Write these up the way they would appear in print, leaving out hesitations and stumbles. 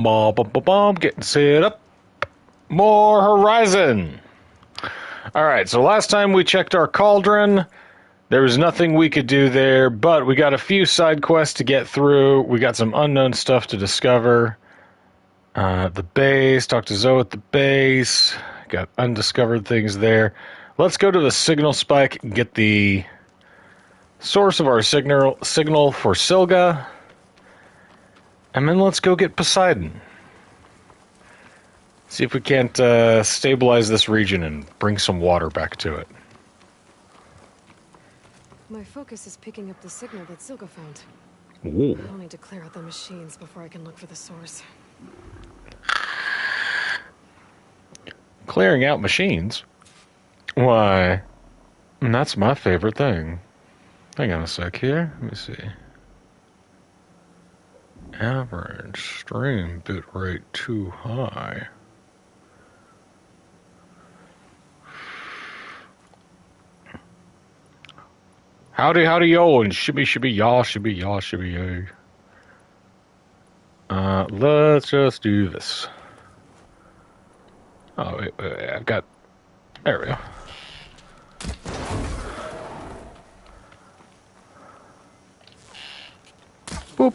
Getting set up. More Horizon. All right, so last time we checked our cauldron, there was nothing we could do there, but we got a few side quests to get through. We got some unknown stuff to discover. The base, talk to Zoe at the base. Got undiscovered things there. Let's go to the signal spike and get the source of our signal for Silga. And then let's go get Poseidon. See if we can't stabilize this region and bring some water back to it. My focus is picking up the signal that Silga found. Ooh. I'll need to clear out the machines before I can look for the source. Clearing out machines? Why, that's my favorite thing. Hang on a sec here. Let me see. Average stream bitrate too high. Howdy, yo, and shibby, y'all, yo. Let's just do this. Oh, wait, I've got... There we go. Boop.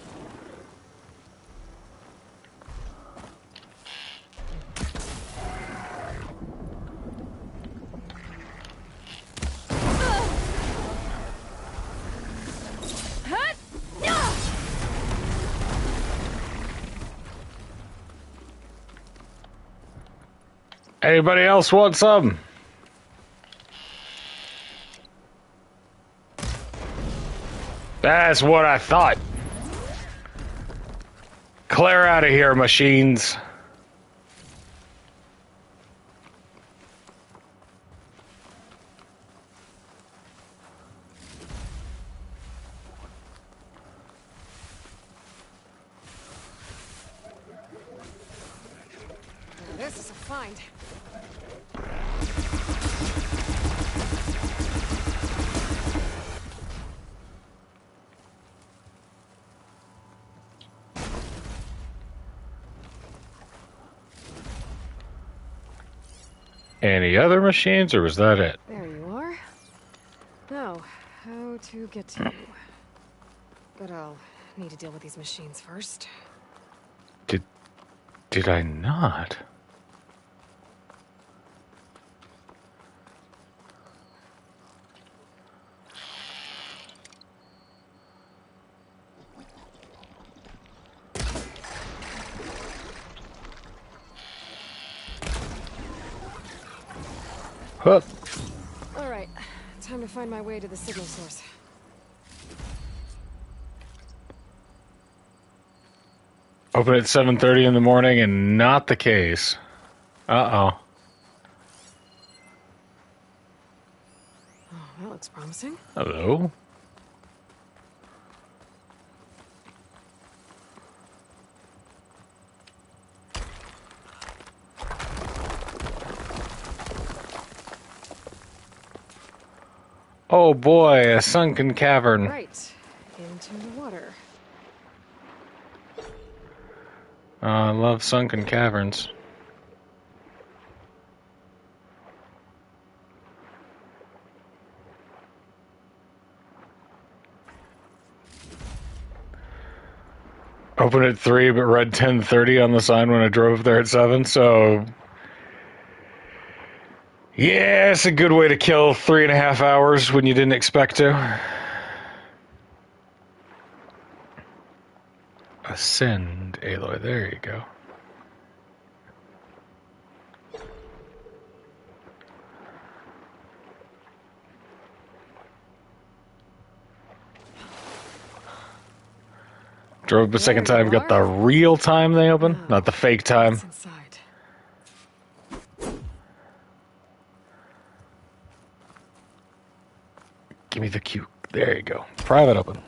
Anybody else want some? That's what I thought. Clear out of here, machines. This is a find. Any other machines, or was that it? There you are. Now, how to get to you? But I'll need to deal with these machines first. Did I not? Huh. All right, time to find my way to the signal source. Open at 7:30 in the morning, and not the case. Uh-oh. Oh, that looks promising. Hello? Oh boy, a sunken cavern. Right, into the water. I love sunken caverns. Open at 3, but read 10:30 on the sign when I drove there at 7, so... Yeah, it's a good way to kill 3.5 hours when you didn't expect to. Ascend, Aloy, there you go. Drove the second time, got the real time they open, not the fake time. What's inside? Give me the cue. There you go. Private open.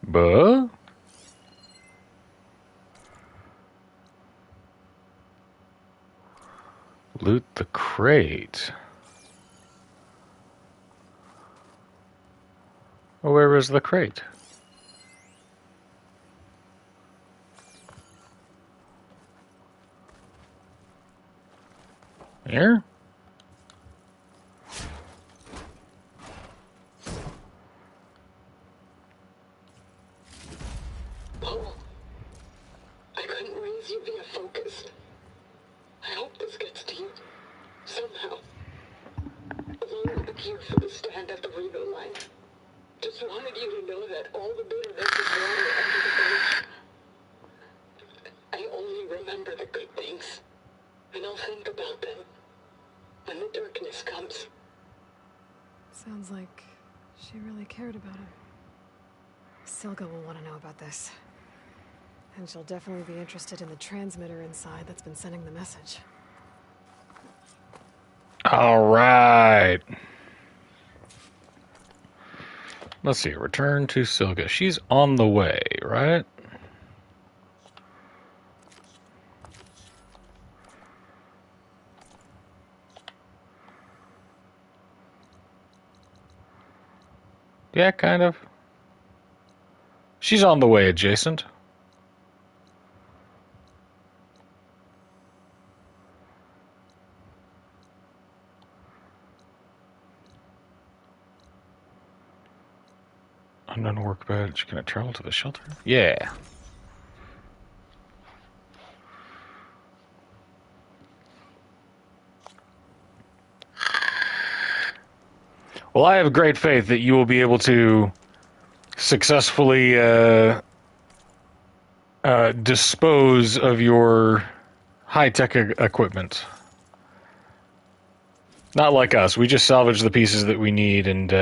Buh? Loot the crate. Oh, where is the crate? Here? Paul, I couldn't raise you via focus. I hope this gets to you. Somehow. Alone with the cure for the stand at the rebuild line. Just wanted you to know that all the bitterness is water under the bridge. I only remember the good things. And I'll think about them when the darkness comes. Sounds like she really cared about him. Silga will want to know about this. And she'll definitely be interested in the transmitter inside that's been sending the message. All right. Let's see. Return to Silga. She's on the way, right? Yeah, kind of. She's on the way, adjacent. Unknown workbench. Can I travel to the shelter? Yeah. Well, I have great faith that you will be able to successfully dispose of your high-tech equipment. Not like us. We just salvage the pieces that we need and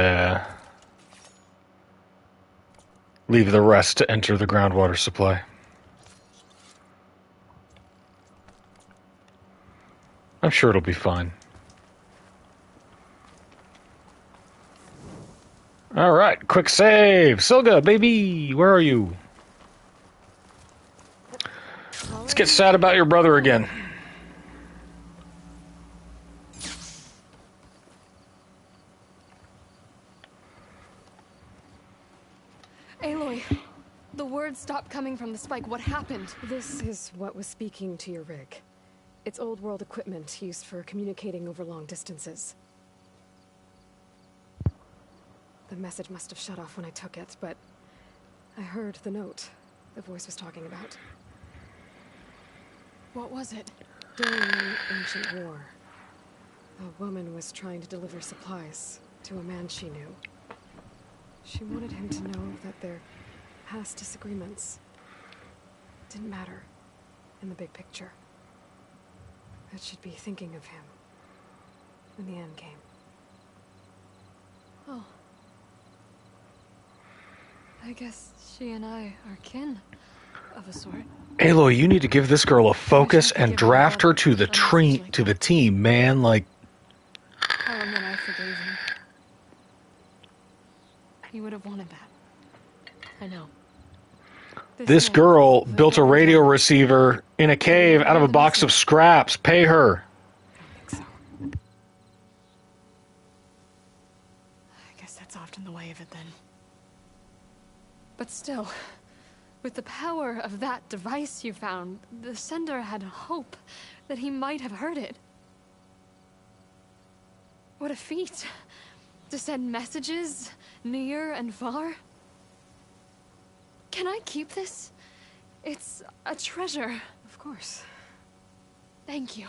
leave the rest to enter the groundwater supply. I'm sure it'll be fine. All right, quick save. Silga, baby, where are you? Let's get sad about your brother again. Aloy, the words stopped coming from the spike. What happened? This is what was speaking to your rig. It's old world equipment used for communicating over long distances. The message must have shut off when I took it, but I heard the note the voice was talking about. What was it? During the ancient war, a woman was trying to deliver supplies to a man she knew. She wanted him to know that their past disagreements didn't matter in the big picture. That she'd be thinking of him when the end came. Oh. I guess she and I are kin, of a sort. Aloy, you need to give this girl a focus and draft her to the team, man. Like, Tell him that I forgave him. He would have wanted that. I know. This girl built a radio receiver in a cave out of a box of scraps. Pay her. I don't think so. I guess that's often the way of it then. But still, with the power of that device you found, the sender had hope that he might have heard it. What a feat. To send messages near and far. Can I keep this? It's a treasure. Of course. Thank you.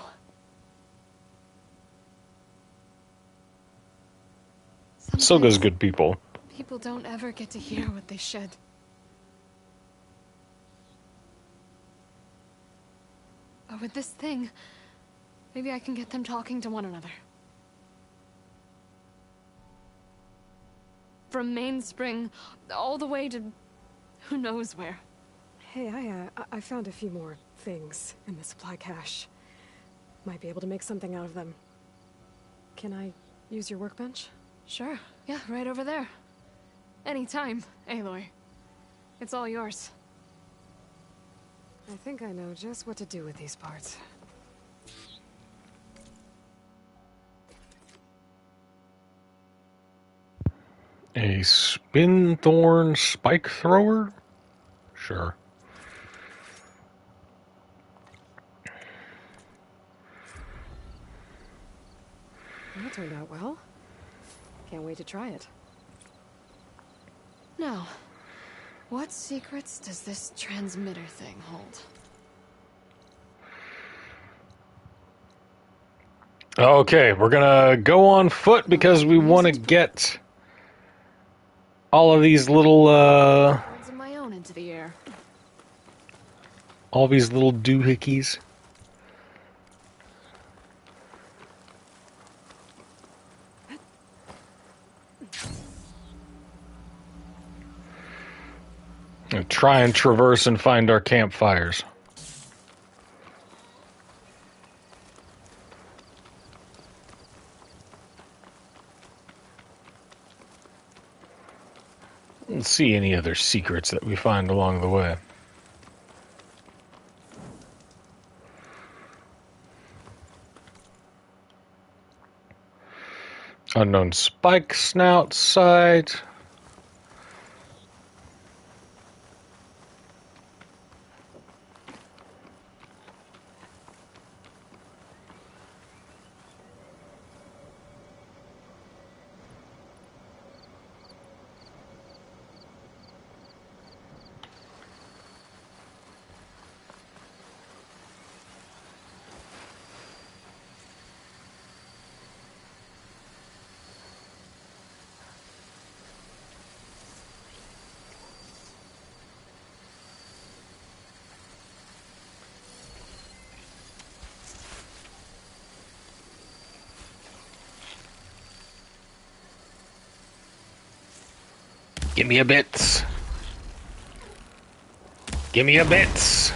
Silga's good people. People don't ever get to hear what they should. But with this thing, maybe I can get them talking to one another. From Mainspring all the way to who knows where. Hey, I found a few more things in the supply cache. Might be able to make something out of them. Can I use your workbench? Sure. Yeah, right over there. Anytime, Aloy. It's all yours. I think I know just what to do with these parts. A spinthorn spike thrower? Sure. That turned out well. Can't wait to try it. Now, what secrets does this transmitter thing hold? Okay, we're gonna go on foot because we want to get all of these little, Birds of my own into the air. all these little doohickeys. And try and traverse and find our campfires. Let's see any other secrets that we find along the way. Unknown spike snout site. Give me a bits. Give me a bits.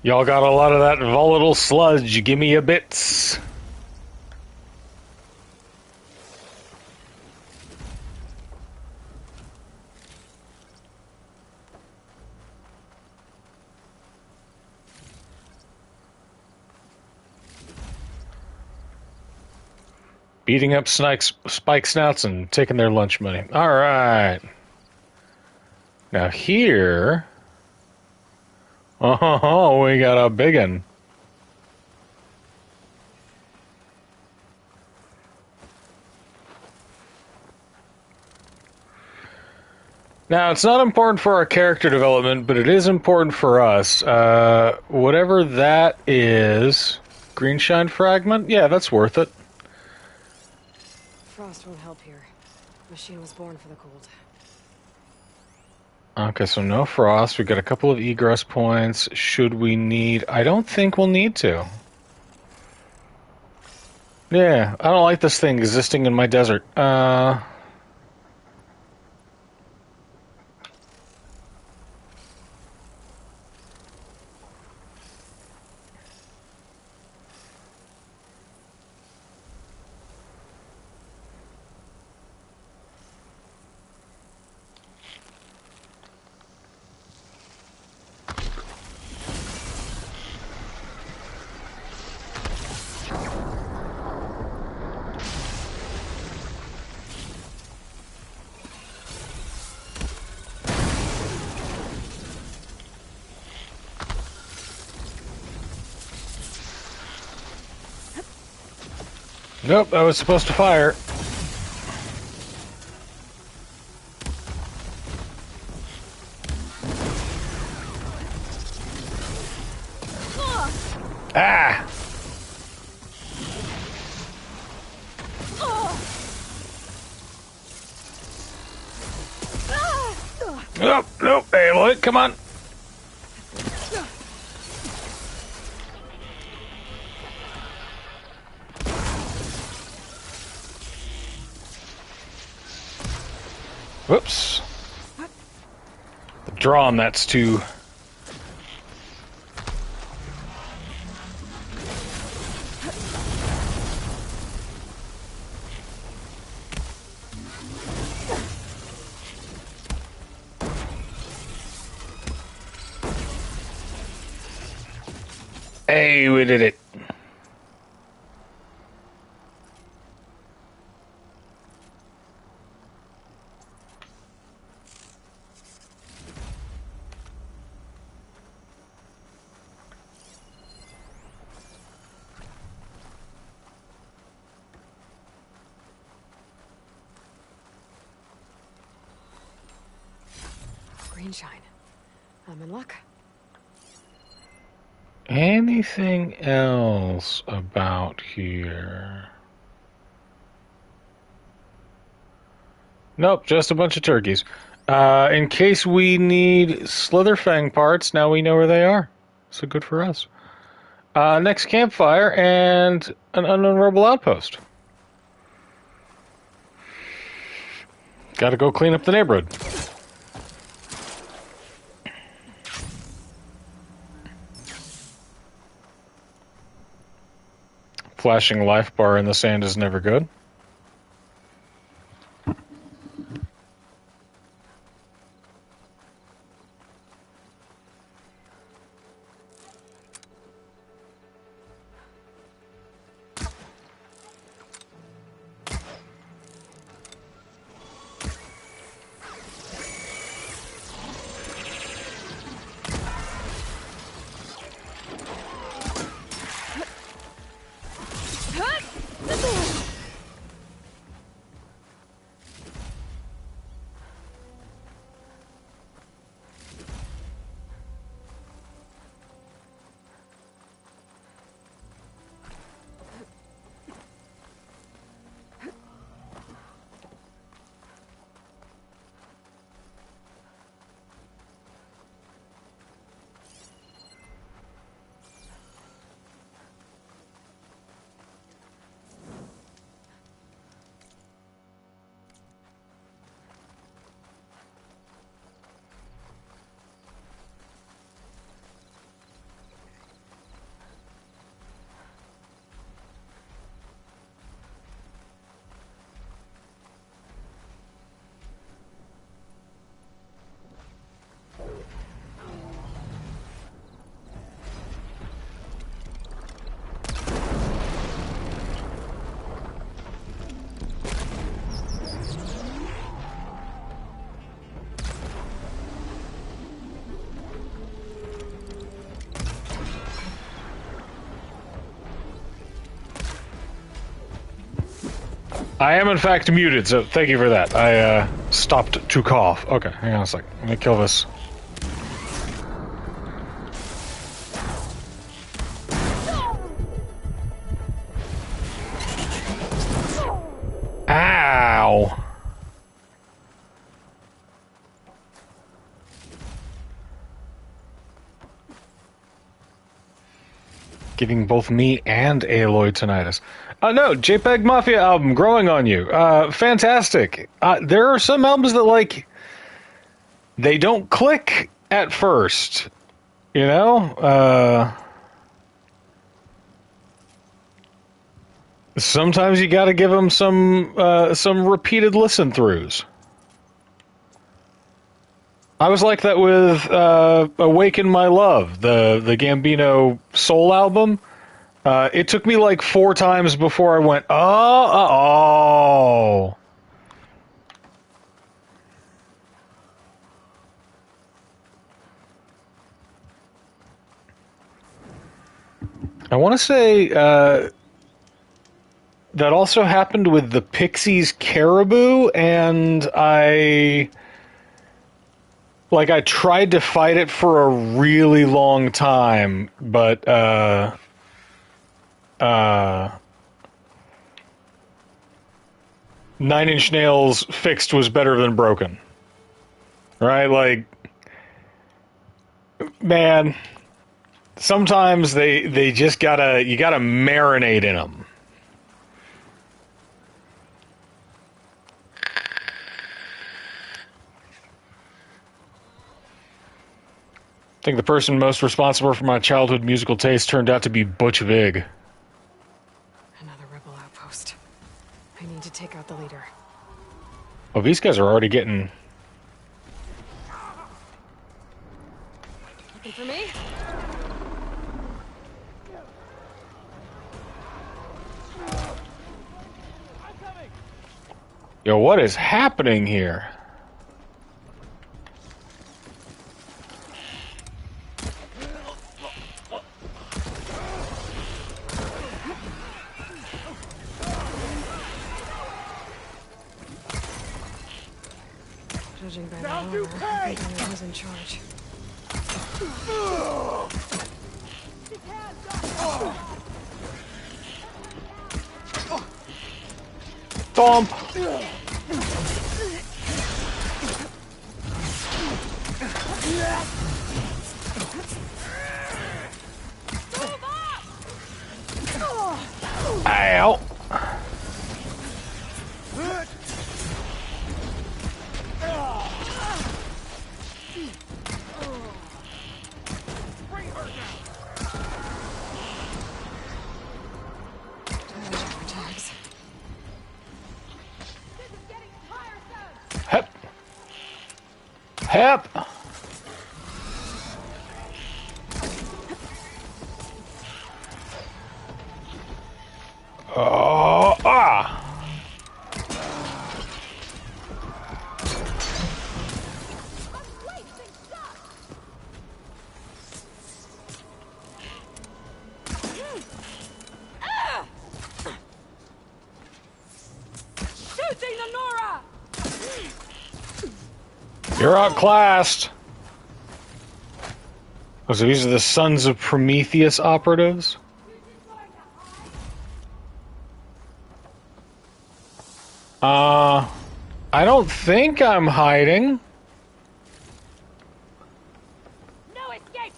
Y'all got a lot of that volatile sludge. Give me a bits. Beating up spike snouts and taking their lunch money. All right. Now here... Oh, we got a big one. Now, it's not important for our character development, but it is important for us. Whatever that is... Greenshine fragment? Yeah, that's worth it. Frost won't help here. Machine was born for the cold. Okay, so no frost. We got a couple of egress points. Should we need... I don't think we'll need to. Yeah, I don't like this thing existing in my desert. Nope, I was supposed to fire. Ah! Nope, nope, Aloy, come on. Whoops. The draw on that's too... Hey, we did it. Greenshine. I'm in luck. Anything else about here? Nope, just a bunch of turkeys. In case we need Slitherfang parts, now we know where they are. So good for us. Next campfire and an unknown rebel outpost. Gotta go clean up the neighborhood. Flashing life bar in the sand is never good. I am in fact muted, so thank you for that. I stopped to cough. Okay, hang on a sec. Let me kill this. Ow! Giving both me and Aloy tinnitus. No, JPEG Mafia album, Growing on You. Fantastic. There are some albums that, like, they don't click at first. You know? Sometimes you gotta give them some repeated listen-throughs. I was like that with Awaken My Love, the Gambino Soul album. It took me like 4 times before I went, oh. I want to say that also happened with the Pixies Caribou, and I tried to fight it for a really long time, but Nine Inch Nails Fixed was better than Broken. Right? Like, man, sometimes they just you gotta marinate in them. I think the person most responsible for my childhood musical taste turned out to be Butch Vig. Another rebel outpost. I need to take out the leader. Oh, these guys are already getting... Looking for me? Yo, what is happening here? Judging by the armor, I think I was in charge. Thump! Ow! Tags. Hep! Hep! Oh, ah! Shooting the Nora! You're outclassed! Oh, so these are the Sons of Prometheus operatives? I don't think I'm hiding. No escape!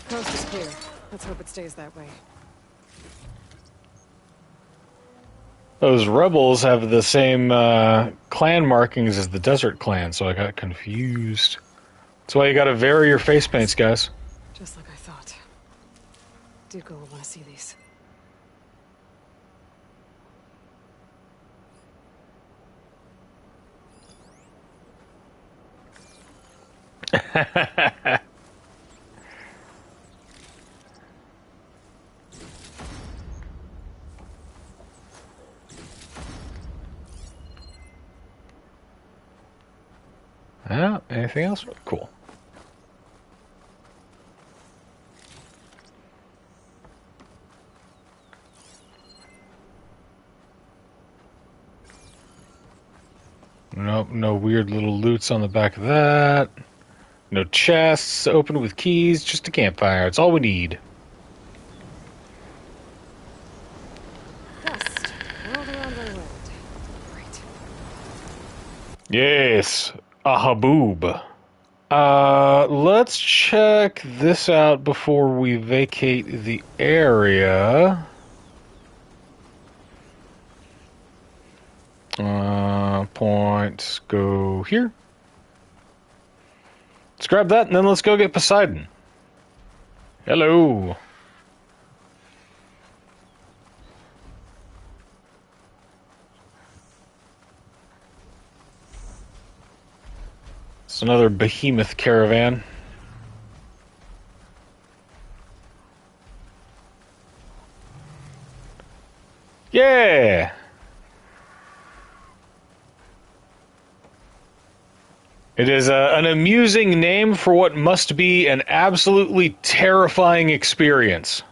Coast is clear. Let's hope it stays that way. Those rebels have the same clan markings as the Desert Clan, so I got confused. That's why you gotta vary your face paints, guys. Just like I thought. Dougal will want to see these. Yeah, anything else? Cool. Nope, no weird little loots on the back of that. No chests open with keys, just a campfire. It's all we need. Dust. Whirled around our land. Great. Yes, a haboob. Let's check this out before we vacate the area. Points go here. Let's grab that and then let's go get Poseidon. Hello. It's another behemoth caravan. Yeah! It is an amusing name for what must be an absolutely terrifying experience.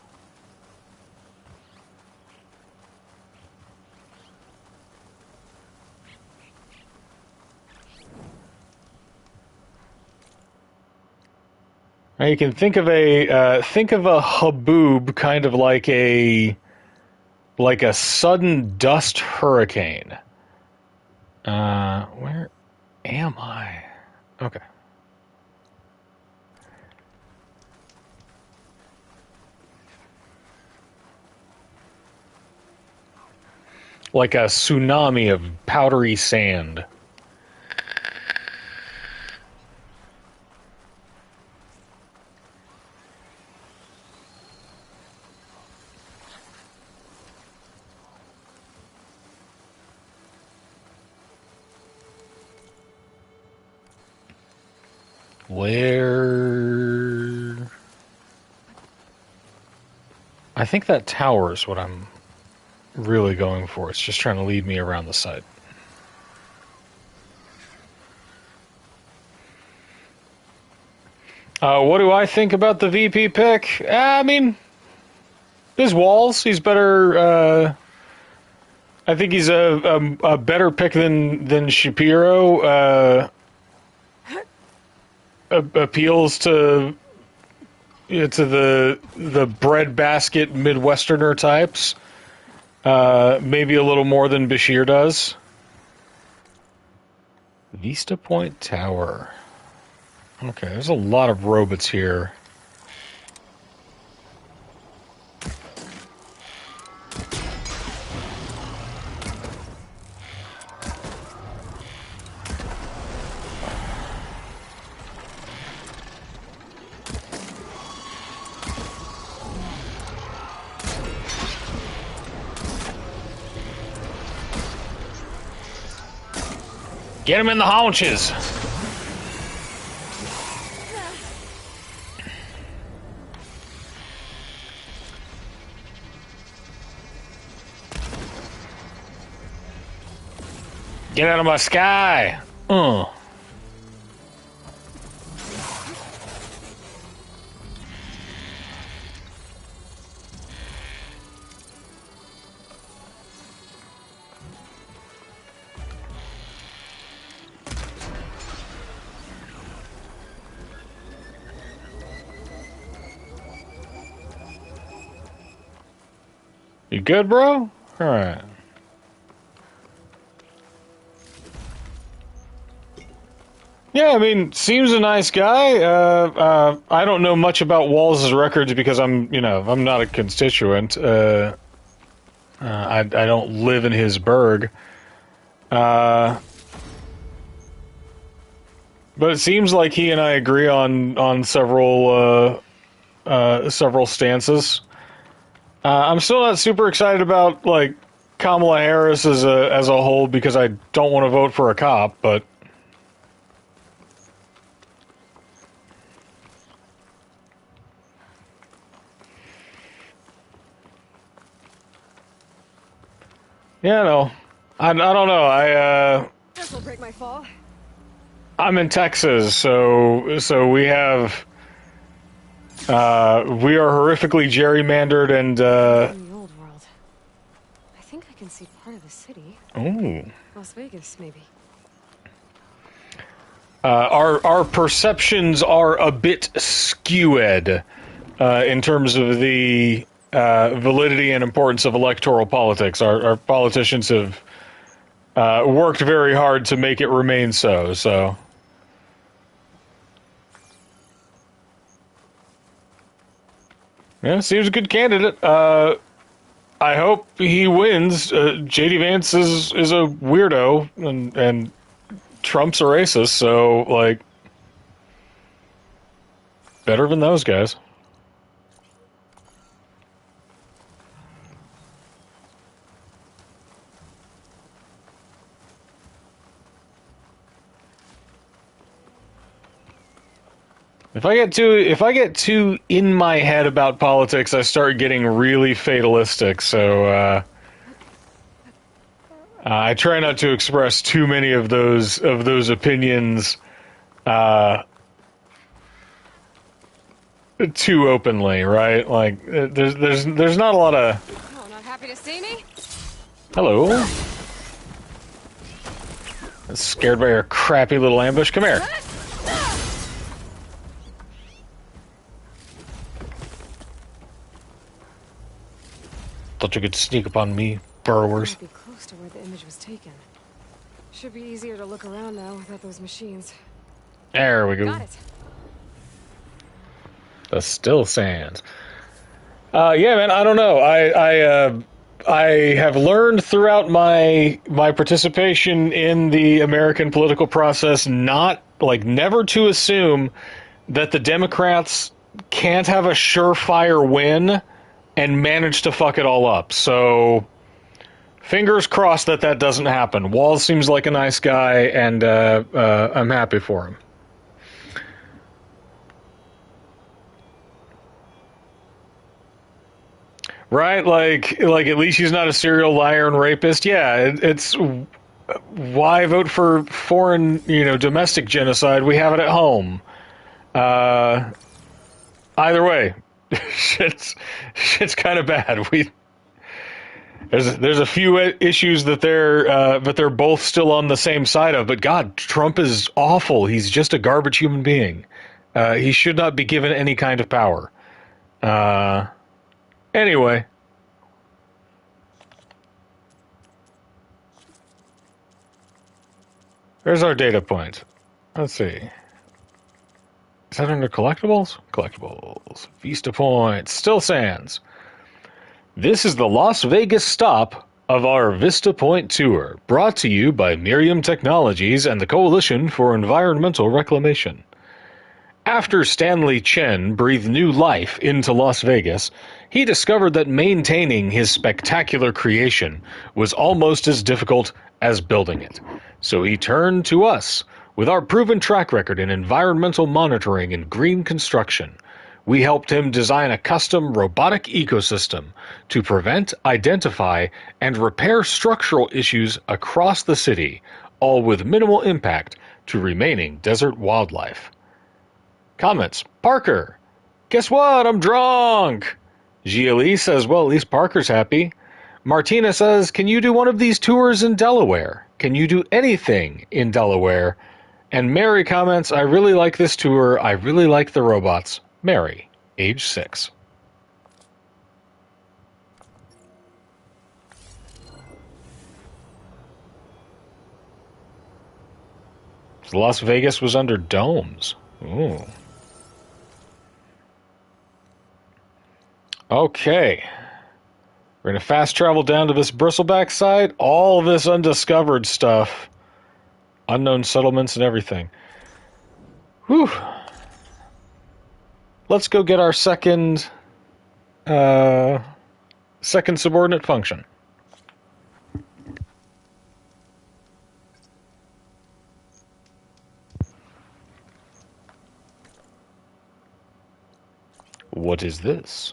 Now you can think of a haboob kind of like a sudden dust hurricane. Where am I? Okay. Like a tsunami of powdery sand. Where... I think that tower is what I'm really going for. It's just trying to lead me around the site. What do I think about the VP pick? I mean, his walls. He's better. I think he's a better pick than Shapiro. Appeals to the breadbasket Midwesterner types. Maybe a little more than Bashir does. Vista Point Tower. Okay, there's a lot of robots here. Get him in the haunches! Get out of my sky! You good, bro? Alright. Yeah, I mean, seems a nice guy. I don't know much about Walls' records because I'm not a constituent. I don't live in his burg. But it seems like he and I agree on several stances. I'm still not super excited about like Kamala Harris as a whole because I don't want to vote for a cop, but. Yeah, no. I don't know. This will break my fall. I'm in Texas, so we have we are horrifically gerrymandered and In the old world, I think I can see part of the city. ooh. Las Vegas, maybe. Our perceptions are a bit skewed in terms of the validity and importance of electoral politics. Our politicians have worked very hard to make it remain so. So, yeah, seems a good candidate. I hope he wins. JD Vance is a weirdo, and Trump's a racist. So, like, better than those guys. If I get too in my head about politics, I start getting really fatalistic. So I try not to express too many of those opinions too openly, right? Like there's not a lot of. Oh, not happy to see me? Hello. Scared by your crappy little ambush? Come here. Thought you could sneak up on me, burrowers. Might be close to where the image was taken. Should be easier to look around now without those machines. There we go. Got it. The still sands. Yeah, man. I don't know. I have learned throughout my participation in the American political process never to assume that the Democrats can't have a surefire win and manage to fuck it all up. So, fingers crossed that doesn't happen. Walls seems like a nice guy, and I'm happy for him. Right? Like at least he's not a serial liar and rapist. Yeah, it's why vote for foreign, domestic genocide? We have it at home. Either way, shit's kind of bad. There's a few issues that they're both still on the same side of. But God, Trump is awful. He's just a garbage human being. He should not be given any kind of power. Anyway. There's our data point. Let's see. Is that under collectibles? Collectibles. Vista points. Still sands. This is the Las Vegas stop of our Vista Point tour, brought to you by Miriam Technologies and the Coalition for Environmental Reclamation. After Stanley Chen breathed new life into Las Vegas, he discovered that maintaining his spectacular creation was almost as difficult as building it. So he turned to us. With our proven track record in environmental monitoring and green construction, we helped him design a custom robotic ecosystem to prevent, identify, and repair structural issues across the city, all with minimal impact to remaining desert wildlife. Comments. Parker. Guess what? I'm drunk. GLE says, well, at least Parker's happy. Martina says, can you do one of these tours in Delaware? Can you do anything in Delaware? And Mary comments, I really like this tour. I really like the robots. Mary, age 6. So Las Vegas was under domes. Ooh. Okay. We're going to fast travel down to this bristleback side. All this undiscovered stuff. Unknown settlements and everything. Whew. Let's go get our second subordinate function. What is this?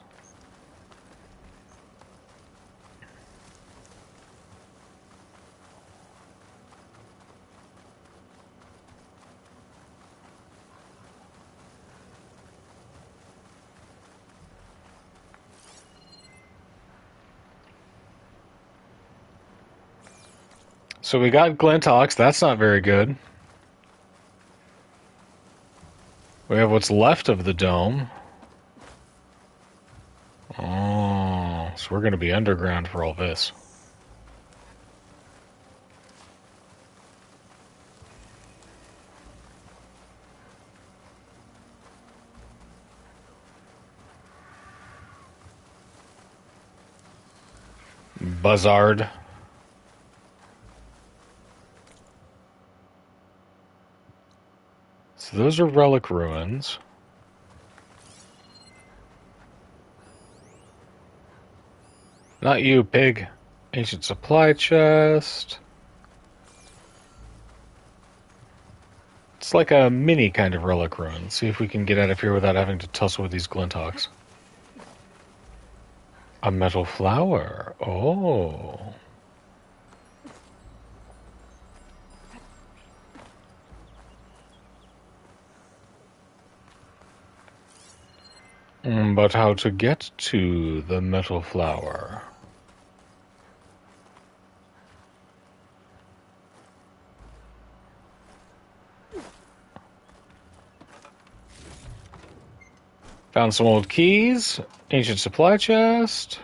So we got Glintox. That's not very good. We have what's left of the dome. Oh, so we're going to be underground for all this. Buzzard. So those are relic ruins. Not you, pig. Ancient supply chest. It's like a mini kind of relic ruin. See if we can get out of here without having to tussle with these Glintox. A metal flower. Oh. But how to get to the metal flower? Found some old keys. Ancient supply chest.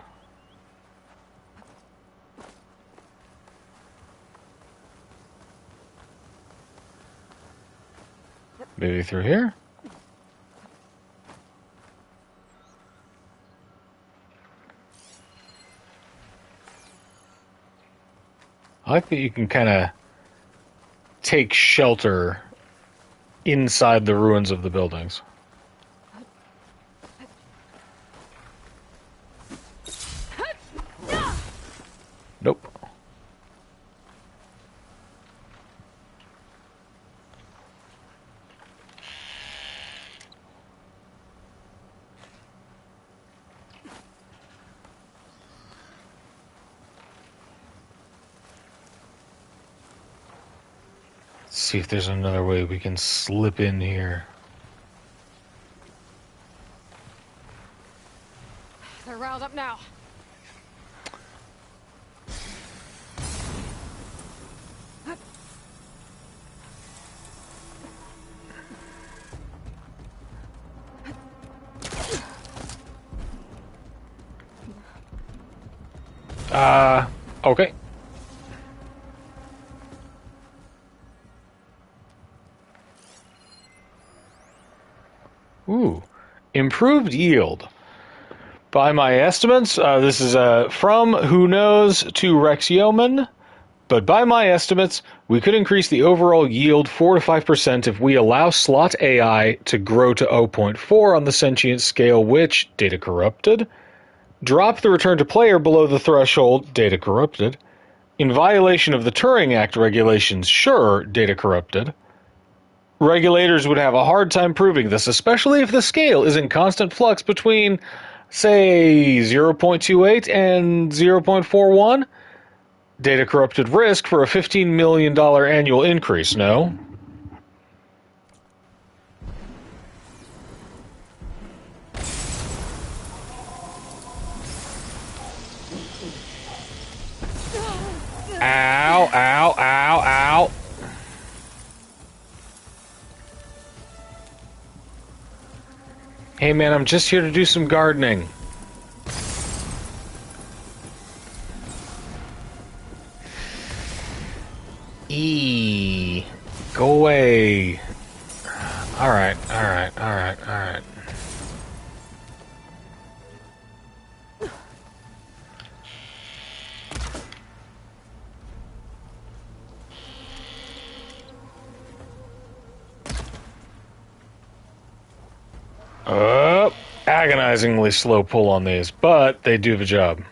Maybe through here? I like that you can kind of take shelter inside the ruins of the buildings. Nope. see if there's another way we can slip in here. They're riled up now. Okay. Ooh, improved yield. By my estimates, this is from Who Knows to Rex Yeoman, but by my estimates, we could increase the overall yield 4 to 5% if we allow slot AI to grow to 0.4 on the sentient scale, which, data corrupted, drop the return to player below the threshold, data corrupted, in violation of the Turing Act regulations, sure, data corrupted. Regulators would have a hard time proving this, especially if the scale is in constant flux between, say, 0.28 and 0.41. Data corrupted risk for a $15 million annual increase, no? Ow, ow, ow, ow. Hey man, I'm just here to do some gardening. Go away. Alright, alright, alright, alright. Agonizingly slow pull on these, but they do the job.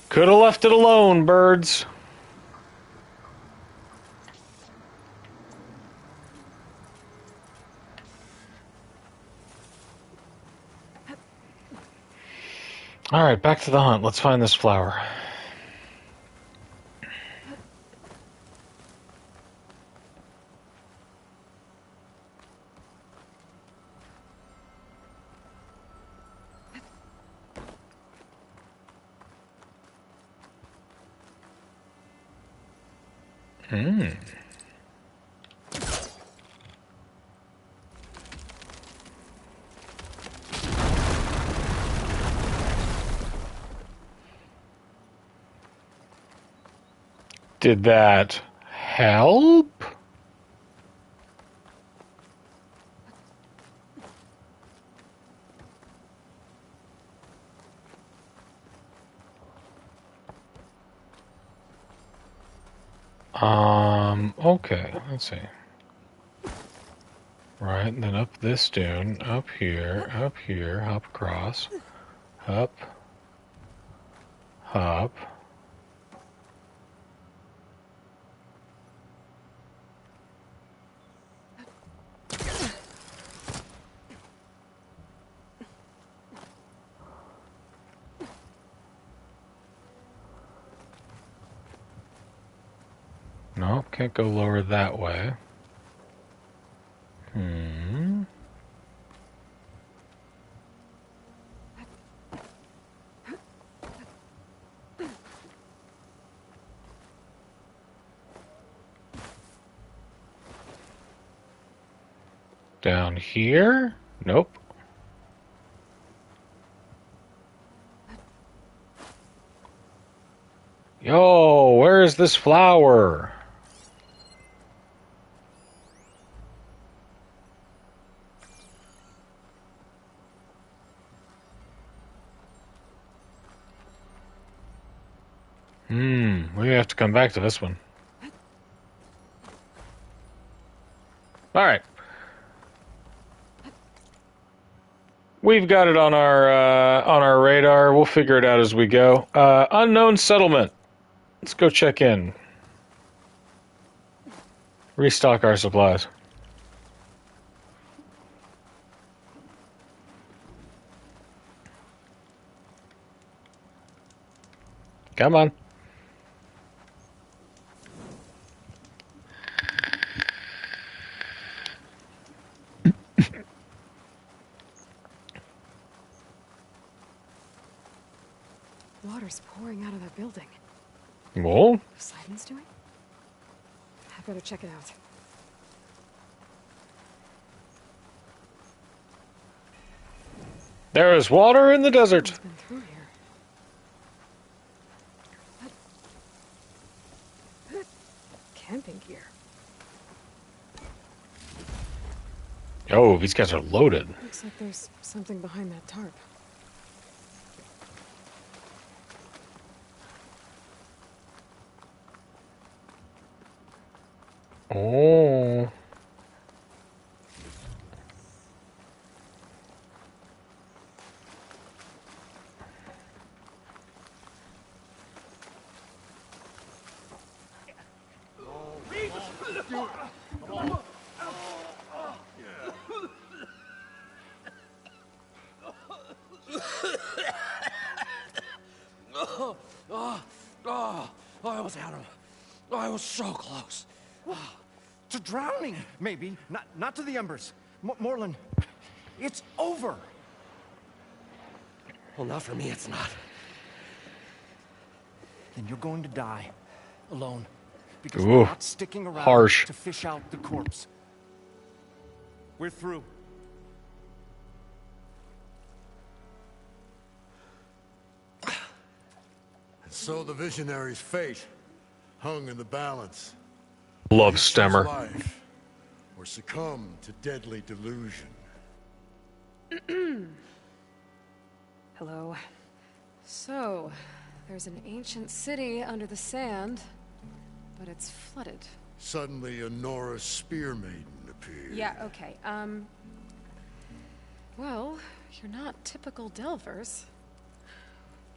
Could have left it alone, birds. All right, back to the hunt. Let's find this flower. Did that help? Okay, let's see. Right, and then up this dune, up here, hop across, up, hop. No, can't go lower that way. Down here? Nope. Yo, where is this flower? We have to come back to this one. Alright. We've got it on our radar. We'll figure it out as we go. Unknown settlement. Let's go check in. Restock our supplies. Come on. Water's pouring out of that building. Well, Poseidon's doing? I better check it out. there is water in the desert. Who's been through here? What? Camping gear. Oh, these guys are loaded. Looks like there's something behind that tarp. Oh. I almost had him. I was so close. To drowning, maybe. Not to the embers. Morlund, it's over. Well, not for me, it's not. Then you're going to die. Alone. Because Ooh, we're not sticking around harsh. to fish out the corpse. We're through. So the visionary's fate hung in the balance. Love Choose Stemmer. life or succumb to deadly delusion. Hello. So, there's an ancient city under the sand, but it's flooded. Suddenly, a Nora spear maiden appeared. Yeah, okay. Well, you're not typical Delvers.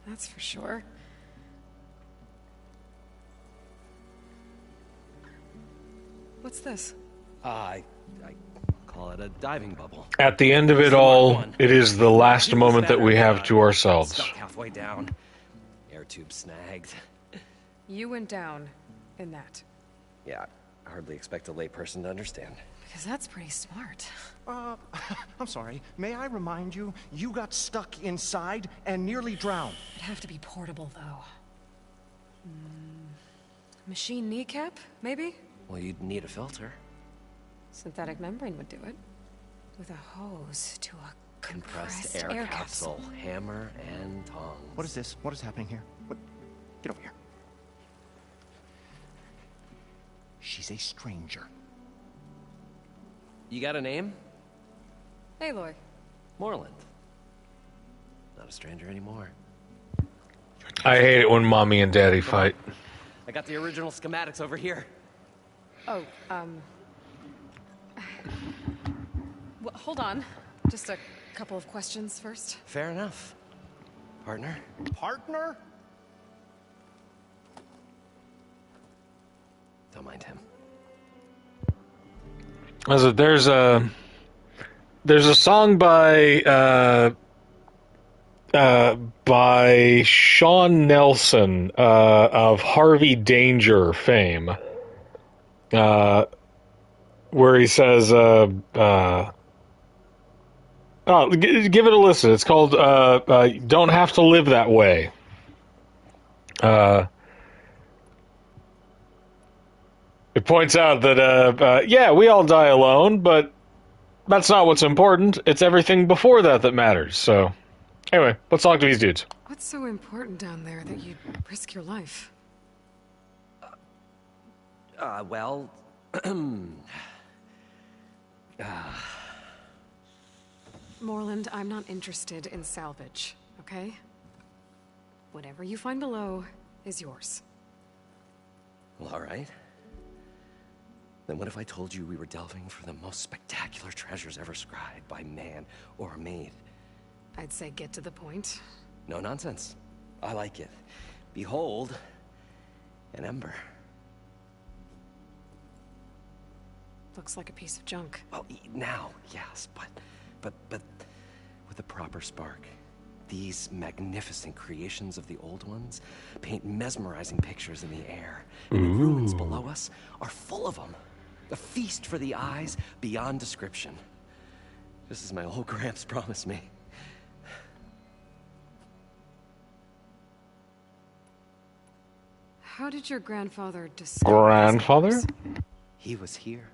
That's for sure. What's this? I call it a diving bubble. At the end of it all, it is the last moment that we have to ourselves. Stuck halfway down. Air tube snagged. You went down in that. Yeah, I hardly expect a layperson to understand. Because that's pretty smart. I'm sorry. May I remind you, you got stuck inside and nearly drowned. It'd have to be portable, though. Machine kneecap, maybe? Well, you'd need a filter. Synthetic membrane would do it. With a hose to a Compressed air capsule. Hammer and tongs. What is this? What is happening here? What? Get over here. She's a stranger. You got a name? Aloy. Morlund. Not a stranger anymore. I hate it when mommy and daddy fight. I got the original schematics over here. Oh, well, hold on. Just a couple of questions first. Fair enough. Partner? Partner? Don't mind him. There's a song by Sean Nelson of Harvey Danger fame, where he says, give it a listen. It's called "Don't Have to Live That Way." It points out that, yeah, we all die alone, but that's not what's important. It's everything before that that matters. So, anyway, let's talk to these dudes. What's so important down there that you'd risk your life? Well... Morlund, I'm not interested in salvage, okay? Whatever you find below is yours. Well, all right. Then what if I told you we were delving for the most spectacular treasures ever scribed by man or maid? I'd say get to the point. No nonsense. I like it. Behold, an ember. Looks like a piece of junk. Well, now, yes, but with a proper spark. These magnificent creations of the old ones paint mesmerizing pictures in the air. And the ruins below us are full of them. A feast for the eyes beyond description. Just as my old Gramps promised me. How did your grandfather discover Grandfather? these? He was here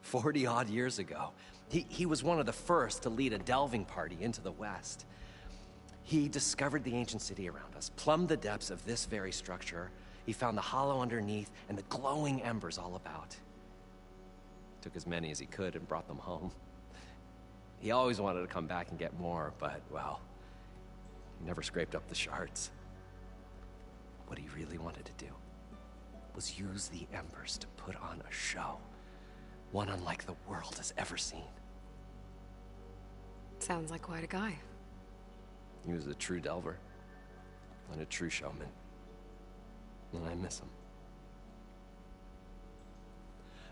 40-odd years ago. He was one of the first to lead a delving party into the West. He discovered the ancient city around us, plumbed the depths of this very structure. He found the hollow underneath and the glowing embers all about. Took as many as he could and brought them home. He always wanted to come back and get more, but, well, he never scraped up the shards. What he really wanted to do was use the embers to put on a show. One unlike the world has ever seen. Sounds like quite a guy. He was a true delver and a true showman. And I miss him.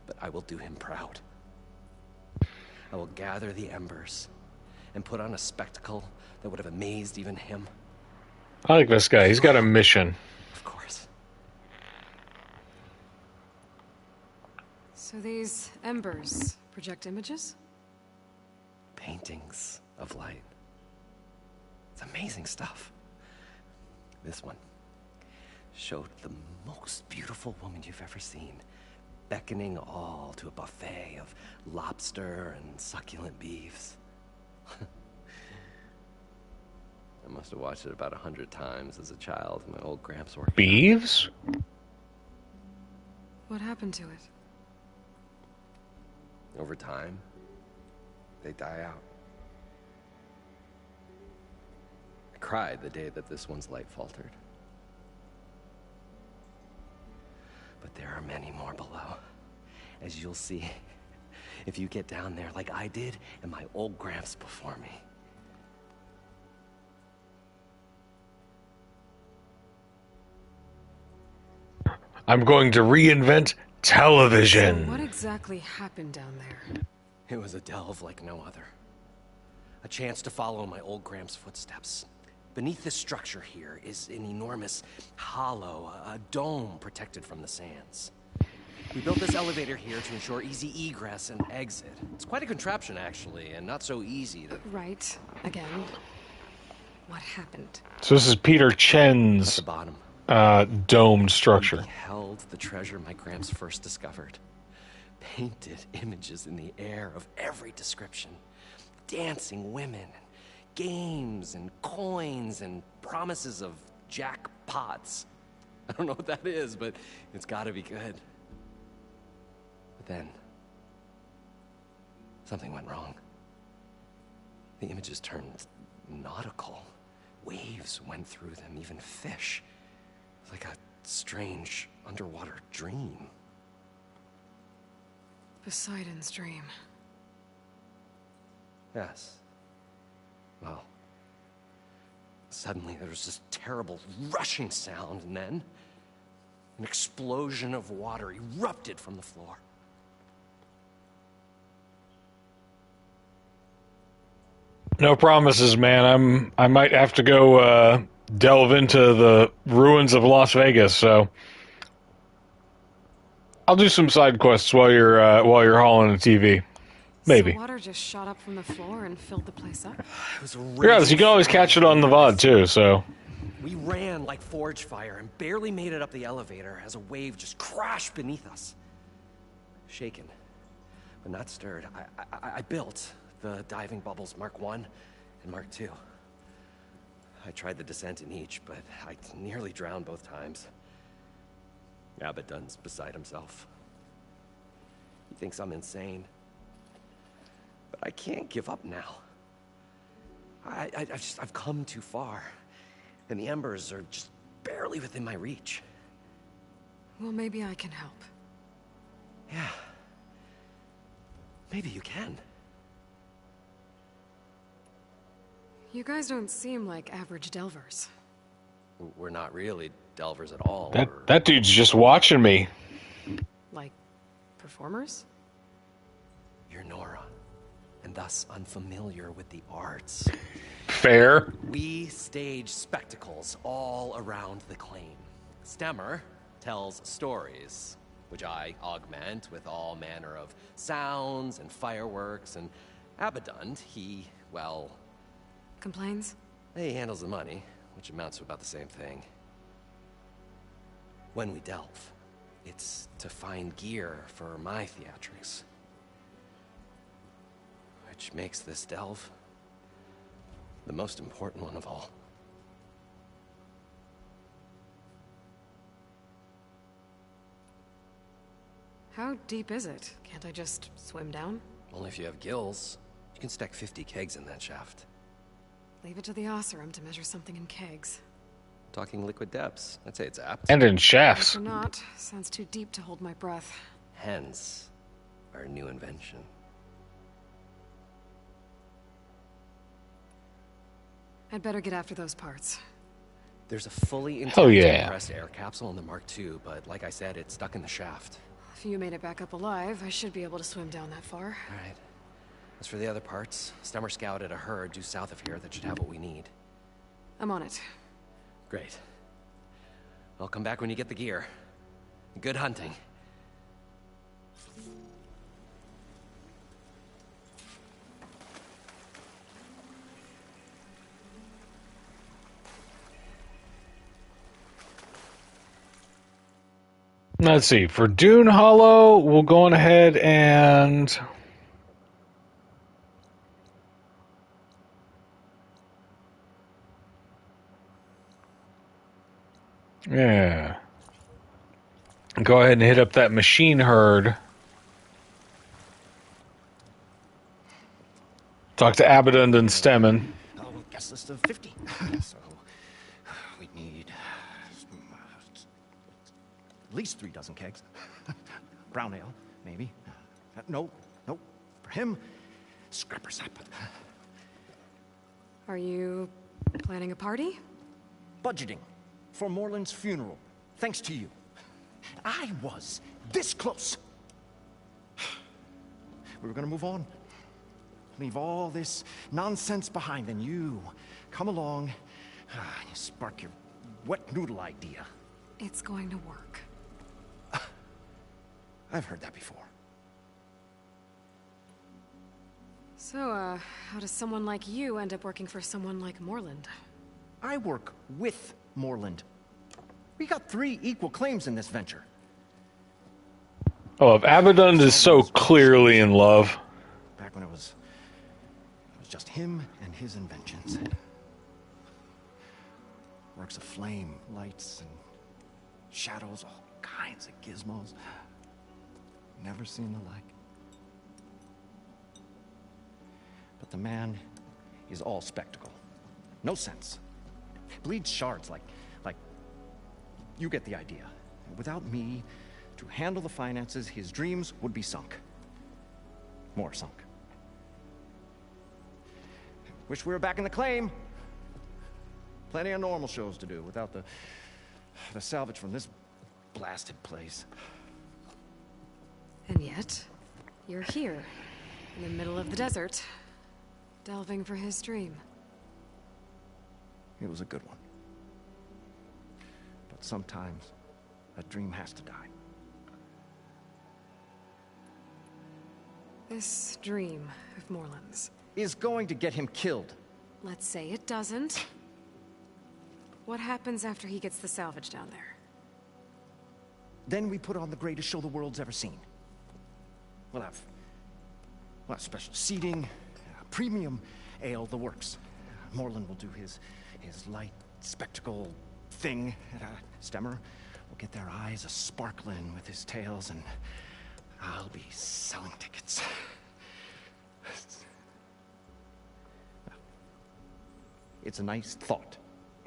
But I will do him proud. I will gather the embers and put on a spectacle that would have amazed even him. I like this guy. He's got a mission. Of course. So these embers project images? Paintings of light. It's amazing stuff. This one showed the most beautiful woman you've ever seen, beckoning all to a buffet of lobster and succulent beefs. I must have watched it about 100 times as a child. My old Gramps worked. Beeves? What happened to it? Over time, they die out. I cried the day that this one's light faltered. But there are many more below, as you'll see if you get down there like I did and my old Gramps before me. I'm going to reinvent television. So what exactly happened down there? It was a delve like no other. A chance to follow my old Gramps' footsteps. Beneath this structure here is an enormous hollow, a dome protected from the sands. We built this elevator here to ensure easy egress and exit. It's quite a contraption, actually, and not so easy to... Right. Again. What happened? So this is Peter At Chen's the bottom. domed structure. We beheld the treasure my Gramps first discovered. Painted images in the air of every description. Dancing women, games and coins and promises of jackpots. I don't know what that is, but it's gotta be good. But then, something went wrong. The images turned nautical. Waves went through them, even fish. It was like a strange underwater dream. Poseidon's dream. Yes. Well, suddenly there was this terrible rushing sound, and then an explosion of water erupted from the floor. No promises, man. I might have to go delve into the ruins of Las Vegas, so I'll do some side quests while you're hauling a TV. Maybe. So water just shot up from the floor and filled the place up? It was a Regardless, you can always catch it on the VOD too, so. We ran like forge fire and barely made it up the elevator as a wave just crashed beneath us. Shaken, but not stirred, I built the diving bubbles Mark I and Mark II. I tried the descent in each, but I nearly drowned both times. Abaddon's beside himself. He thinks I'm insane. But I can't give up now. I've come too far. And the embers are just barely within my reach. Well, maybe I can help. Yeah. Maybe you can. You guys don't seem like average delvers. We're not really delvers at all. That dude's just watching me. Like, performers? You're Nora, and thus unfamiliar with the arts. Fair. We stage spectacles all around the claim. Stemmer tells stories, which I augment with all manner of sounds and fireworks, and Abadund, he, well... Complains? He handles the money, which amounts to about the same thing. When we delve, it's to find gear for my theatrics. Which makes this delve the most important one of all. How deep is it? Can't I just swim down? Only if you have gills. You can stack 50 kegs in that shaft. Leave it to the Oseram to measure something in kegs. Talking liquid depths. I'd say it's apt. And in shafts. Or not. Sounds too deep to hold my breath. Hence, our new invention. I'd better get after those parts. There's a fully Hell intact yeah. compressed air capsule in the Mark II, but like I said, it's stuck in the shaft. If you made it back up alive, I should be able to swim down that far. All right. As for the other parts, Stemmer scouted a herd due south of here that should have what we need. I'm on it. Great. I'll come back when you get the gear. Good hunting. Let's see. For Dune Hollow, we'll go on ahead and... Yeah. Go ahead and hit up that machine herd. Talk to Abadund and Stemmen. Oh, guest list of 50. So, we need at least 3 dozen kegs. Brown ale, maybe. No. For him, scrapper sap. Are you planning a party? Budgeting for Morland's funeral, thanks to you. I was this close. We were gonna move on. Leave all this nonsense behind, and you come along, you spark your wet noodle idea. It's going to work. I've heard that before. So, how does someone like you end up working for someone like Morland? I work with Morland. We got 3 equal claims in this venture. Oh, if Abadund is so clearly in love. Back when it was just him and his inventions. Works of flame, lights, and shadows, all kinds of gizmos. Never seen the like. But the man is all spectacle. No sense. Bleeds shards like you get the idea. Without me to handle the finances, his dreams would be sunk. More sunk. Wish we were back in the claim. Plenty of normal shows to do without the salvage from this blasted place. And yet, you're here, in the middle of the desert, delving for his dream. It was a good one. But sometimes, a dream has to die. This dream of Morland's. Is going to get him killed. Let's say it doesn't. What happens after he gets the salvage down there? Then we put on the greatest show the world's ever seen. We'll have special seating, premium ale, the works. Morland will do his light spectacle thing. Stemmer will get their eyes a-sparkling with his tales, and I'll be selling tickets. It's a nice thought,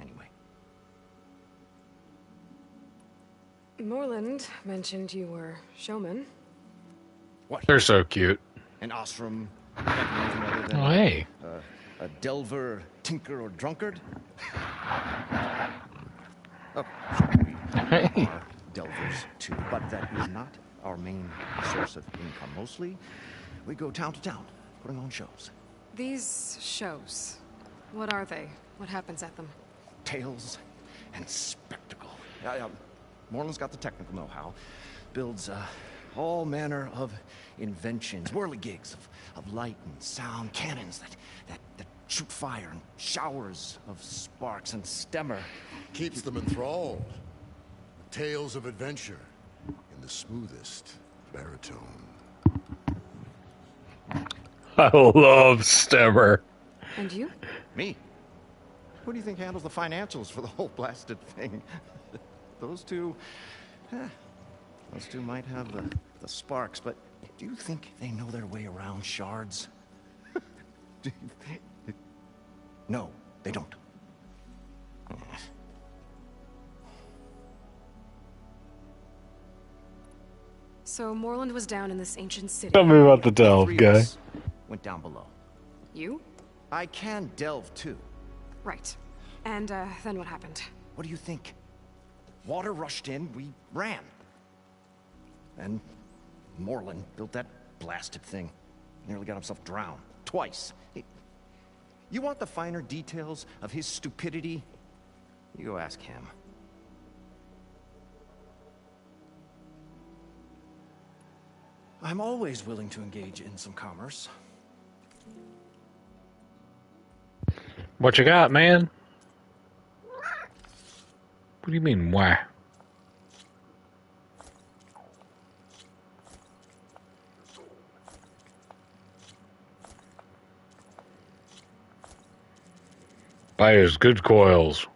anyway. Morland mentioned you were showman. What? They're so cute. An Oseram, nothing other than Oh, hey. a delver, tinker, or drunkard? Oh, we are delvers too, but that is not our main source of income. Mostly, we go town to town, putting on shows. These shows, what are they? What happens at them? Tales and spectacle. Moreland's got the technical know-how. Builds all manner of inventions, whirligigs of light and sound, cannons that shoot fire and showers of sparks, and Stemmer Keeps them enthralled. Tales of adventure in the smoothest baritone. I love Stemmer. And you? Me. Who do you think handles the financials for the whole blasted thing? Those two might have the sparks, but do you think they know their way around shards? No, they don't. So Moreland was down in this ancient city. Tell me about the delve, Three of guy. us went down below. You? I can delve too. Right. And then what happened? What do you think? Water rushed in, we ran. And Moreland built that blasted thing. Nearly got himself drowned. Twice. You want the finer details of his stupidity? You go ask him. I'm always willing to engage in some commerce. What you got, man? What do you mean, why? Buyers, good coils.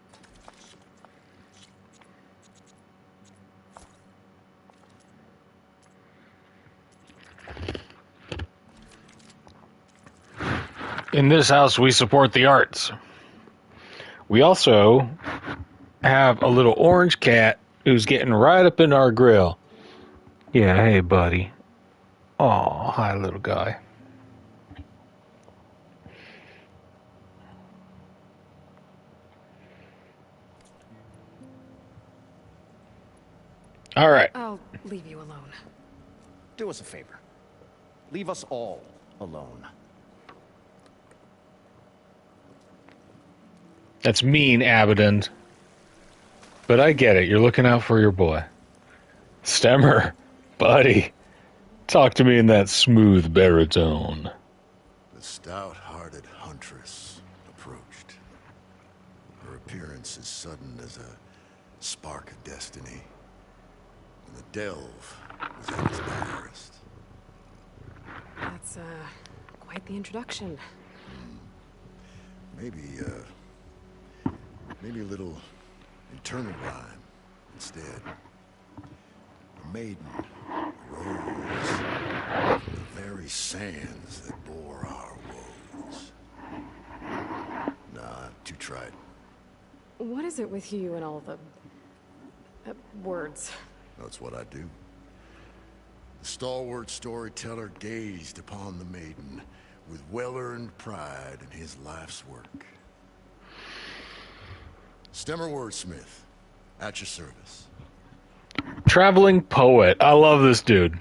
In this house, we support the arts. We also have a little orange cat who's getting right up in our grill. Yeah, hey, buddy. Aw, hi, little guy. All right. I'll leave you alone. Do us a favor. Leave us all alone. That's mean, Abaddon. But I get it. You're looking out for your boy. Stemmer, buddy. Talk to me in that smooth baritone. The stout-hearted huntress approached. Her appearance as sudden as a spark of destiny. And the delve was at its barest. That's, quite the introduction. Maybe a little internal rhyme instead. A maiden arose from the very sands that bore our woes. Nah, too trite. What is it with you and all the... words? That's what I do. The stalwart storyteller gazed upon the maiden with well-earned pride in his life's work. Stemmer Wordsmith, at your service. Traveling poet. I love this dude.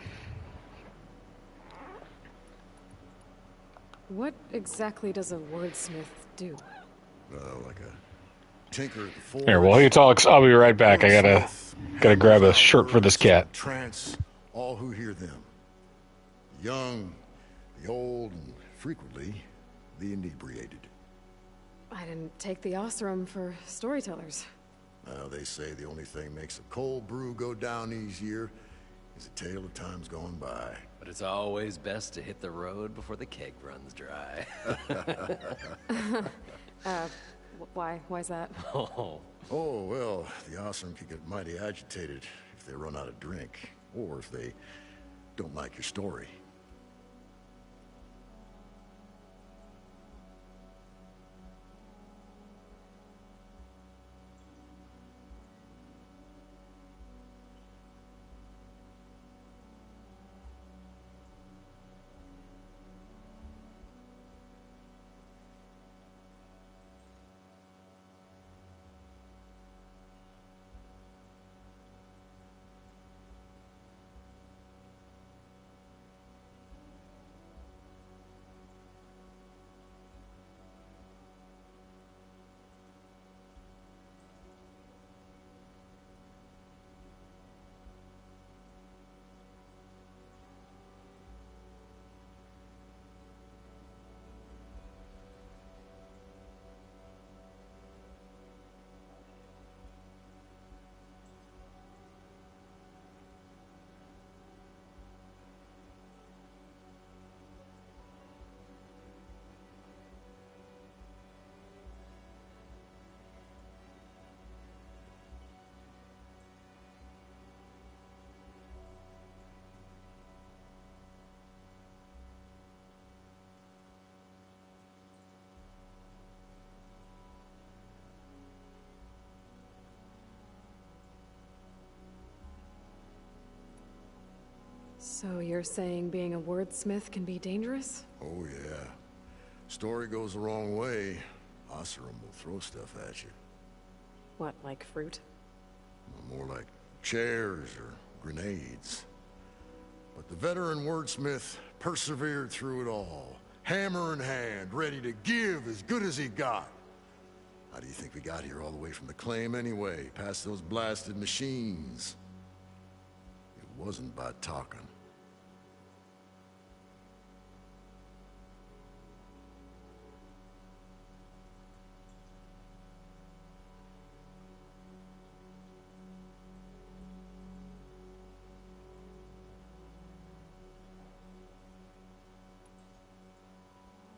What exactly does a wordsmith do? Like a tinker at the forge. Here, while he talks, I'll be right back. I gotta grab a shirt for this cat. Trance all who hear them. The young, the old, and frequently the inebriated. I didn't take the Osram for storytellers. They say the only thing makes a cold brew go down easier is a tale of times gone by. But it's always best to hit the road before the keg runs dry. Why's that? Oh. Oh, well, the Osram can get mighty agitated if they run out of drink, or if they don't like your story. So you're saying being a wordsmith can be dangerous? Oh, yeah. Story goes the wrong way, Oseram will throw stuff at you. What, like fruit? More like chairs or grenades. But the veteran wordsmith persevered through it all, hammer in hand, ready to give as good as he got. How do you think we got here all the way from the claim anyway, past those blasted machines? It wasn't by talking.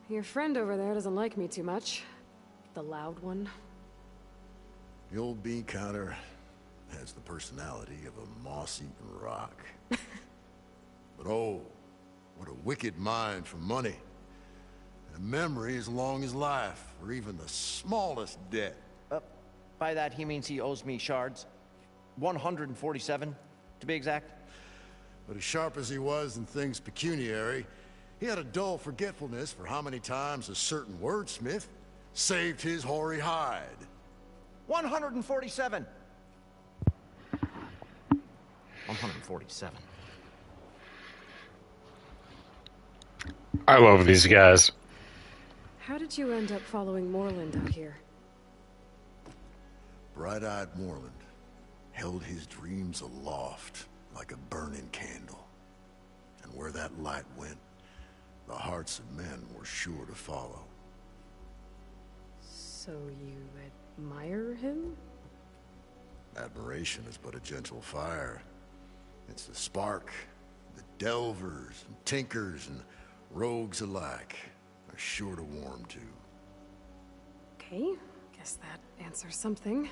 Your friend over there doesn't like me too much. The loud one. The old bean counter has the personality of a moss-eaten rock. But oh, what a wicked mind for money. And a memory as long as life, or even the smallest debt. By that, he means he owes me shards. 147, to be exact. But as sharp as he was in things pecuniary, he had a dull forgetfulness for how many times a certain wordsmith saved his hoary hide. 147. 147. I love these guys. How did you end up following Morland out here? Bright-eyed Morland held his dreams aloft like a burning candle. And where that light went, the hearts of men were sure to follow. So you admire him? Admiration is but a gentle fire. It's the spark that delvers and tinkers and rogues alike are sure to warm to. Okay, guess that answers something.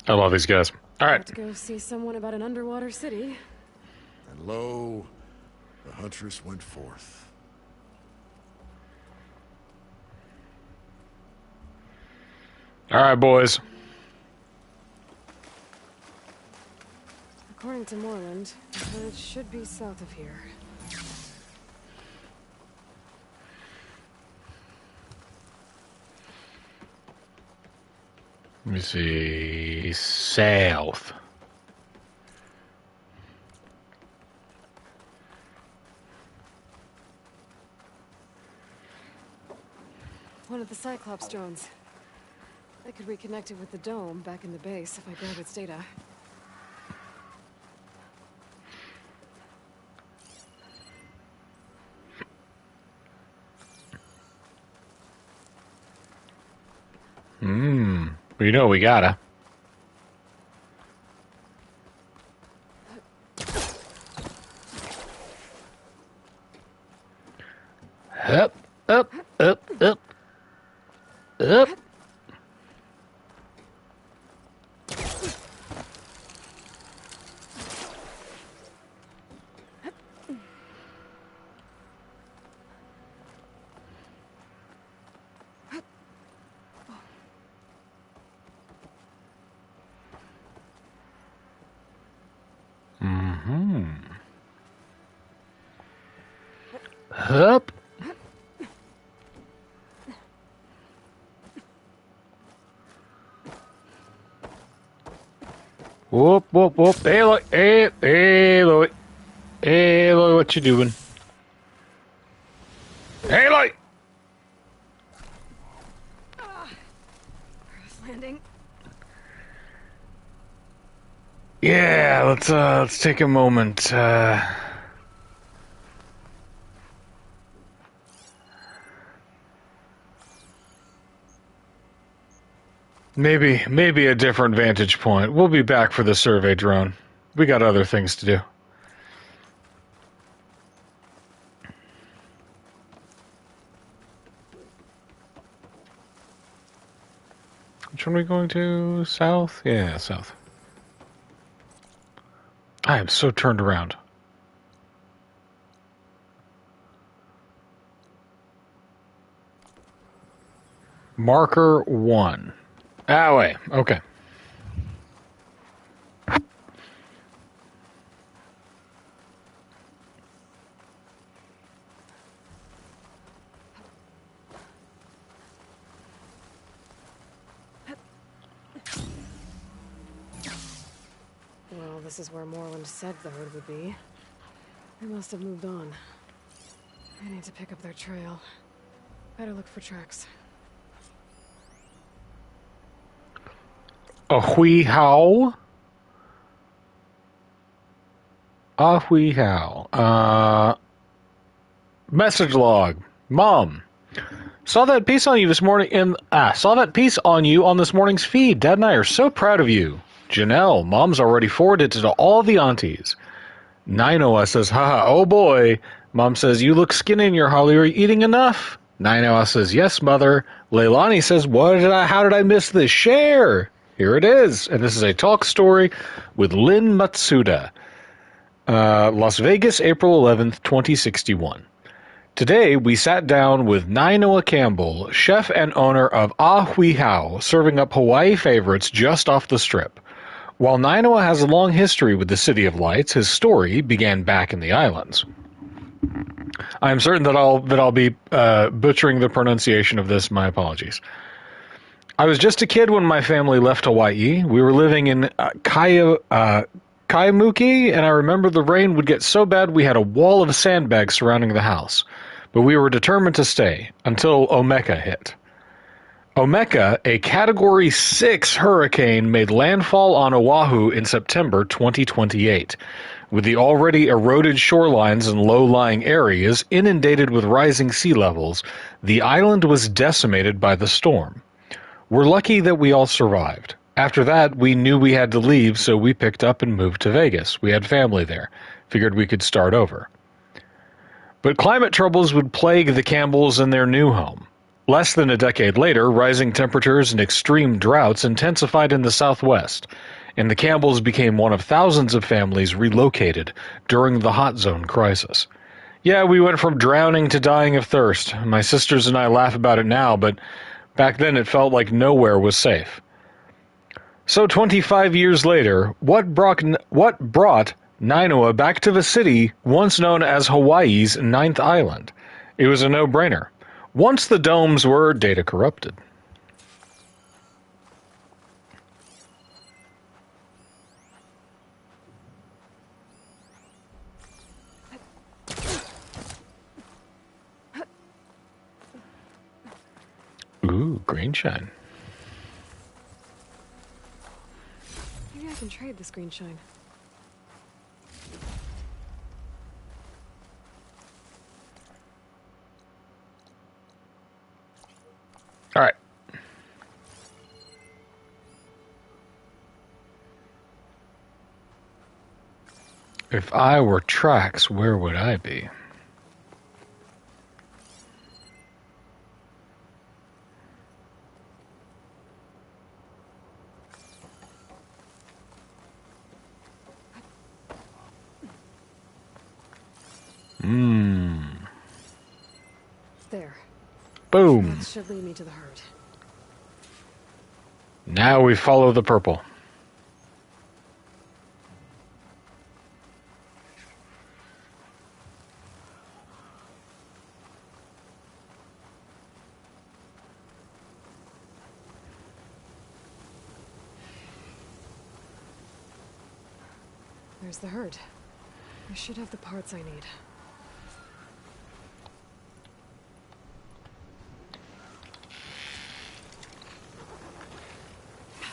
I love these guys. All right. Have to go see someone about an underwater city. And lo, the huntress went forth. All right, boys. According to Morland, the village should be south of here. Let me see. South. One of the Cyclops drones. I could reconnect it with the dome back in the base if I grab its data. You know we gotta. Up, up, up, up, up. Up. Whoop, whoop, whoop. Hey, Lloyd. Hey, Lloyd. Hey, Lloyd, what you doing? Hey, Lloyd. Earth landing. Yeah, let's take a moment. Maybe a different vantage point. We'll be back for the survey drone. We got other things to do. Which one are we going to? South? Yeah, south. I am so turned around. Marker 1. Ah, wait. Okay. this is where Moreland said the herd would be. They must have moved on. I need to pick up their trail. Better look for tracks. A hui hao. A hui hao. Message log. Mom. Saw that piece on you this morning saw that piece on you on this morning's feed. Dad and I are so proud of you. Janelle, Mom's already forwarded it to all the aunties. Nainoa says, haha, oh boy. Mom says, you look skinny in your Holly. Are you eating enough? Nainoa says, yes, Mother. Leilani says, how did I miss this? Share. Here it is. And this is a talk story with Lynn Matsuda. Las Vegas, April 11th, 2061. Today, we sat down with Nainoa Campbell, chef and owner of Ah Hui Hao, serving up Hawaii favorites just off the Strip. While Nainoa has a long history with the City of Lights, his story began back in the islands. I am certain that I'll be butchering the pronunciation of this. My apologies. I was just a kid when my family left Hawaii. We were living in Kaimuki, and I remember the rain would get so bad we had a wall of sandbags surrounding the house. But we were determined to stay until Omeka hit. Omeka, a Category 6 hurricane, made landfall on Oahu in September 2028. With the already eroded shorelines and low-lying areas inundated with rising sea levels, the island was decimated by the storm. We're lucky that we all survived. After that, we knew we had to leave, so we picked up and moved to Vegas. We had family there. Figured we could start over. But climate troubles would plague the Campbells in their new home. Less than a decade later, rising temperatures and extreme droughts intensified in the Southwest, and the Campbells became one of thousands of families relocated during the hot zone crisis. Yeah, we went from drowning to dying of thirst. My sisters and I laugh about it now, but back then it felt like nowhere was safe. So 25 years later, what brought Nainoa back to the city once known as Hawaii's ninth island? It was a no-brainer. Once the domes were data corrupted. Ooh, green shine. Maybe I can trade this green shine. All right. If I were Trax, where would I be? There. Boom. That should lead me to the herd. Now we follow the purple. There's the herd. I should have the parts I need.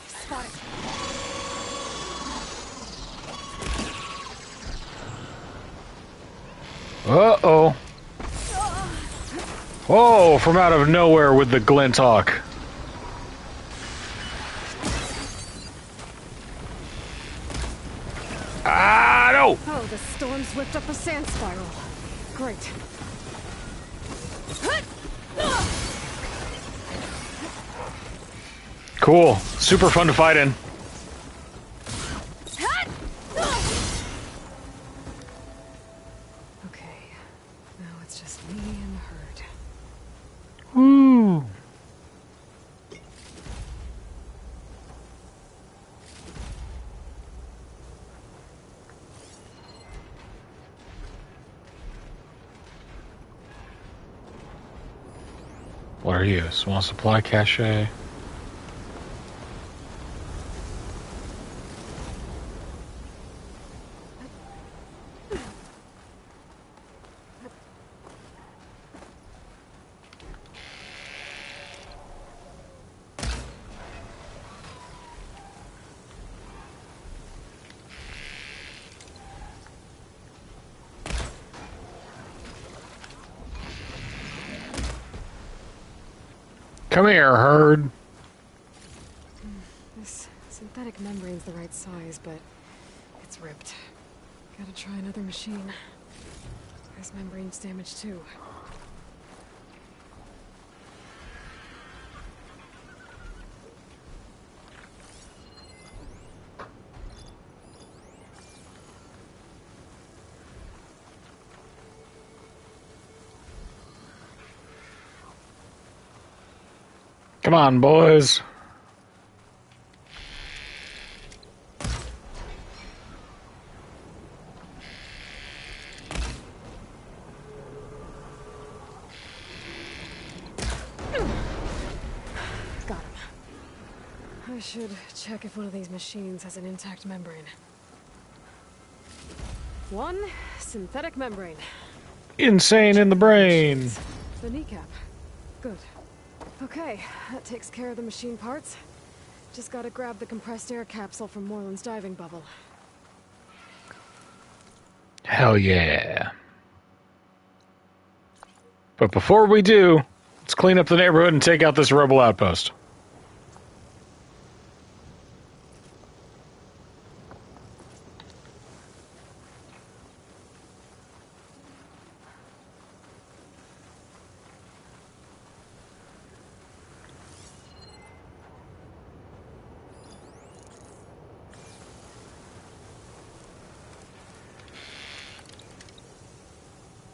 Spot it. Uh-oh. Oh, from out of nowhere with the Glinthawk. Ah, no! Oh, the storm's whipped up a sand spiral. Great. Cool. Super fun to fight in. Okay. Now it's just me and the herd. Woo! What are you? Small supply cache? Come here, herd. This synthetic membrane's the right size, but it's ripped. Gotta try another machine. This membrane's damaged too. Come on, boys. Got him. I should check if one of these machines has an intact membrane. One synthetic membrane. Insane in the brain. The kneecap. Good. Okay, that takes care of the machine parts. Just gotta grab the compressed air capsule from Moreland's diving bubble. Hell yeah. But before we do, let's clean up the neighborhood and take out this rebel outpost.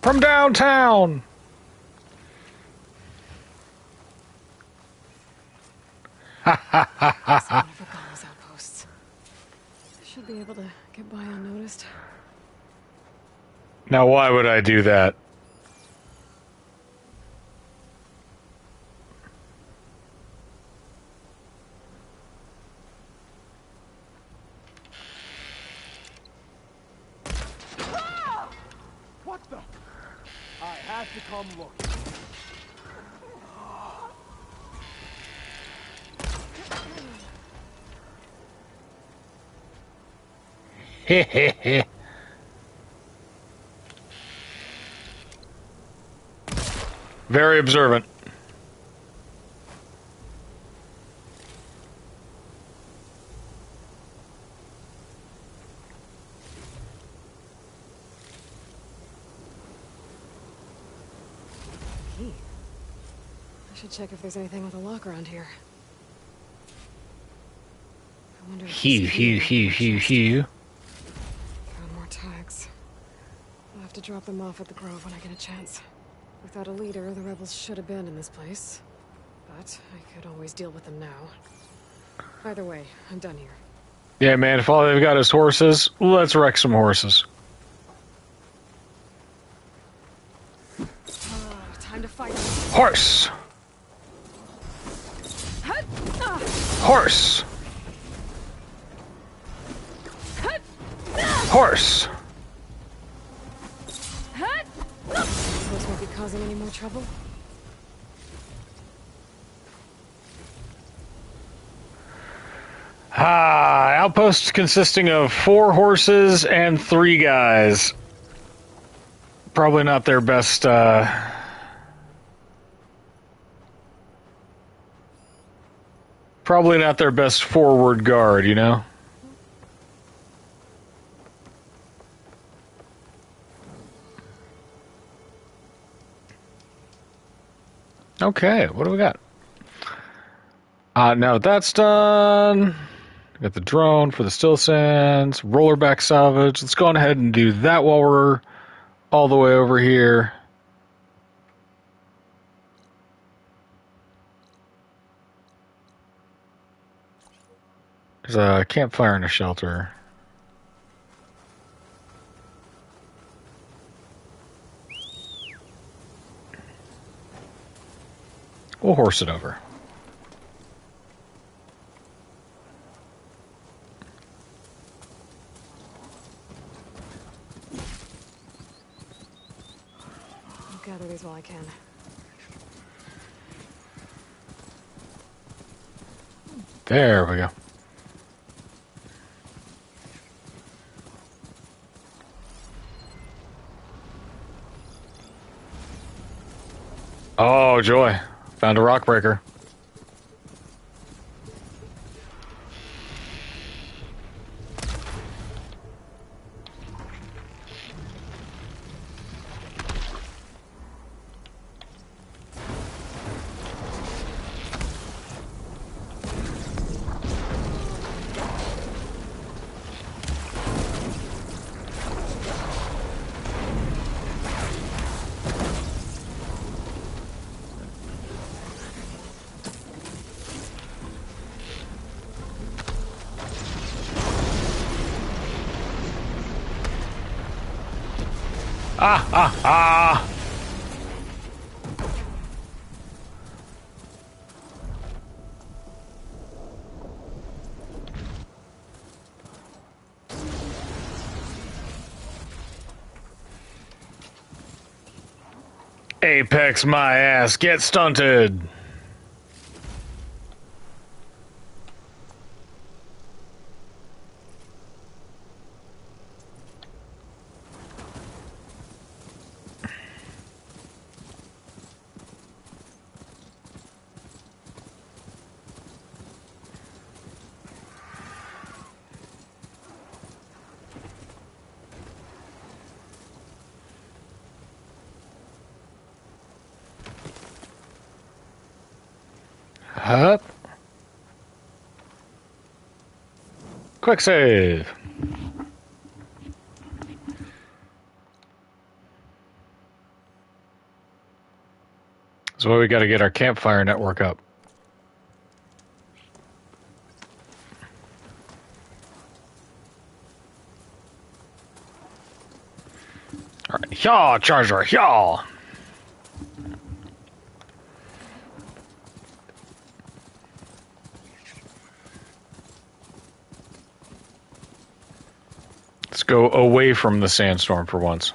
From downtown! One of Organa's outposts. Should be able to get by unnoticed. Now why would I do that? What the? I have to come look. Heh. Very observant. Key. I should check if there's anything with a lock around here. I wonder if Hew. Found more tags. I'll have to drop them off at the Grove when I get a chance. Without a leader, the rebels should abandon this place. But I could always deal with them now. Either way, I'm done here. Yeah, man, if all they've got is horses, let's wreck some horses. Time to fight. Horse! Horse! Horse! Suppose won't be causing any more trouble? Outpost consisting of 4 horses and 3 guys. Probably not their best, probably not their best forward guard, you know? Okay, what do we got? Now that that's done, got the drone for the still sands, rollerback salvage. Let's go on ahead and do that while we're all the way over here. There's a campfire and a shelter. We'll horse it over. I'll gather these while I can. There we go. Oh, joy. Found a rock breaker. Ah, ah, ah! Apex my ass, get stunted! Hup. Quick save. So we got to get our campfire network up. All right, yaw, Charger, yaw. Let's go away from the sandstorm for once.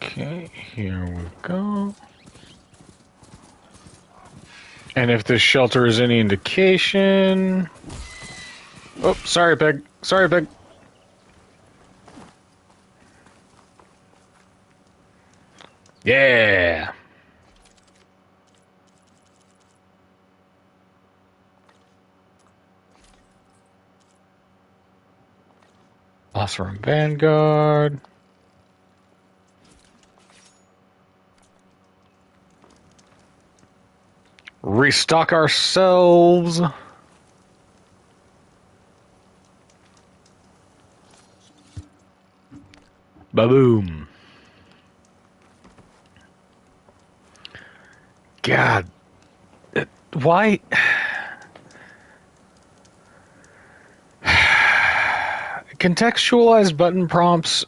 Okay, here we go. And if this shelter is any indication... Oh, sorry, Peg. Sorry, Peg. Yeah. Oseram Vanguard. Restock ourselves. Ba-boom. God. Why? Contextualized button prompts.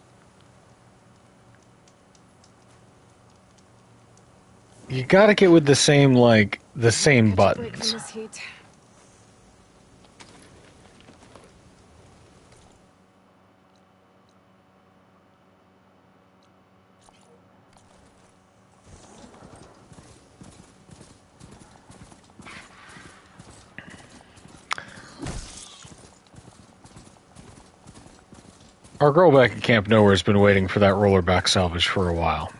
You gotta get with the same, like, the same Catch a break buttons. from this heat. Our girl back at Camp Nowhere has been waiting for that rollerback salvage for a while.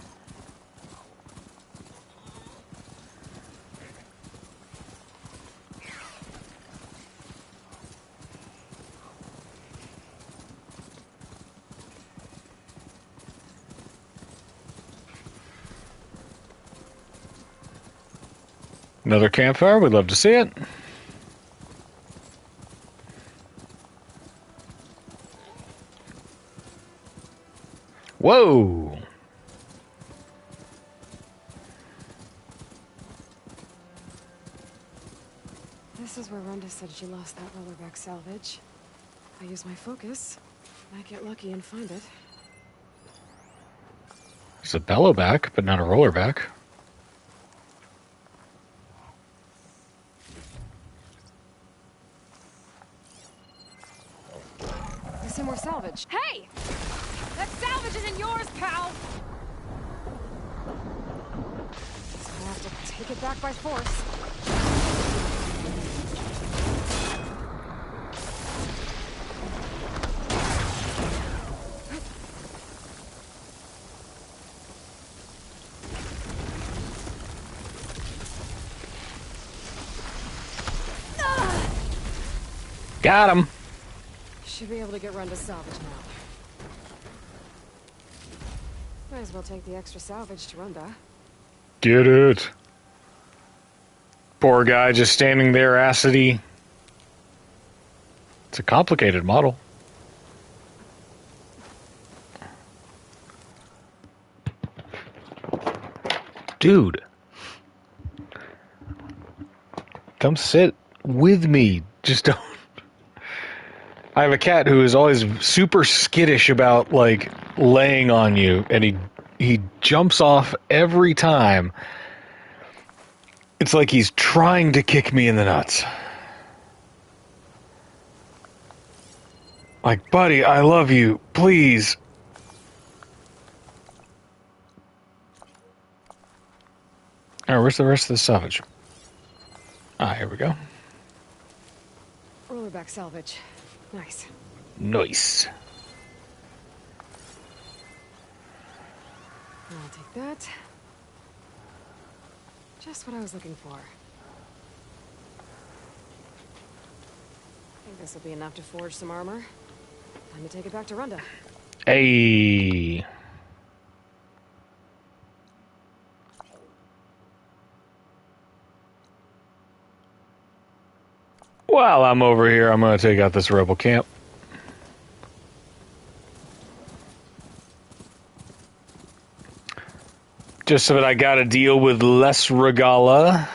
Another campfire, we'd love to see it. Whoa! This is where Rhonda said she lost that rollerback salvage. I use my focus. Might get lucky and find it. It's a bellowback, but not a rollerback. I see more salvage. Hey! That salvage isn't yours, pal! So I have to take it back by force. Got him! Should be able to get Rhonda's salvage now. Might as well take the extra salvage to Rhonda. Get it! Poor guy just standing there acidy. It's a complicated model. Dude. Come sit with me. Just don't. I have a cat who is always super skittish about, like, laying on you, and he jumps off every time. It's like he's trying to kick me in the nuts. Like, buddy, I love you. Please. Alright, where's the rest of the salvage? Ah, here we go. Rollerback salvage. Nice. Nice. I'll take that. Just what I was looking for. I think this will be enough to forge some armor. Time to take it back to Runda. Hey. While I'm over here, I'm going to take out this rebel camp. Just so that I got to deal with less Regala.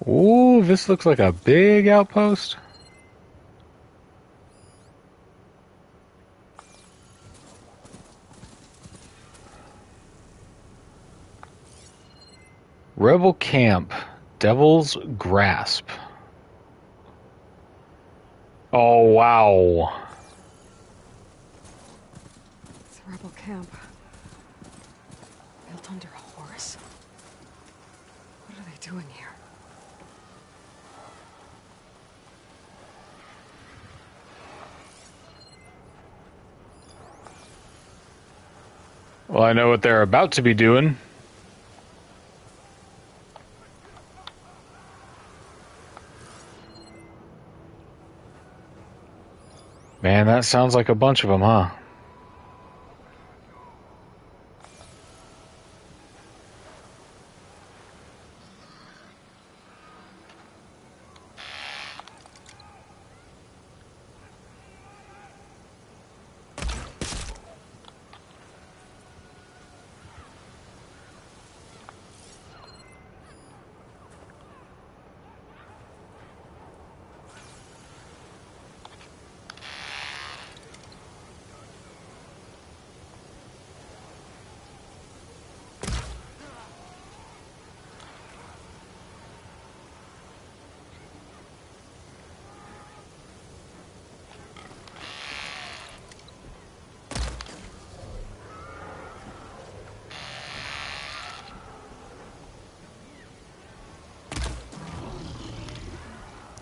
Ooh, this looks like a big outpost. Rebel Camp, Devil's Grasp. Oh, wow. It's a rebel camp. Built under a horse. What are they doing here? Well, I know what they're about to be doing. Man, that sounds like a bunch of them, huh?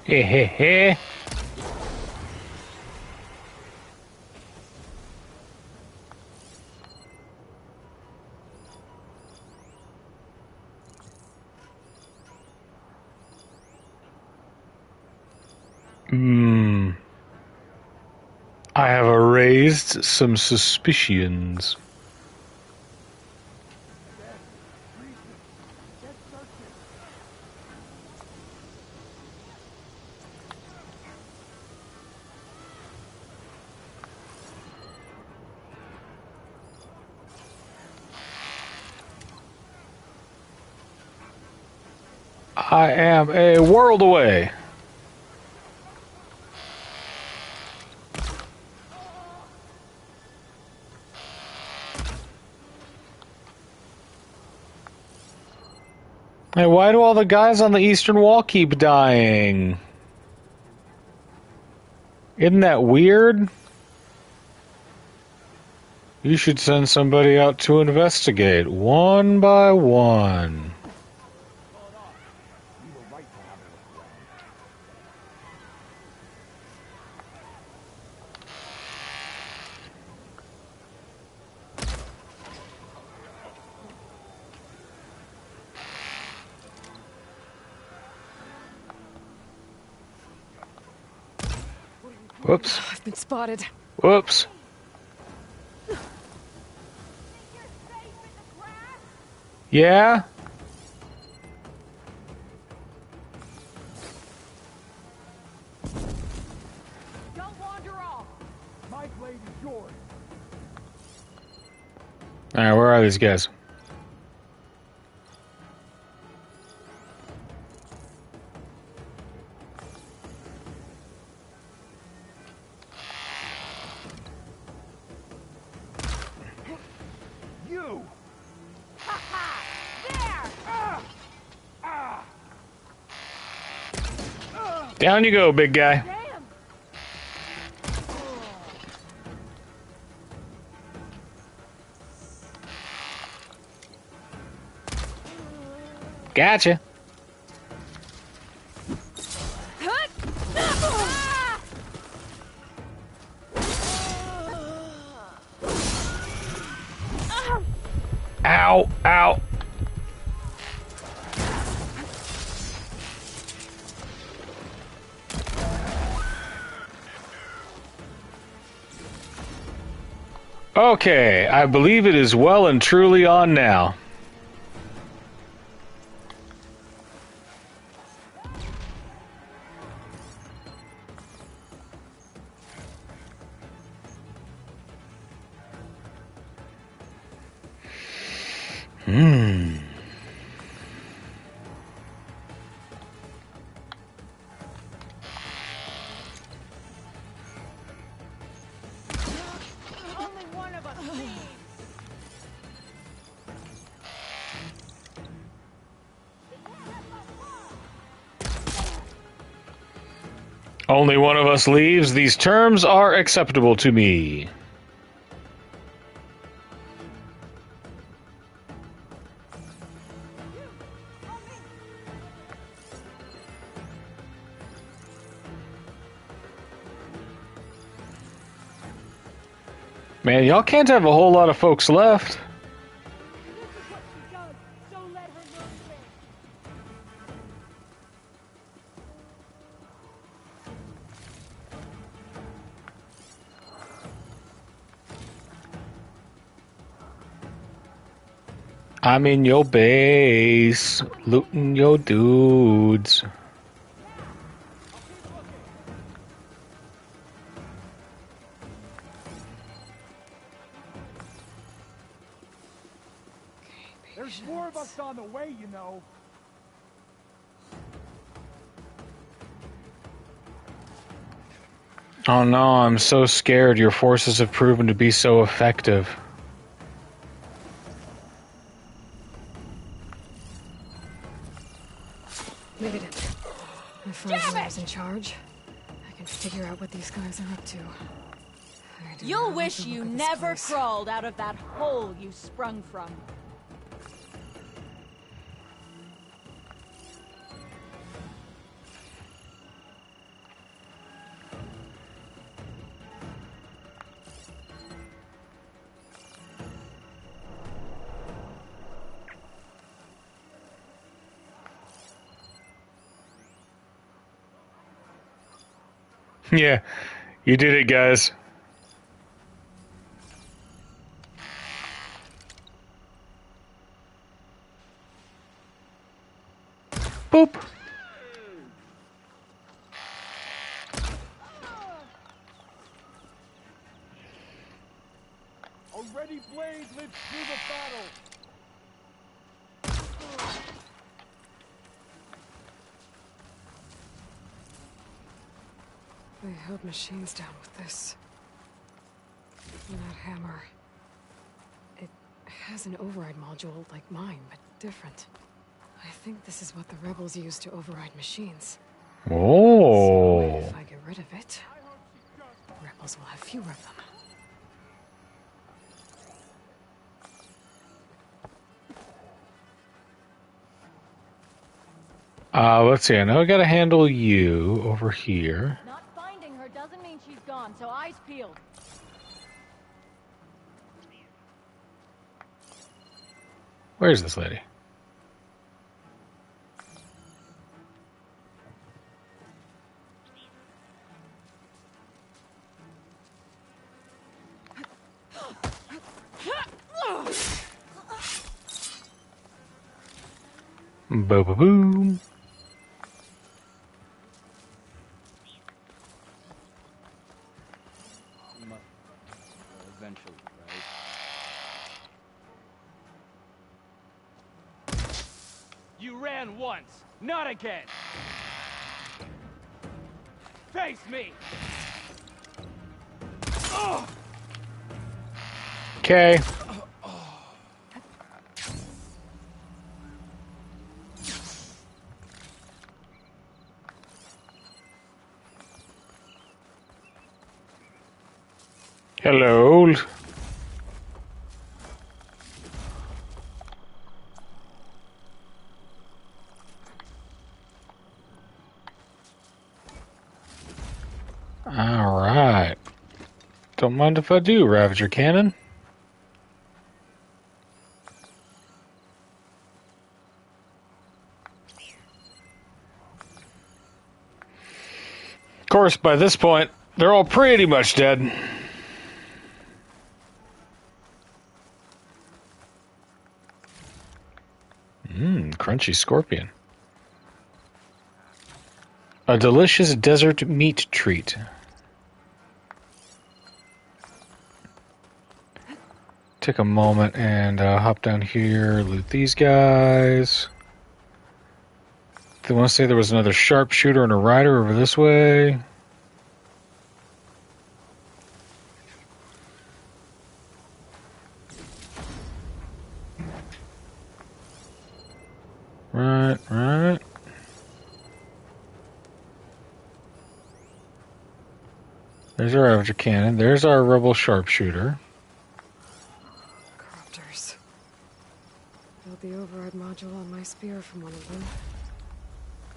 Hey, hey, hey. I have raised some suspicions. I am a world away. Hey, why do all the guys on the Eastern Wall keep dying? Isn't that weird? You should send somebody out to investigate, one by one. Whoops. I've been spotted. Whoops. Yeah? Don't wander off. My blade is yours. Alright, where are these guys? You. Down you go, big guy. Gotcha. Ow, ow. Okay, I believe it is well and truly on now. Only one of us leaves. Only one of us leaves. These terms are acceptable to me. Man, y'all can't have a whole lot of folks left. Don't let her move me. I'm in your base, looting your dudes. There's more of us on the way, you know. Oh no, I'm so scared. Your forces have proven to be so effective. Made it. If I was in charge, I can figure out what these guys are up to. I do You'll not wish like the you look of this never place. crawled out of that hole you sprung from. Yeah, you did it, guys. Boop. A ready blade lives through the battle. They held machines down with this. And that hammer. It has an override module like mine, but different. I think this is what the rebels use to override machines. So Oh. if I get rid of it, rebels will have fewer of them. Let's see. I know I gotta handle you over here. Not finding her doesn't mean she's gone, so eyes peeled. Where's this lady? Boom. Eventually, right? You ran once, not again. Face me. Okay. Hello. All right. Don't mind if I do, Ravager Cannon. Of course, by this point, they're all pretty much dead. Crunchy scorpion. A delicious desert meat treat. Take a moment and hop down here, loot these guys. They want to say there was another sharpshooter and a rider over this way. Right. There's our Ravager Cannon. There's our Rebel Sharpshooter. Corruptors. Built the override module on my spear from one of them.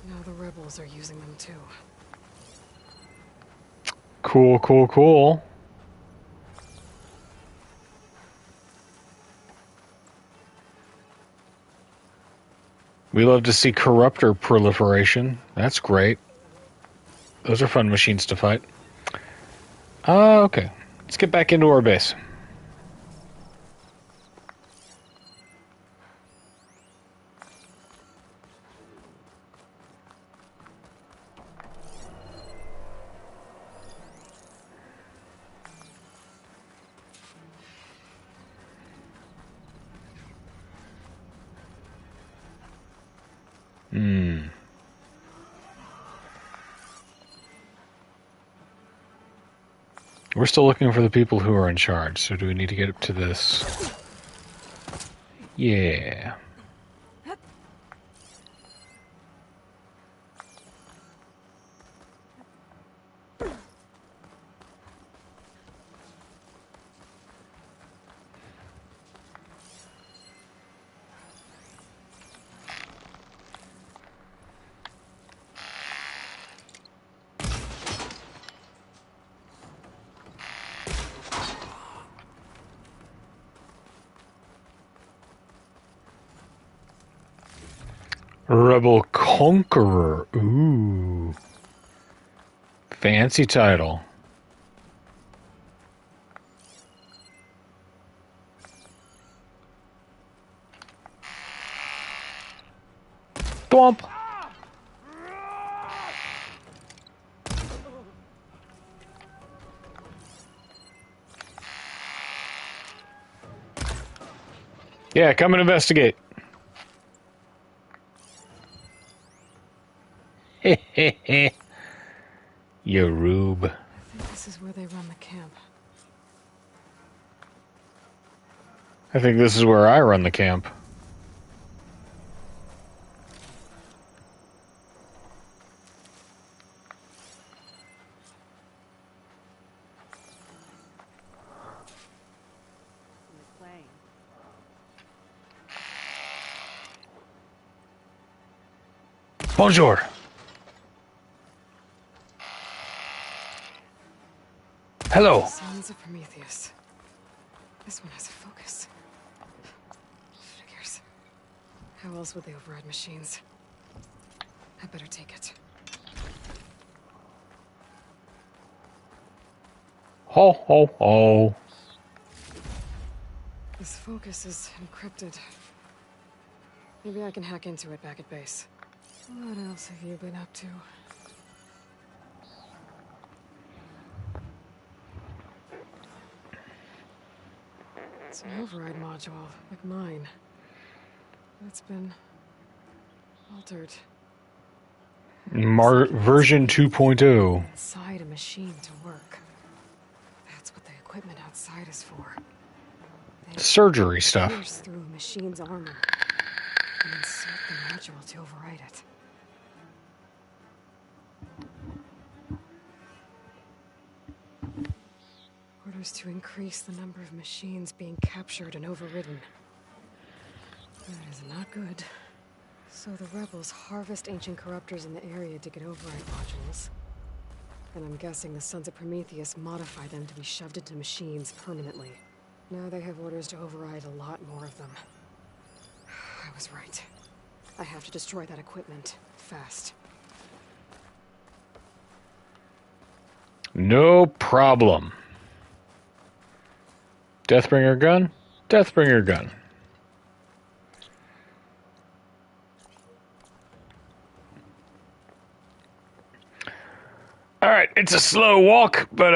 Now the rebels are using them too. Cool. We love to see corruptor proliferation. That's great. Those are fun machines to fight. Okay. Let's get back into our base. We're still looking for the people who are in charge, so do we need to get up to this? Yeah. Rebel Conqueror. Ooh. Fancy title. Thwomp. Yeah, come and investigate. You rube. I think this is where they run the camp. I think this is where I run the camp. Bonjour. Hello. Sons of Prometheus. This one has a focus. Figures. How else would they override machines? I better take it. Ho, ho, ho. This focus is encrypted. Maybe I can hack into it back at base. What else have you been up to? It's an override module, like mine. It's been altered. Version 2.0. Inside a machine to work. That's what the equipment outside is for. They Surgery stuff. pierce through a machine's armor and insert the module to override it. Orders to increase the number of machines being captured and overridden. That is not good. So the rebels harvest ancient corruptors in the area to get override modules. And I'm guessing the Sons of Prometheus modify them to be shoved into machines permanently. Now they have orders to override a lot more of them. I was right. I have to destroy that equipment, fast. No problem. Deathbringer gun? Deathbringer gun. Alright, it's a slow walk, but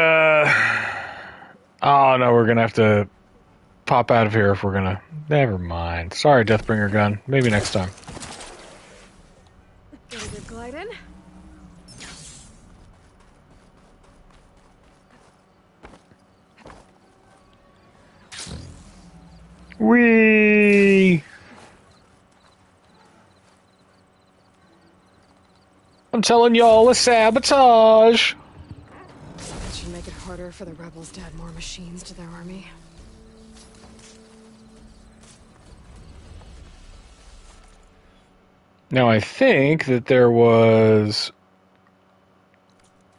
oh no, we're gonna have to pop out of here if we're gonna... Never mind. Sorry, Deathbringer gun. Maybe next time. Get a good glide in. Whee! I'm telling y'all, a sabotage! That should make it harder for the rebels to add more machines to their army. Now, I think that there was...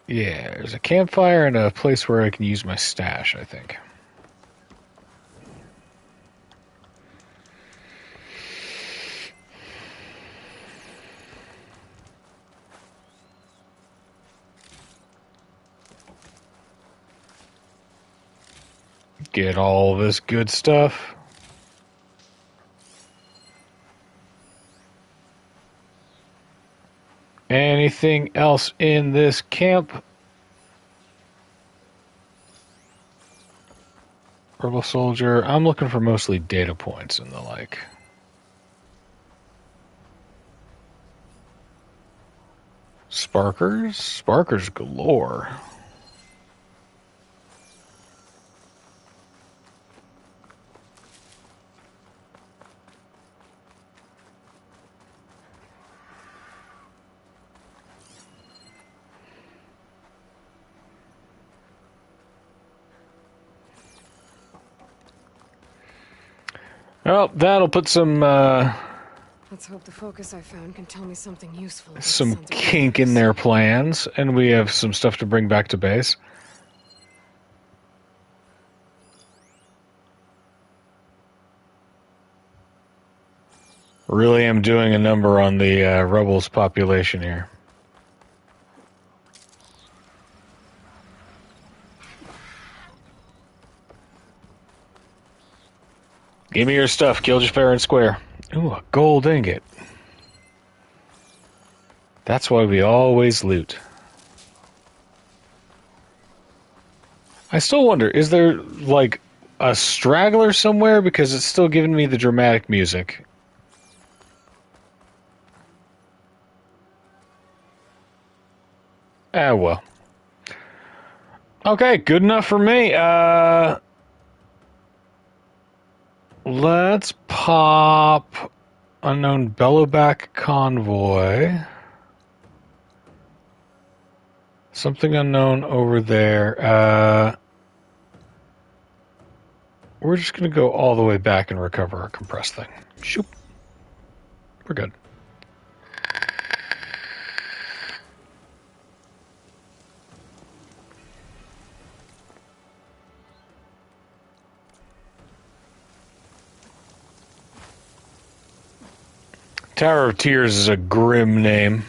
Yeah, there's a campfire and a place where I can use my stash, I think. Get all this good stuff. Anything else in this camp? Rebel soldier. I'm looking for mostly data points and the like. Sparkers? Sparkers galore. Well, that'll put some Let's hope the focus I found can tell me something useful. about some the Sons of kink in Prometheus. their plans, and we have some stuff to bring back to base. Really am doing a number on the rebels population here. Give me your stuff, Killjoy fair and square. Ooh, a gold ingot. That's why we always loot. I still wonder, is there, like, a straggler somewhere? Because it's still giving me the dramatic music. Ah, well. Okay, good enough for me. Let's pop unknown bellowback convoy. Something unknown over there. We're just going to go all the way back and recover our compressed thing. Shoop. We're good. Tower of Tears is a grim name.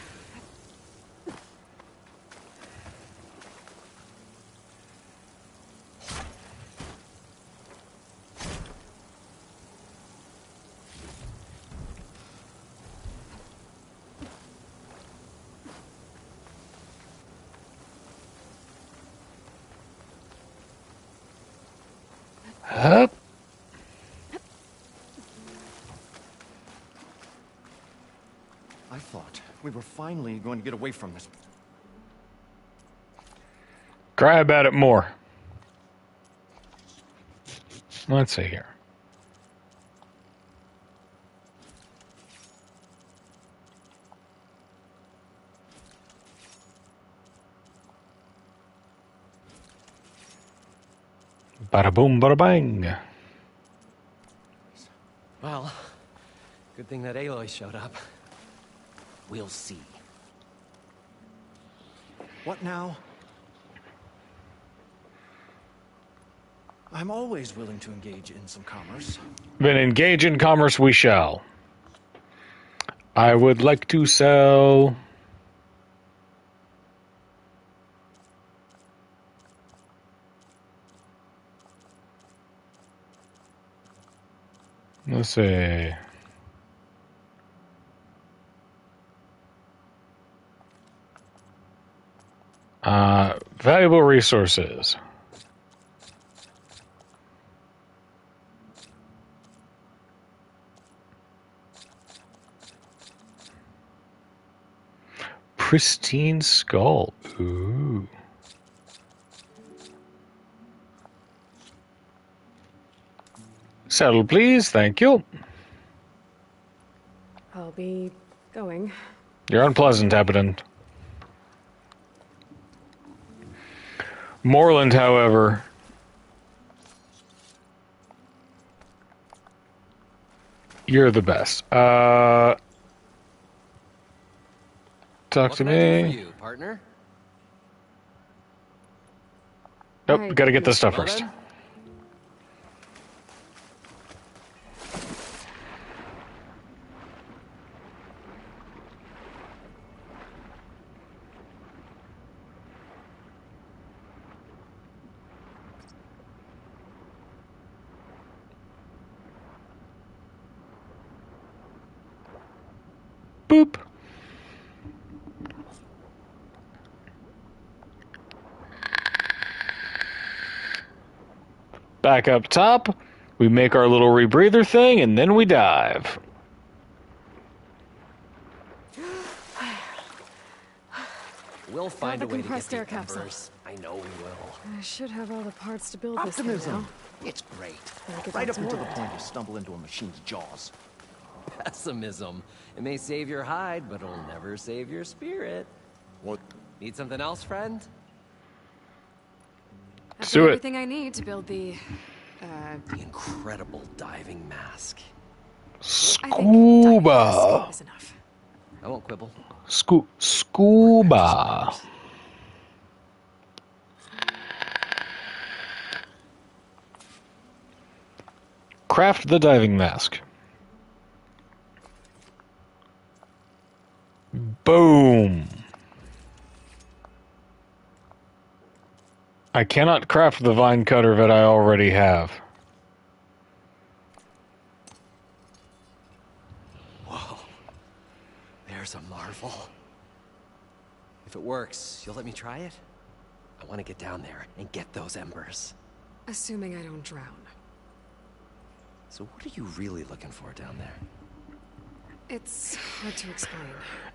Up. I thought we were finally going to get away from this. Cry about it more. Let's see here. Bada boom, bada bang. Well, good thing that Aloy showed up. We'll see. What now? I'm always willing to engage in some commerce. Then engage in commerce we shall. I would like to sell. Let's see. Valuable resources. Pristine skull. Ooh. Settle, please. Thank you. I'll be going. You're unpleasant, Abaddon. Morland, however, you're the best. Talk What to can I do for me. you, partner? Nope, Alright, gotta get this stuff Well first. then. Boop. Back up top, we make our little rebreather thing, and then we dive. We'll find the a way to get compressed the air capsule. embers. I know we will. I should have all the parts to build this Optimism. thing It's great. now. Get Right back up to until the work. point you stumble into a machine's jaws. Pessimism. It may save your hide, but it'll never save your spirit. What? Need something else, friend? I've do got it. everything I need to build the The incredible diving mask. I think Scuba. is enough. I won't quibble. Scuba. Craft the diving mask. Boom. I cannot craft the vine cutter that I already have. Whoa. There's a marvel. If it works, you'll let me try it? I want to get down there and get those embers. Assuming I don't drown. So what are you really looking for down there? It's hard to explain.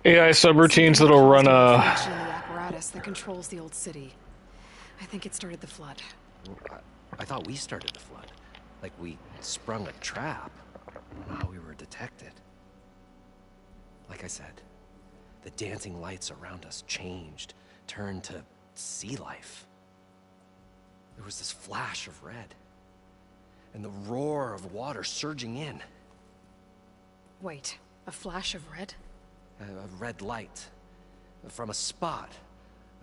AI subroutines that'll run a... Function in the apparatus that controls the old city. I think it started the flood. I thought we started the flood. Like we sprung a trap. I don't know how we were detected. Like I said, the dancing lights around us changed, turned to sea life. There was this flash of red, and the roar of water surging in. Wait, a flash of red? A red light from a spot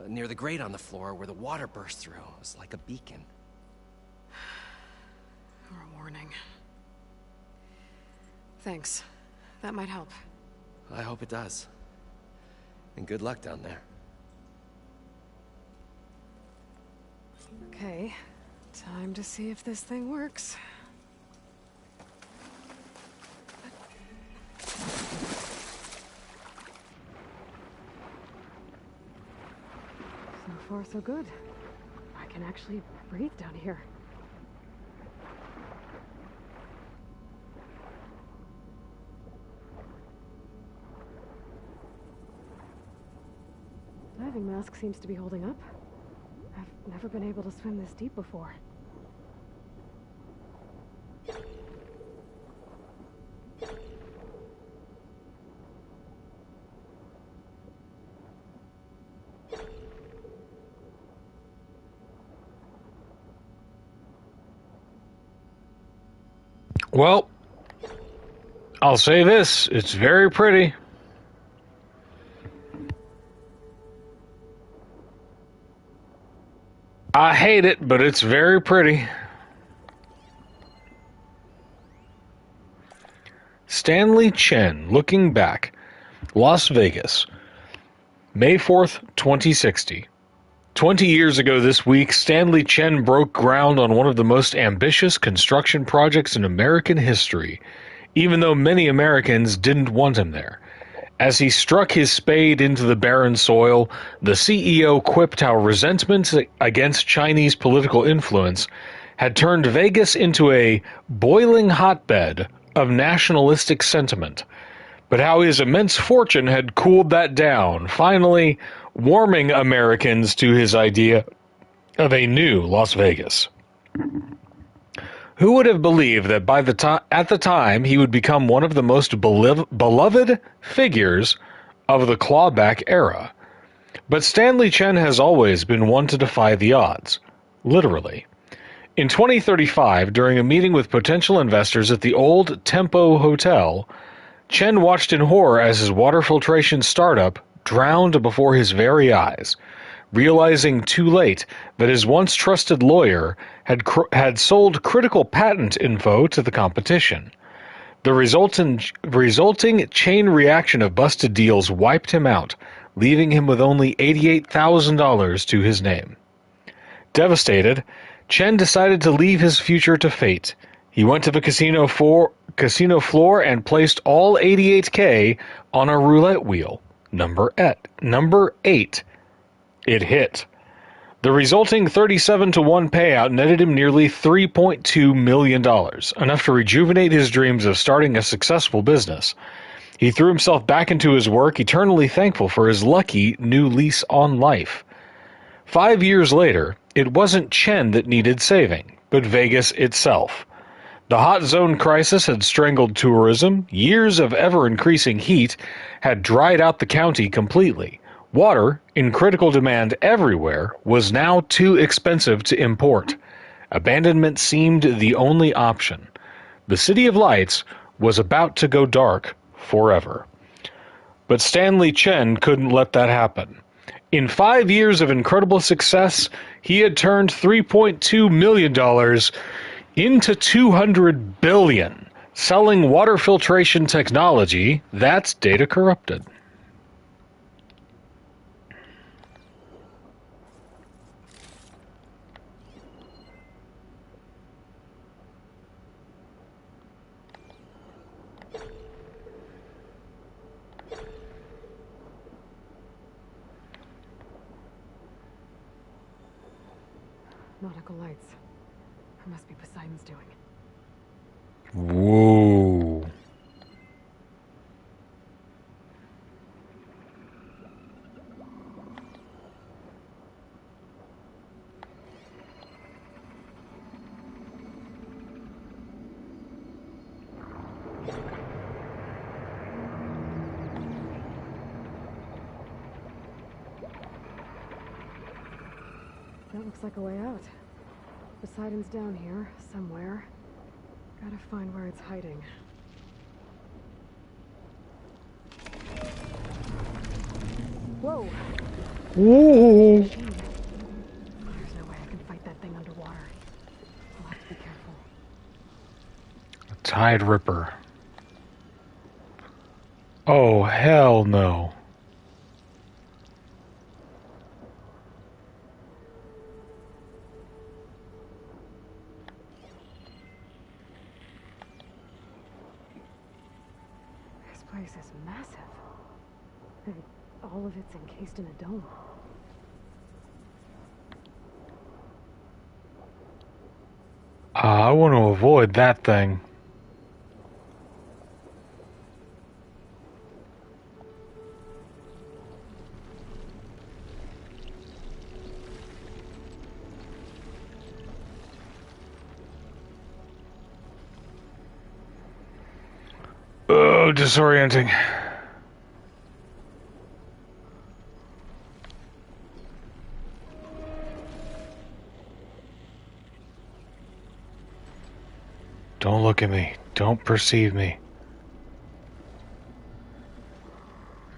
near the grate on the floor where the water burst through. It was like a beacon. Or a warning. Thanks. That might help. I hope it does. And good luck down there. Okay, time to see if this thing works. So far, so good. I can actually breathe down here. diving mask seems to be holding up. I've never been able to swim this deep before. Well, I'll say this, it's very pretty. I hate it, but it's very pretty. Stanley Chen, looking back. Las Vegas, May 4th, 2060. 20 years ago this week, Stanley Chen broke ground on one of the most ambitious construction projects in American history, even though many Americans didn't want him there. As he struck his spade into the barren soil, the CEO quipped how resentment against Chinese political influence had turned Vegas into a boiling hotbed of nationalistic sentiment, but how his immense fortune had cooled that down, finally warming Americans to his idea of a new Las Vegas. Who would have believed that at the time he would become one of the most beloved figures of the clawback era? But Stanley Chen has always been one to defy the odds, literally. In 2035, during a meeting with potential investors at the old Tempo Hotel, Chen watched in horror as his water filtration startup drowned before his very eyes, realizing too late that his once trusted lawyer had sold critical patent info to the competition. The resulting chain reaction of busted deals wiped him out, leaving him with only $88,000 to his name. Devastated, Chen decided to leave his future to fate. He went to the casino floor and placed all $88K on a roulette wheel. Number 8. It hit. The resulting 37-1 payout netted him nearly $3.2 million, enough to rejuvenate his dreams of starting a successful business. He threw himself back into his work, eternally thankful for his lucky new lease on life. 5 years later, it wasn't Chen that needed saving, but Vegas itself. The hot zone crisis had strangled tourism. Years of ever-increasing heat had dried out the county completely. Water, in critical demand everywhere, was now too expensive to import. Abandonment seemed the only option. The City of Lights was about to go dark forever. But Stanley Chen couldn't let that happen. In 5 years of incredible success, he had turned $3.2 million into $200 billion, selling water filtration technology that's data corrupted. Nautical lights. It must be Poseidon's doing. Whoa. That looks like a way out. Poseidon's down here, somewhere. Gotta find where it's hiding. Whoa! Whoa. There's no way I can fight that thing underwater. I'll have to be careful. Tide Ripper. Oh, hell no. This place is massive. And all of it's encased in a dome. I want to avoid that thing. Oh, disorienting. Don't look at me. Don't perceive me.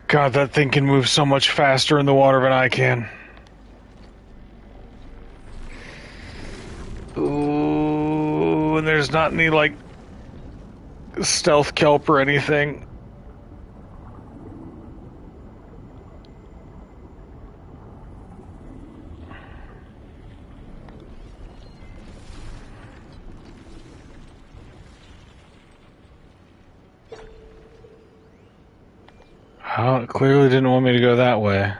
God, that thing can move so much faster in the water than I can. Ooh, and there's not any, like, stealth kelp or anything. Oh, it clearly didn't want me to go that way.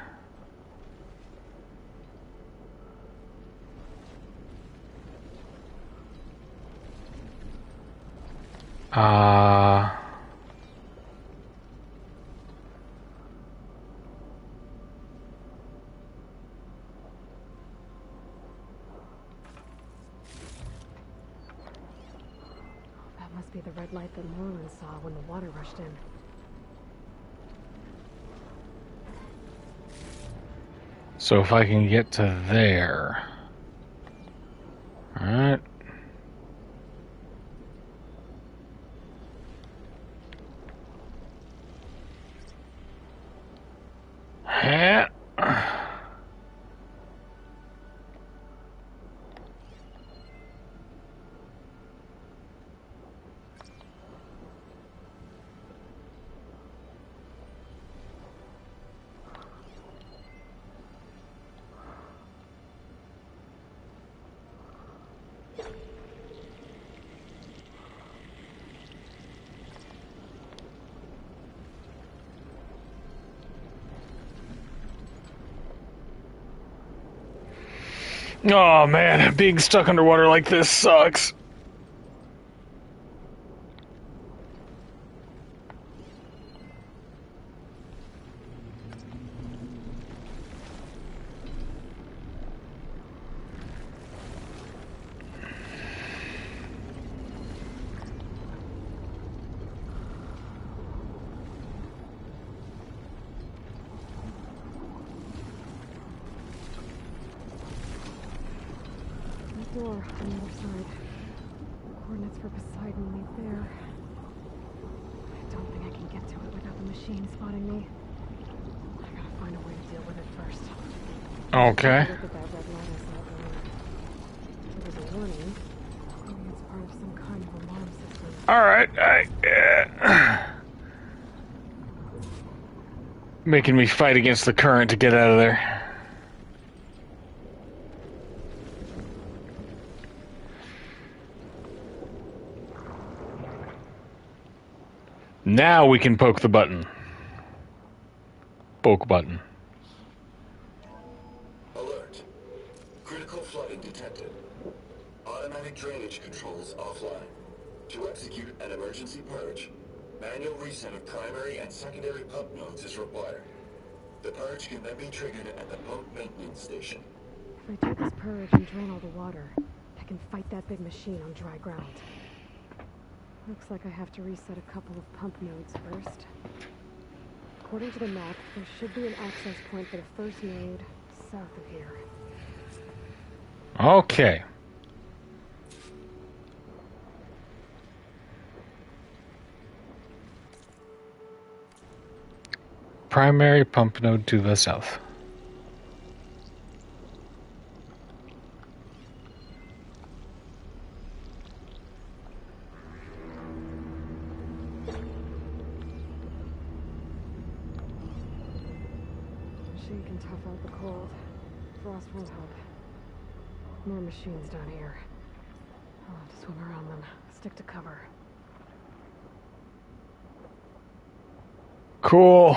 That must be the red light that Moreland saw when the water rushed in. So if I can get to there. Alright. Yeah. Oh man, being stuck underwater like this sucks. Door on the other side. The coordinates for Poseidon lead there. I don't think I can get to it without the machine spotting me. I gotta find a way to deal with it first. Okay. Look at that red light I saw earlier. It was a warning. Maybe it's part of some kind of alarm system. Alright, making me fight against the current to get out of there. Now we can poke the button. Poke button. Alert. Critical flooding detected. Automatic drainage controls offline. To execute an emergency purge, manual reset of primary and secondary pump nodes is required. The purge can then be triggered at the pump maintenance station. If I do this purge and drain all the water, I can fight that big machine on dry ground. Looks like I have to reset a couple of pump nodes first. According to the map, there should be an access point for the first node south of here. Okay. Primary pump node to the south. Machine can tough out the cold. Frost won't help. More machines down here. I'll have to swim around them. Stick to cover. Cool.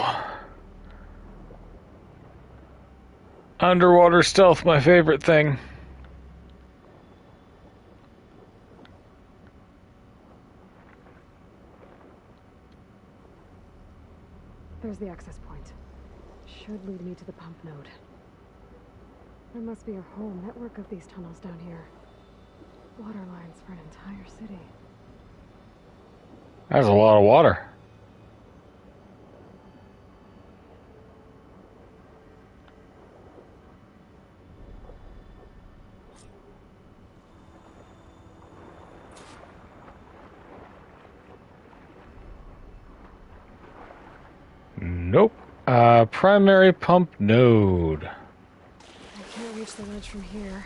Underwater stealth, my favorite thing. There's the access point. Should lead me to the pump node. There must be a whole network of these tunnels down here. Water lines for an entire city. That's a lot of water. Nope. Primary pump node. I can't reach the ledge from here.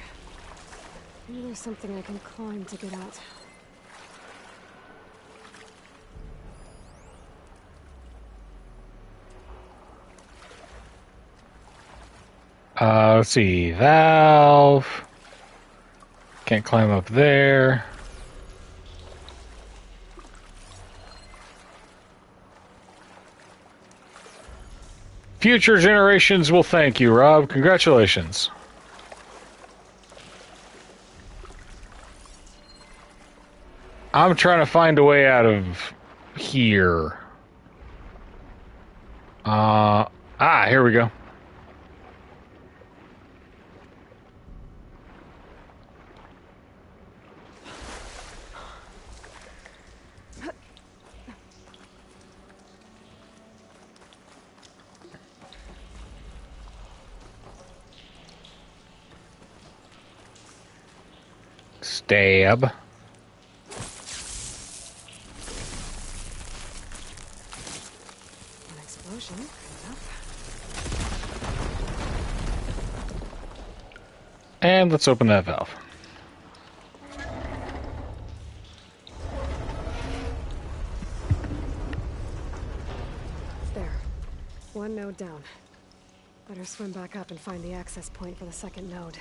Maybe there's something I can climb to get out. Let's see. Valve. Can't climb up there. Future generations will thank you, Rob. Congratulations. I'm trying to find a way out of here. Here we go. Stab. An explosion. And let's open that valve. There. One node down. Better swim back up and find the access point for the second node.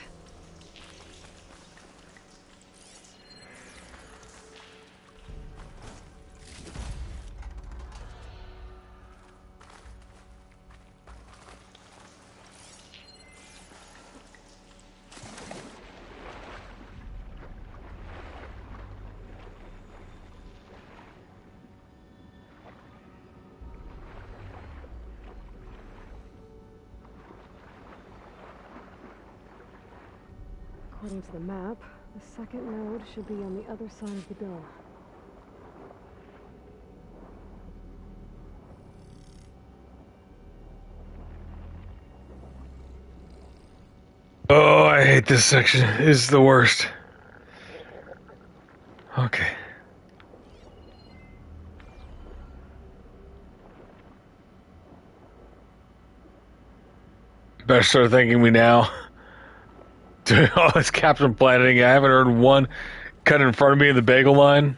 According to the map, the second node should be on the other side of the dome. Oh, I hate this section. This is the worst. Okay. Better start thanking me now. Dude, all this Captain Planeting, I haven't heard one cut in front of me in the bagel line.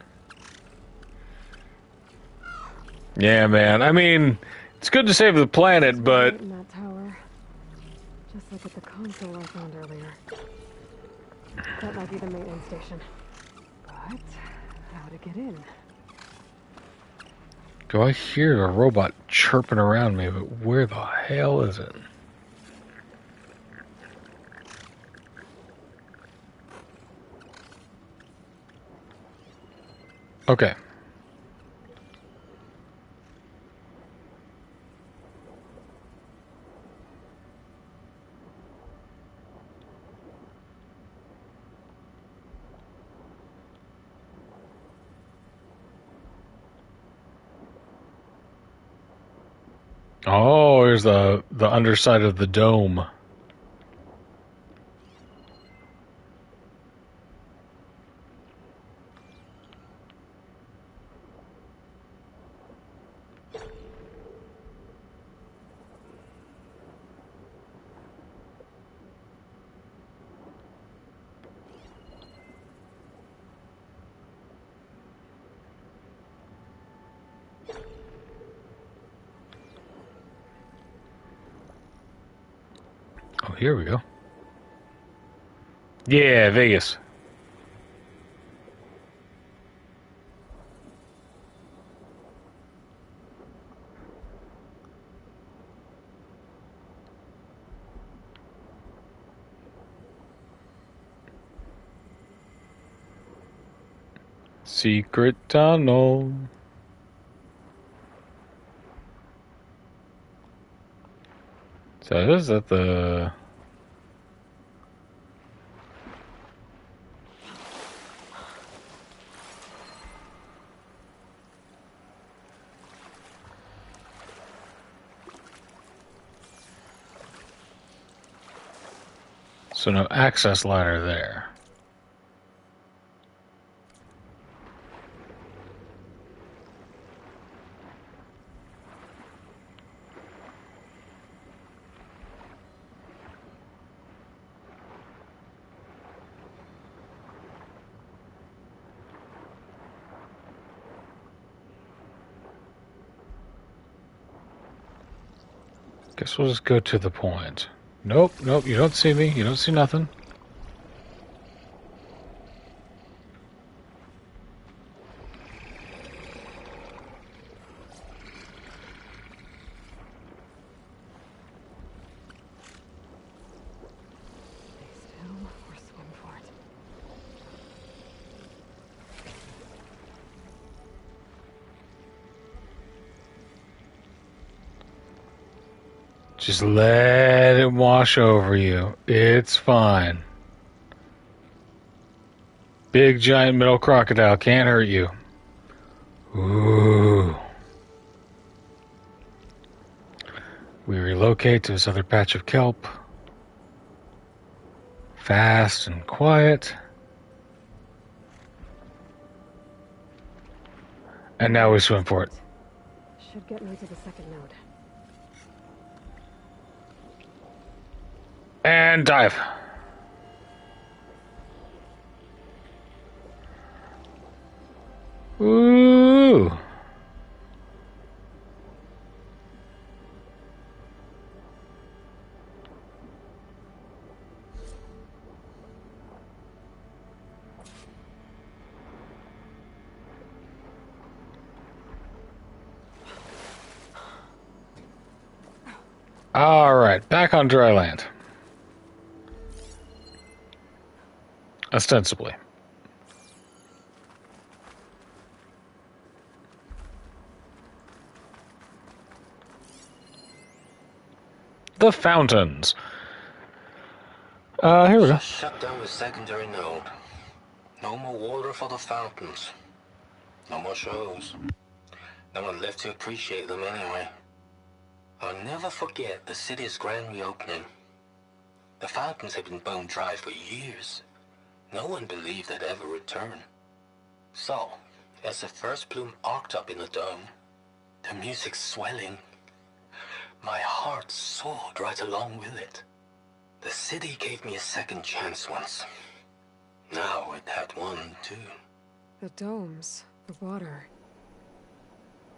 Yeah, man. I mean, it's good to save the planet, but... In that tower. Just look at the console I found earlier. That might be the maintenance station. But, how to get in? Do I hear a robot chirping around me, but where the hell is it? Okay. Oh, here's the underside of the dome. Oh, here we go. Yeah, Vegas. Secret tunnel. So is that the... So no access ladder there. Guess we'll just go to the point. Nope, nope, you don't see me. You don't see nothing. Just let it wash over you. It's fine. Big giant metal crocodile can't hurt you. Ooh. We relocate to this other patch of kelp. Fast and quiet. And now we swim for it. Should get me to the second node. And dive. Ooh. All right, back on dry land. Ostensibly. The fountains. Here we go. Shut down the secondary node. No more water for the fountains. No more shows. No one left to appreciate them anyway. I'll never forget the city's grand reopening. The fountains had been bone dry for years. No one believed they'd ever return. So, as the first plume arced up in the dome, the music swelling, my heart soared right along with it. The city gave me a second chance once. Now it had one, too. The domes, the water.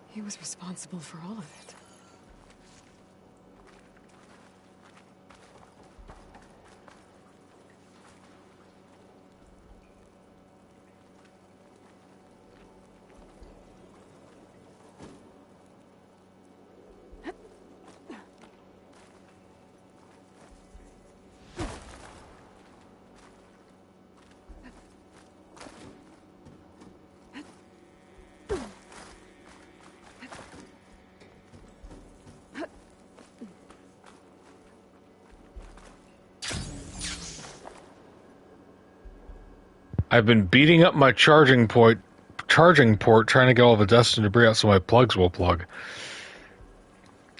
He was responsible for all of it. I've been beating up my charging port trying to get all the dust and debris out so my plugs will plug.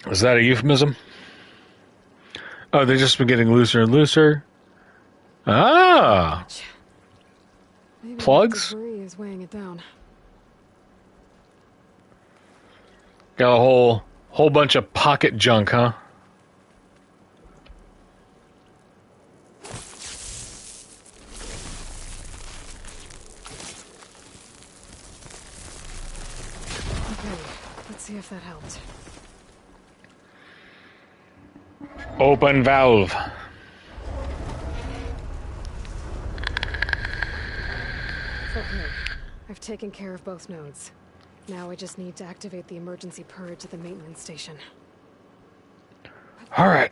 Is that a euphemism? Oh, they've just been getting looser and looser. Ah! Maybe Plugs? the debris is weighing it down. Got a whole bunch of pocket junk, huh? See if that helped. Open valve. Okay. I've taken care of both nodes. Now I just need to activate the emergency purge at the maintenance station. All right.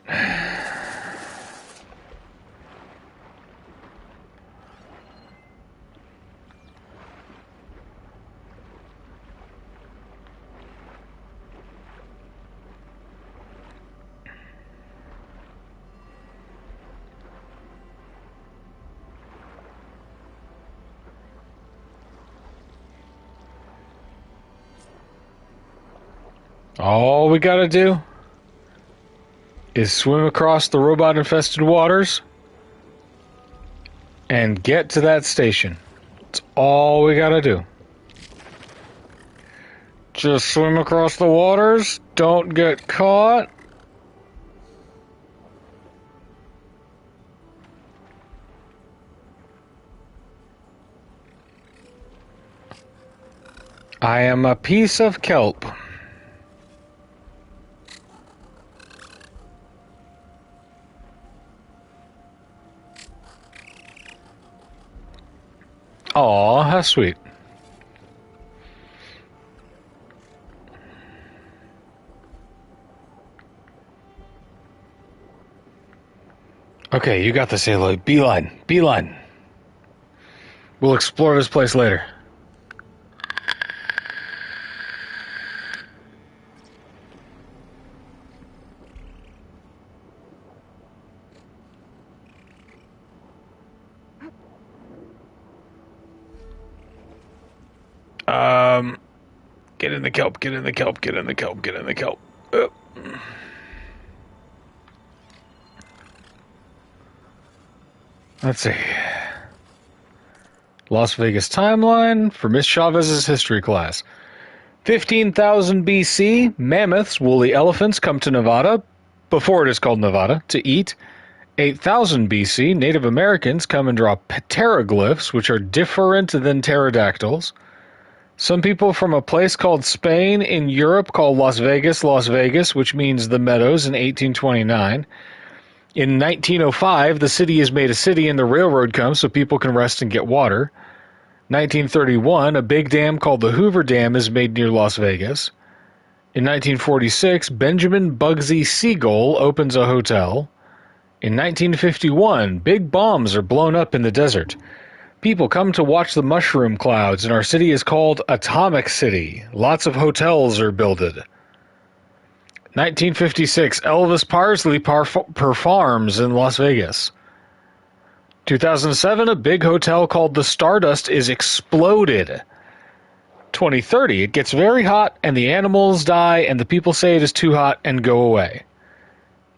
All we gotta do is swim across the robot-infested waters and get to that station. That's all we gotta do. Just swim across the waters, don't get caught. I am a piece of kelp. Aw, how sweet. Okay, you got this, Aloy. Beeline. Beeline. We'll explore this place later. Get in the kelp, get in the kelp, get in the kelp, get in the kelp. Let's see. Las Vegas timeline for Miss Chavez's history class. 15,000 BC, mammoths, woolly elephants come to Nevada, before it is called Nevada, to eat. 8,000 BC, Native Americans come and draw pteroglyphs, which are different than pterodactyls. Some people from a place called Spain in Europe call Las Vegas, which means the meadows in 1829. In 1905, the city is made a city and the railroad comes so people can rest and get water. 1931, a big dam called the Hoover Dam is made near Las Vegas. In 1946, Benjamin Bugsy Siegel opens a hotel. In 1951, big bombs are blown up in the desert. People come to watch the mushroom clouds, and our city is called Atomic City. Lots of hotels are builded. 1956, Elvis Parsley performs in Las Vegas. 2007, a big hotel called the Stardust is exploded. 2030, it gets very hot, and the animals die, and the people say it is too hot and go away.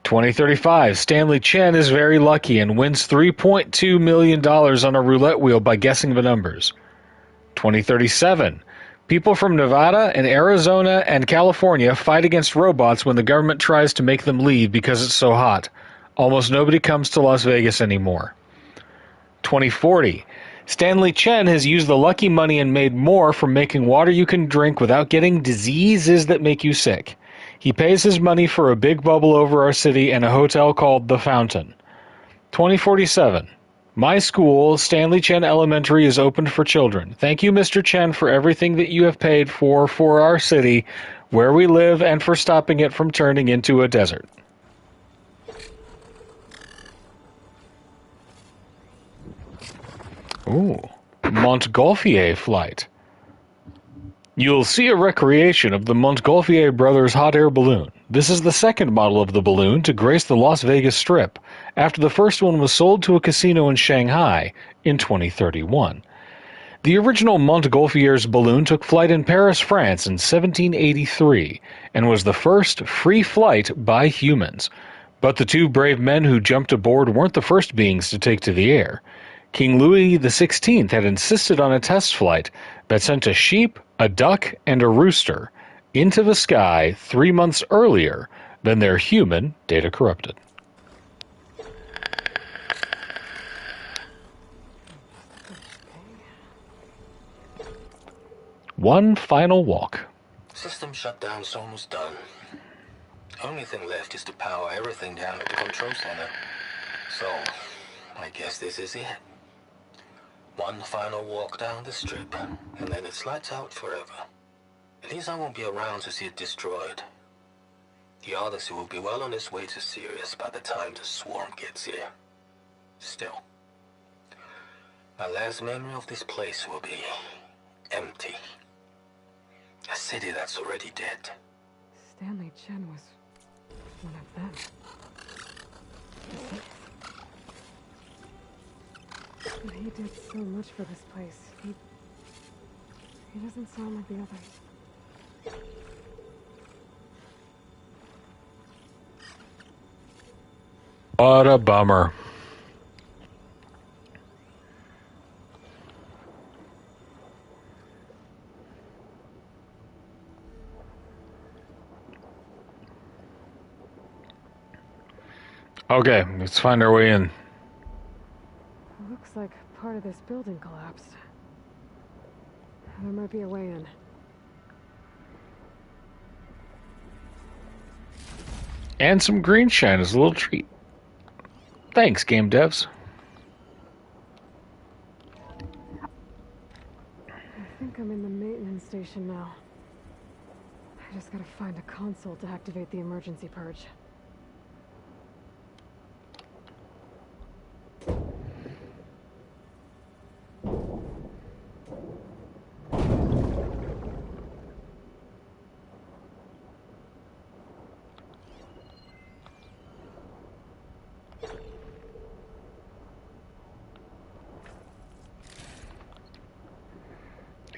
2035, Stanley Chen is very lucky and wins $3.2 million on a roulette wheel by guessing the numbers. 2037, people from Nevada and Arizona and California fight against robots when the government tries to make them leave because it's so hot. Almost nobody comes to Las Vegas anymore. 2040, Stanley Chen has used the lucky money and made more from making water you can drink without getting diseases that make you sick. He pays his money for a big bubble over our city and a hotel called The Fountain. 2047. My school, Stanley Chen Elementary, is open for children. Thank you, Mr. Chen, for everything that you have paid for our city, where we live, and for stopping it from turning into a desert. Ooh. Montgolfier flight. You'll see a recreation of the Montgolfier brothers' hot air balloon. This is the second model of the balloon to grace the Las Vegas Strip, after the first one was sold to a casino in Shanghai in 2031. The original Montgolfier's balloon took flight in Paris, France in 1783, and was the first free flight by humans. But the two brave men who jumped aboard weren't the first beings to take to the air. King Louis XVI had insisted on a test flight that sent a sheep, a duck, and a rooster into the sky 3 months earlier than their human data corrupted. One final walk. System shutdown's almost done. Only thing left is to power everything down at the control center. So, I guess this is it. One final walk down the strip, and then it's lights out forever. At least I won't be around to see it destroyed. The Odyssey will be well on its way to Sirius by the time the swarm gets here. Still, my last memory of this place will be empty. A city that's already dead. Stanley Chen was one of them. He did so much for this place. He doesn't sound like the others. What a bummer. Okay, let's find our way in. Looks like part of this building collapsed. There might be a way in. And some green shine as a little treat. Thanks, game devs. just gotta find a console to activate the emergency purge.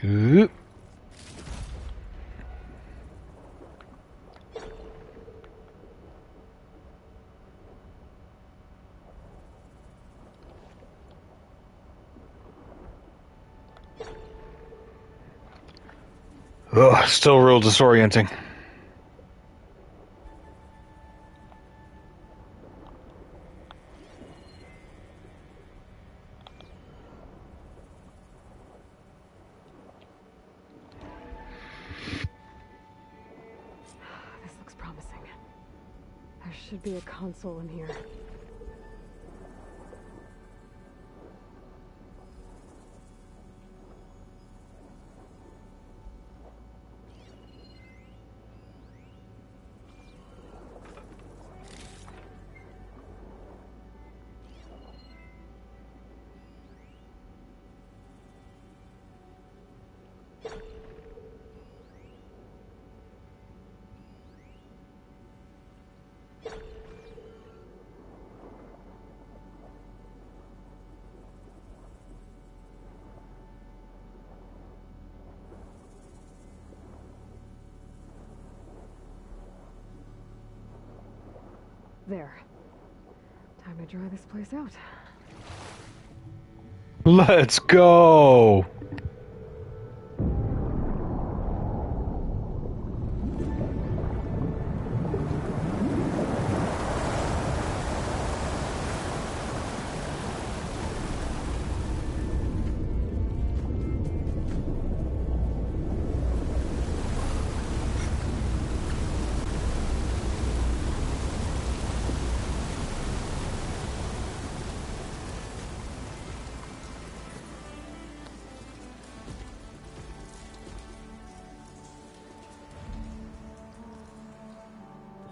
Ooh. Ugh, still real disorienting. This looks promising. There should be a console in here. There. Time to dry this place out. Let's go!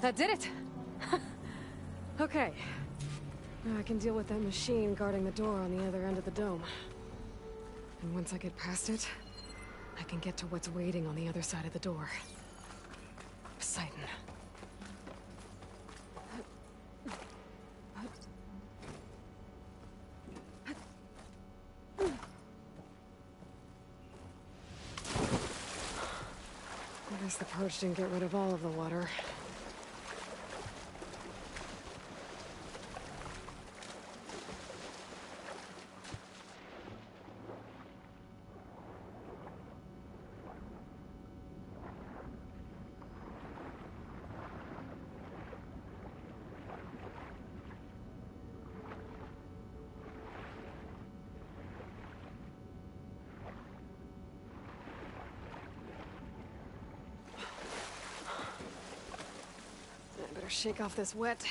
That did it! Okay. Now I can deal with that machine guarding the door on the other end of the dome. And once I get past it, I can get to what's waiting on the other side of the door. Poseidon. I guess the purge didn't get rid of all of the water. Shake off this wet.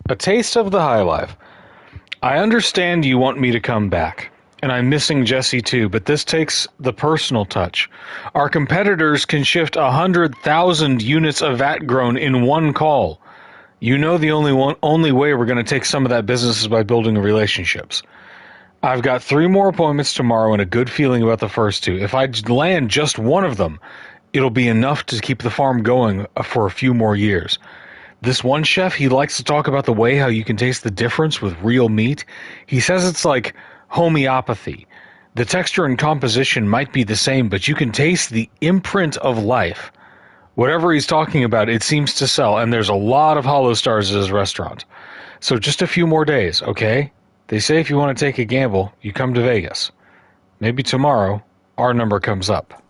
A taste of the high life. I understand you want me to come back, and I'm missing Jesse too, but this takes the personal touch. Our competitors can shift 100,000 units of vat grown in one call. You know the only way we're going to take some of that business is by building relationships. I've got 3 more appointments tomorrow and a good feeling about the first 2. If I land just one of them, it'll be enough to keep the farm going for a few more years. This one chef, he likes to talk about the way how you can taste the difference with real meat. He says it's like homeopathy. The texture and composition might be the same, but you can taste the imprint of life. Whatever he's talking about, it seems to sell, and there's a lot of Hollow Stars at his restaurant. So just a few more days, okay? They say if you want to take a gamble, you come to Vegas. Maybe tomorrow, our number comes up.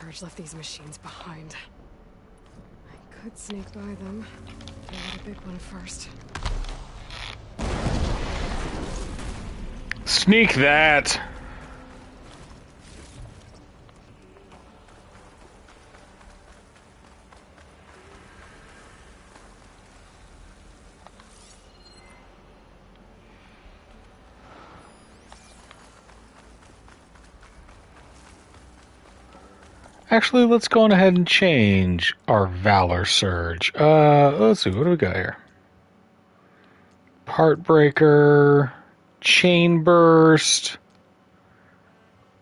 Purge left these machines behind. I could sneak by them. Deal with a big one first. Sneak that! Actually, let's go on ahead and change our Valor Surge. Let's see, what do we got here? Heartbreaker, Chain Burst,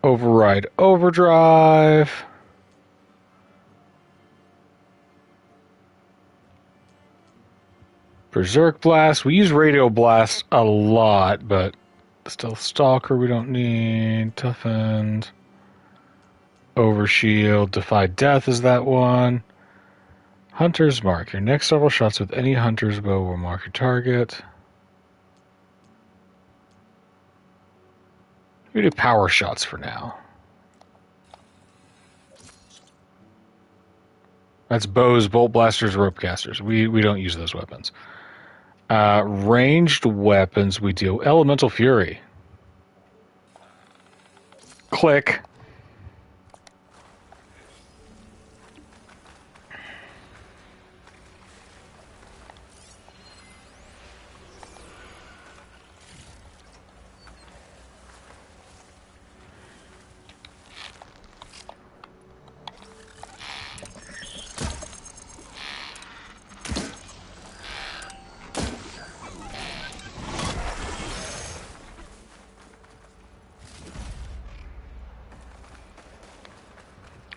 Override Overdrive. Berserk Blast. We use Radio Blast a lot, but Stealth Stalker we don't need. Toughened. Overshield, Defy Death is that one. Hunter's Mark. Your next several shots with any Hunter's Bow will mark your target. We do Power Shots for now. That's bows, bolt blasters, rope casters. We don't use those weapons. Ranged weapons, we deal Elemental Fury. Click.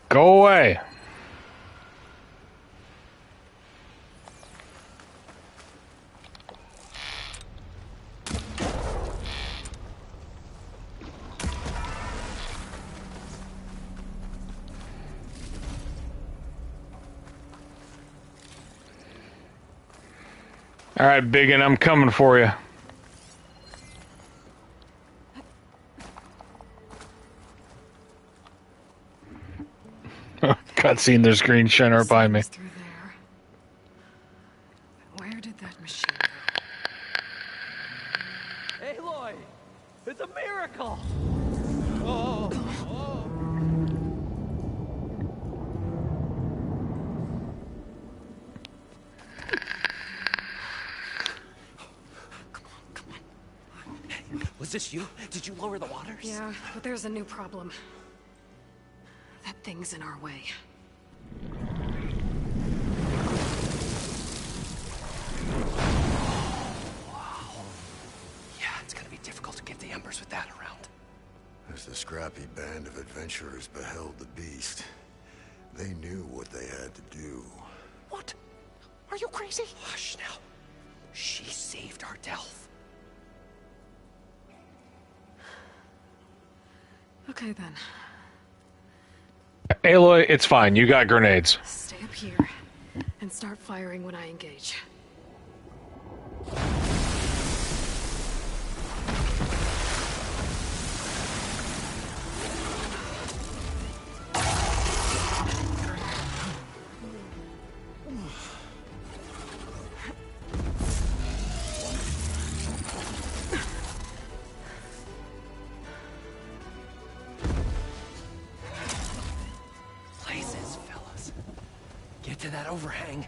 Go away. All right, Biggin, I'm coming for you. Cutscene, there's green shiner behind me. Through there. Where did that machine go? Aloy! It's a miracle! Oh, oh. Was this you? Did you lower the waters? Yeah, but there's a new problem. That thing's in our way. Wow. Yeah, it's gonna be difficult to get the Embers with that around. As the scrappy band of adventurers beheld the beast, they knew what they had to do. What? Are you crazy? Hush now. She saved our Delph. Okay then. Aloy, it's fine. You got grenades. Stay up here and start firing when I engage. Places, fellas. Get to that overhang.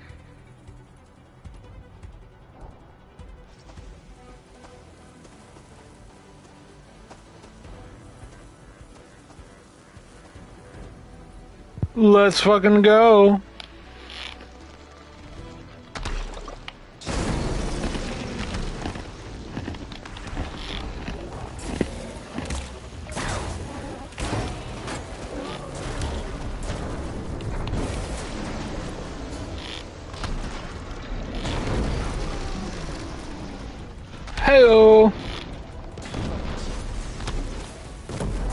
Let's fucking go. Hey-o.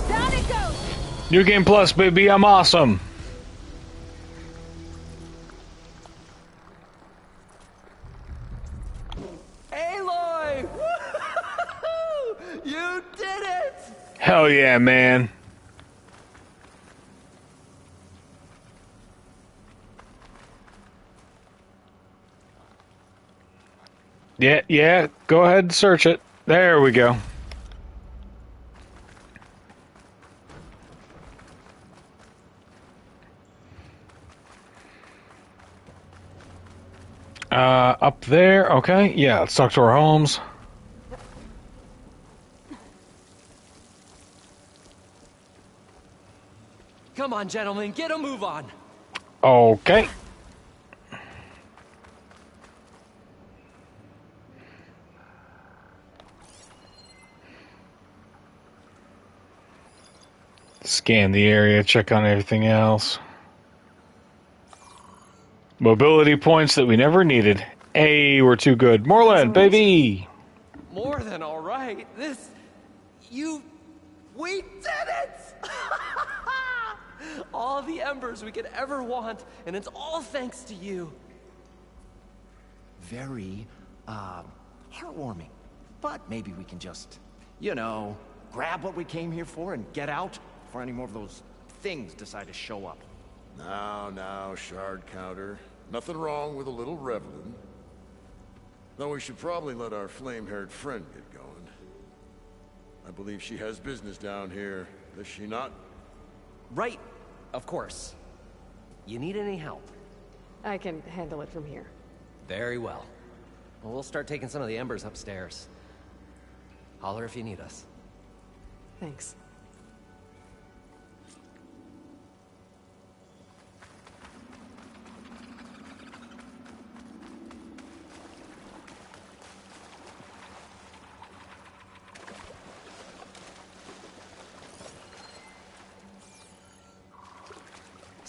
Down it goes! New Game Plus, baby. I'm awesome. Aloy! You did it! Hell yeah, man. Yeah, go ahead and search it. There we go. Up there, okay. Yeah, let's talk to our homes. Come on, gentlemen, get a move on. Okay. Scan the area, check on everything else. Mobility points that we never needed. Hey, we're too good. Morland, baby! More than all right. We did it! All the embers we could ever want, and it's all thanks to you. Very, heartwarming. But maybe we can just, you know, grab what we came here for and get out before any more of those things decide to show up. Now, shard counter. Nothing wrong with a little reveling. Though we should probably let our flame-haired friend get going. I believe she has business down here, does she not? Right, of course. You need any help? I can handle it from here. Very well. Well, we'll start taking some of the embers upstairs. Holler if you need us. Thanks.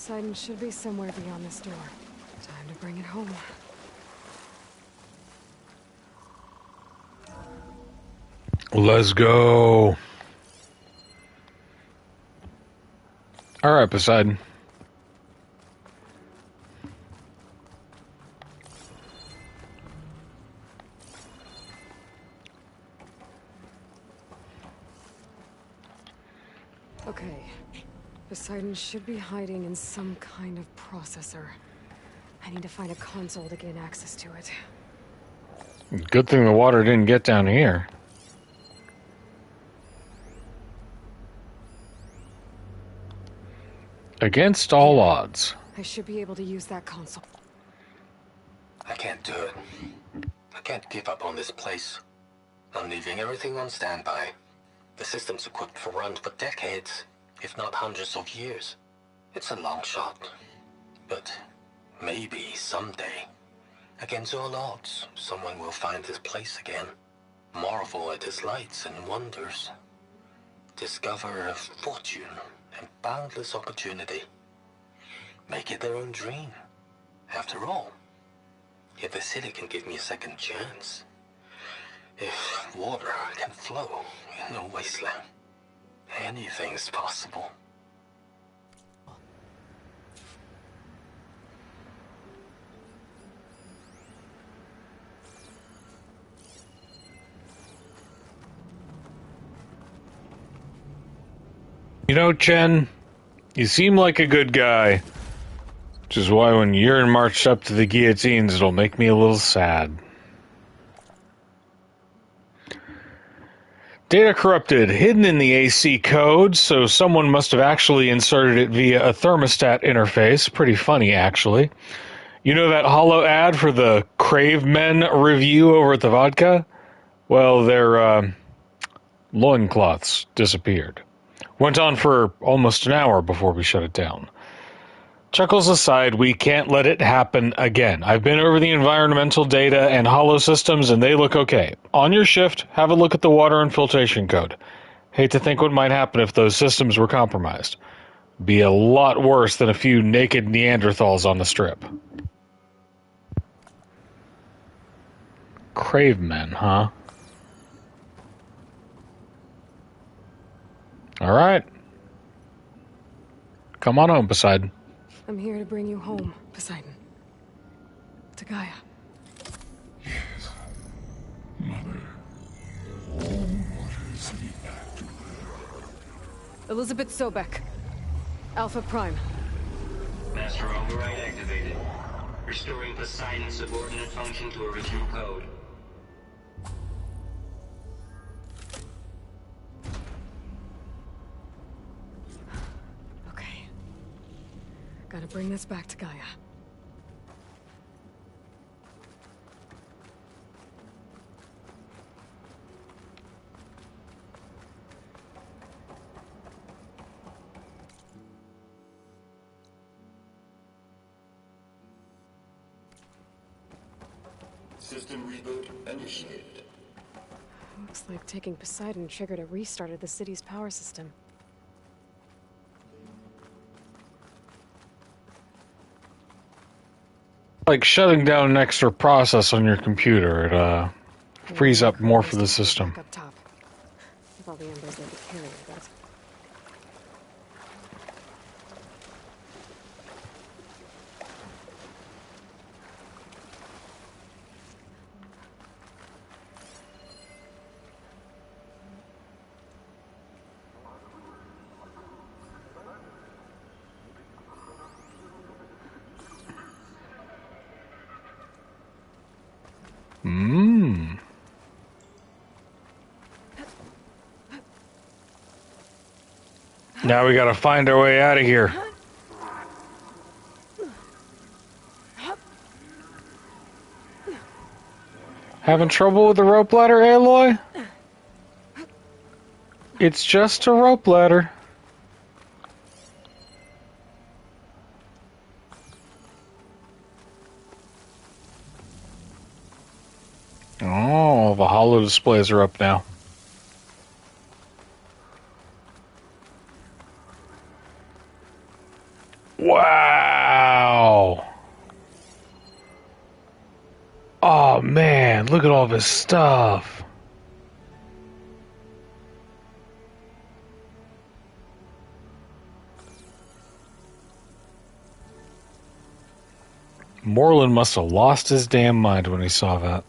Poseidon should be somewhere beyond this door. Time to bring it home. Let's go. All right, Poseidon. Okay. Poseidon should be hiding in some kind of processor. I need to find a console to gain access to it. Good thing the water didn't get down here. Against all odds. I should be able to use that console. I can't do it. I can't give up on this place. I'm leaving everything on standby. The system's equipped for runs for decades, if not hundreds of years. It's a long shot. But maybe someday, against all odds, someone will find this place again. Marvel at its lights and wonders. Discover a fortune and boundless opportunity. Make it their own dream. After all, if the city can give me a second chance, if water can flow in a wasteland, anything's possible. You know, Chen, you seem like a good guy. Which is why when you're marched up to the guillotines, it'll make me a little sad. Data corrupted, hidden in the AC code, so someone must have actually inserted it via a thermostat interface. Pretty funny, actually. You know that holo ad for the Crave Men review over at the vodka? Well, their loincloths disappeared. Went on for almost an hour before we shut it down. Chuckles aside, we can't let it happen again. I've been over the environmental data and holo systems, and they look okay. On your shift, have a look at the water infiltration code. Hate to think what might happen if those systems were compromised. Be a lot worse than a few naked Neanderthals on the strip. Crave Men, huh? All right. Come on home, Poseidon. I'm here to bring you home, Poseidon. To Gaia. Yes, Mother. All waters lead back to her. Elizabeth Sobek. Alpha Prime. Master override activated. Restoring Poseidon's subordinate function to original code. Gotta bring this back to Gaia. System reboot initiated. Looks like taking Poseidon triggered a restart of the city's power system. Like shutting down an extra process on your computer. It frees up more for the system. Back up top. With all the embers they could carry, I bet. Now we gotta find our way out of here. Having trouble with the rope ladder, Aloy? It's just a rope ladder. Oh, the holo displays are up now. Wow. Oh man, look at all this stuff. Morlund must have lost his damn mind when he saw that.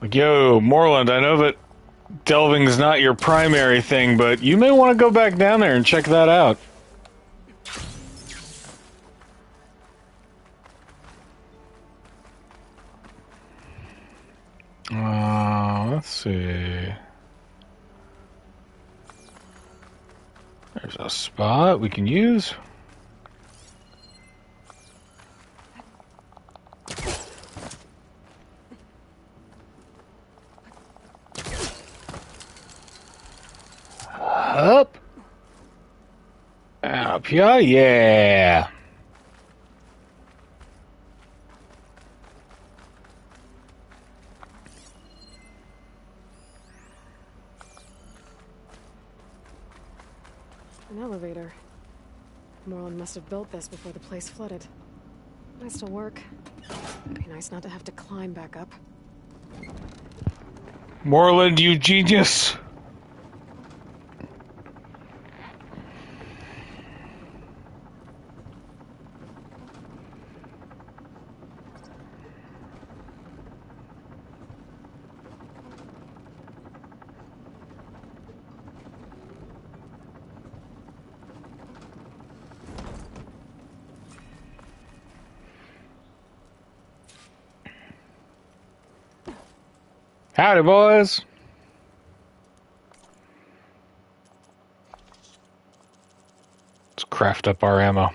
Like, yo, Morlund, I know that delving's not your primary thing, but you may want to go back down there and check that out. Let's see. There's a spot we can use. Up. Up here, yeah. An elevator. Morlund must have built this before the place flooded. Nice to work. It'd be nice not to have to climb back up. Morlund, you genius. Howdy, boys. Let's craft up our ammo.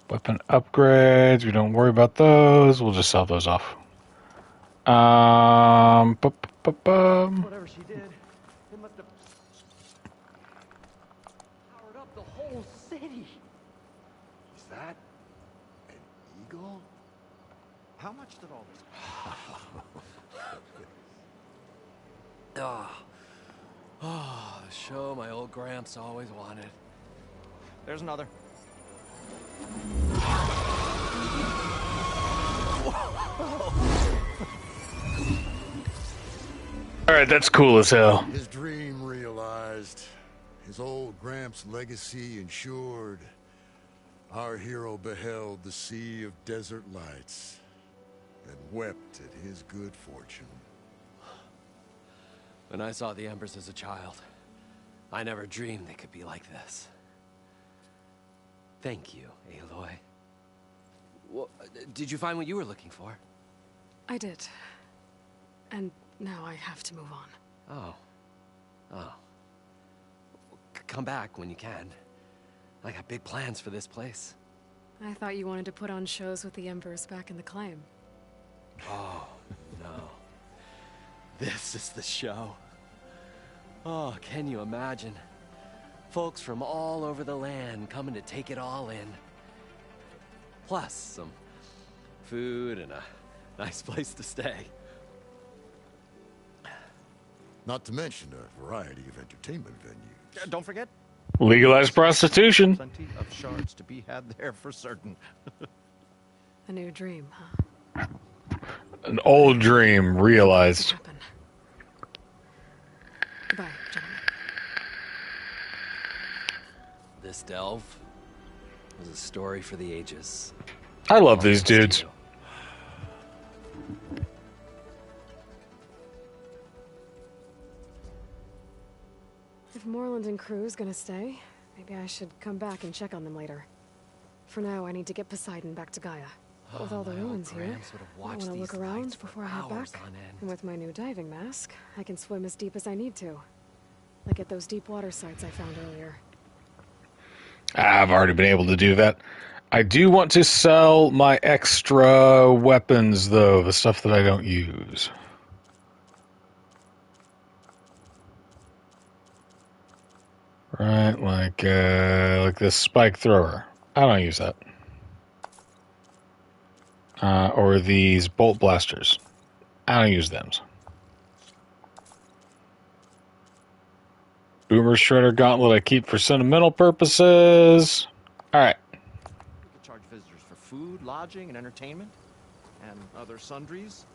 Weapon upgrades. We don't worry about those. We'll just sell those off. Whatever she did, it must have powered up the whole city. Is that an eagle? How much did all this Oh, the show my old Gramps always wanted. There's another. Alright, that's cool as hell. His dream realized. His old Gramps' legacy ensured. Our hero beheld the sea of desert lights and wept at his good fortune. When I saw the embers as a child, I never dreamed they could be like this. Thank you, Aloy. Well, did you find what you were looking for? I did. And now I have to move on. Oh. Oh. Come back when you can. I got big plans for this place. I thought you wanted to put on shows with the Emperors back in the Claim. Oh, no. This is the show. Oh, can you imagine? Folks from all over the land coming to take it all in. Plus some food and a nice place to stay. Not to mention a variety of entertainment venues. Don't forget, Legalized prostitution. plenty of shards to be had there for certain. A new dream, huh? An old dream realized. Goodbye, gentlemen. This delve was a story for the ages. I love these dudes. If Morland and crew's gonna stay, maybe I should come back and check on them later. For now, I need to get Poseidon back to Gaia. With all the ruins here, I want to look around before I head back. And with my new diving mask, I can swim as deep as I need to. Like at those deep water sites I found earlier. I've already been able to do that. I do want to sell my extra weapons, though, the stuff that I don't use. Right, like this spike thrower. I don't use that. Or these bolt blasters. I don't use them. Boomer Shredder Gauntlet I keep for sentimental purposes. Alright. You could charge visitors for food, lodging, and entertainment, and other sundries.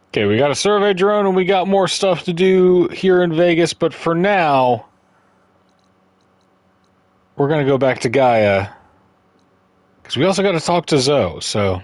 Okay, we got a survey drone and we got more stuff to do here in Vegas, but for now, we're going to go back to Gaia. Because we also got to talk to Zoe, so...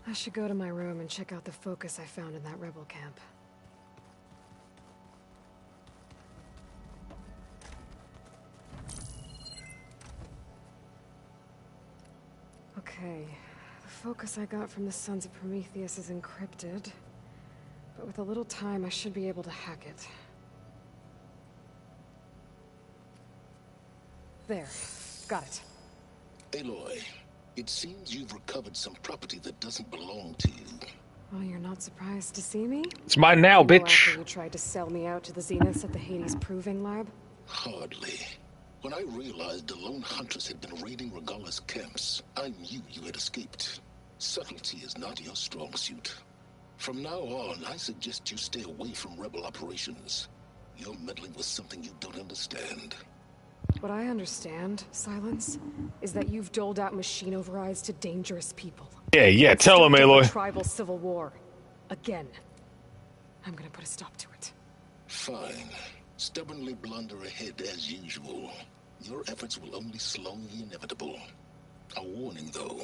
I should go to my room and check out the focus I found in that rebel camp. Okay, the focus I got from the Sons of Prometheus is encrypted, but with a little time I should be able to hack it. There, got it. Aloy, it seems you've recovered some property that doesn't belong to you. Well, you're not surprised to see me? It's mine now, bitch. After you tried to sell me out to the Zeniths at the Hades Proving Lab? Hardly. When I realized the lone hunters had been raiding Regalla's camps, I knew you had escaped. Subtlety is not your strong suit. From now on, I suggest you stay away from rebel operations. You're meddling with something you don't understand. What I understand, Silence, is that you've doled out machine overrides to dangerous people. Yeah, tell him, Aloy. Tribal civil war. Again. I'm gonna put a stop to it. Fine. Stubbornly blunder ahead as usual. Your efforts will only slow the inevitable. A warning, though.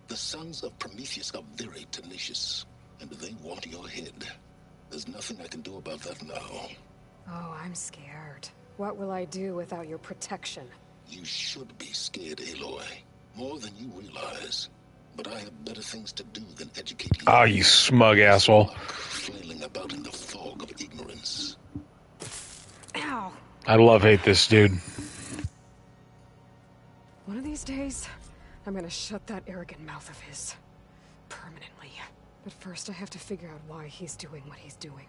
The Sons of Prometheus are very tenacious, and they want your head. There's nothing I can do about that now. Oh, I'm scared. What will I do without your protection? You should be scared, Aloy. More than you realize. But I have better things to do than educate you. Ah, you smug asshole. Flailing about in the fog of ignorance. Ow! I hate this dude. One of these days, I'm gonna shut that arrogant mouth of his. Permanently. But first I have to figure out why he's doing what he's doing.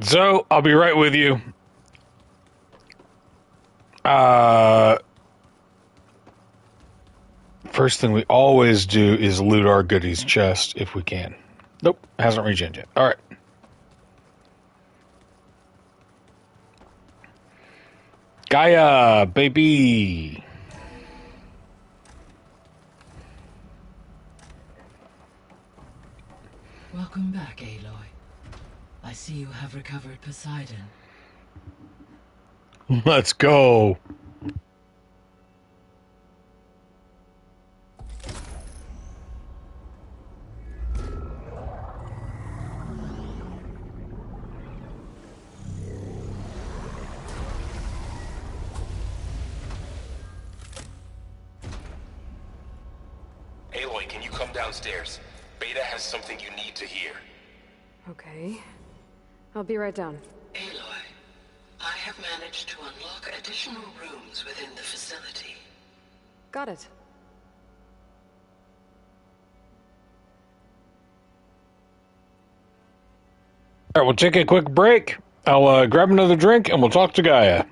So, I'll be right with you. First thing we always do is loot our goodies chest if we can. Nope, hasn't regened yet. Alright. Gaia, baby! Welcome back, Aloy. I see you have recovered Poseidon. Let's go! Aloy, can you come downstairs? Beta has something you need to hear. Okay. I'll be right down. Aloy, I have managed to unlock additional rooms within the facility. Got it. Alright, we'll take a quick break. I'll grab another drink and we'll talk to Gaia.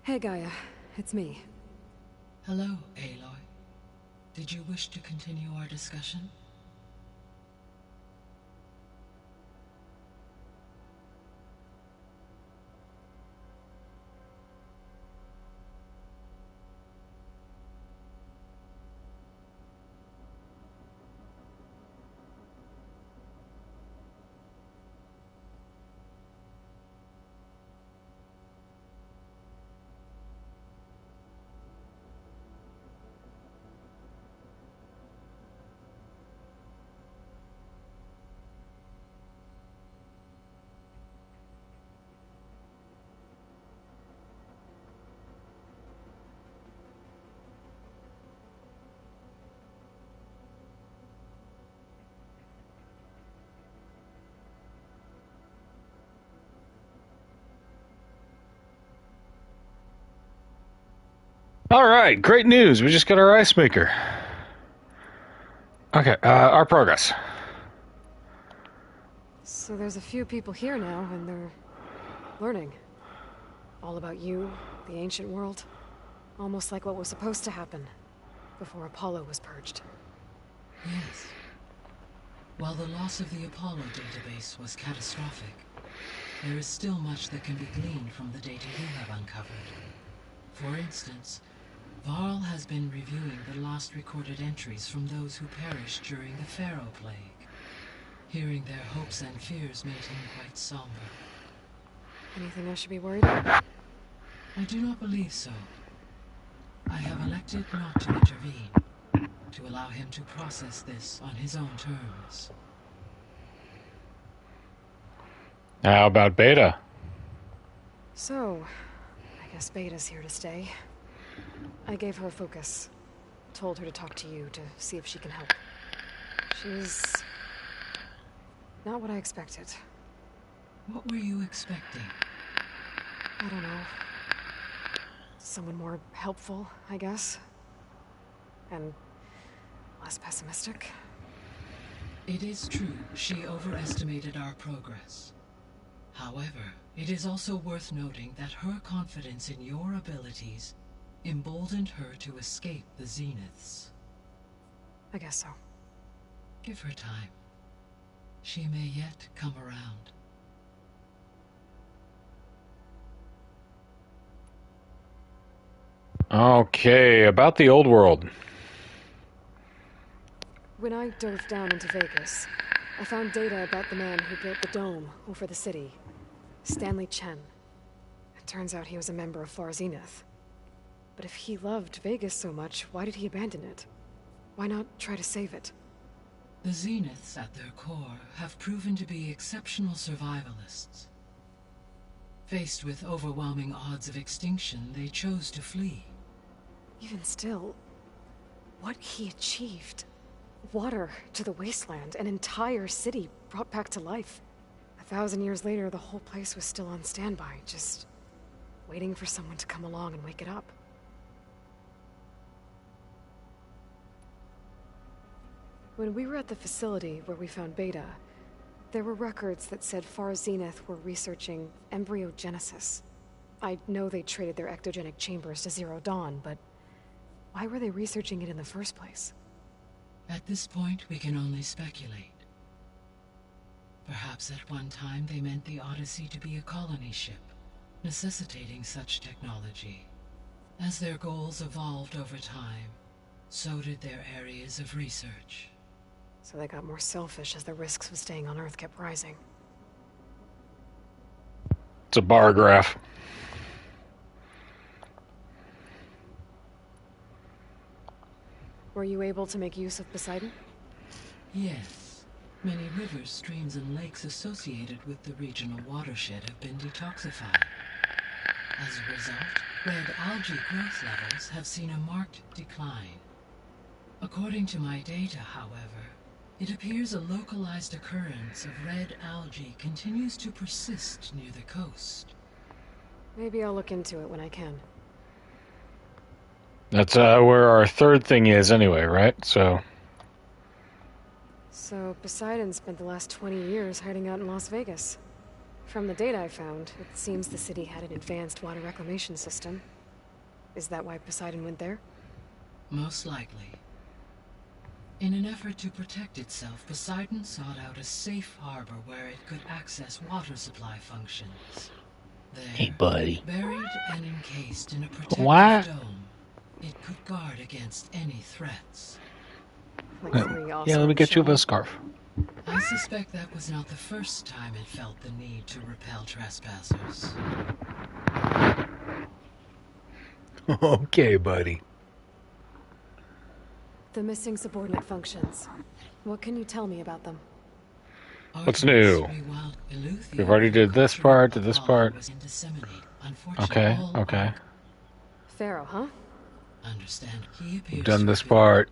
Hey, Gaia. It's me. Hello, Aloy. Did you wish to continue our discussion? Alright, great news. We just got our ice maker. Okay, our progress. So there's a few people here now, and they're learning. All about you, the ancient world. Almost like what was supposed to happen before Apollo was purged. Yes. While the loss of the Apollo database was catastrophic, there is still much that can be gleaned from the data you have uncovered. For instance, Varl has been reviewing the last recorded entries from those who perished during the Pharaoh Plague. Hearing their hopes and fears made him quite somber. Anything I should be worried about? I do not believe so. I have elected not to intervene, to allow him to process this on his own terms. How about Beta? So, I guess Beta's here to stay. I gave her a focus. Told her to talk to you to see if she can help. She's not what I expected. What were you expecting? I don't know. Someone more helpful, I guess. And less pessimistic. It is true, she overestimated our progress. However, it is also worth noting that her confidence in your abilities emboldened her to escape the Zeniths. I guess so. Give her time. She may yet come around. Okay, about the old world. When I dove down into Vegas, I found data about the man who built the dome over the city, Stanley Chen. It turns out he was a member of Far Zenith. But if he loved Vegas so much, why did he abandon it? Why not try to save it? The Zeniths, at their core, have proven to be exceptional survivalists. Faced with overwhelming odds of extinction, they chose to flee. Even still, what he achieved. Water to the wasteland, an entire city brought back to life. 1,000 years later, the whole place was still on standby, just waiting for someone to come along and wake it up. When we were at the facility where we found Beta, there were records that said Far Zenith were researching embryogenesis. I know they traded their ectogenic chambers to Zero Dawn, but why were they researching it in the first place? At this point, we can only speculate. Perhaps at one time they meant the Odyssey to be a colony ship, necessitating such technology. As their goals evolved over time, so did their areas of research. So they got more selfish as the risks of staying on Earth kept rising. It's a bar graph. Were you able to make use of Poseidon? Yes. Many rivers, streams, and lakes associated with the regional watershed have been detoxified. As a result, red algae growth levels have seen a marked decline. According to my data, however, it appears a localized occurrence of red algae continues to persist near the coast. Maybe I'll look into it when I can. That's where our third thing is anyway, right? So Poseidon spent the last 20 years hiding out in Las Vegas. From the data I found, it seems the city had an advanced water reclamation system. Is that why Poseidon went there? Most likely. In an effort to protect itself, Poseidon sought out a safe harbor where it could access water supply functions. There, hey, buddy. Buried and encased in a protective dome, it could guard against any threats. Yeah, let me get you a scarf. I suspect that was not the first time it felt the need to repel trespassers. Okay, buddy. The missing subordinate functions. What can you tell me about them? What's new? We've already did this part, did this part. Okay, okay. Pharaoh, huh? Understand. We've done this part.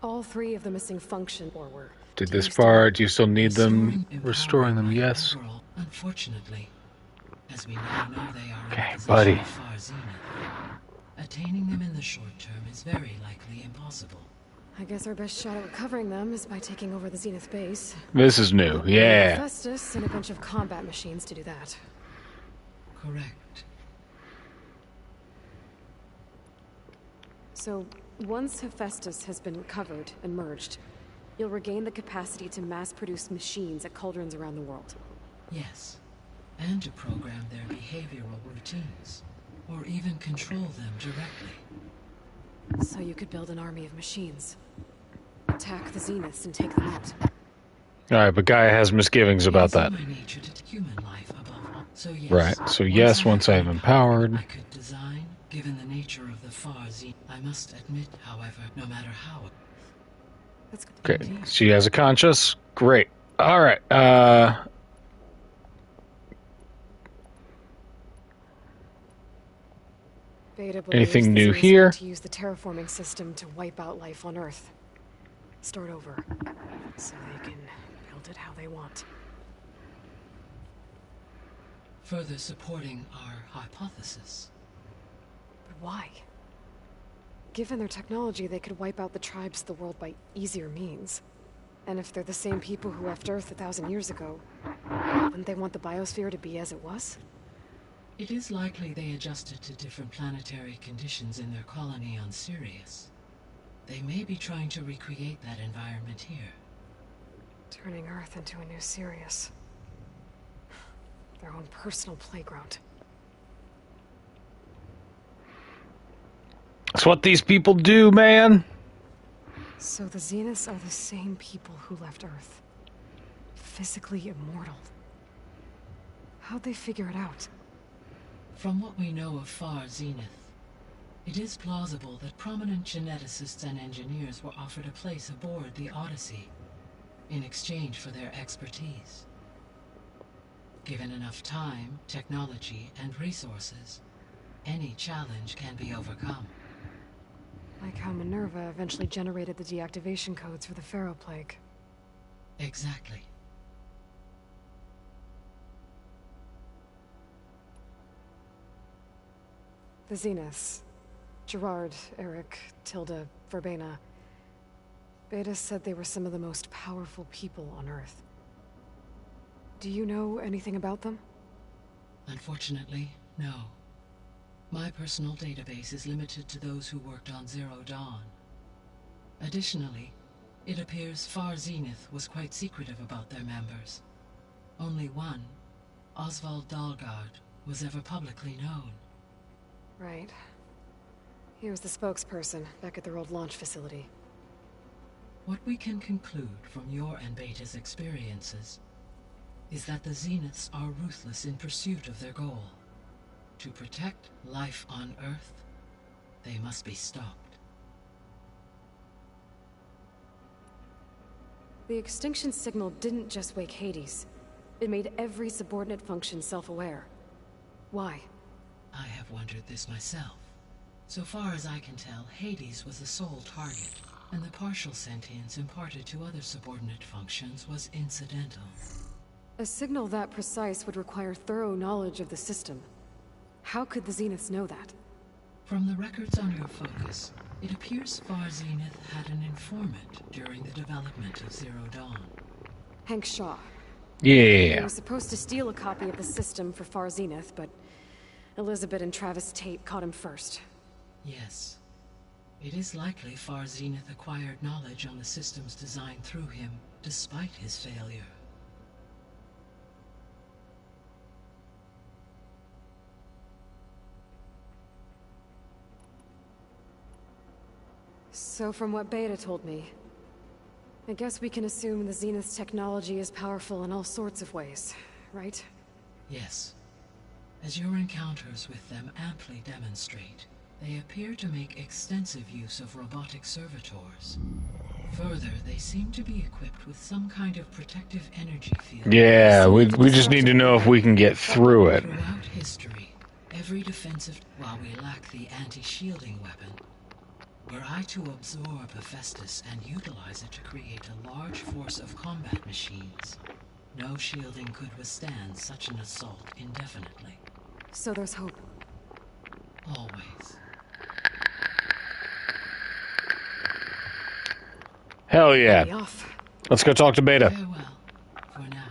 All three of the missing function were. Did this part. Do you still need them? Restoring them, yes. Unfortunately, as we now know they are okay, buddy. Attaining them in the short term is very likely impossible. I guess our best shot at recovering them is by taking over the Zenith base. This is new, yeah. Hephaestus and a bunch of combat machines to do that. Correct. So, once Hephaestus has been recovered and merged, you'll regain the capacity to mass-produce machines at cauldrons around the world. Yes. And to program their behavioral routines, or even control them directly. So you could build an army of machines. Attack the Zeniths and take them out. Alright, but Gaia has misgivings about that. It's in my nature to human life above all. So yes, Right, so yes, once I have empowered. I could design, given the nature of the far Zenith. I must admit, however, no matter how... That's good. Okay, she has a conscience. Great. Alright, Beta anything believes the new Zeniths here? want to use the terraforming system to wipe out life on Earth. Start over. So they can build it how they want. Further supporting our hypothesis. But why? Given their technology, they could wipe out the tribes of the world by easier means. And if they're the same people who left Earth 1,000 years ago, wouldn't they want the biosphere to be as it was? It is likely they adjusted to different planetary conditions in their colony on Sirius. They may be trying to recreate that environment here. Turning Earth into a new Sirius. Their own personal playground. That's what these people do, man. So the Zeniths are the same people who left Earth. Physically immortal. How'd they figure it out? From what we know of Far Zenith, it is plausible that prominent geneticists and engineers were offered a place aboard the Odyssey in exchange for their expertise. Given enough time, technology, and resources, any challenge can be overcome. Like how Minerva eventually generated the deactivation codes for the Pharaoh Plague. Exactly. The Zeniths. Gerard, Eric, Tilda, Verbena. Beta said they were some of the most powerful people on Earth. Do you know anything about them? Unfortunately, no. My personal database is limited to those who worked on Zero Dawn. Additionally, it appears Far Zenith was quite secretive about their members. Only one, Oswald Dahlgard, was ever publicly known. Right. He was the spokesperson back at their old launch facility. What we can conclude from your and Beta's experiences is that the Zeniths are ruthless in pursuit of their goal. To protect life on Earth, they must be stopped. The extinction signal didn't just wake Hades. It made every subordinate function self-aware. Why? I have wondered this myself. So far as I can tell, Hades was the sole target, and the partial sentience imparted to other subordinate functions was incidental. A signal that precise would require thorough knowledge of the system. How could the Zeniths know that? From the records on your focus, it appears Far Zenith had an informant during the development of Zero Dawn. Hank Shaw. Yeah. He was supposed to steal a copy of the system for Far Zenith, but Elizabeth and Travis Tate caught him first. Yes. It is likely Far Zenith acquired knowledge on the systems designed through him, despite his failure. So from what Beta told me, I guess we can assume the Zenith's technology is powerful in all sorts of ways, right? Yes. As your encounters with them amply demonstrate, they appear to make extensive use of robotic servitors. Further, they seem to be equipped with some kind of protective energy field. Yeah, we just need to know if we can get through it. Throughout history, every defensive... While we lack the anti-shielding weapon, were I to absorb Hephaestus and utilize it to create a large force of combat machines, no shielding could withstand such an assault indefinitely. So there's hope. Always. Hell yeah. Be off. Let's go talk to Beta. Farewell, for now.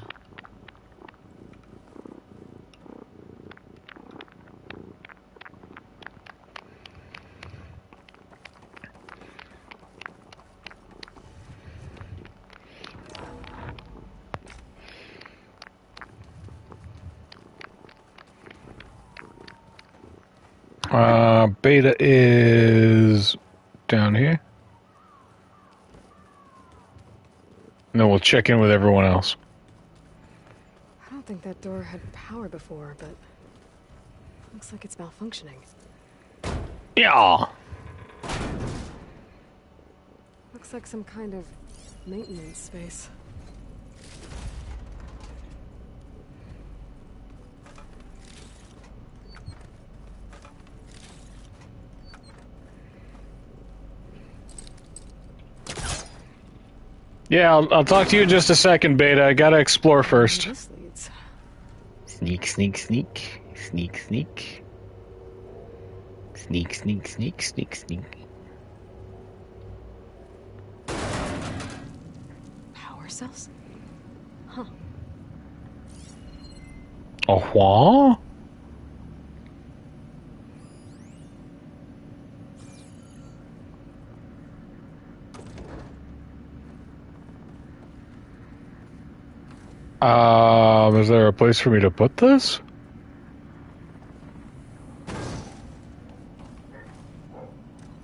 Beta is down here. And then we'll check in with everyone else. I don't think that door had power before, but looks like it's malfunctioning. Yeah. Looks like some kind of maintenance space. Yeah, I'll talk to you in just a second, Beta. I gotta explore first. Sneak, sneak, sneak. Sneak, sneak. Sneak, sneak, sneak, sneak, sneak. Power cells? Huh. Oh, what? Is there a place for me to put this?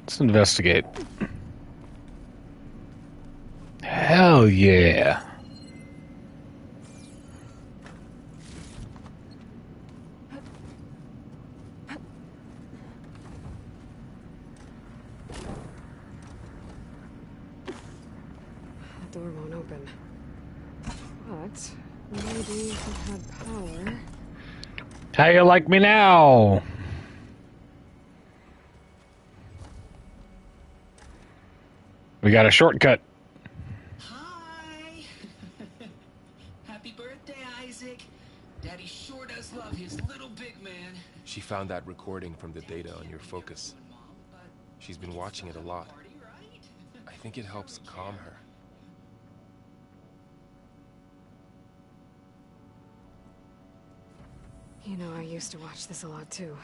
Let's investigate. Hell yeah. The door won't open. But maybe if it had power. How you like me now? We got a shortcut. Hi! Happy birthday, Isaac. Daddy sure does love his little big man. She found that recording from the data on your focus. She's been watching it a lot. I think it helps calm her. You know, I used to watch this a lot too.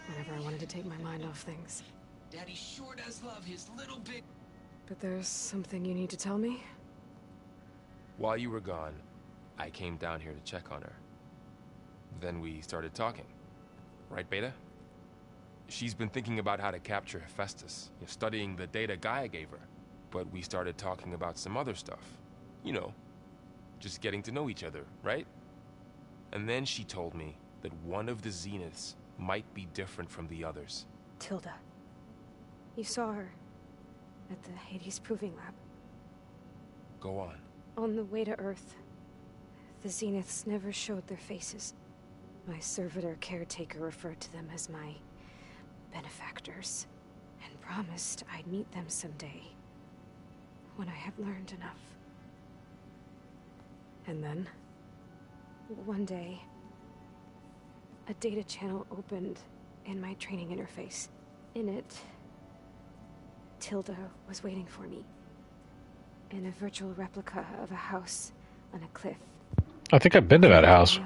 Whenever I wanted to take my mind off things. Daddy sure does love his little big... But there's something you need to tell me? While you were gone, I came down here to check on her. Then we started talking. Right, Beta? She's been thinking about how to capture Hephaestus, studying the data Gaia gave her. But we started talking about some other stuff. You know, just getting to know each other, right? And then she told me that one of the Zeniths might be different from the others. Tilda. You saw her at the Hades Proving Lab. Go on. On the way to Earth, the Zeniths never showed their faces. My servitor caretaker referred to them as my benefactors, and promised I'd meet them someday, when I had learned enough. And then? One day, a data channel opened in my training interface. In it, Tilda was waiting for me. In a virtual replica of a house on a cliff. I think I've been to that house.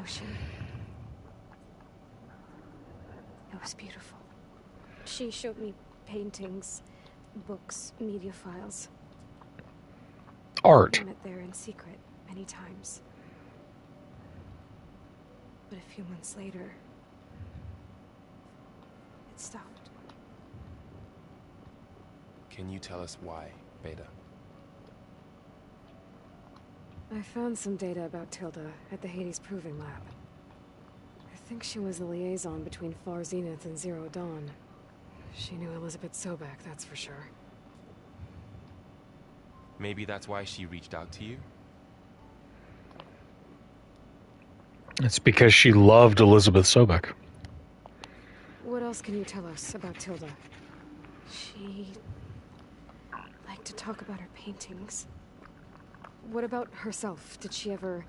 It was beautiful. She showed me paintings, books, media files. Art. I met there in secret many times. But a few months later, it stopped. Can you tell us why, Beta? I found some data about Tilda at the Hades Proving Lab. I think she was the liaison between Far Zenith and Zero Dawn. She knew Elizabeth Sobek, that's for sure. Maybe that's why she reached out to you? It's because she loved Elizabeth Sobek. What else can you tell us about Tilda? She liked to talk about her paintings. What about herself? Did she ever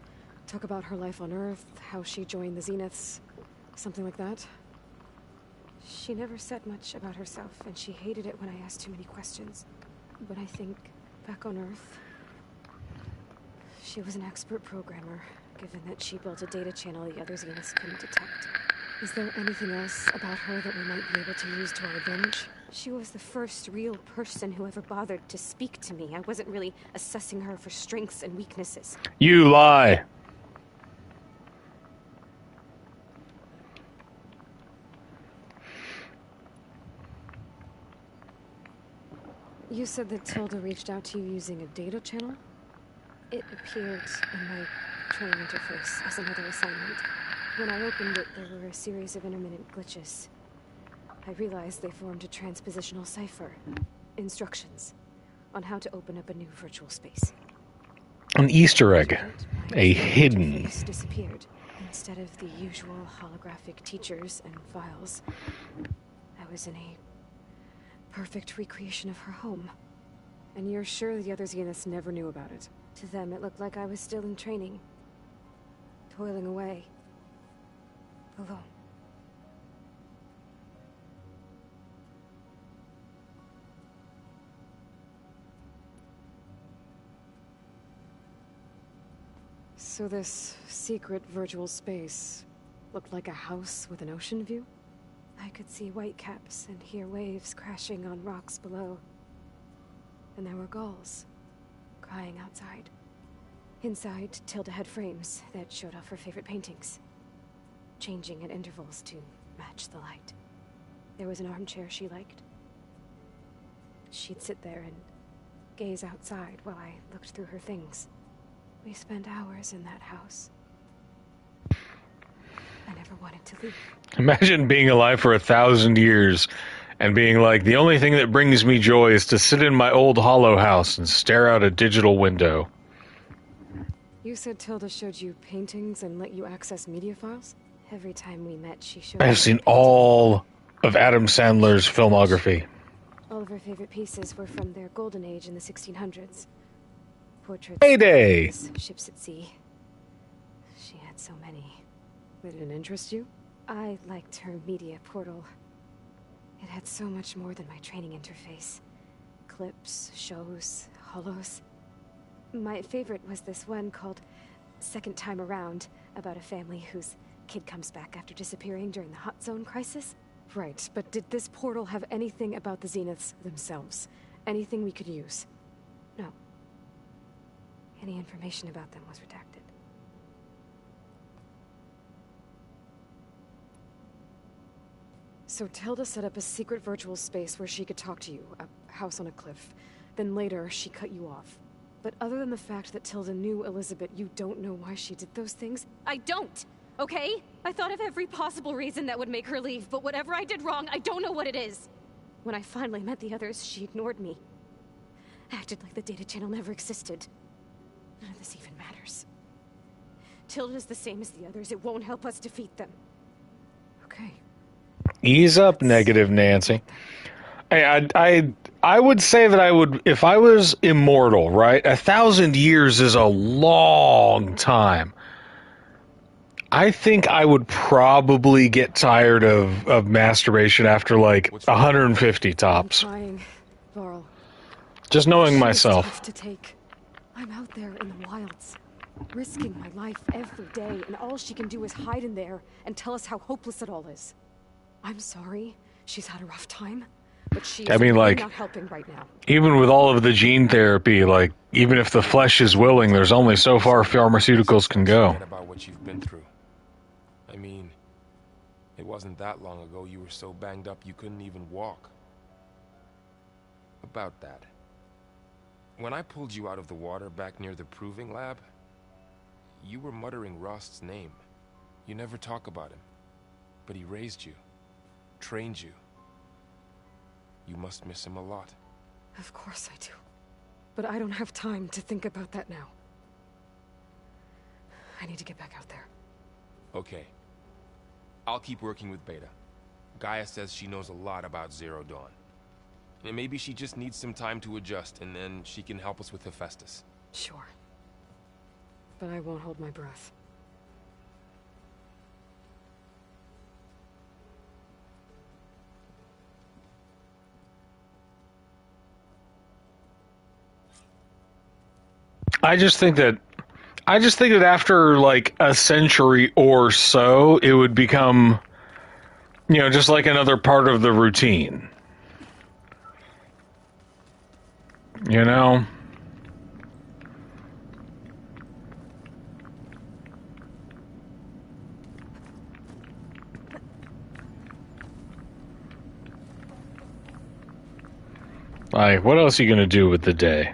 talk about her life on Earth, how she joined the Zeniths, something like that? She never said much about herself, and she hated it when I asked too many questions. But I think Back on Earth, she was an expert programmer, given that she built a data channel the other Zeniths couldn't detect. Is there anything else about her that we might be able to use to our advantage? She was the first real person who ever bothered to speak to me. I wasn't really assessing her for strengths and weaknesses. You lie. You said that Tilda reached out to you using a data channel? It appeared in my training interface as another assignment. When I opened it, there were a series of intermittent glitches. I realized they formed a transpositional cipher. Instructions on how to open up a new virtual space. An Easter egg. A hidden. Interface disappeared. Instead of the usual holographic teachers and files, I was in a perfect recreation of her home. And you're sure the other Zeniths never knew about it? To them, it looked like I was still in training. Toiling away. Alone. So this secret virtual space looked like a house with an ocean view? I could see whitecaps and hear waves crashing on rocks below. And there were gulls crying outside. Inside, Tilda had frames that showed off her favorite paintings, changing at intervals to match the light. There was an armchair she liked. She'd sit there and gaze outside while I looked through her things. We spent hours in that house. I never wanted to leave. Imagine being alive for 1,000 years and being like, the only thing that brings me joy is to sit in my old hollow house and stare out a digital window. You said Tilda showed you paintings and let you access media files? Every time we met, she showed I've seen all of Adam Sandler's filmography. All of her favorite pieces were from their golden age in the 1600s. Portraits, Heyday! ships at sea. She had so many. They didn't interest you? I liked her media portal. It had so much more than my training interface. Clips, shows, holos. My favorite was this one called Second Time Around, about a family whose kid comes back after disappearing during the Hot Zone crisis. Right, but did this portal have anything about the Zeniths themselves? Anything we could use? No. Any information about them was redacted. So Tilda set up a secret virtual space where she could talk to you, a house on a cliff. Then later, she cut you off. But other than the fact that Tilda knew Elizabeth, you don't know why she did those things? I don't! Okay? I thought of every possible reason that would make her leave, but whatever I did wrong, I don't know what it is. When I finally met the others, she ignored me. Acted like the data channel never existed. None of this even matters. Tilda's the same as the others. It won't help us defeat them. Okay. Ease up, negative Nancy. I would say that I would, if I was immortal, right? 1,000 years is a long time. I think I would probably get tired of masturbation after like 150 tops. I'm trying, Varl. Just knowing It's myself. tough to take. I'm out there in the wilds, risking my life every day, and all she can do is hide in there and tell us how hopeless it all is. I'm sorry, she's had a rough time, but she's I mean, really like, not helping right now. Even with all of the gene therapy, like, even if the flesh is willing, there's only so far pharmaceuticals can go. Forget about what you've been through. I mean, it wasn't that long ago you were so banged up you couldn't even walk. About that. When I pulled you out of the water back near the proving lab, you were muttering Rost's name. You never talk about him. But he raised you, trained you. You must miss him a lot. Of course I do. But I don't have time to think about that now. I need to get back out there. Okay. I'll keep working with Beta. Gaia says she knows a lot about Zero Dawn. And maybe she just needs some time to adjust, and then she can help us with Hephaestus. Sure. But I won't hold my breath. I just think that after like a century or so, it would become, just like another part of the routine. You know? Like, what else are you going to do with the day?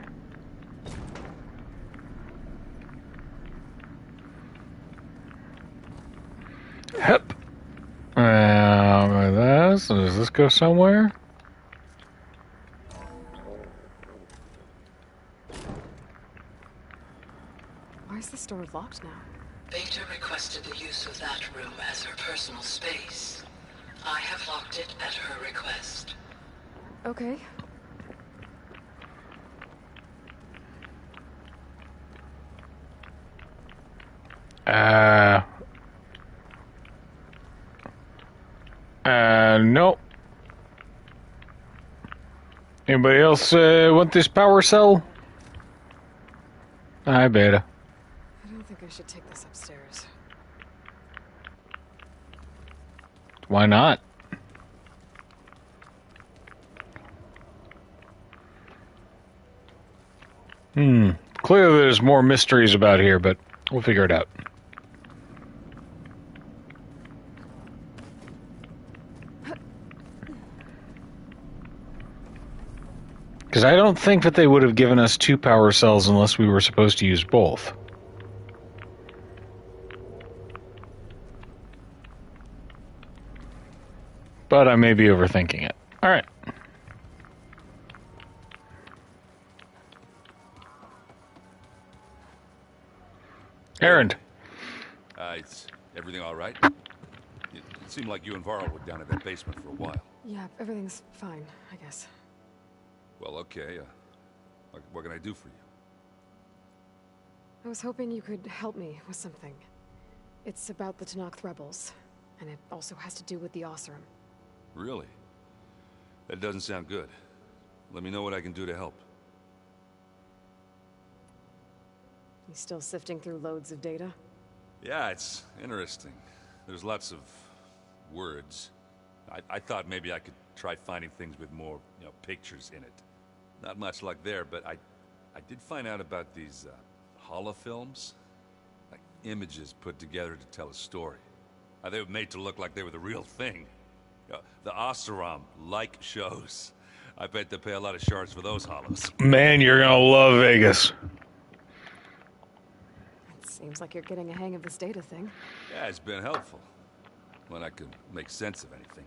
Hep. Does this go somewhere? Why is the store locked now? Beta requested the use of that room as her personal space. I have locked it at her request. Okay. No. Anybody else want this power cell? Hi, Beta. I don't think I should take this upstairs. Why not? Clearly there's more mysteries about here, but we'll figure it out. Because I don't think that they would have given us 2 power cells unless we were supposed to use both. But I may be overthinking it. Alright. Errand. Is everything all right? It seemed like you and Varl were down in that basement for a while. Yeah, everything's fine, I guess. Well, okay. What can I do for you? I was hoping you could help me with something. It's about the Tenakth rebels, and it also has to do with the Oseram. Really? That doesn't sound good. Let me know what I can do to help. You still sifting through loads of data? Yeah, it's interesting. There's lots of words. I thought maybe I could try finding things with more, pictures in it. Not much luck there, but I did find out about these holofilms. Like images put together to tell a story. They were made to look like they were the real thing. The Oseram like shows. I bet they pay a lot of shards for those hollows. Man, you're gonna love Vegas. It seems like you're getting a hang of this data thing. Yeah, it's been helpful. When I could make sense of anything.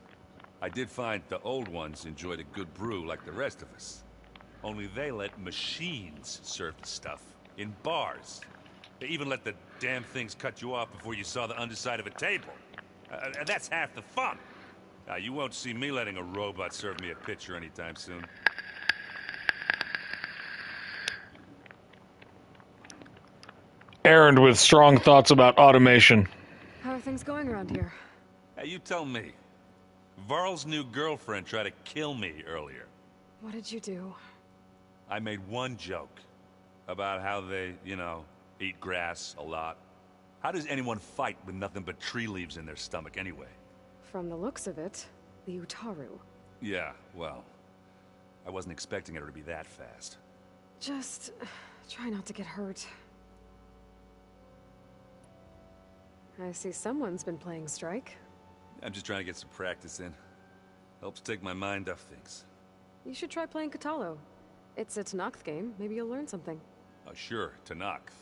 I did find the old ones enjoyed a good brew like the rest of us. Only they let machines serve the stuff in bars. They even let the damn things cut you off before you saw the underside of a table. And that's half the fun. You won't see me letting a robot serve me a pitcher anytime soon. Errand with strong thoughts about automation. How are things going around here? Hey, you tell me. Varl's new girlfriend tried to kill me earlier. What did you do? I made one joke about how they, eat grass a lot. How does anyone fight with nothing but tree leaves in their stomach anyway? From the looks of it, the Utaru. Yeah, well, I wasn't expecting her to be that fast. Just try not to get hurt. I see someone's been playing Strike. I'm just trying to get some practice in. Helps take my mind off things. You should try playing Kotallo. It's a Tenakth game. Maybe you'll learn something. Sure, Tenakth.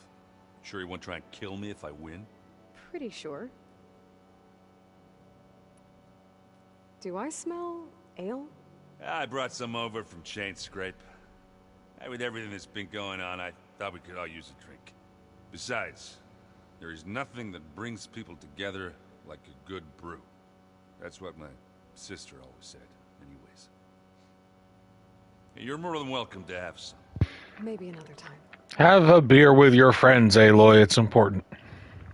Sure he won't try and kill me if I win? Pretty sure. Do I smell ale? I brought some over from Chain Scrape. With everything that's been going on, I thought we could all use a drink. Besides, there is nothing that brings people together like a good brew. That's what my sister always said, anyways. You're more than welcome to have some. Maybe another time. Have a beer with your friends, Aloy. It's important.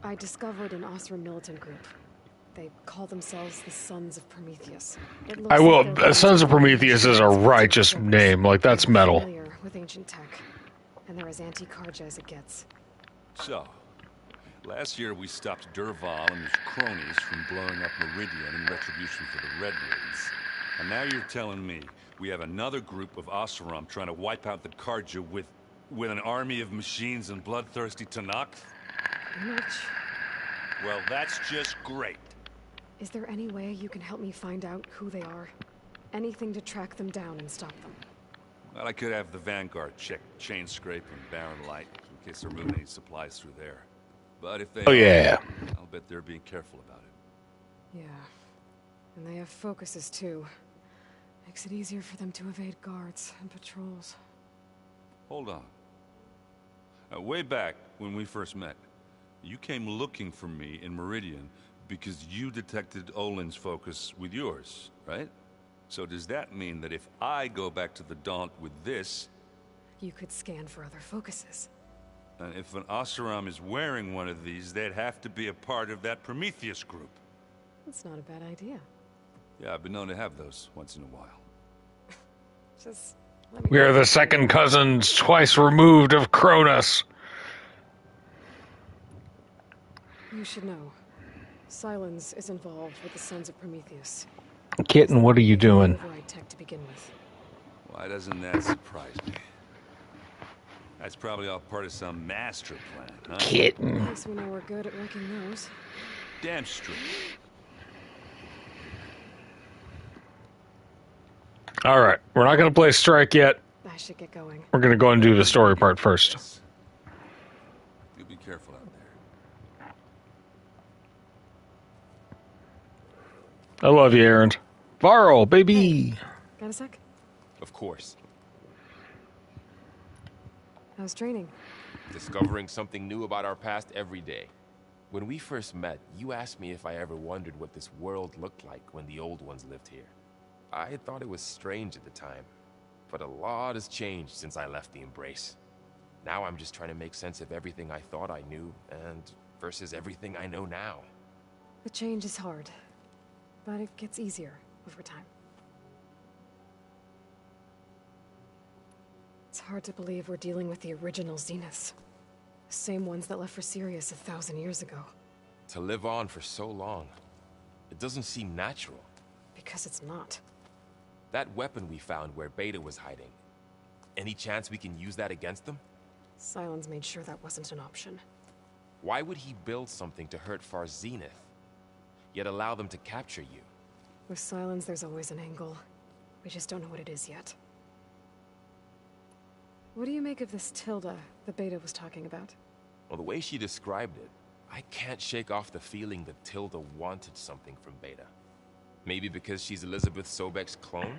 I discovered an Oseram militant group. They call themselves the Sons of Prometheus. I will. Sons of Prometheus is a righteous name. Like, that's metal. With ancient tech. and they're as anti-Carja as it gets. So, last year we stopped Dervahl and his cronies from blowing up Meridian in retribution for the Redwoods. And now you're telling me we have another group of Oseram trying to wipe out the Carja with an army of machines and bloodthirsty Tenakth? Pretty much. Well, that's just great. Is there any way you can help me find out who they are? Anything to track them down and stop them? Well, I could have the Vanguard check Chain Scrape and Barren Light in case they're moving any supplies through there. But if they Oh, yeah. I'll bet they're being careful about it. Yeah. And they have focuses, too. Makes it easier for them to evade guards and patrols. Hold on. Way back when we first met, you came looking for me in Meridian because you detected Olin's focus with yours, right? So does that mean that if I go back to the Daunt with this... You could scan for other focuses. And if an Oseram is wearing one of these, they'd have to be a part of that Prometheus group. That's not a bad idea. Yeah, I've been known to have those once in a while. Just let me... We are the second cousins, twice removed of Cronus. You should know. Sylens is involved with the Sons of Prometheus. Kitten, what are you doing? Override tech to begin with. Why doesn't that surprise me? That's probably all part of some master plan, huh? Kitten. At least we know we're good at working those. Damn straight. All right, we're not going to play Strike yet. I should get going. We're going to go and do the story part first. You be careful out there. I love you, Aaron. Varl, baby. Got a sec? Of course. How's training? Discovering something new about our past every day. When we first met, you asked me if I ever wondered what this world looked like when the old ones lived here. I had thought it was strange at the time, but a lot has changed since I left the Embrace. Now I'm just trying to make sense of everything I thought I knew and versus everything I know now. The change is hard, but it gets easier over time. It's hard to believe we're dealing with the original Zeniths. The same ones that left for Sirius 1,000 years ago. To live on for so long, it doesn't seem natural. Because it's not. That weapon we found where Beta was hiding, any chance we can use that against them? Sylens made sure that wasn't an option. Why would he build something to hurt Far Zenith, yet allow them to capture you? With Sylens, there's always an angle. We just don't know what it is yet. What do you make of this Tilda that Beta was talking about? Well, the way she described it, I can't shake off the feeling that Tilda wanted something from Beta. Maybe because she's Elizabeth Sobek's clone?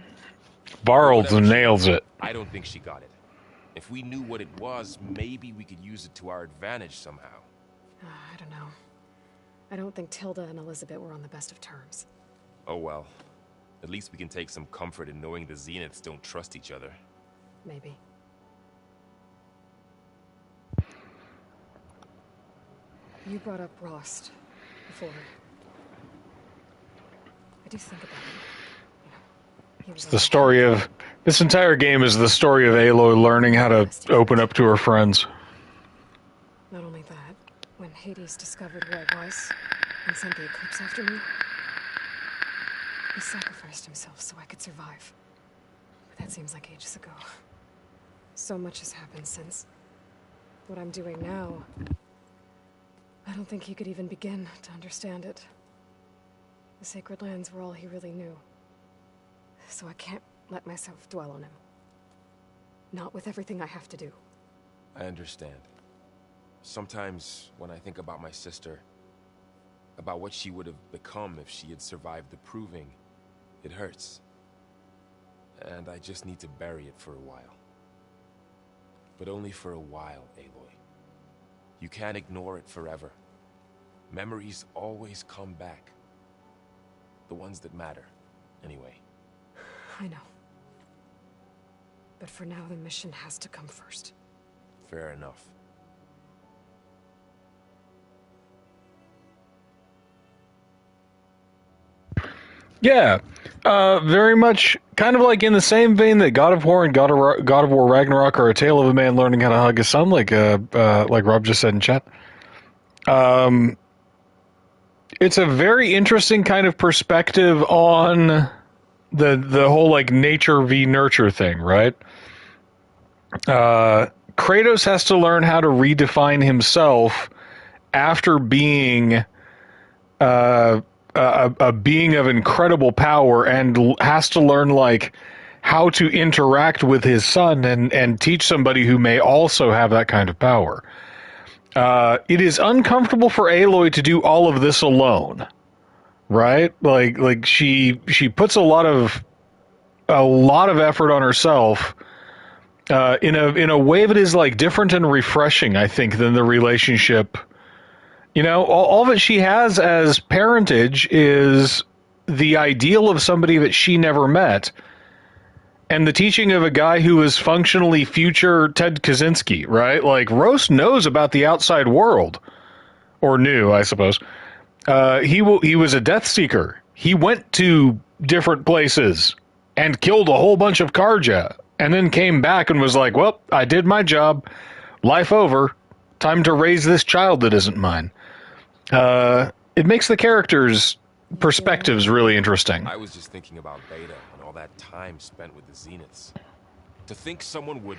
Varl nails it. I don't think she got it. If we knew what it was, maybe we could use it to our advantage somehow. I don't know. I don't think Tilda and Elizabeth were on the best of terms. Oh well. At least we can take some comfort in knowing the Zeniths don't trust each other. Maybe. You brought up Rost before. I do think about him. You know, It's the story of... This entire game is the story of Aloy learning how to open up to her friends. Not only that, when Hades discovered who I was and sent the Eclipse after me, he sacrificed himself so I could survive. But that seems like ages ago. So much has happened since. What I'm doing now, I don't think he could even begin to understand it. The Sacred Lands were all he really knew. So I can't let myself dwell on him. Not with everything I have to do. I understand. Sometimes, when I think about my sister, about what she would have become if she had survived the Proving, it hurts. And I just need to bury it for a while. But only for a while, Aloy. You can't ignore it forever. Memories always come back. The ones that matter, anyway. I know. But for now, the mission has to come first. Fair enough. Yeah, very much kind of like in the same vein that God of War and God of War Ragnarok are a tale of a man learning how to hug his son, like Rob just said in chat. It's a very interesting kind of perspective on the whole like nature v nurture thing, right? Kratos has to learn how to redefine himself after being a being of incredible power, and has to learn like how to interact with his son and teach somebody who may also have that kind of power. It is uncomfortable for Aloy to do all of this alone, right? Like she puts a lot of effort on herself in a way that is like different and refreshing, I think, than the relationship. You know, all that she has as parentage is the ideal of somebody that she never met, and the teaching of a guy who is functionally future Ted Kaczynski, right? Like, Roast knows about the outside world. Or knew, I suppose. He was a Death Seeker. He went to different places and killed a whole bunch of Karja, and then came back and was like, well, I did my job. Life over. Time to raise this child that isn't mine. It makes the characters' perspectives really interesting. I was just thinking about Beta and all that time spent with the Zeniths. To think someone would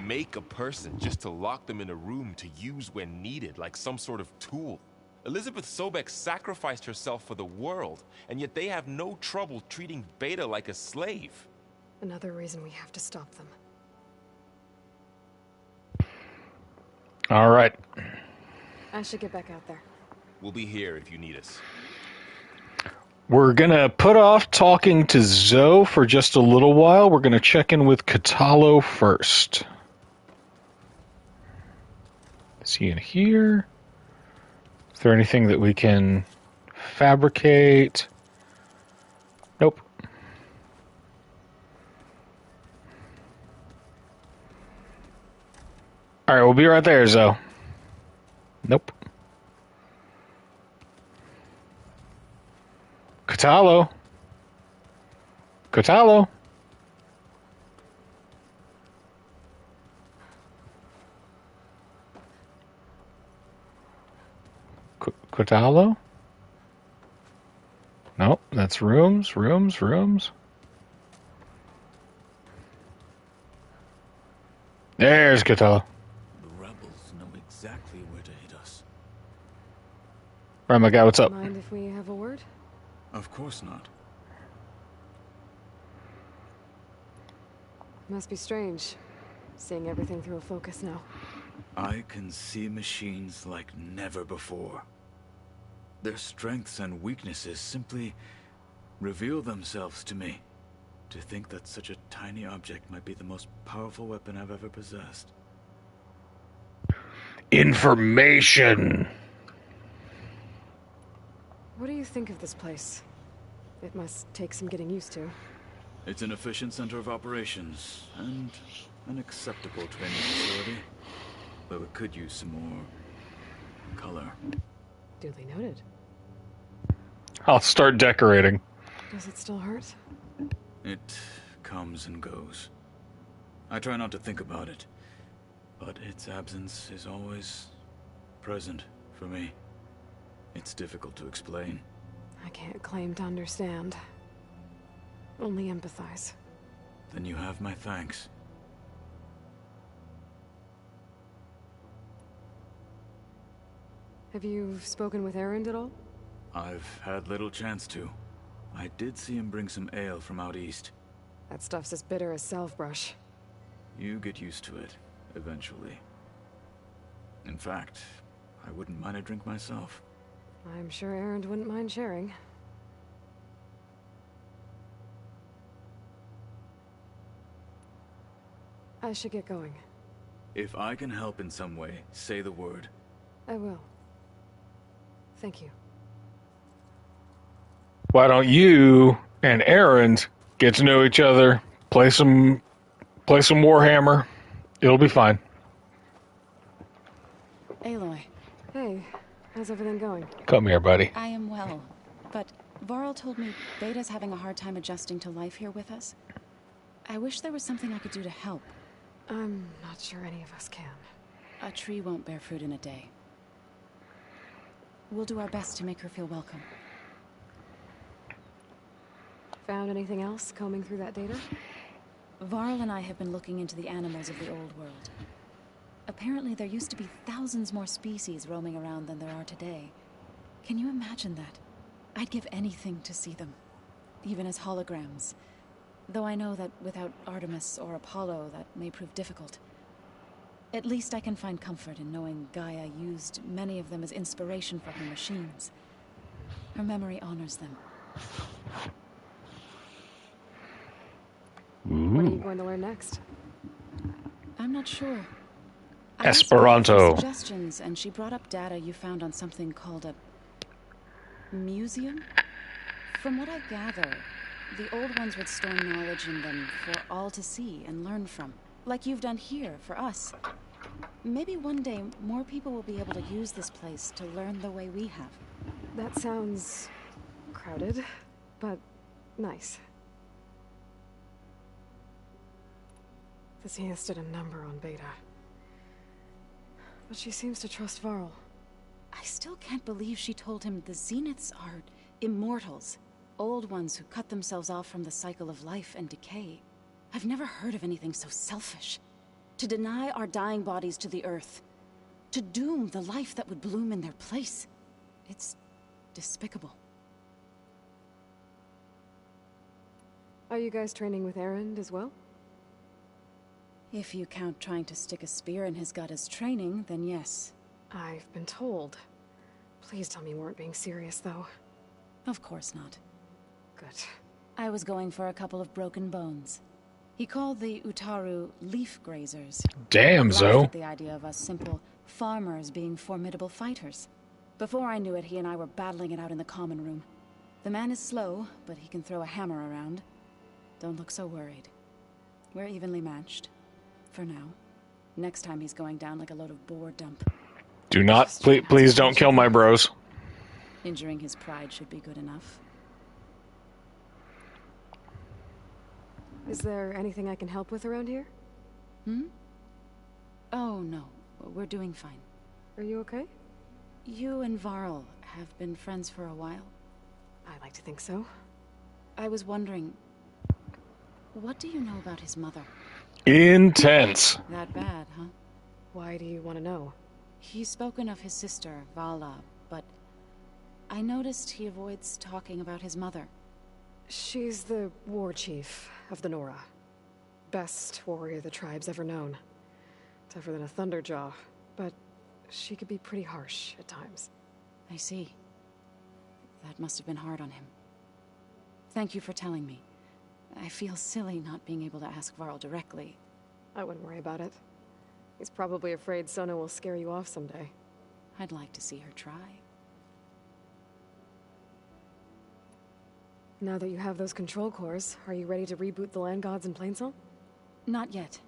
make a person just to lock them in a room to use when needed, like some sort of tool. Elizabeth Sobek sacrificed herself for the world, and yet they have no trouble treating Beta like a slave. Another reason we have to stop them. All right. I should get back out there. We'll be here if you need us. We're going to put off talking to Zoe for just a little while. We're going to check in with Kotallo first. Is he in here? Is there anything that we can fabricate? Nope. All right, we'll be right there, Zoe. Nope. Kotallo. Kotallo. Kotallo? Nope, that's rooms. There's Kotallo. The rebels know exactly where to hit us. Right, my guy, what's up? Mind if we have a word? Of course not. Must be strange, seeing everything through a focus now. I can see machines like never before. Their strengths and weaknesses simply reveal themselves to me. To think that such a tiny object might be the most powerful weapon I've ever possessed. Information. What do you think of this place? It must take some getting used to. It's an efficient center of operations, and an acceptable training facility. But we could use some more color. Duly noted. I'll start decorating. Does it still hurt? It comes and goes. I try not to think about it, but its absence is always present for me. It's difficult to explain. I can't claim to understand. Only empathize. Then you have my thanks. Have you spoken with Erend at all? I've had little chance to. I did see him bring some ale from out east. That stuff's as bitter as salve-brush. You get used to it, eventually. In fact, I wouldn't mind a drink myself. I'm sure Erend wouldn't mind sharing. I should get going. If I can help in some way, say the word. I will. Thank you. Why don't you and Erend get to know each other, play some Warhammer. It'll be fine. Aloy. Hey, how's everything going? Come here, buddy. I am well, but Varl told me Beta's having a hard time adjusting to life here with us. I wish there was something I could do to help. I'm not sure any of us can. A tree won't bear fruit in a day. We'll do our best to make her feel welcome. Found anything else combing through that data? Varl and I have been looking into the animals of the old world. Apparently there used to be thousands more species roaming around than there are today. Can you imagine that? I'd give anything to see them, even as holograms. Though I know that without Artemis or Apollo, that may prove difficult. At least I can find comfort in knowing Gaia used many of them as inspiration for her machines. Her memory honors them. What are you going to learn next? I'm not sure. Esperanto. I asked her for suggestions, and she brought up data you found on something called a museum? From what I gather, the old ones would store knowledge in them for all to see and learn from, like you've done here for us. Maybe one day more people will be able to use this place to learn the way we have. That sounds crowded, but nice. The Zeniths did a number on Beta. But she seems to trust Varl. I still can't believe she told him the Zeniths are immortals. Old ones who cut themselves off from the cycle of life and decay. I've never heard of anything so selfish. To deny our dying bodies to the Earth. To doom the life that would bloom in their place. It's despicable. Are you guys training with Erend as well? If you count trying to stick a spear in his gut as training, then yes. I've been told. Please tell me you weren't being serious, though. Of course not. Good. I was going for a couple of broken bones. He called the Utaru leaf grazers. Damn, Zoe. Laughed at the idea of us simple farmers being formidable fighters. Before I knew it, he and I were battling it out in the common room. The man is slow, but he can throw a hammer around. Don't look so worried. We're evenly matched. For now. Next time he's going down like a load of boar dump. Do not, please don't kill my bros. Injuring his pride should be good enough. Is there anything I can help with around here? Oh, no. We're doing fine. Are you okay? You and Varl have been friends for a while. I like to think so. I was wondering, what do you know about his mother? Intense. That bad, huh? Why do you want to know? He's spoken of his sister, Vala, but I noticed he avoids talking about his mother. She's the war chief of the Nora. Best warrior the tribe's ever known. Tougher than a Thunderjaw, but she could be pretty harsh at times. I see. That must have been hard on him. Thank you for telling me. I feel silly not being able to ask Varl directly. I wouldn't worry about it. He's probably afraid Sona will scare you off someday. I'd like to see her try. Now that you have those control cores, are you ready to reboot the land gods in Plainsong? Not yet.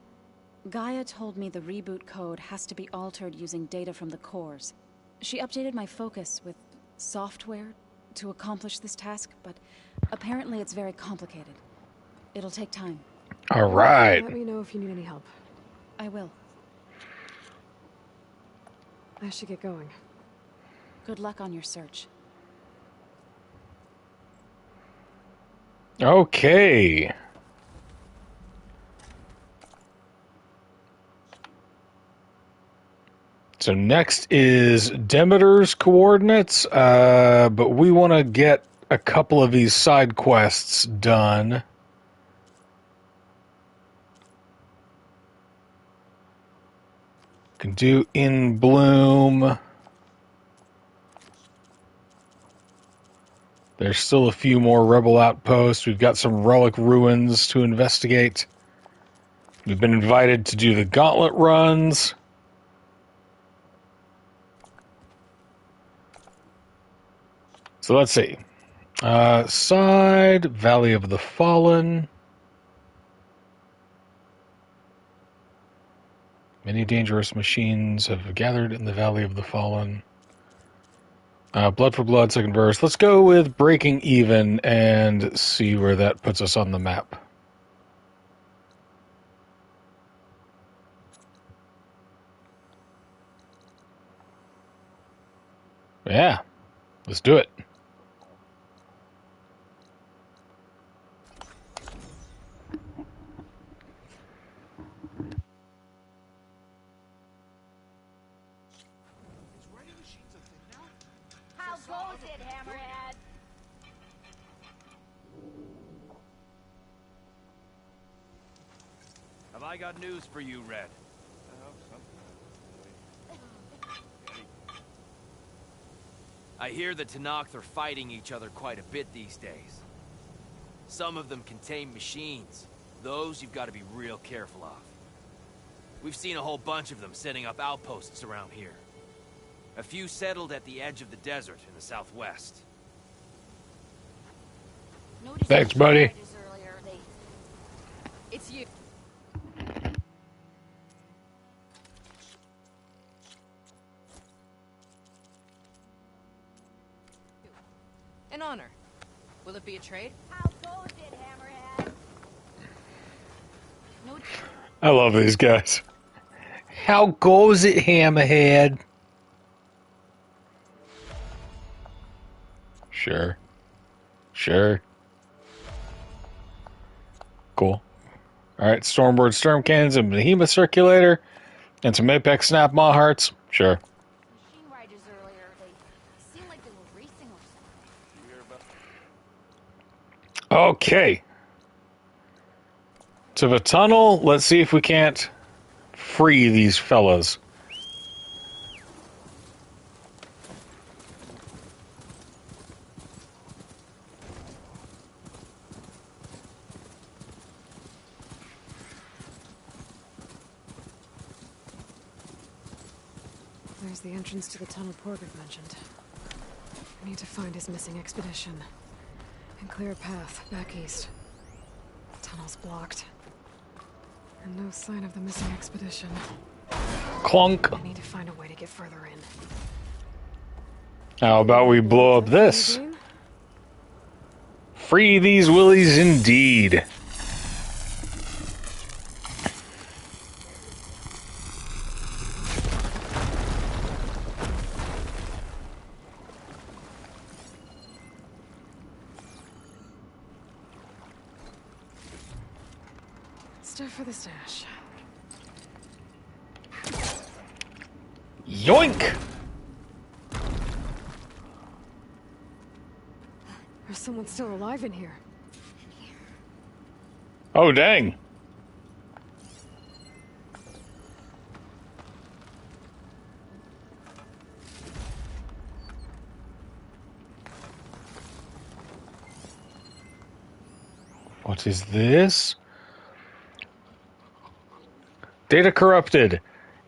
Gaia told me the reboot code has to be altered using data from the cores. She updated my focus with software to accomplish this task, but apparently it's very complicated. It'll take time. All right. Let me know if you need any help. I will. I should get going. Good luck on your search. Okay. So next is Demeter's coordinates, but we want to get a couple of these side quests done. Can do In Bloom. There's still a few more rebel outposts. We've got some relic ruins to investigate. We've been invited to do the gauntlet runs. So let's see. Side, Valley of the Fallen. Many dangerous machines have gathered in the Valley of the Fallen. Blood for Blood, second verse. Let's go with Breaking Even and see where that puts us on the map. Yeah, let's do it. How goes it, Hammerhead? Have I got news for you, Red? I hear the Tenakth are fighting each other quite a bit these days. Some of them contain machines. Those you've got to be real careful of. We've seen a whole bunch of them setting up outposts around here. A few settled at the edge of the desert in the southwest. Thanks, buddy. It's you. An honor. Will it be a trade? How goes it, Hammerhead? No. I love these guys. How goes it, Hammerhead? Sure. Sure. Cool. Alright, Stormbird Storm Cannons and Behemoth Circulator and some Apex Snap Maw Hearts. Sure. Machine riders earlier, they seemed like they were racing or something. Okay. To the tunnel. Let's see if we can't free these fellas. There's the entrance to the tunnel Porgert mentioned. I need to find his missing expedition and clear a path back east. The tunnel's blocked. And no sign of the missing expedition. Clunk. I need to find a way to get further in. How about we blow up this? Free these willies indeed. Stuff for the stash. Yoink! There's someone still alive in here. Oh, dang. What is this? Data corrupted.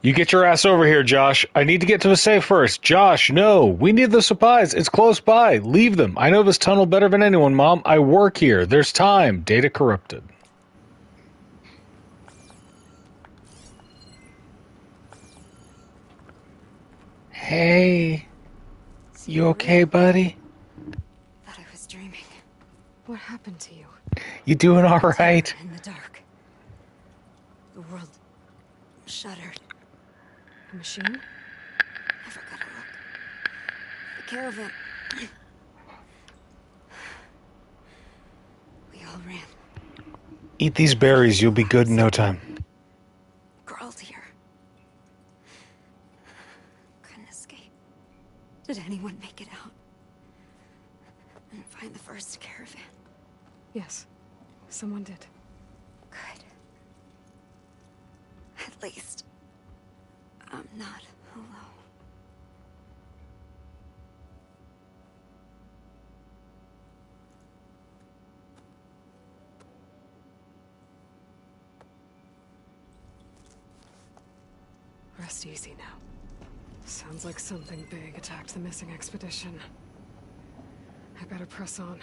You get your ass over here, Josh. I need to get to the safe first. Josh, no. We need the supplies. It's close by. Leave them. I know this tunnel better than anyone, Mom. I work here. There's time. Data corrupted. Hey. You okay, buddy? Thought I was dreaming. What happened to you? You doing all right? In the dark. The world shuddered. A machine? I forgot to look. The caravan. We all ran. Eat these berries. You'll be good in no time. Crawled here. Couldn't escape. Did anyone make it out? And find the first caravan? Yes. Someone did. Good. At least, I'm not alone. Rest easy now. Sounds like something big attacked the missing expedition. I better press on.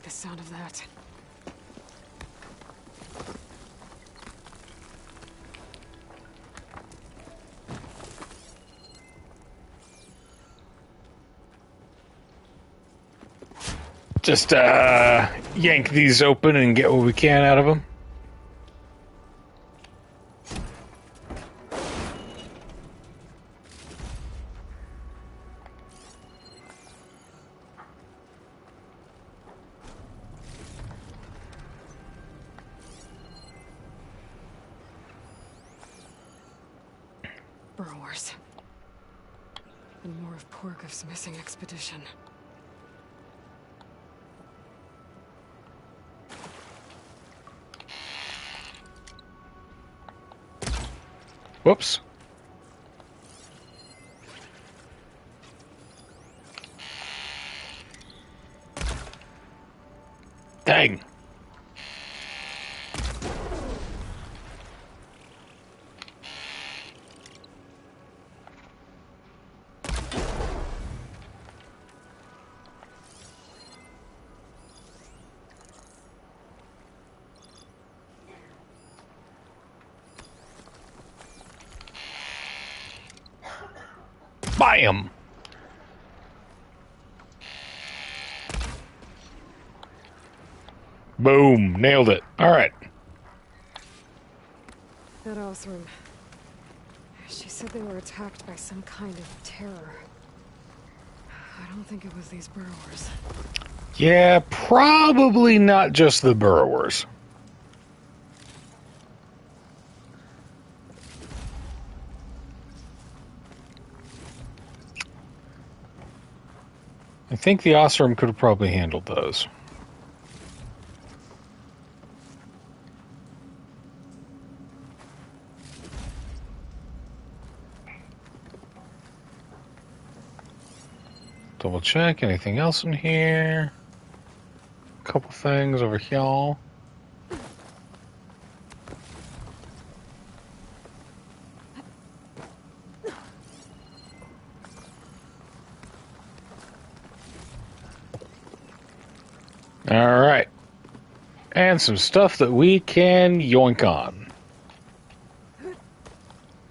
the sound of that. Just yank these open and get what we can out of them. Burrowers. And more of Porgoff's missing expedition. Whoops. Dang. Bam! Boom! Nailed it. All right. That Othram. She said they were attacked by some kind of terror. I don't think it was these burrowers. Yeah, probably not just the burrowers. I think the Othram could have probably handled those. Double check. Anything else in here? A couple things over here. All right. And some stuff that we can yoink on.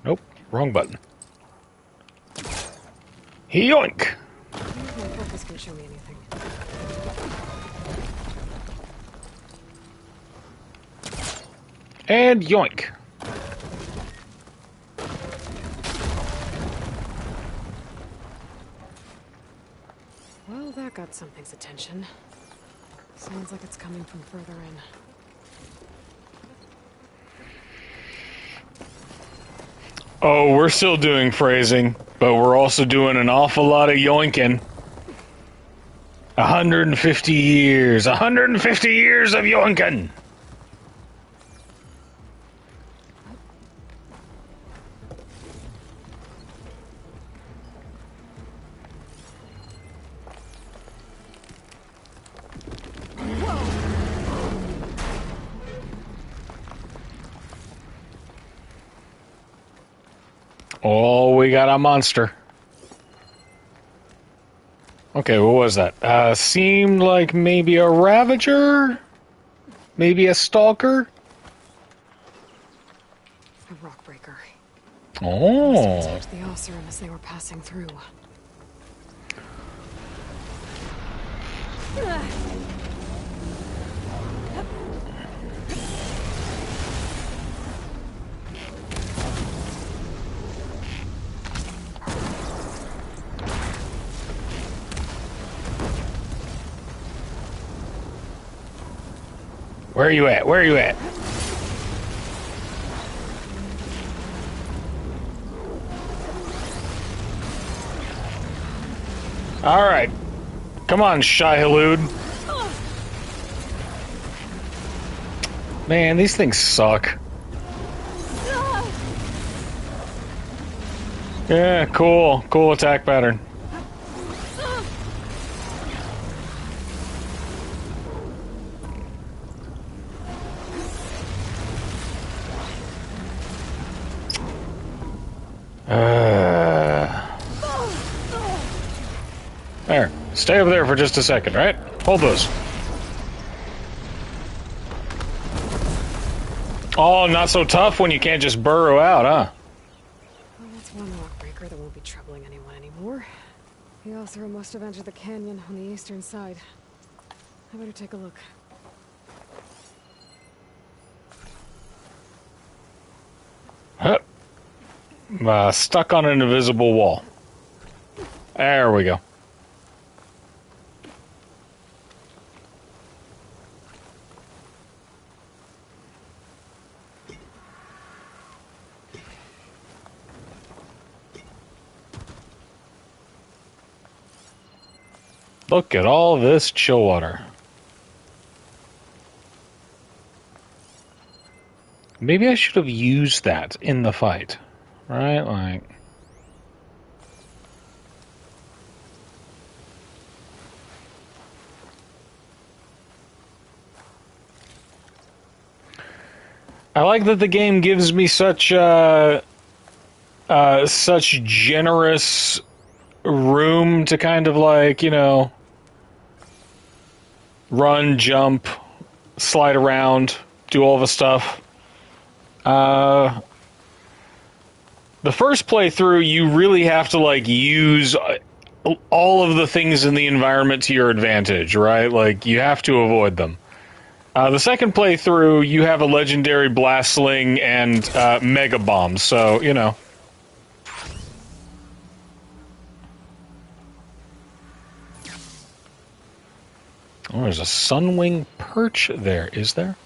Nope, wrong button. Yoink! My focus can show me anything. And yoink. Well, that got something's attention. Sounds like it's coming from further in. Oh, we're still doing phrasing, but we're also doing an awful lot of yoinking. 150 years. 150 years of yoinking. Oh, we got a monster. Okay, what was that? Seemed like maybe a Ravager? Maybe a Stalker? A rockbreaker. Oh. Attacked the Othram as they were passing through. Where are you at? Where are you at? All right. Come on, Shai-Hulud. Man, these things suck. Yeah, cool. Cool attack pattern. There. Stay over there for just a second, right? Hold those. Oh, not so tough when you can't just burrow out, huh? Well, that's one rock breaker that won't be troubling anyone anymore. The Othra must have entered the canyon on the eastern side. I better take a look. Huh. Stuck on an invisible wall. There we go. Look at all this chill water. Maybe I should have used that in the fight, right? Like... I like that the game gives me such generous room to kind of like, you know, run, jump, slide around, do all the stuff. The first playthrough, you really have to like use all of the things in the environment to your advantage, right? Like you have to avoid them. The second playthrough, you have a legendary blast sling and mega bombs, so, you know. Oh, there's a sunwing perch there, is there?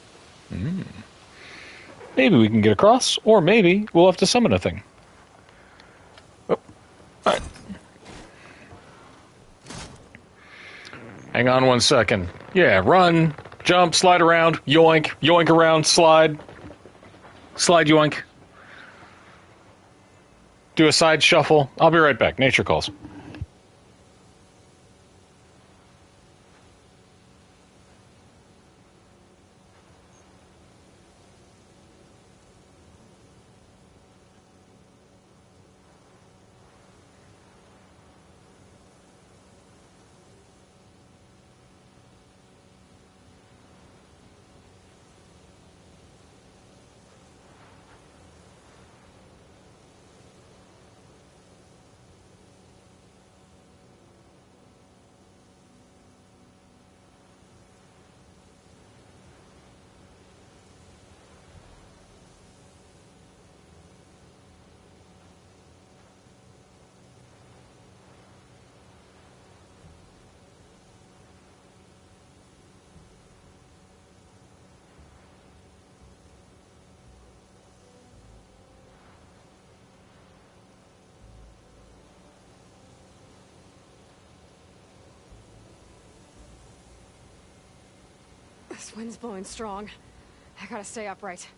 Maybe we can get across, or maybe we'll have to summon a thing. Oh, all right. Hang on one second. Yeah, run, jump, slide around, yoink, yoink around, slide. Slide, yoink. Do a side shuffle. I'll be right back. Nature calls. This wind's blowing strong. I gotta stay upright.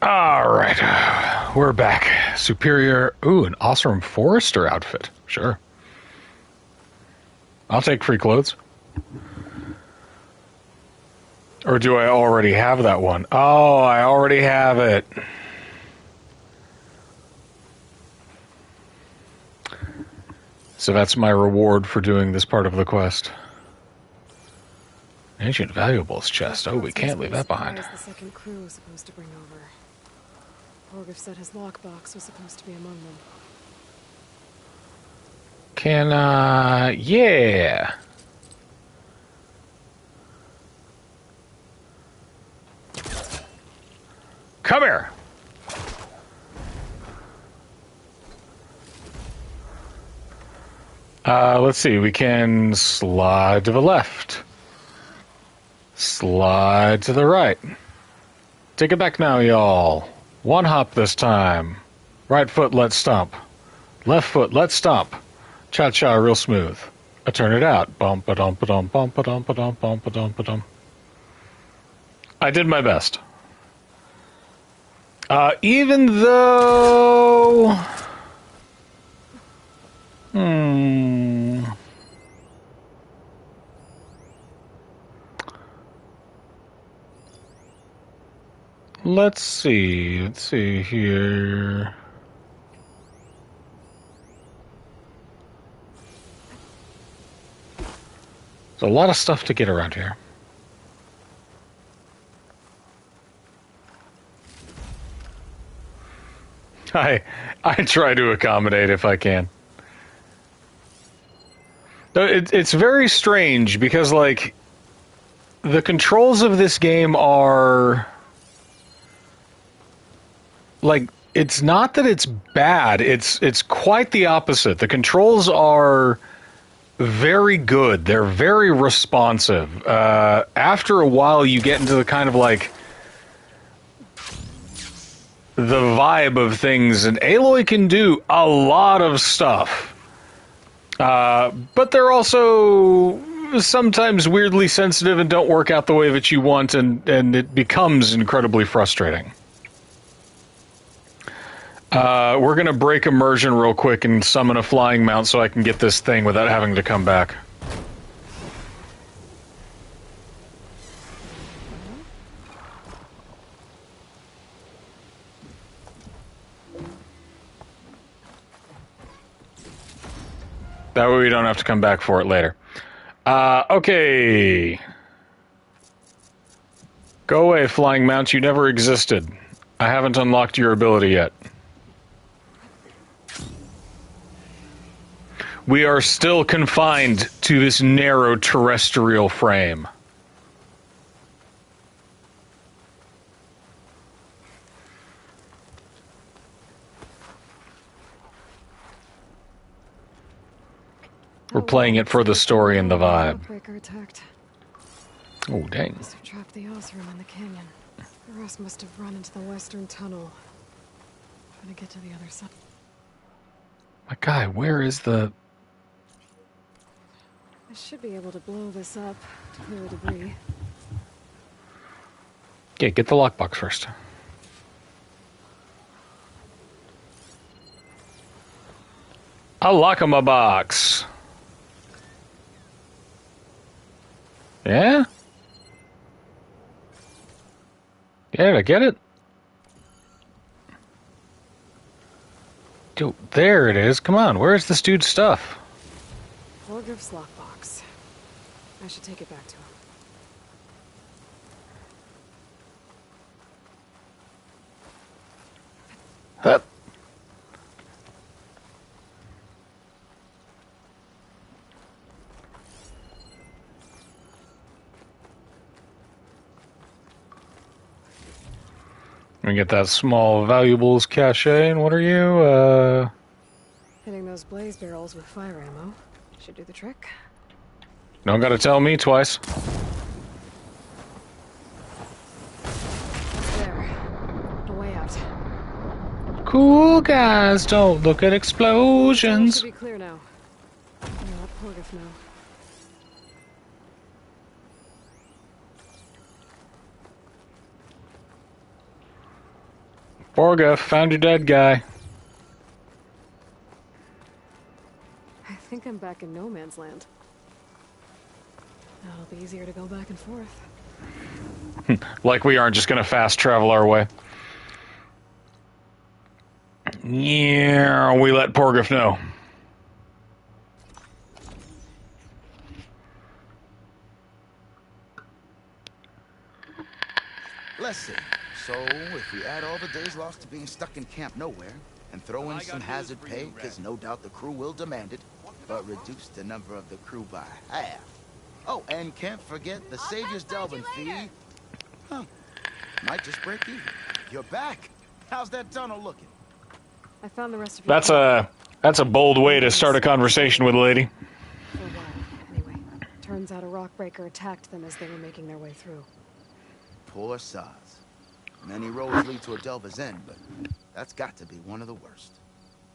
All right. we're back. Superior. Ooh, an awesome Forester outfit. Sure. I'll take free clothes. Or do I already have that one? Oh, I already have it. So that's my reward for doing this part of the quest. Ancient valuables chest. Oh, we can't leave that behind. The second crew was supposed to bring over. Orgriff said his lockbox was supposed to be among them. Yeah. Come here. Let's see. We can slide to the left. Slide to the right. Take it back now, y'all. One hop this time. Right foot, let's stomp. Left foot, let's stomp. Cha-cha, real smooth. I turn it out. Bump-a-dum-pa-dum, bump-a-dum-pa-dum, bump-a-dum-pa-dum. I did my best. Even though... Let's see here. There's a lot of stuff to get around here. I try to accommodate if I can. It's very strange because, like, the controls of this game are... Like, it's not that it's bad, it's quite the opposite. The controls are very good. They're very responsive. After a while, you get into the kind of, like, the vibe of things, and Aloy can do a lot of stuff. But they're also sometimes weirdly sensitive and don't work out the way that you want, and it becomes incredibly frustrating. We're going to break immersion real quick and summon a flying mount so I can get this thing without having to come back. That way we don't have to come back for it later. Okay. Go away, flying mount. You never existed. I haven't unlocked your ability yet. We are still confined to this narrow terrestrial frame. We're playing it for the story and the vibe. Breaker attacked. Oh, dang. Must have trapped the Osram in the canyon. The rest must have run into the western tunnel. Trying to get to the other side. My guy, where is the... I should be able to blow this up to clear the debris. Yeah, get the lockbox first. I'll lock him a box. Yeah? Yeah, did I get it? Dude, there it is. Come on, where's this dude's stuff? Orgriff's lockbox. I should take it back to him. Up. We get that small valuables cache, and what are you? Hitting those blaze barrels with fire ammo should do the trick. Don't gotta tell me twice. There. A way out. Cool guys, don't look at explosions. Should be clear now. I'll let Orgriff know. Borga, found your dead guy. I think I'm back in no man's land. Now it'll be easier to go back and forth. Like we aren't just gonna fast travel our way. Yeah, we let Porgriff know. Listen, so if we add all the days lost to being stuck in Camp Nowhere, and throw in some hazard pay, because no doubt the crew will demand it, but reduce the number of the crew by half. Oh, and can't forget the Savior's Delvin fee. Huh. Might just break even. You're back. How's that tunnel looking? I found the rest of your That's a bold way to start a conversation with a lady. For a while, anyway. Turns out a rockbreaker attacked them as they were making their way through. Poor Saz. Many roads lead to a Delver's End, but that's got to be one of the worst.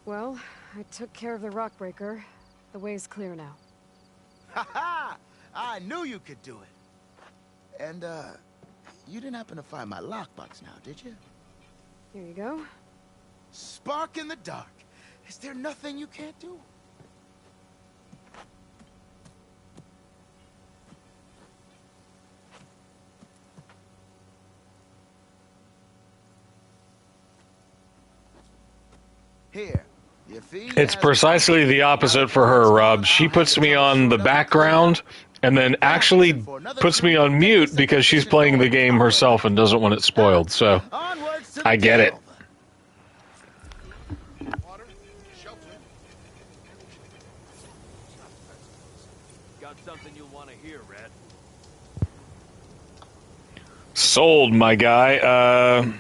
Well, I took care of the rockbreaker. The way's clear now. Ha ha! I knew you could do it. And, you didn't happen to find my lockbox now, did you? Here you go. Spark in the dark. Is there nothing you can't do? Here. It's precisely the opposite for her, Rob. She puts me on the background and then actually puts me on mute because she's playing the game herself and doesn't want it spoiled. So I get it. Got something you'll want to hear, Red. Sold, my guy.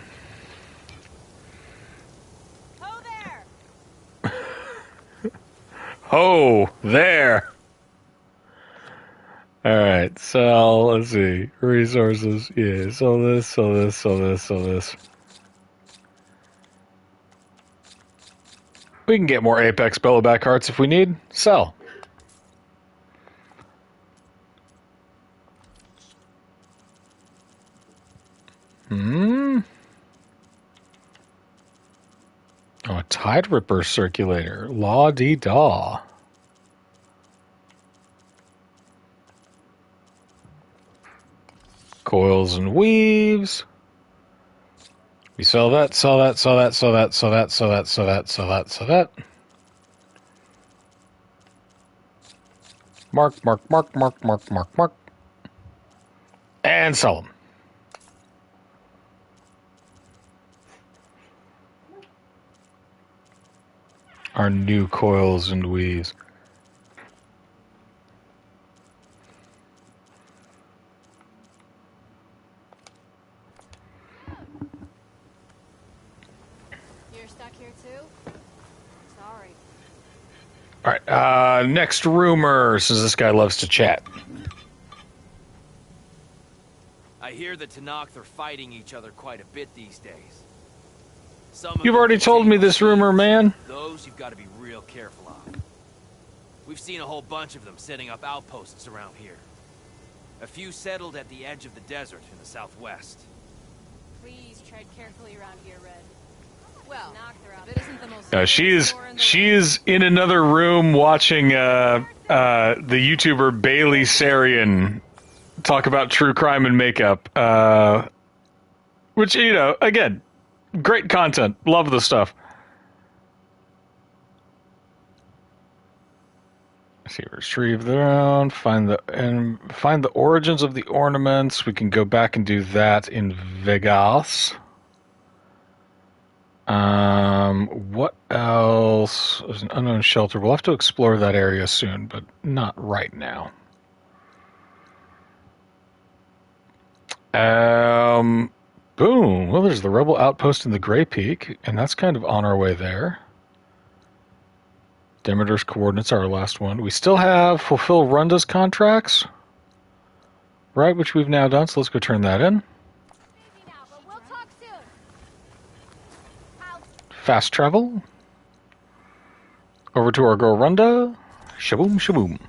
Oh, there. Alright, so let's see. Resources. Yeah, sell this, sell this, sell this, sell this. We can get more Apex Bellowback hearts if we need. Sell. Oh, a Tide Ripper circulator. La-dee-da. Coils and weaves. We sell that, sell that, sell that, sell that, sell that, sell that, sell that, sell that, sell that. Mark, mark, mark, mark, mark, mark, mark. And sell them. Our new coils and weaves. You're stuck here too? Sorry. Alright, next rumor, since this guy loves to chat. I hear the Tenakth are fighting each other quite a bit these days. You've already told me this rumor, man. Those you've got to be real careful of. We've seen a whole bunch of them setting up outposts around here. A few settled at the edge of the desert in the southwest. Please tread carefully around here, Red. Well, if it isn't the most She's in another room watching the YouTuber Bailey Sarian talk about true crime and makeup. Which, you know, again, great content. Love the stuff. Let's see, retrieve them, find the origins of the ornaments. We can go back and do that in Vegas. What else? There's an unknown shelter. We'll have to explore that area soon, but not right now. Boom. Well, there's the rebel outpost in the Grey Peak, and that's kind of on our way there. Demeter's coordinates are our last one. We still have fulfill Runda's contracts, right, which we've now done, so let's go turn that in. Fast travel. Over to our girl Runda. Shaboom, shaboom.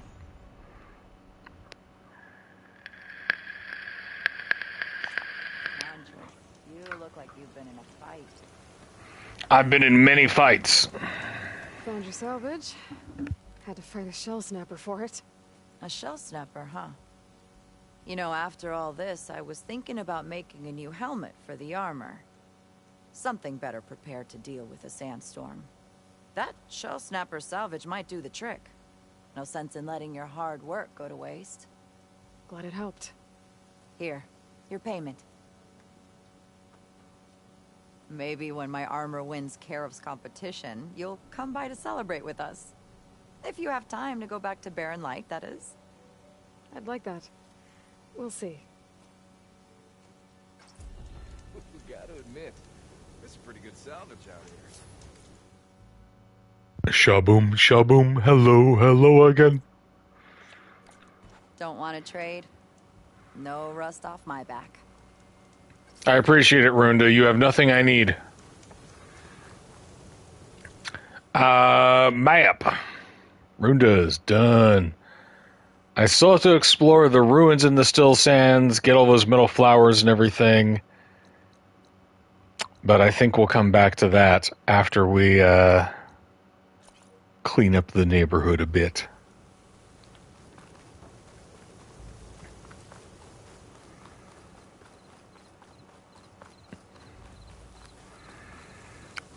You look like you've been in a fight. I've been in many fights. Found your salvage. Had to fight a shell snapper for it. A shell snapper, huh? You know, after all this, I was thinking about making a new helmet for the armor. Something better prepared to deal with a sandstorm. That shell snapper salvage might do the trick. No sense in letting your hard work go to waste. Glad it helped. Here, your payment. Maybe when my armor wins Karev's competition, you'll come by to celebrate with us. If you have time to go back to Barren Light, that is. I'd like that. We'll see. Gotta admit, this is pretty good salvage out here. Shaboom, shaboom, hello, hello again. Don't want to trade? No rust off my back. I appreciate it, Runda. You have nothing I need. Map. Runda's done. I still have to explore the ruins in the Still Sands, get all those metal flowers and everything. But I think we'll come back to that after we clean up the neighborhood a bit.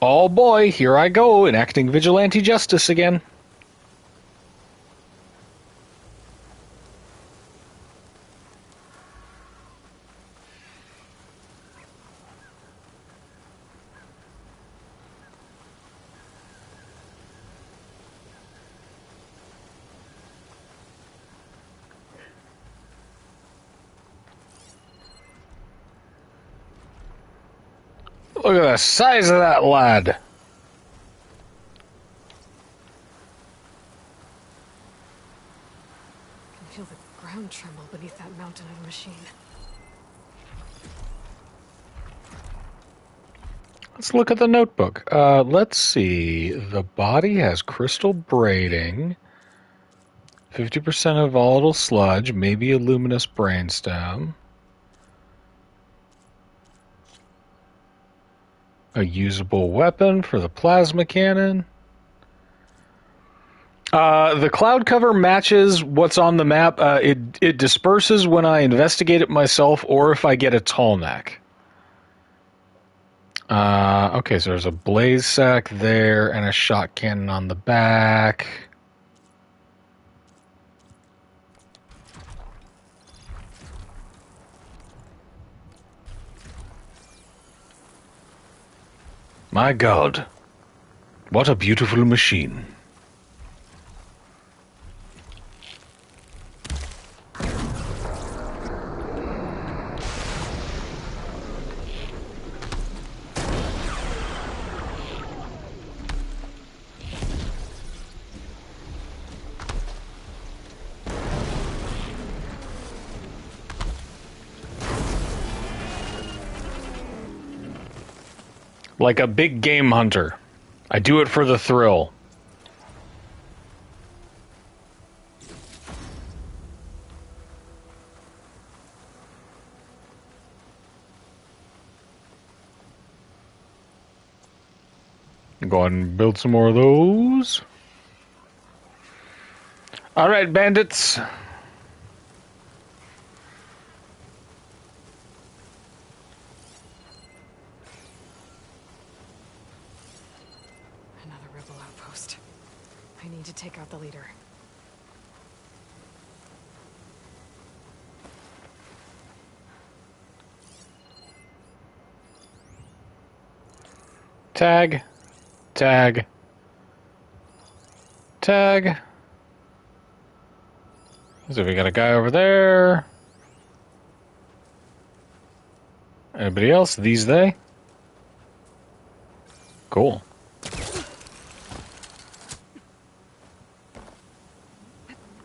Oh boy, here I go, enacting vigilante justice again. Look at the size of that lad. I can feel the ground tremble beneath that mountain of machine. Let's look at the notebook. Let's see. The body has crystal braiding, 50% of volatile sludge, maybe a luminous brainstem. A usable weapon for the plasma cannon. The cloud cover matches what's on the map. It disperses when I investigate it myself or if I get a tall neck. Okay, so there's a blaze sack there and a shot cannon on the back. My God, what a beautiful machine. Like a big game hunter. I do it for the thrill. Go ahead and build some more of those. All right, bandits. I need to take out the leader. Tag. Tag. Tag. So we got a guy over there. Anybody else? These they? Cool.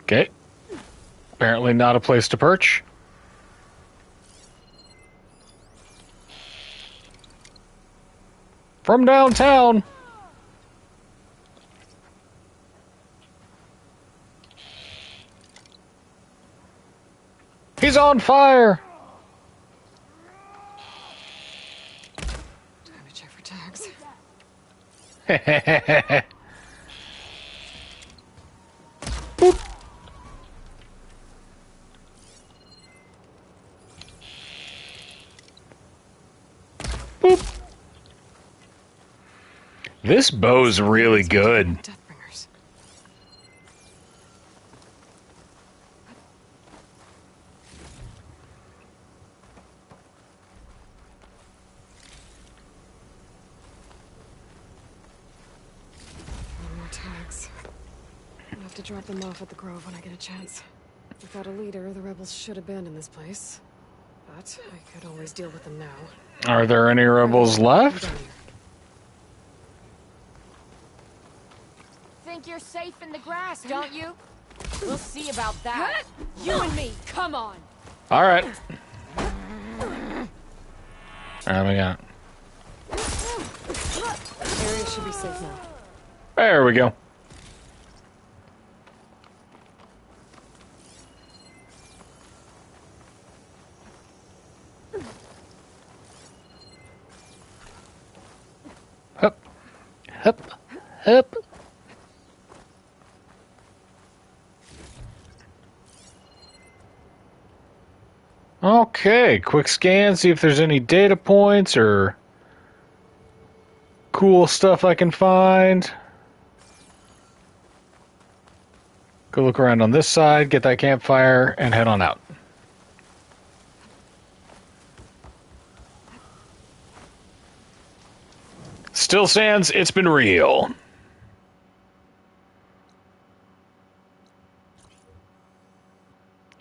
Okay. Apparently not a place to perch. From downtown. He's on fire. Time to check for tags. Boop. Boop. This bow's really good. More tags. I'll have to drop them off at the Grove when I get a chance. Without a leader, the rebels should abandon this place. But I could always deal with them now. Are there any rebels left? Think you're safe in the grass, don't you? We'll see about that. You and me, come on. All right. All right, we got. Area should be safe now. There we go. Hup, hup, hup. Okay, quick scan, see if there's any data points or cool stuff I can find. Go look around on this side, get that campfire, and head on out. Still stands, it's been real.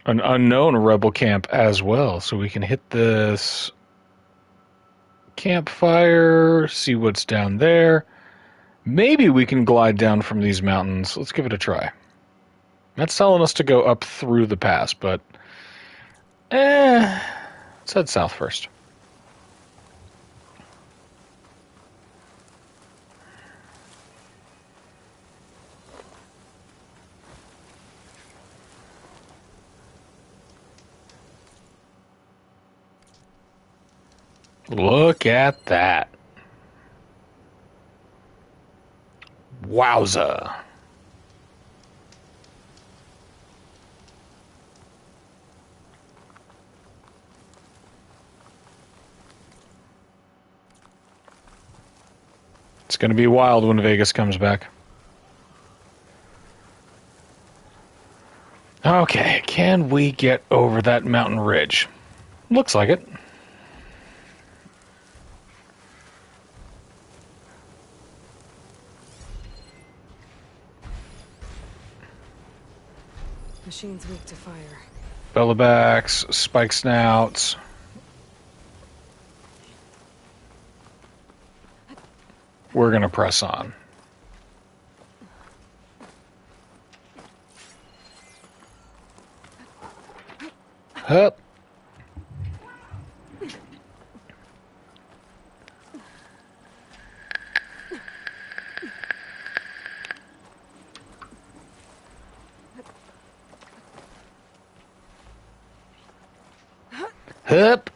An unknown rebel camp as well, so we can hit this campfire, see what's down there. Maybe we can glide down from these mountains. Let's give it a try. That's telling us to go up through the pass, but let's head south first. Look at that. Wowza. It's going to be wild when Vegas comes back. Okay, can we get over that mountain ridge? Looks like it. Machine's weak to fire. Bellowbacks, spike snouts. We're going to press on. Hup. Hup.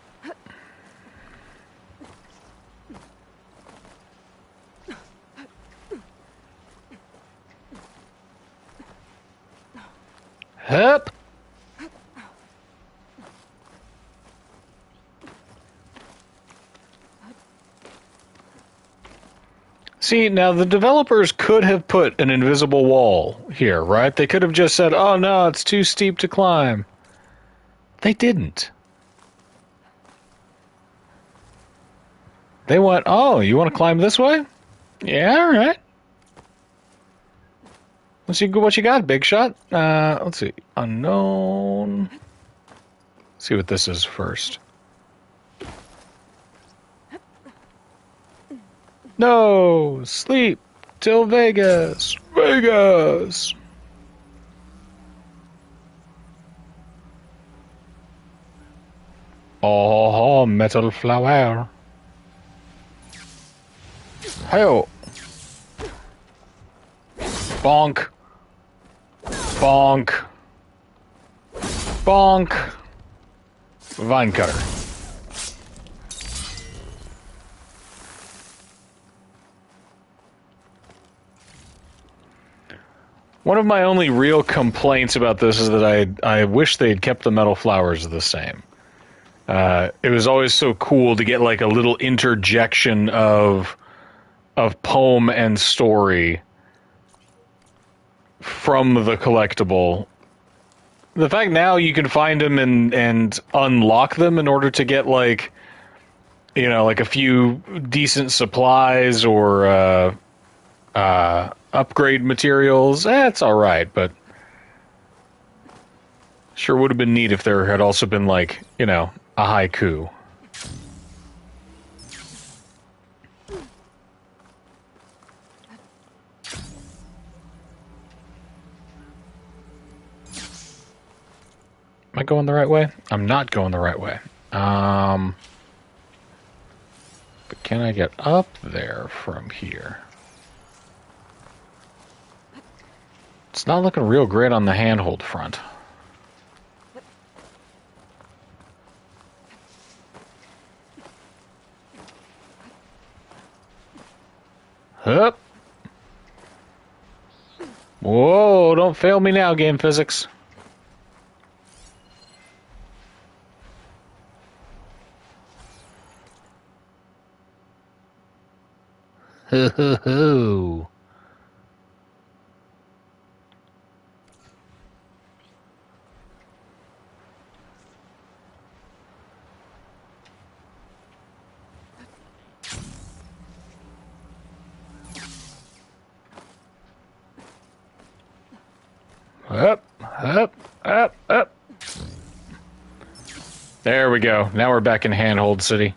Hup. See, now the developers could have put an invisible wall here, right? They could have just said, oh no, it's too steep to climb. They didn't. They went, oh, you want to climb this way? Yeah, all right. Let's see what you got, big shot. Let's see. Unknown. Let's see what this is first. No! Sleep till Vegas. Vegas! Oh, metal flower. Hey-oh. Bonk. Bonk. Bonk. Vine cutter. One of my only real complaints about this is that I wish they'd kept the metal flowers the same. It was always so cool to get like a little interjection of poem and story from the collectible. The fact now you can find them and unlock them in order to get like, you know, like a few decent supplies or upgrade materials. It's all right, but sure would have been neat if there had also been like, you know, a haiku. Am I going the right way? I'm not going the right way. But can I get up there from here? It's not looking real great on the handhold front. Hup. Whoa, don't fail me now, game physics. Ho ho ho. Up, up, up, up. There we go. Now we're back in Handhold City.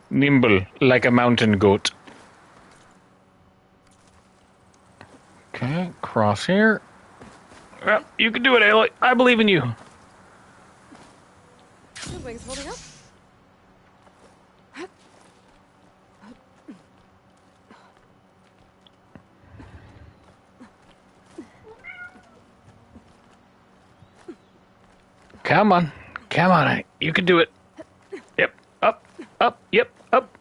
Nimble, like a mountain goat. Okay, cross here. Well, you can do it, Aloy. I believe in you. The wings holding up. Come on. Come on. You can do it. Yep. Up. Up. Yep. Up.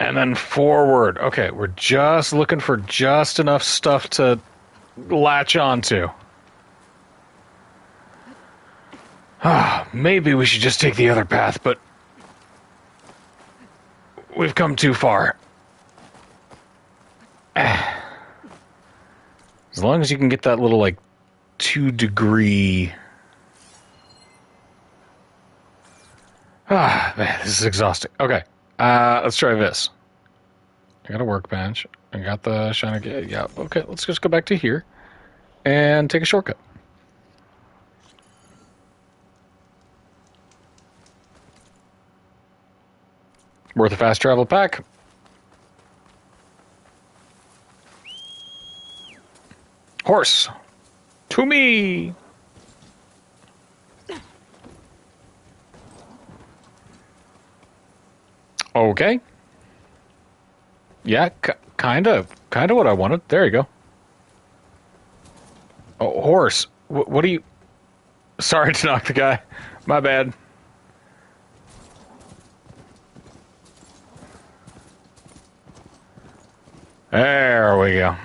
And then forward. Okay, we're just looking for just enough stuff to latch onto. Maybe we should just take the other path, but we've come too far. As long as you can get that little, like, 2-degree... man, this is exhausting. Okay, let's try this. I got a workbench. I got the shiny... Yeah, okay, let's just go back to here and take a shortcut. Worth a fast travel pack. Horse. To me. Okay. Yeah, kind of what I wanted. There you go. Oh, horse. What do you... Sorry to knock the guy. My bad. There we go.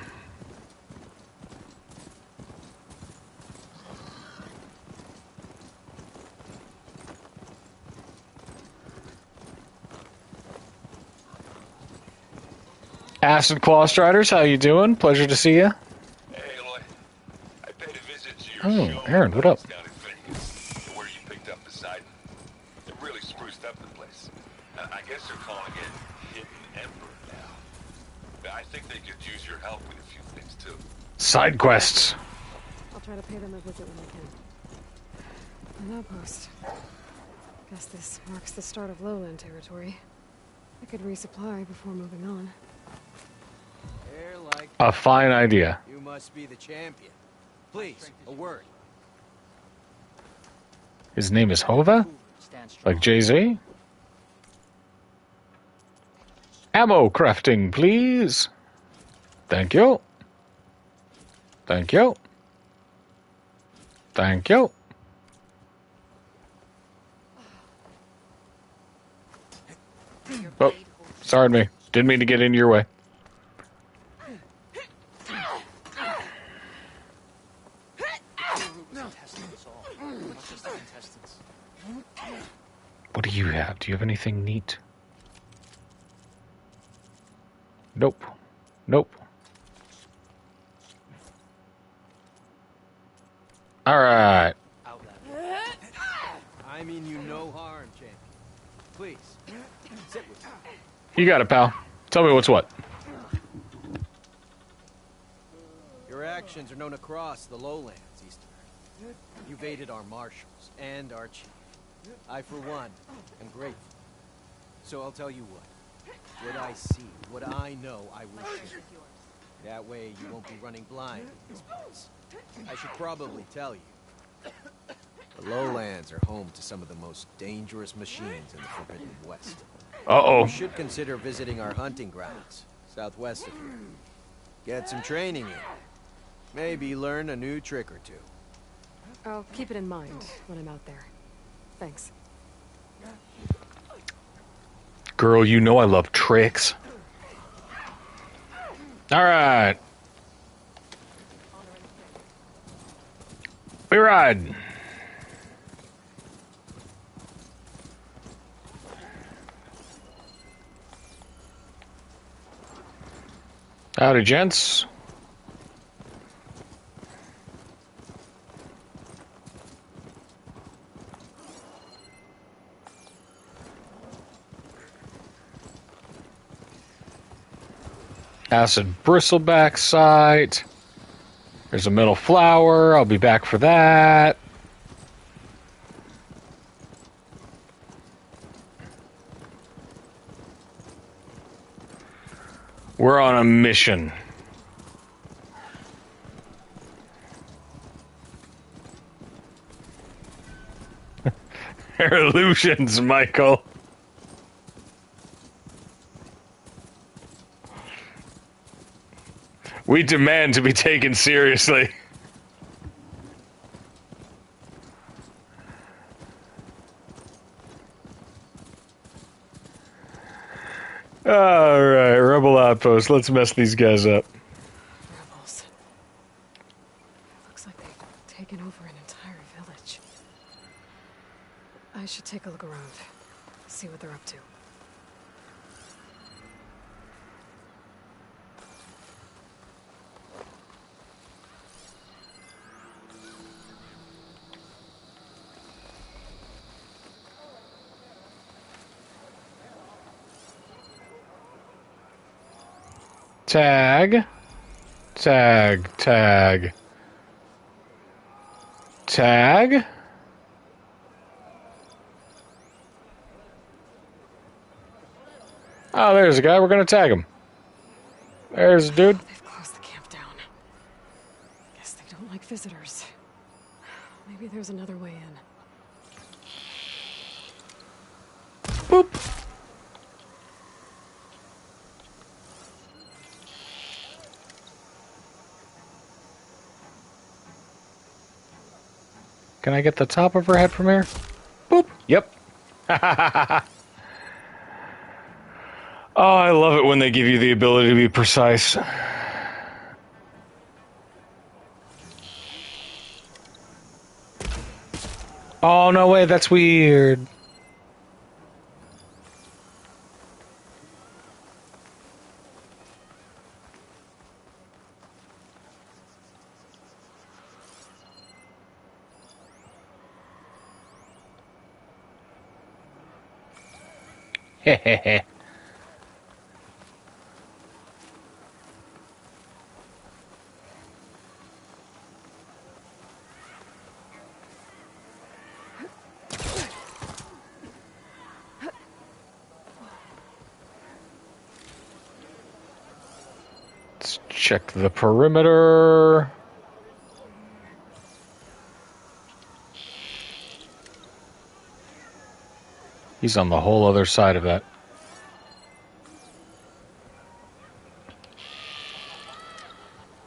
Acid Claw Striders, how you doing? Pleasure to see you. Hey, Aloy. I paid a visit to your Oh, show Aaron, what up? down in Vegas, where you picked up the site. It really spruced up the place. I guess they're calling it Hidden Emperor now. I think they could use your help with a few things, too. Side quests. I'll try to pay them a visit when I can. An outpost. Guess this marks the start of lowland territory. I could resupply before moving on. A fine idea. You must be the champion. Please, a word. His name is Hova? Like Jay-Z? Ammo crafting, please. Thank you. Thank you. Thank you. Oh, sorry me. Didn't mean to get in your way. What do you have? Do you have anything neat? Nope. Nope. All right. I mean you no harm, champion. Please, sit with me. You got it, pal. Tell me what's what. Your actions are known across the lowlands, Easterner. You've aided our marshals and our chief. I, for one, am grateful. So I'll tell you what. What I see, what I know, I will share. That way you won't be running blind in this place. I should probably tell you. The lowlands are home to some of the most dangerous machines in the Forbidden West. Uh-oh. You should consider visiting our hunting grounds, southwest of here. Get some training in. Maybe learn a new trick or two. I'll keep it in mind when I'm out there. Thanks. Girl, you know I love tricks. All right. We ride. Howdy, gents. Acid bristleback sight. There's a metal flower. I'll be back for that. We're on a mission. They're illusions, Michael. We demand to be taken seriously. Alright, Rebel Outpost. Let's mess these guys up. Rebels. Looks like they've taken over an entire village. I should take a look around. See what they're up to. Tag. Tag. Tag. Tag. Oh, there's a guy. We're going to tag him. There's a dude. They've closed the camp down. Guess they don't like visitors. Maybe there's another way in. Boop. Can I get the top of her head from here? Boop. Yep. Oh, I love it when they give you the ability to be precise. Oh, no way, that's weird. Hehehe. Let's check the perimeter. He's on the whole other side of that.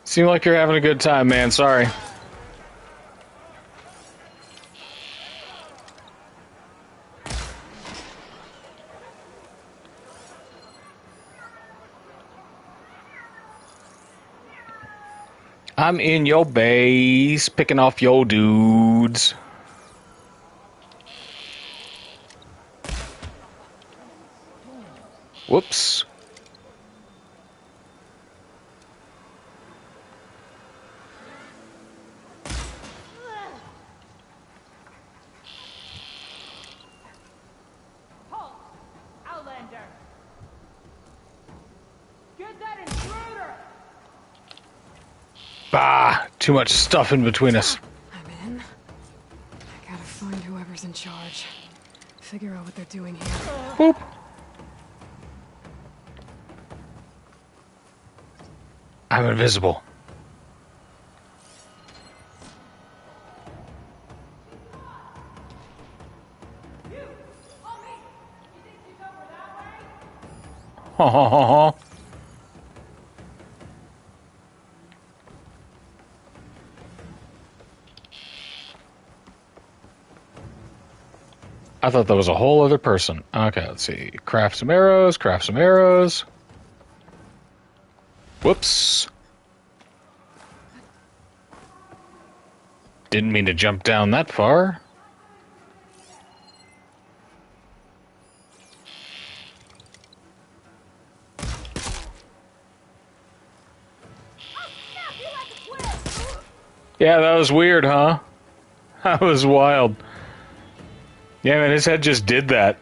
Seem like you're having a good time, man. Sorry. I'm in your base, picking off your dudes. Whoops. Halt! Outlander! Get that intruder! Bah! Too much stuff in between us. I'm in. I gotta find whoever's in charge. Figure out what they're doing here. Boop. I'm invisible. Ha ha ha ha. I thought that was a whole other person. Okay, let's see. Craft some arrows, craft some arrows. Whoops. Didn't mean to jump down that far. Yeah, that was weird, huh? That was wild. Yeah, man, his head just did that.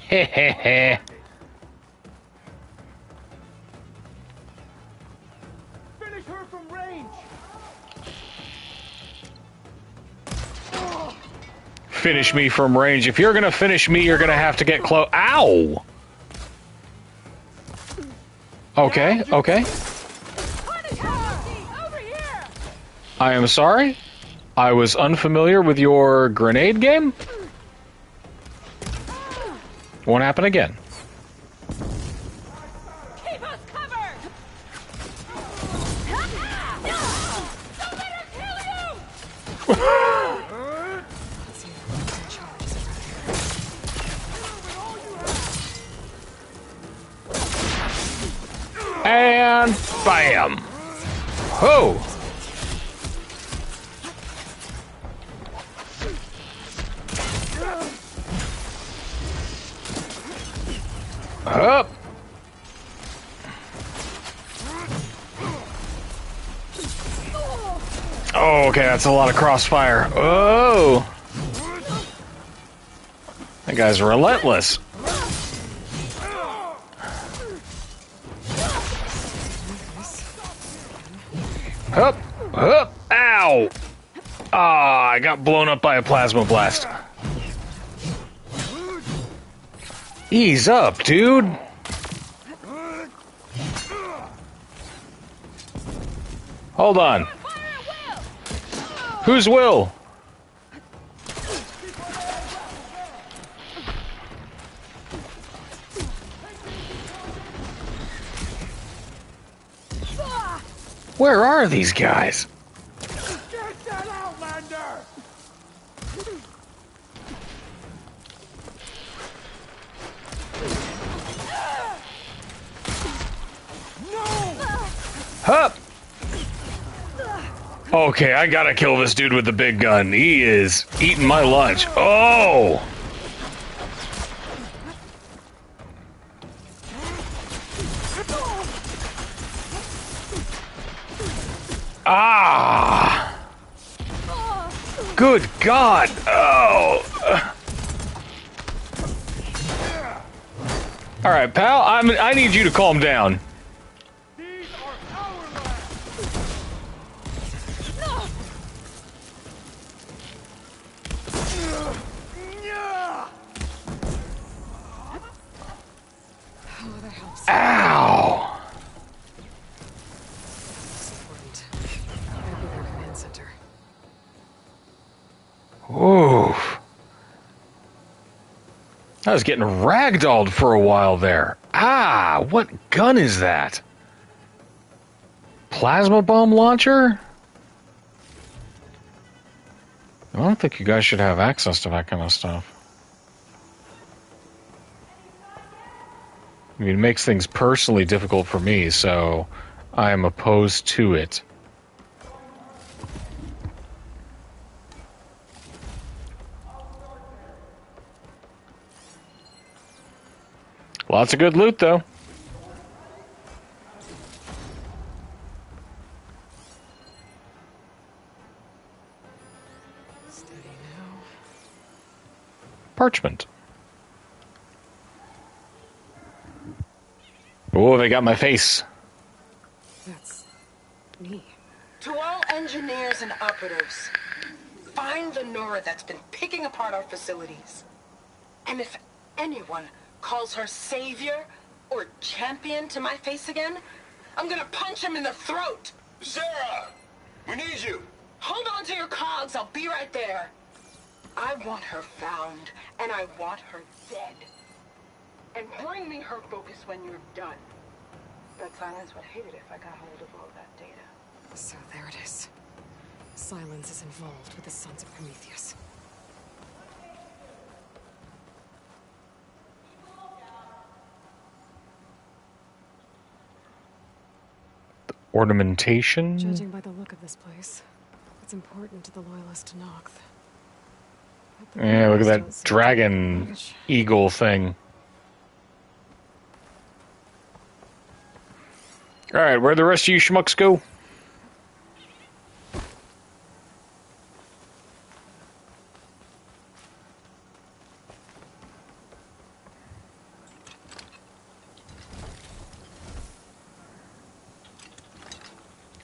Heh. Finish her from range! Finish me from range. If you're gonna finish me, you're gonna have to get close. Ow! Okay, okay. I am sorry. I was unfamiliar with your grenade game. Won't happen again. Keep us covered! Don't let her kill you! And bam! Ho! Up! Oh, okay, that's a lot of crossfire. Oh! That guy's relentless. Hup! Hup! Ow! Ah, I got blown up by a plasma blast. Ease up, dude! Hold on. Who's Will? Where are these guys? Get that Outlander! Hup! Okay, I gotta kill this dude with the big gun. He is eating my lunch. Oh! Ah! Good God! Oh! All right, pal. I need you to calm down. I was getting ragdolled for a while there. Ah, what gun is that? Plasma bomb launcher? I don't think you guys should have access to that kind of stuff. I mean, it makes things personally difficult for me, so I am opposed to it. Lots of good loot, though. Steady now. Parchment. Oh, they got my face. That's me. To all engineers and operatives, find the Nora that's been picking apart our facilities. And if anyone calls her savior or champion to my face again, I'm gonna punch him in the throat. Sarah! We need you! Hold on to your cogs, I'll be right there. I want her found, and I want her dead. And bring me her focus when you're done. But Silence would hate it if I got hold of all that data. So there it is. Silence is involved with the Sons of Prometheus. Ornamentation? Judging by the look of this place, it's important to the loyalist to Noct. Yeah, look at that dragon eagle thing. Alright, where'd the rest of you schmucks go?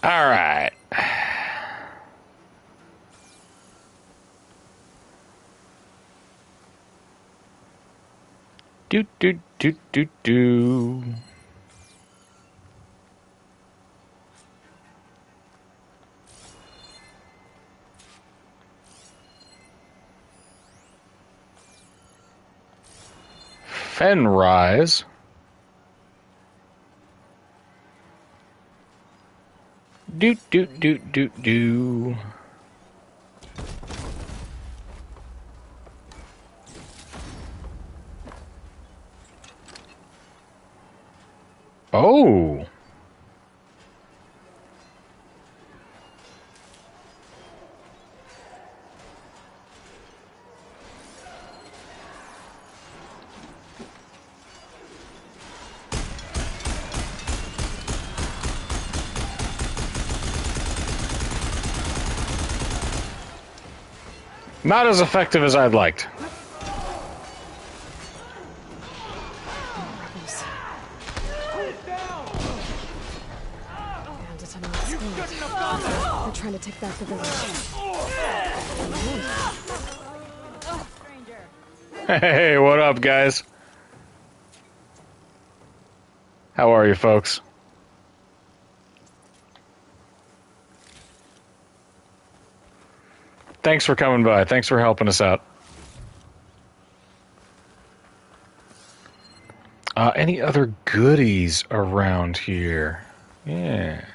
Alright. Do. Fenrise. Do. Oh. Not as effective as I'd liked. Bandits on our squad. They're trying to take back the village. Hey, what up, guys? How are you, folks? Thanks for coming by. Thanks for helping us out. Any other goodies around here? Yeah.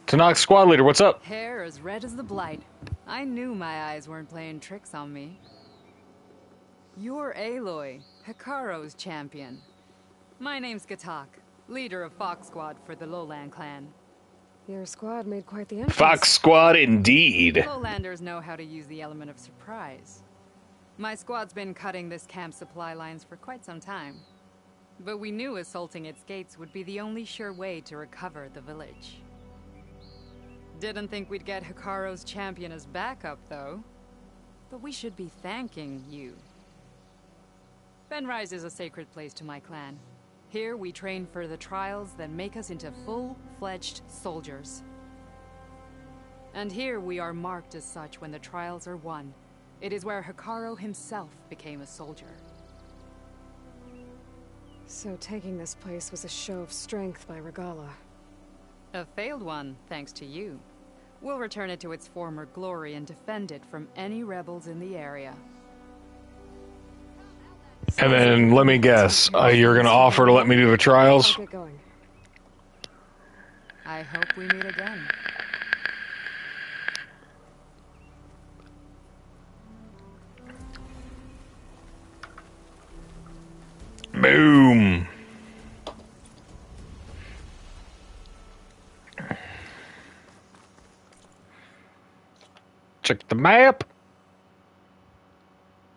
Tanakh squad leader, what's up? Hair as red as the blight. I knew my eyes weren't playing tricks on me. You're Aloy, Hekarro's champion. My name's Gatak, leader of Fox Squad for the Lowland clan. Your squad made quite the entrance. Fox Squad indeed. Lowlanders know how to use the element of surprise. My squad's been cutting this camp's supply lines for quite some time. But we knew assaulting its gates would be the only sure way to recover the village. Didn't think we'd get Hekarro's champion as backup, though. But we should be thanking you. Fenrise is a sacred place to my clan. Here we train for the trials that make us into full-fledged soldiers. And here we are marked as such when the trials are won. It is where Hekarro himself became a soldier. So taking this place was a show of strength by Regalla. A failed one, thanks to you. We'll return it to its former glory and defend it from any rebels in the area. And then let me guess, you're going to offer to let me do the trials? I'll get going. I hope we meet again. Boom. Check the map.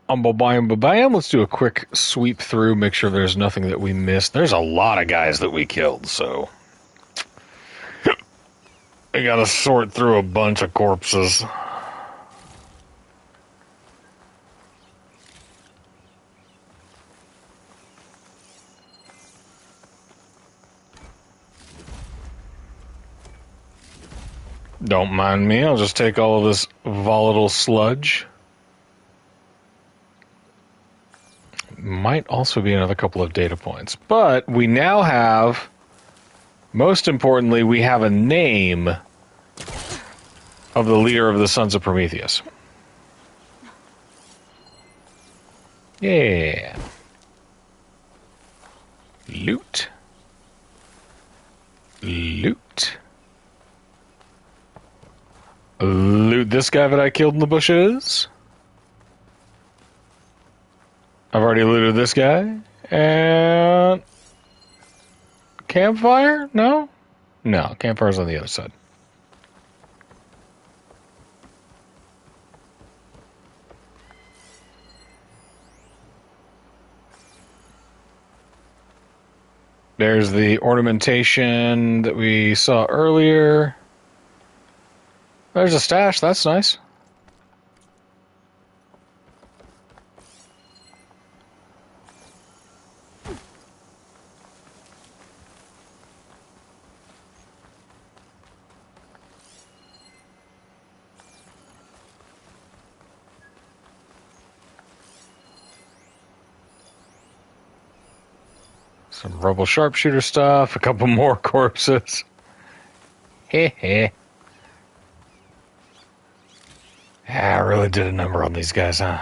Bam. Let's do a quick sweep through, make sure there's nothing that we missed. There's a lot of guys that we killed, so I gotta sort through a bunch of corpses. Don't mind me, I'll just take all of this volatile sludge. Might also be another couple of data points. But we now have, most importantly, we have a name of the leader of the Sons of Prometheus. Yeah. Loot. Loot. Loot this guy that I killed in the bushes. I've already looted this guy. And campfire? No? No, campfire's on the other side. There's the ornamentation that we saw earlier. There's a stash, that's nice. Some rebel sharpshooter stuff, a couple more corpses. Heh. I really did a number on these guys, huh?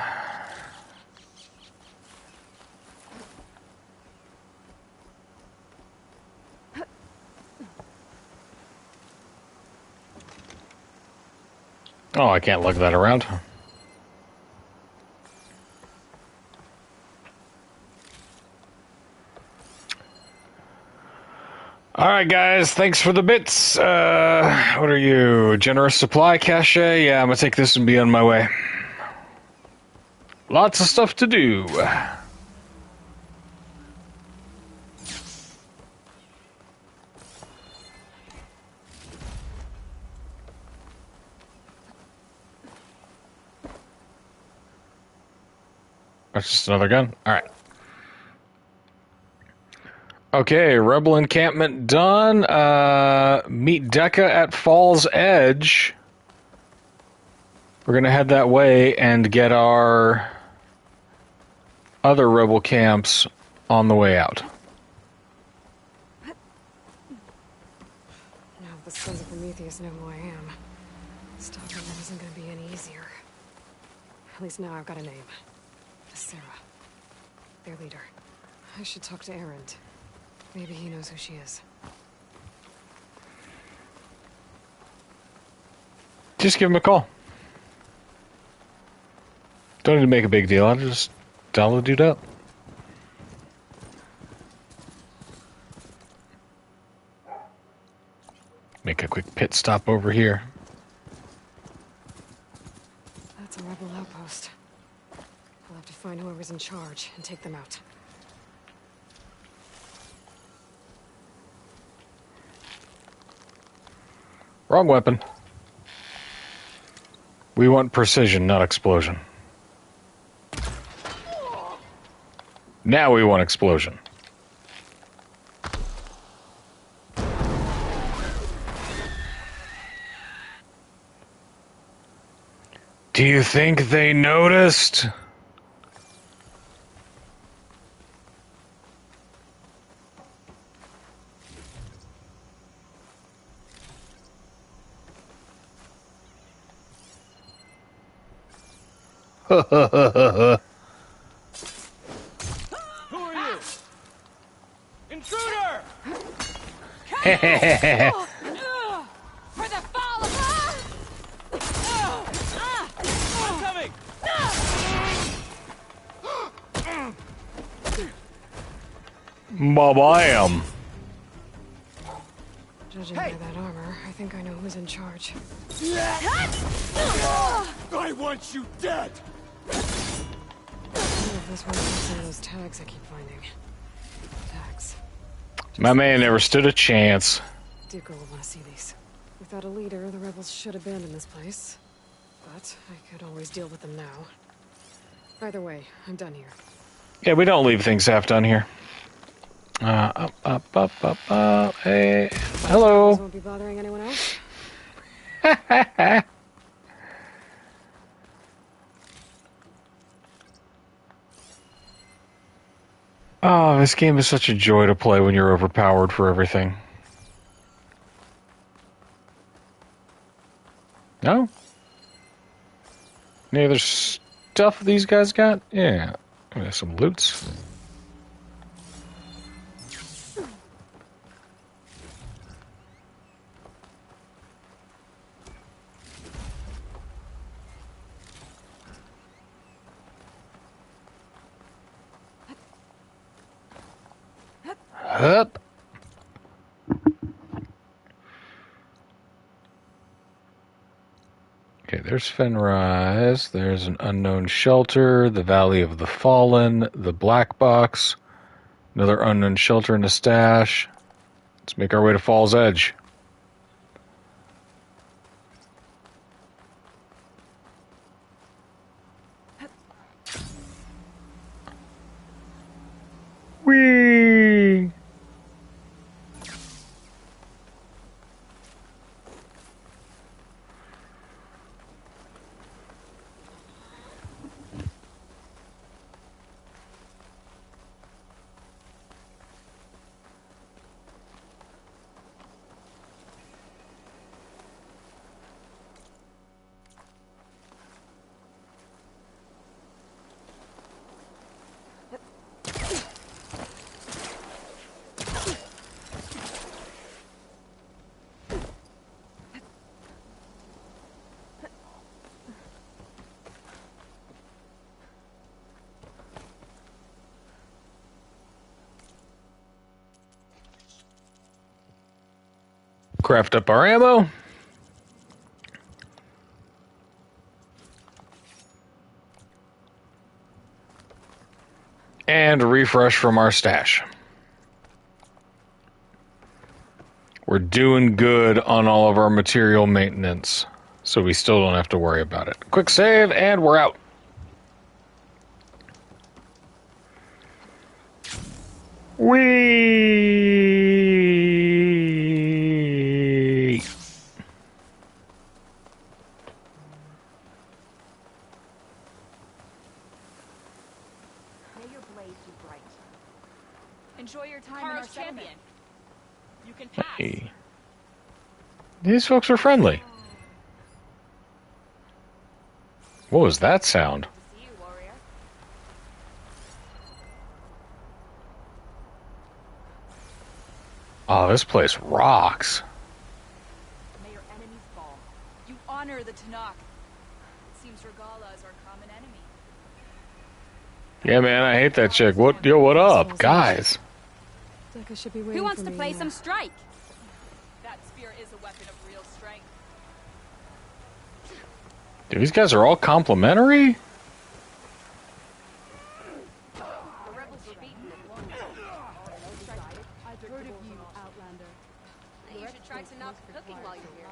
Oh, I can't lug that around. Alright guys, thanks for the bits. What are you? Generous supply cache? Yeah, I'm gonna take this and be on my way. Lots of stuff to do. That's just another gun? Alright. Okay, Rebel encampment done. Meet Dekka at Fall's Edge. We're gonna head that way and get our other Rebel camps on the way out. Now the Sons of Prometheus know who I am. Stopping them isn't gonna be any easier. At least now I've got a name. Sarah. Their leader. I should talk to Erend. Maybe he knows who she is. Just give him a call. Don't need to make a big deal. I'll just dial the dude up. Make a quick pit stop over here. That's a rebel outpost. I'll have to find whoever's in charge and take them out. Wrong weapon. We want precision, not explosion. Now we want explosion. Do you think they noticed? For the fall of... I'm coming! Ba-bam. Judging by that armor, I think I know who's in charge. I want you dead! I wonder if this one has some of those tags I keep finding. Tags. My man never stood a chance. Dooku will want to see these. Without a leader, the rebels should abandon this place. But I could always deal with them now. Either way, I'm done here. Yeah, we don't leave things half done here. Up. Hey, hello. Won't be bothering anyone else. Oh, this game is such a joy to play when you're overpowered for everything. No? Any other stuff these guys got? Yeah. We got some loots. Up. Okay, there's Fenris. There's an unknown shelter. The Valley of the Fallen. The Black Box. Another unknown shelter and a stash. Let's make our way to Fall's Edge. Whee! Craft up our ammo. And refresh from our stash. We're doing good on all of our material maintenance, so we still don't have to worry about it. Quick save, and we're out. Whee! May your blade be bright. Enjoy your time in Karo's our settlement. champion. You can pass. Hey. These folks are friendly. What was that sound? See you, warrior. Oh, this place rocks. May your enemies fall. You honor the Tanakh. It seems Regala is our common enemy. Yeah, man, I hate that chick. What up, guys? Deca should be waiting Who wants for to me play now. some strike? That spear is a weapon of real strength. Dude, these guys are all complimentary? The rebels were beaten at one. I've heard of you, Outlander. You should try Tanakh cooking while you're here.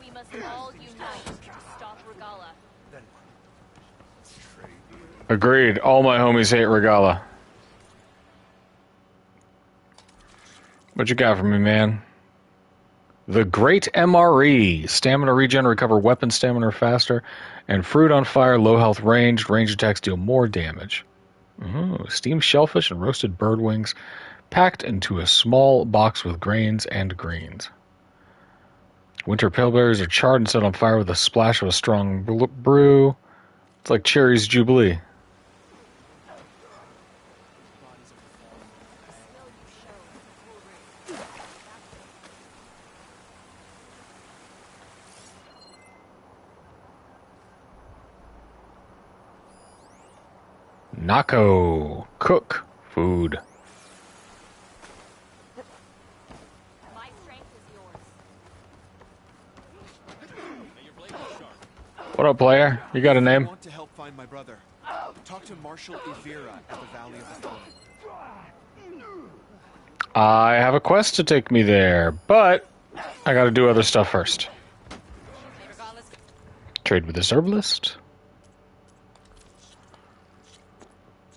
We must all unite to stop Regala. Agreed. All my homies hate Regala. What you got for me, man? The Great MRE. Stamina regen, recover weapon stamina faster. And fruit on fire, low health ranged. Range attacks deal more damage. Ooh, steamed shellfish and roasted bird wings packed into a small box with grains and greens. Winter pale berries are charred and set on fire with a splash of a strong brew. It's like Cherry's Jubilee. Nako. Cook. Food. What up, player? You got a name? I want to help find my brother. Talk to Marshal Ivira at the Valley of the Throne. I have a quest to take me there, but I gotta do other stuff first. Trade with this herbalist.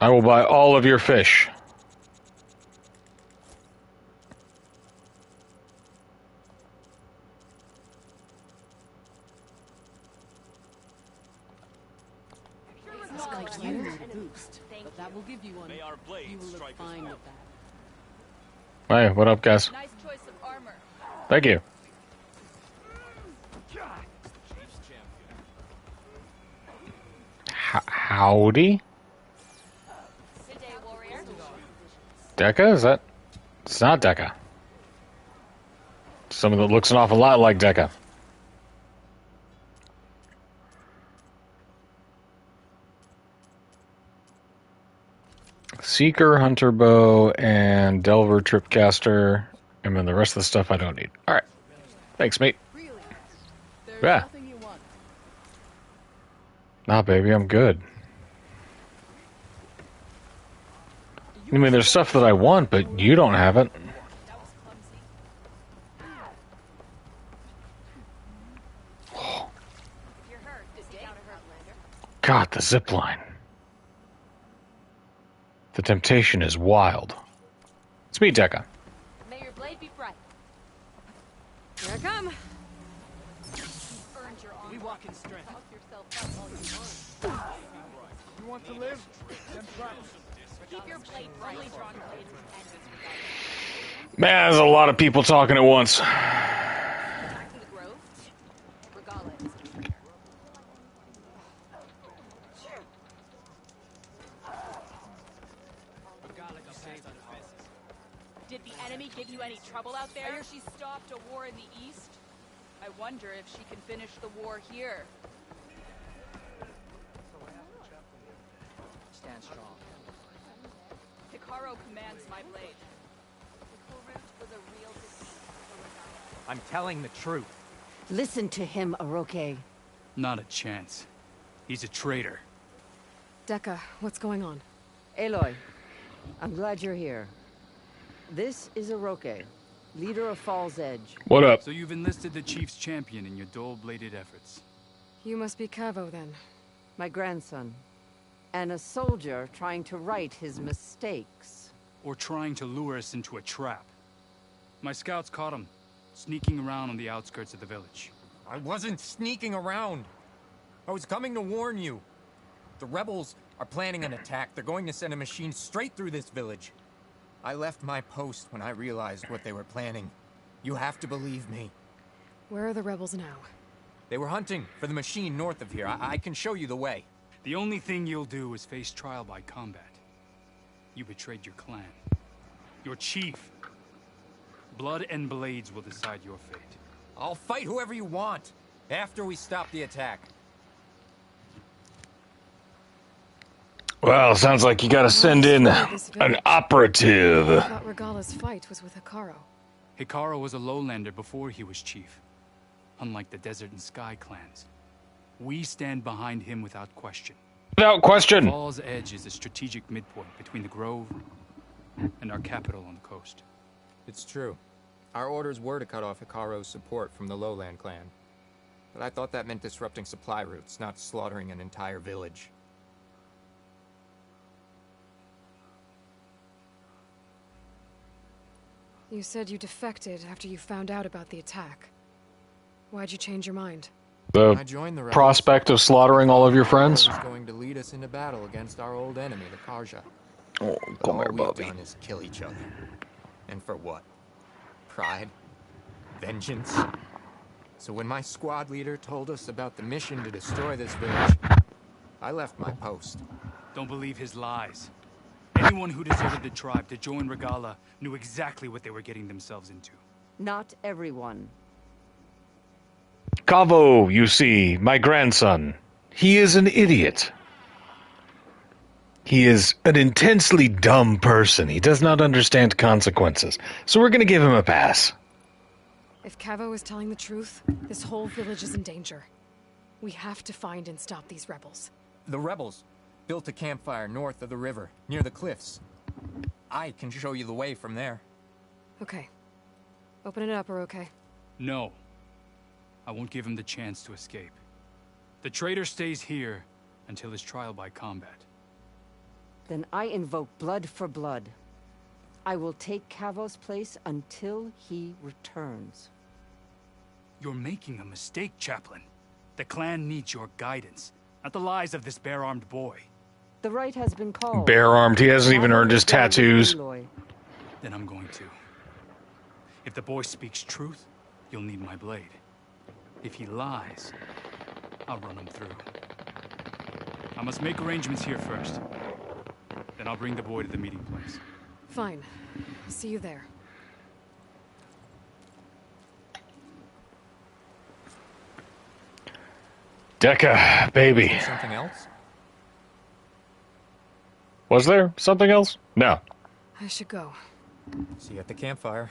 I will buy all of your fish. That will give you one. May our blades you will look fine with that. Hey, what up, guys? Nice choice of armor. Thank you. Howdy? Deca? Is that? It's not Deca. Someone that looks an awful lot like Deca. Seeker, Hunter Bow, and Delver Tripcaster, and then the rest of the stuff I don't need. Alright. Thanks, mate. Yeah. Nah, baby, I'm good. I mean, there's stuff that I want, but you don't have it. God, the zipline. The temptation is wild. It's me, Deca. May your blade be bright. Here I come. We walk in strength. You want to live? Then try. Keep your blade brightly drawn blades and Man, there's a lot of people talking at once. attacking the grove. Regala is a traitor. Did the enemy give you any trouble out there? I hear she stopped a war in the east. I wonder if she can finish the war here. Stand strong. Hikaru commands my blade. The Kurut was a real defeat for Regala. I'm telling the truth. Listen to him, Aroke. Not a chance. He's a traitor. Deca, what's going on? Aloy, I'm glad you're here. This is Aroke, leader of Fall's Edge. What up? So you've enlisted the Chief's champion in your dull-bladed efforts. You must be Cavo, then. My grandson. And a soldier trying to right his mistakes. Or trying to lure us into a trap. My scouts caught him, sneaking around on the outskirts of the village. I wasn't sneaking around. I was coming to warn you. The rebels are planning an attack. They're going to send a machine straight through this village. I left my post when I realized what they were planning. You have to believe me. Where are the rebels now? They were hunting for the machine north of here. I can show you the way. The only thing you'll do is face trial by combat. You betrayed your clan. Your chief. Blood and blades will decide your fate. I'll fight whoever you want, after we stop the attack. Well, sounds like you gotta send in an operative. I thought Regala's fight was with Hikaru. Hikaru was a lowlander before he was chief. Unlike the Desert and Sky clans. We stand behind him without question. Without question. Fall's Edge is a strategic midpoint between the Grove and our capital on the coast. It's true. Our orders were to cut off Hikaru's support from the Lowland clan. But I thought that meant disrupting supply routes, not slaughtering an entire village. You said you defected after you found out about the attack. Why'd you change your mind? I joined the rebels. Prospect of slaughtering all of your friends? Was going to lead us into battle against our old enemy, the Karja. Oh, But come all here, we've Bobby. done is kill each other. And for what? Pride? Vengeance? So when my squad leader told us about the mission to destroy this village, I left my post. Don't believe his lies. Anyone who deserted the tribe to join Regala knew exactly what they were getting themselves into. Not everyone. Cavo, you see, my grandson. He is an idiot. He is an intensely dumb person. He does not understand consequences. So we're going to give him a pass. If Cavo is telling the truth, this whole village is in danger. We have to find and stop these rebels. The rebels built a campfire north of the river, near the cliffs. I can show you the way from there. Okay. Open it up, Oroke. No. I won't give him the chance to escape. The traitor stays here until his trial by combat. Then I invoke blood for blood. I will take Cavo's place until he returns. You're making a mistake, Chaplain. The clan needs your guidance, not the lies of this bare-armed boy. The right has been called. Bare-armed. He hasn't even earned his tattoos. Then I'm going to. If the boy speaks truth, you'll need my blade. If he lies, I'll run him through. I must make arrangements here first. Then I'll bring the boy to the meeting place. Fine. See you there. Deca, baby. Something else? Was there something else? No. I should go. See you at the campfire.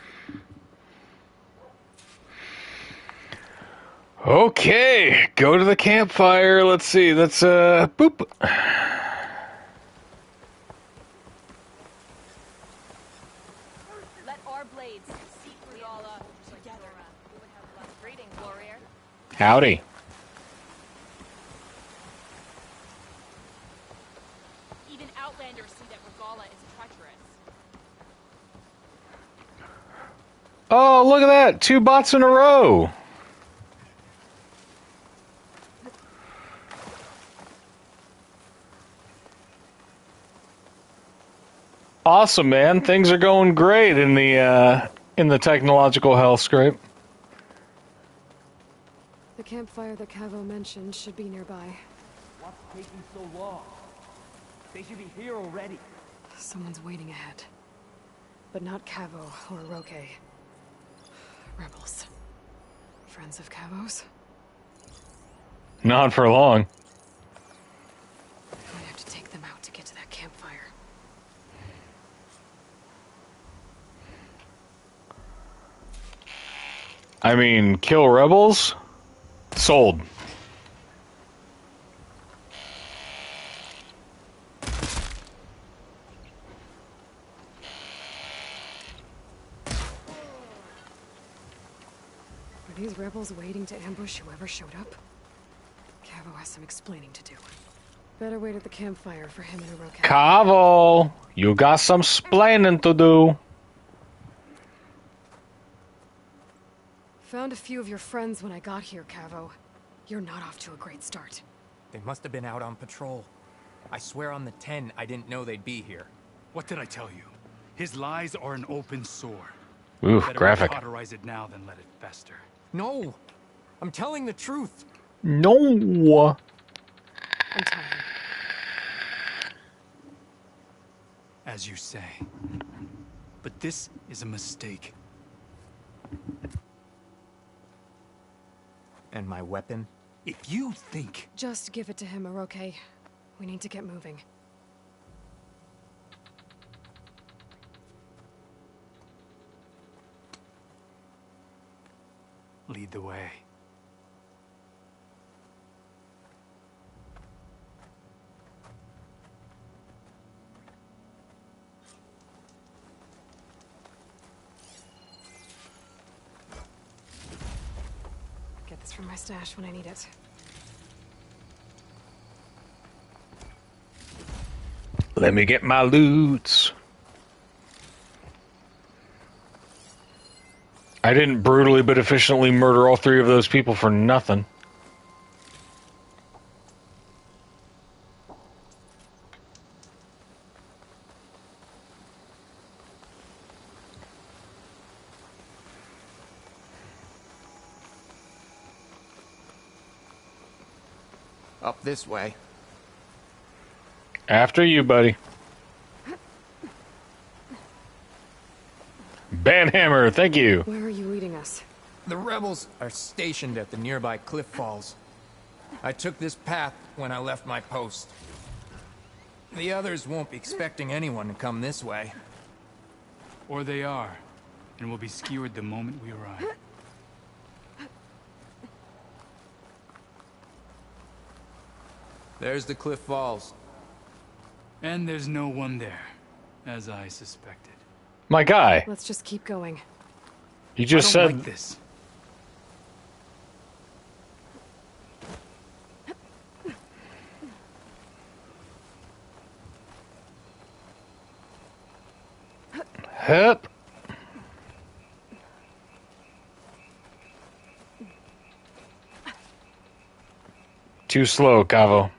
Okay, go to the campfire. Let's see. That's boop. Let our blades seep through all together. Greetings, warrior. Howdy. Even Outlanders see that Regala is treacherous. Oh, look at that. 2 bots in a row. Awesome, man. Things are going great in the technological hellscape. The campfire that Cavo mentioned should be nearby. What's taking so long? They should be here already. Someone's waiting ahead. But not Cavo or Roque. Rebels. Friends of Cavo's? Not for long. I have to take them out to get to that campfire. I mean, kill rebels? Sold. Are these rebels waiting to ambush whoever showed up? Cavo has some explaining to do. Better wait at the campfire for him and Oroke. Cavo, you got some splaining to do. Found a few of your friends when I got here, Cavo. You're not off to a great start. They must have been out on patrol. I swear on the 10, I didn't know they'd be here. What did I tell you? His lies are an open sore. Ooh, Better graphic. cauterize it now than let it fester. No! I'm telling the truth! No! I'm tired. As you say. But this is a mistake. And my weapon? If you think... Just give it to him, Oroke. We need to get moving. Lead the way. Get this from my stash when I need it. Let me get my loots. I didn't brutally but efficiently murder all 3 of those people for nothing. Up this way. After you, buddy. Banhammer, thank you. Where are you leading us? The rebels are stationed at the nearby cliff falls. I took this path when I left my post. The others won't be expecting anyone to come this way. Or they are, and will be skewered the moment we arrive. There's the Cliff Falls. And there's no one there, as I suspected. My guy. Let's just keep going. You just I don't said like this. Hup. Too slow, Cavo.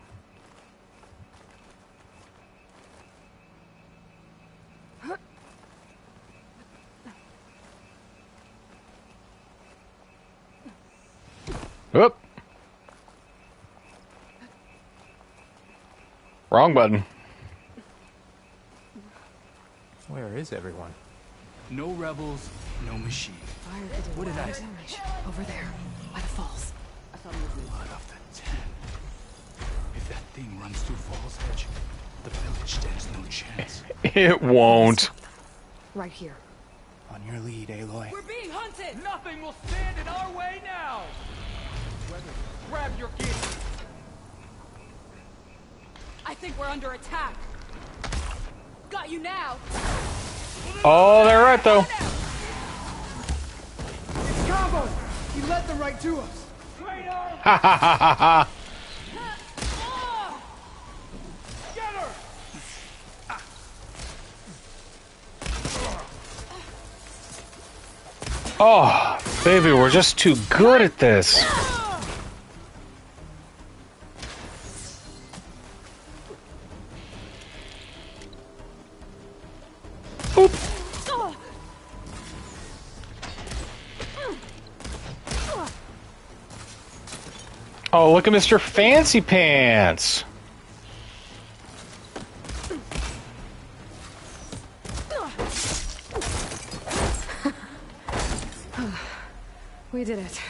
Whoop. Wrong button. Where is everyone? No rebels, no machine. What did I? Over there, by the falls. Blood of the Ten. If that thing runs through Falls Edge, the village stands no chance. It won't. Right here. On your lead, Aloy. We're being hunted! Nothing will stand in our way now! Grab your gear. I think we're under attack. Got you now. Oh, they're right though. It's Cavo! He led them right to us. Ha ha ha ha ha. Get her! Oh, baby, we're just too good at this. Oop. Oh, look at Mr. Fancy Pants. We did it.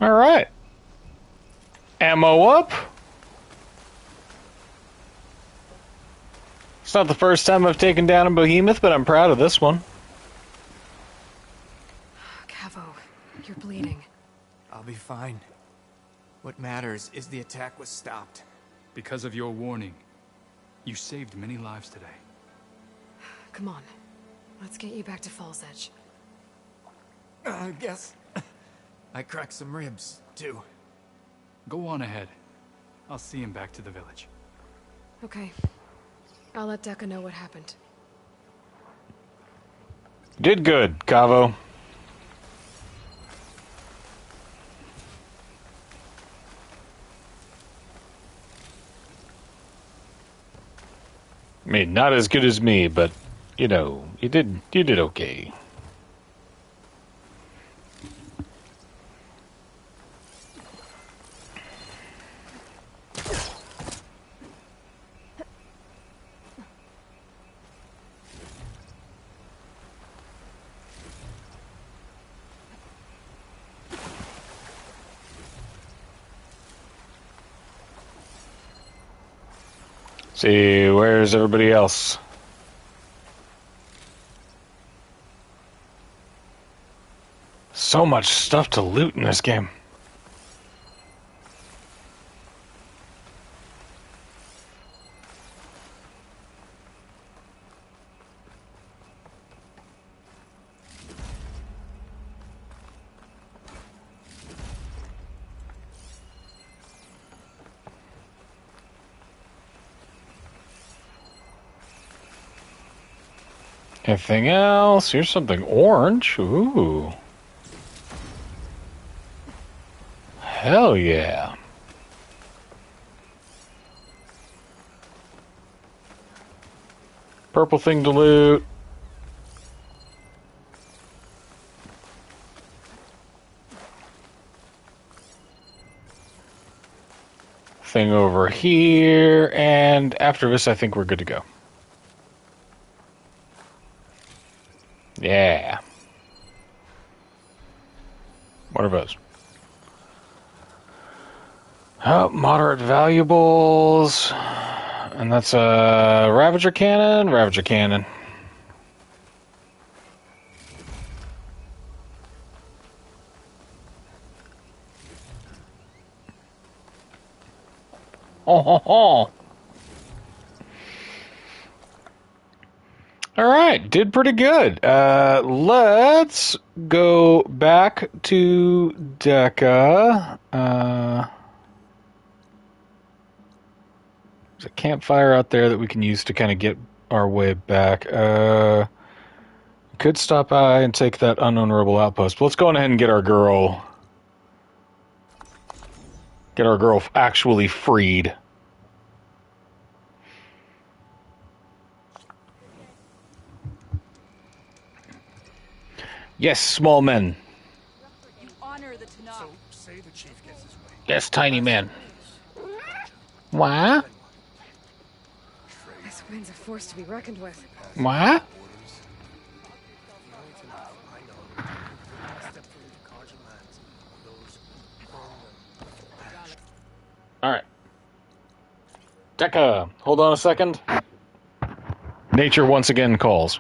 All right. Ammo up. It's not the first time I've taken down a behemoth, but I'm proud of this one. Cavo, you're bleeding. I'll be fine. What matters is the attack was stopped. Because of your warning, you saved many lives today. Come on. Let's get you back to Falls Edge. I guess I cracked some ribs, too. Go on ahead. I'll see him back to the village. Okay. I'll let Dekka know what happened. Did good, Cavo. I mean, not as good as me, but you know, you did okay. See, where's everybody else? So much stuff to loot in this game. Anything else? Here's something orange. Ooh. Hell yeah. Purple thing to loot. Thing over here. And after this, I think we're good to go. Yeah. What are those? Oh, moderate valuables. And that's a Ravager cannon. Ravager cannon. Oh, ho, ho. All right, did pretty good. Let's go back to Deca. There's a campfire out there that we can use to kind of get our way back. Could stop by and take that unknown rebel outpost. But let's go on ahead and get our girl. Get our girl actually freed. Yes, small men. You honor the Tanakh. So, say the chief gets his way. Yes, tiny men. What? This wind's a force to be reckoned with. What? Alright. Deca, hold on a second. Nature once again calls.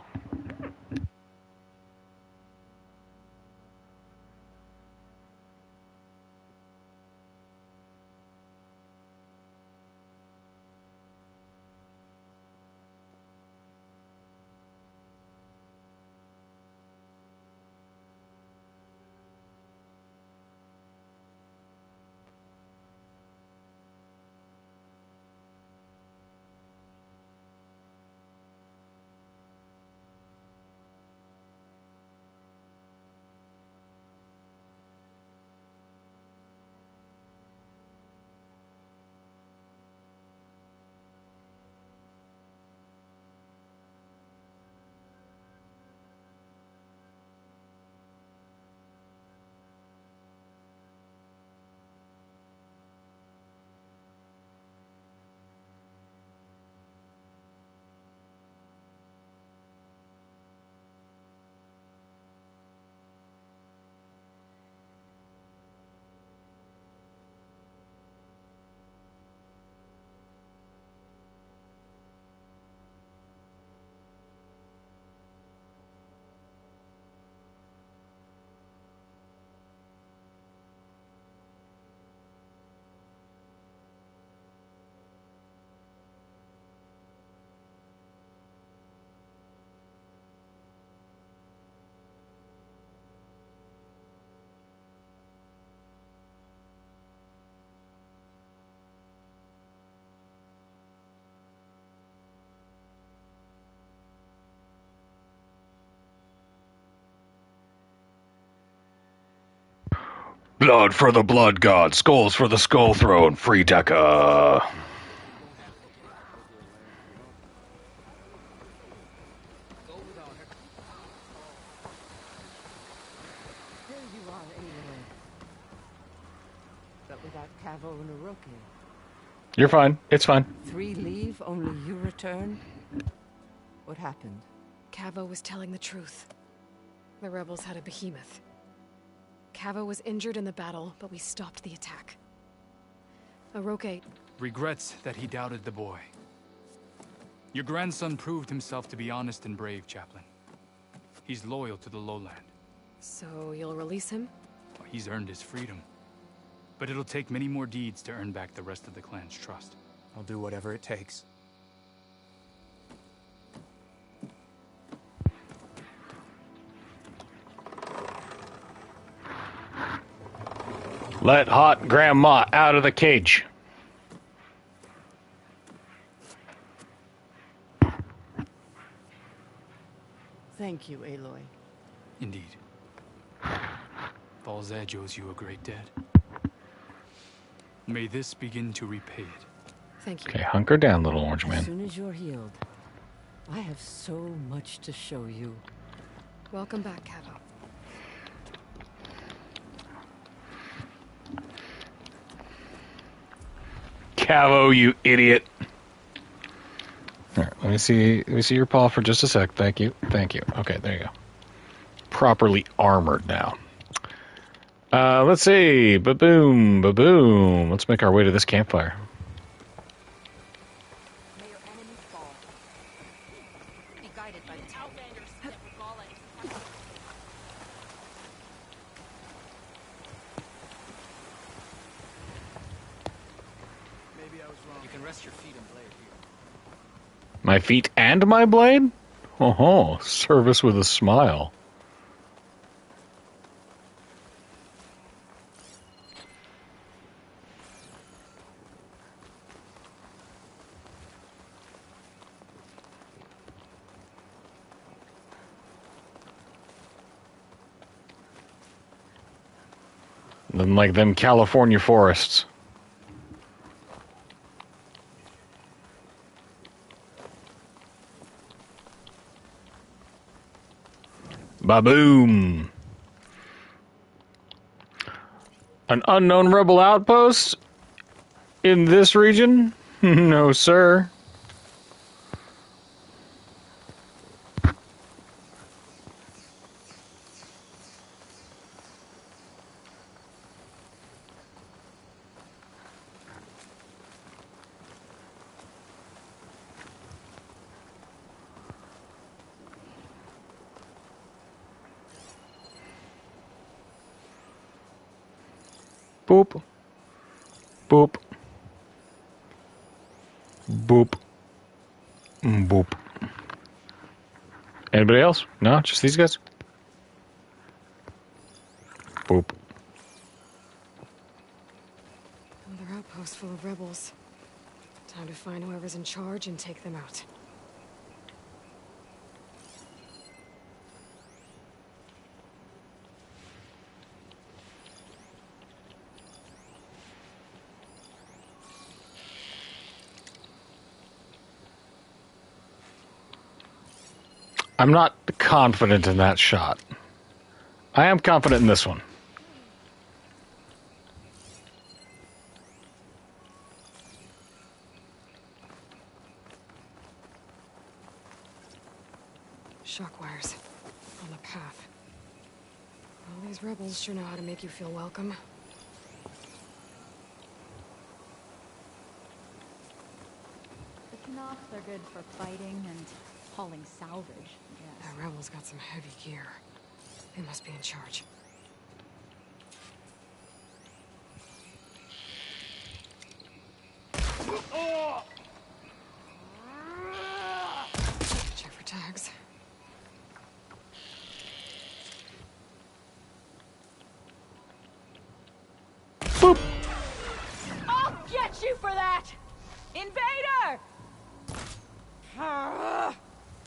Blood for the blood god, skulls for the skull throne, free Deca. There you are, Aloy. But without Cavo and Orochi. You're fine. It's fine. 3 leave, only you return? What happened? Cavo was telling the truth. The rebels had a behemoth. Cavo was injured in the battle, but we stopped the attack. Orochi regrets that he doubted the boy. Your grandson proved himself to be honest and brave, Chaplain. He's loyal to the lowland. So you'll release him? He's earned his freedom. But it'll take many more deeds to earn back the rest of the clan's trust. I'll do whatever it takes. Let hot grandma out of the cage. Thank you, Aloy. Indeed. Falls Edge owes you a great debt. May this begin to repay it. Thank you. Okay, hunker down, little orange man. As soon as you're healed, I have so much to show you. Welcome back, Cavo. Cavo, you idiot. All right, let me see your paw for just a sec. Thank you. Okay, there you go. Properly armored now. Let's see. Ba-boom, ba-boom. Let's make our way to this campfire. Be guided by the Outlanders that Regalia is. Maybe I was wrong. You can rest your feet and blade here. My feet and my blade? Oh, service with a smile. Than like them California forests. Ba-boom. An unknown rebel outpost in this region? No, sir. Boop. Boop. Boop. Boop. Anybody else? No? Just these guys? Boop. Another outpost full of rebels. Time to find whoever's in charge and take them out. I'm not confident in that shot. I am confident in this one. Shock wires. On the path. All these rebels sure know how to make you feel welcome. The Knocks are good for fighting and hauling salvage, yes. That rebel's got some heavy gear. They must be in charge. Check for tags. Boop. I'll get you for that! Invader!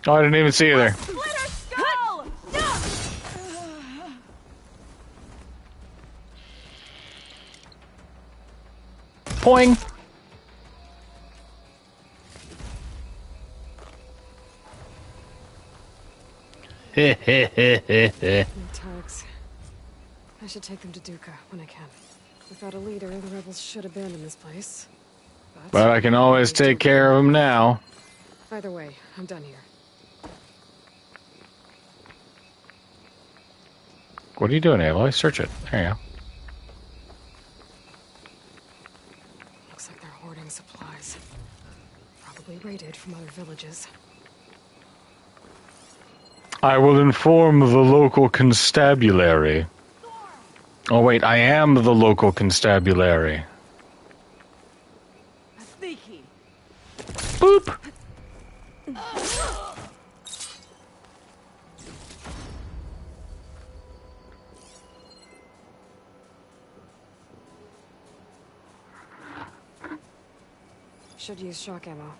Oh, I didn't even see you there. Splinter skull! Poing. No tags. I should take them to Duca when I can. Without a leader, the rebels should abandon this place. But I can always take care of them now. Either way, I'm done here. What are you doing, Aloy? Search it. There you go. Looks like they're hoarding supplies. Probably raided from other villages. I will inform the local constabulary. Oh wait, I am the local constabulary. Sneaky. Boop! Should use shock ammo.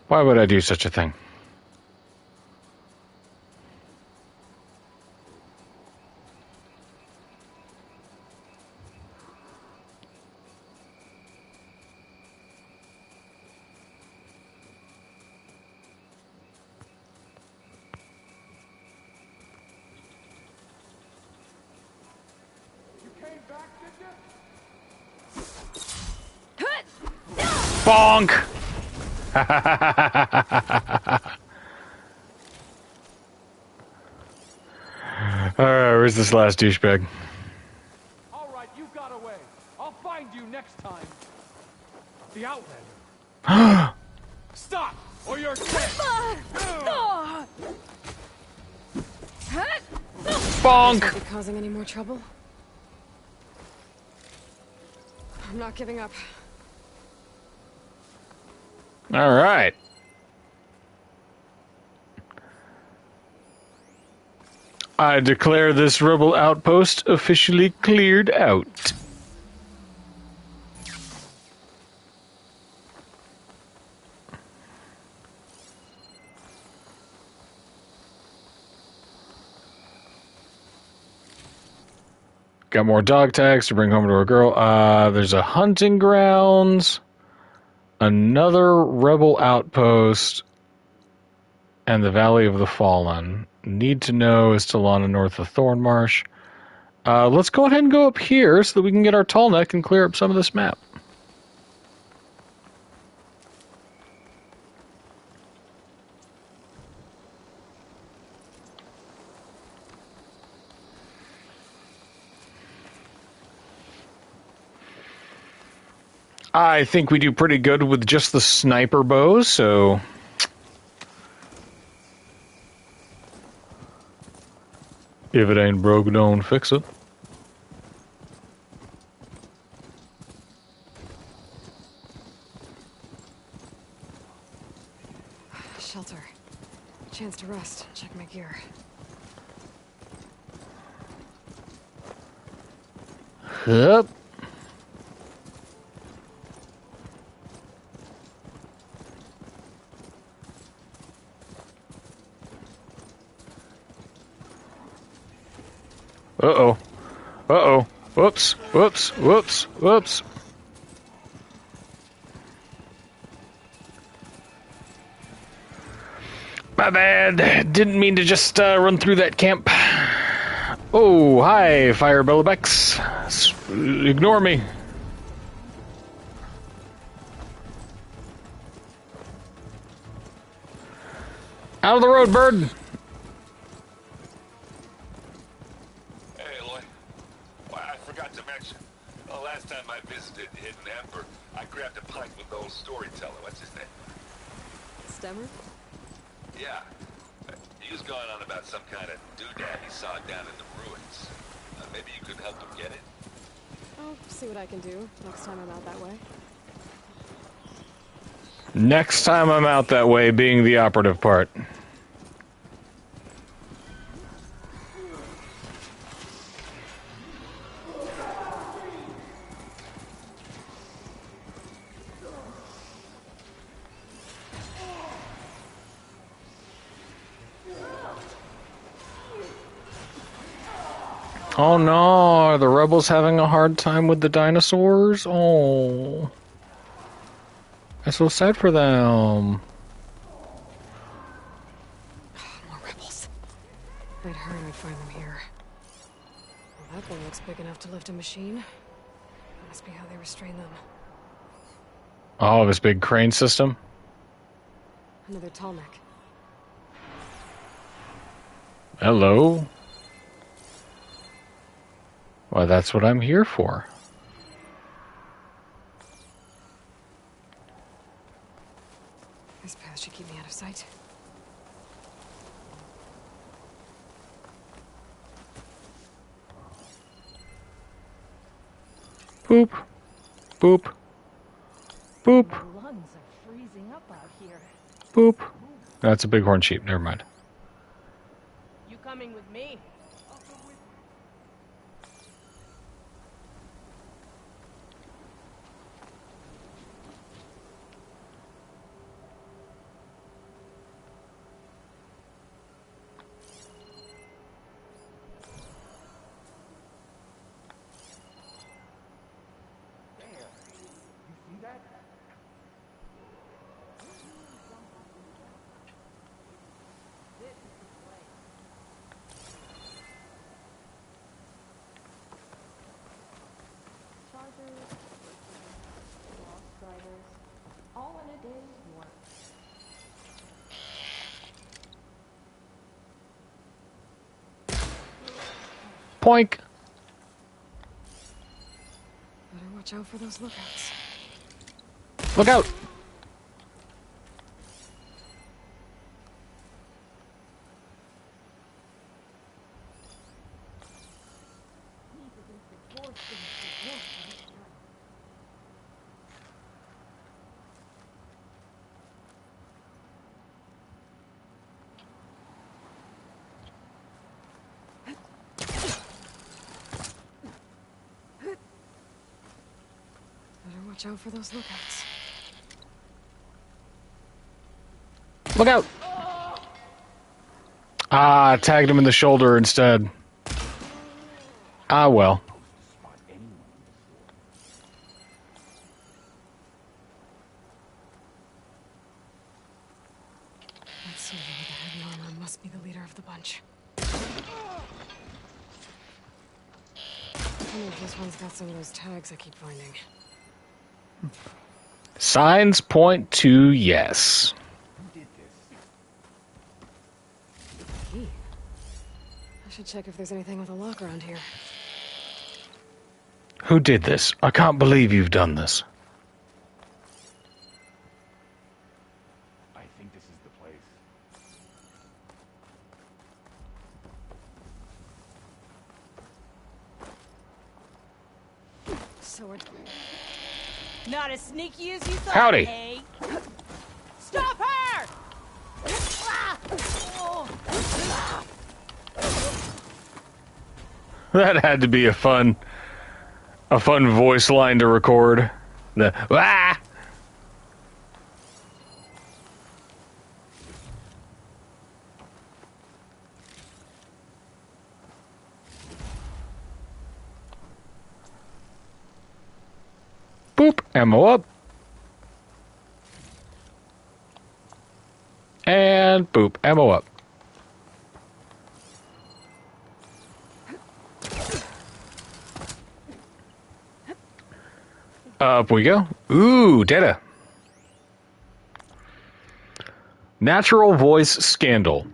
Why would I do such a thing? Bonk! Alright, where's this last douchebag? All right, you got away. I'll find you next time. The Outlander. Stop, or you're dead. Bonk! Won't be causing any more trouble. I'm not giving up. Alright. I declare this rebel outpost officially cleared out. Got more dog tags to bring home to a girl. There's a hunting grounds, another rebel outpost, and the Valley of the Fallen. Need to know is Talana north of Thornmarsh. Let's go ahead and go up here so that we can get our tall neck and clear up some of this map. I think we do pretty good with just the sniper bows, so... If it ain't broke, don't fix it. Shelter. Chance to rest. Check my gear. Yep. Uh-oh. Uh-oh. Whoops. Whoops. Whoops. Whoops. My bad. Didn't mean to just run through that camp. Oh, hi, Fire Bellebex. Ignore me. Out of the road, bird. Storyteller, what's his name? Stemmer? Yeah. He was going on about some kind of doodad he saw down in the ruins. Maybe you could help him get it. I'll see what I can do next time I'm out that way. Next time I'm out that way being the operative part. Oh no, are the rebels having a hard time with the dinosaurs? Oh. I'm so sad for them. More rebels. I'd heard I'd find them here. Well, that thing looks big enough to lift a machine. That must be how they restrain them. Oh, this big crane system? Another tall neck. Hello? Well, that's what I'm here for. This path should keep me out of sight. Boop. Boop. Boop. My lungs are freezing up out here. Boop. That's a bighorn sheep. Never mind. You coming with me? All in a day's work. Poink. Better watch out for those lookouts. Look out! Better watch out for those lookouts. Look out! Ah, tagged him in the shoulder instead. Ah, well. That soldier with the heavy armor must be the leader of the bunch. I wonder if this one's got some of those tags I keep finding. Signs point to yes. Key. I should check if there's anything with a lock around here. Who did this? I can't believe you've done this. I think this is the place. Sword. Not as sneaky as you thought, Howdy. eh? Stop her! That had to be a fun voice line to record. The ah! Boop, ammo up. And boop, ammo up. Up we go. Ooh, data. Natural voice scandal.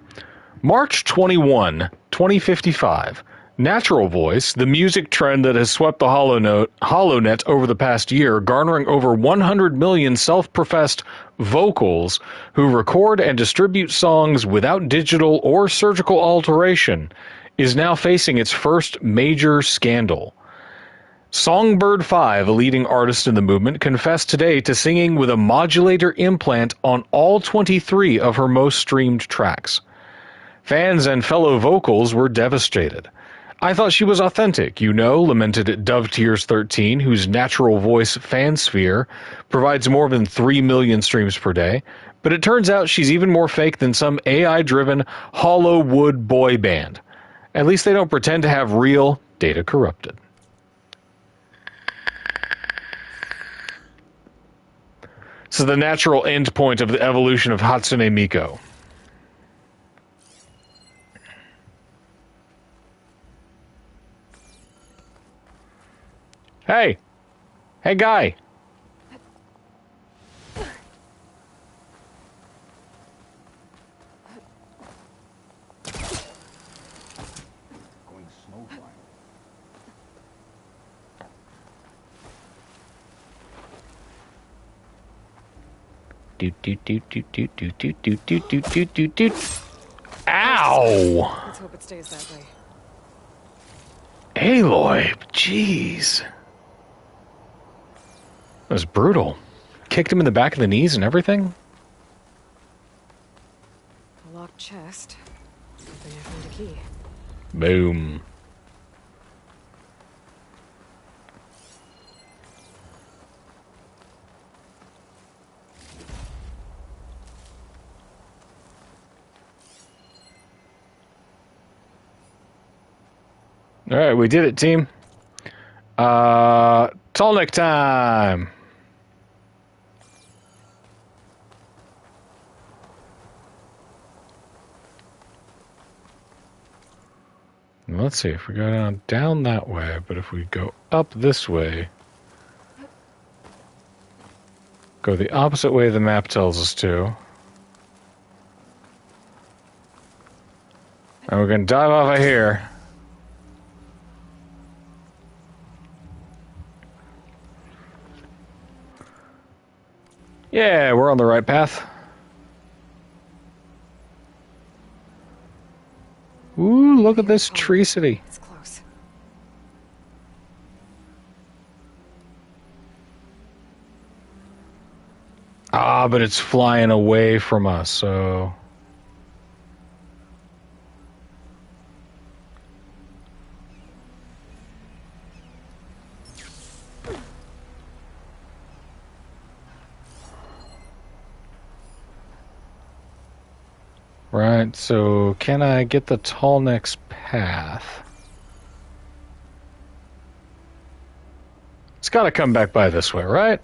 March 21, 2055. Natural voice, the music trend that has swept the HoloNet over the past year, garnering over 100 million self-professed vocals who record and distribute songs without digital or surgical alteration, is now facing its first major scandal. Songbird 5, a leading artist in the movement, confessed today to singing with a modulator implant on all 23 of her most streamed tracks. Fans and fellow vocals were devastated. I thought she was authentic, lamented Dove Tears 13, whose natural voice fansphere provides more than 3 million streams per day. But it turns out she's even more fake than some AI-driven Hollywood boy band. At least they don't pretend to have real data corrupted. This is the natural end point of the evolution of Hatsune Miku. Hey! Hey, guy! Going snow flying. Ow! Let's hope it stays that way. Aloy, jeez. That was brutal. Kicked him in the back of the knees and everything? A locked chest. Something I found a key. Boom. All right, we did it, team. Tolnik time. Let's see if we go down that way, but if we go up this way, go the opposite way the map tells us to. And we're going to dive off of here. Yeah, we're on the right path. Ooh, look at this tree city. It's close. Ah, but it's flying away from us, so... Right, so can I get the Tallneck's path? It's gotta come back by this way, right?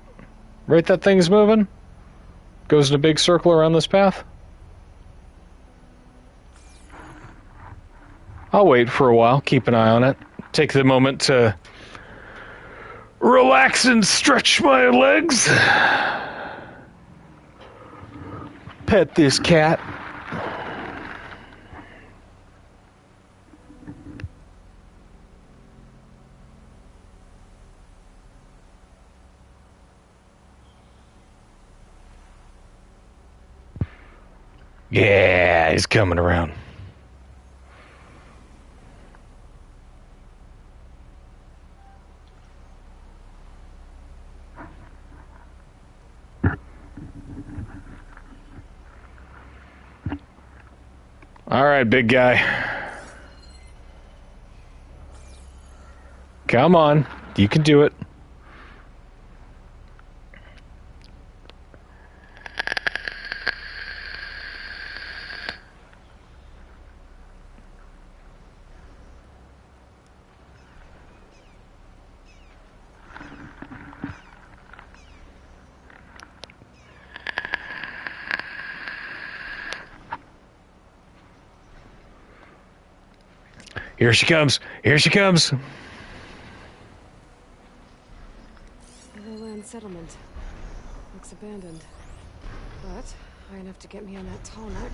Right, that thing's moving? Goes in a big circle around this path? I'll wait for a while, keep an eye on it. Take the moment to relax and stretch my legs. Pet this cat. Yeah, he's coming around. All right, big guy. Come on. You can do it. Here she comes. Here she comes. The lowland settlement. Looks abandoned. But high enough to get me on that tall neck.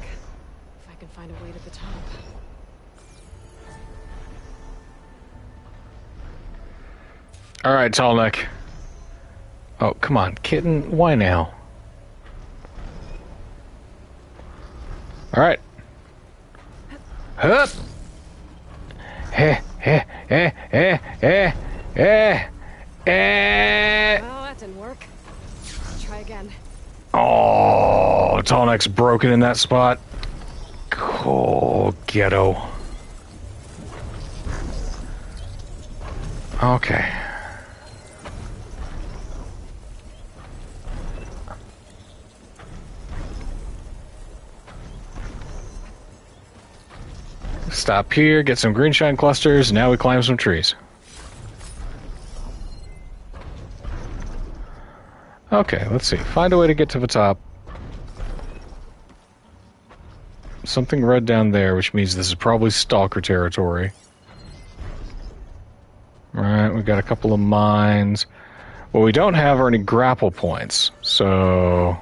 If I can find a way to the top. All right, Tallneck. Oh, come on, kitten. Why now? All right. Hup. Eh. Well, that didn't work. Let's try again. Oh, Tallneck's broken in that spot. Cool, ghetto. Okay. Stop here, get some green shine clusters, now we climb some trees. Okay, let's see. Find a way to get to the top. Something red down there, which means this is probably Stalker territory. Alright, we've got a couple of mines. What we don't have are any grapple points, so...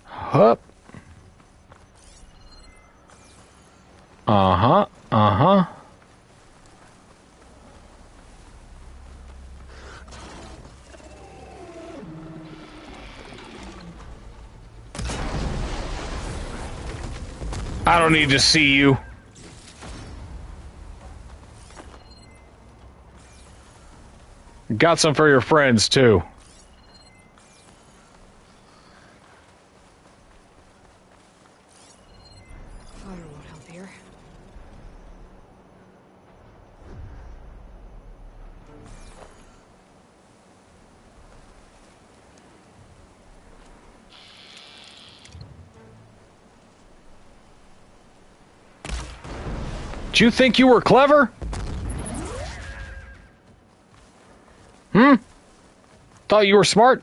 Hup. Uh-huh. I don't need to see you. Got some for your friends, too. Fire won't help here. Did you think you were clever? Thought you were smart?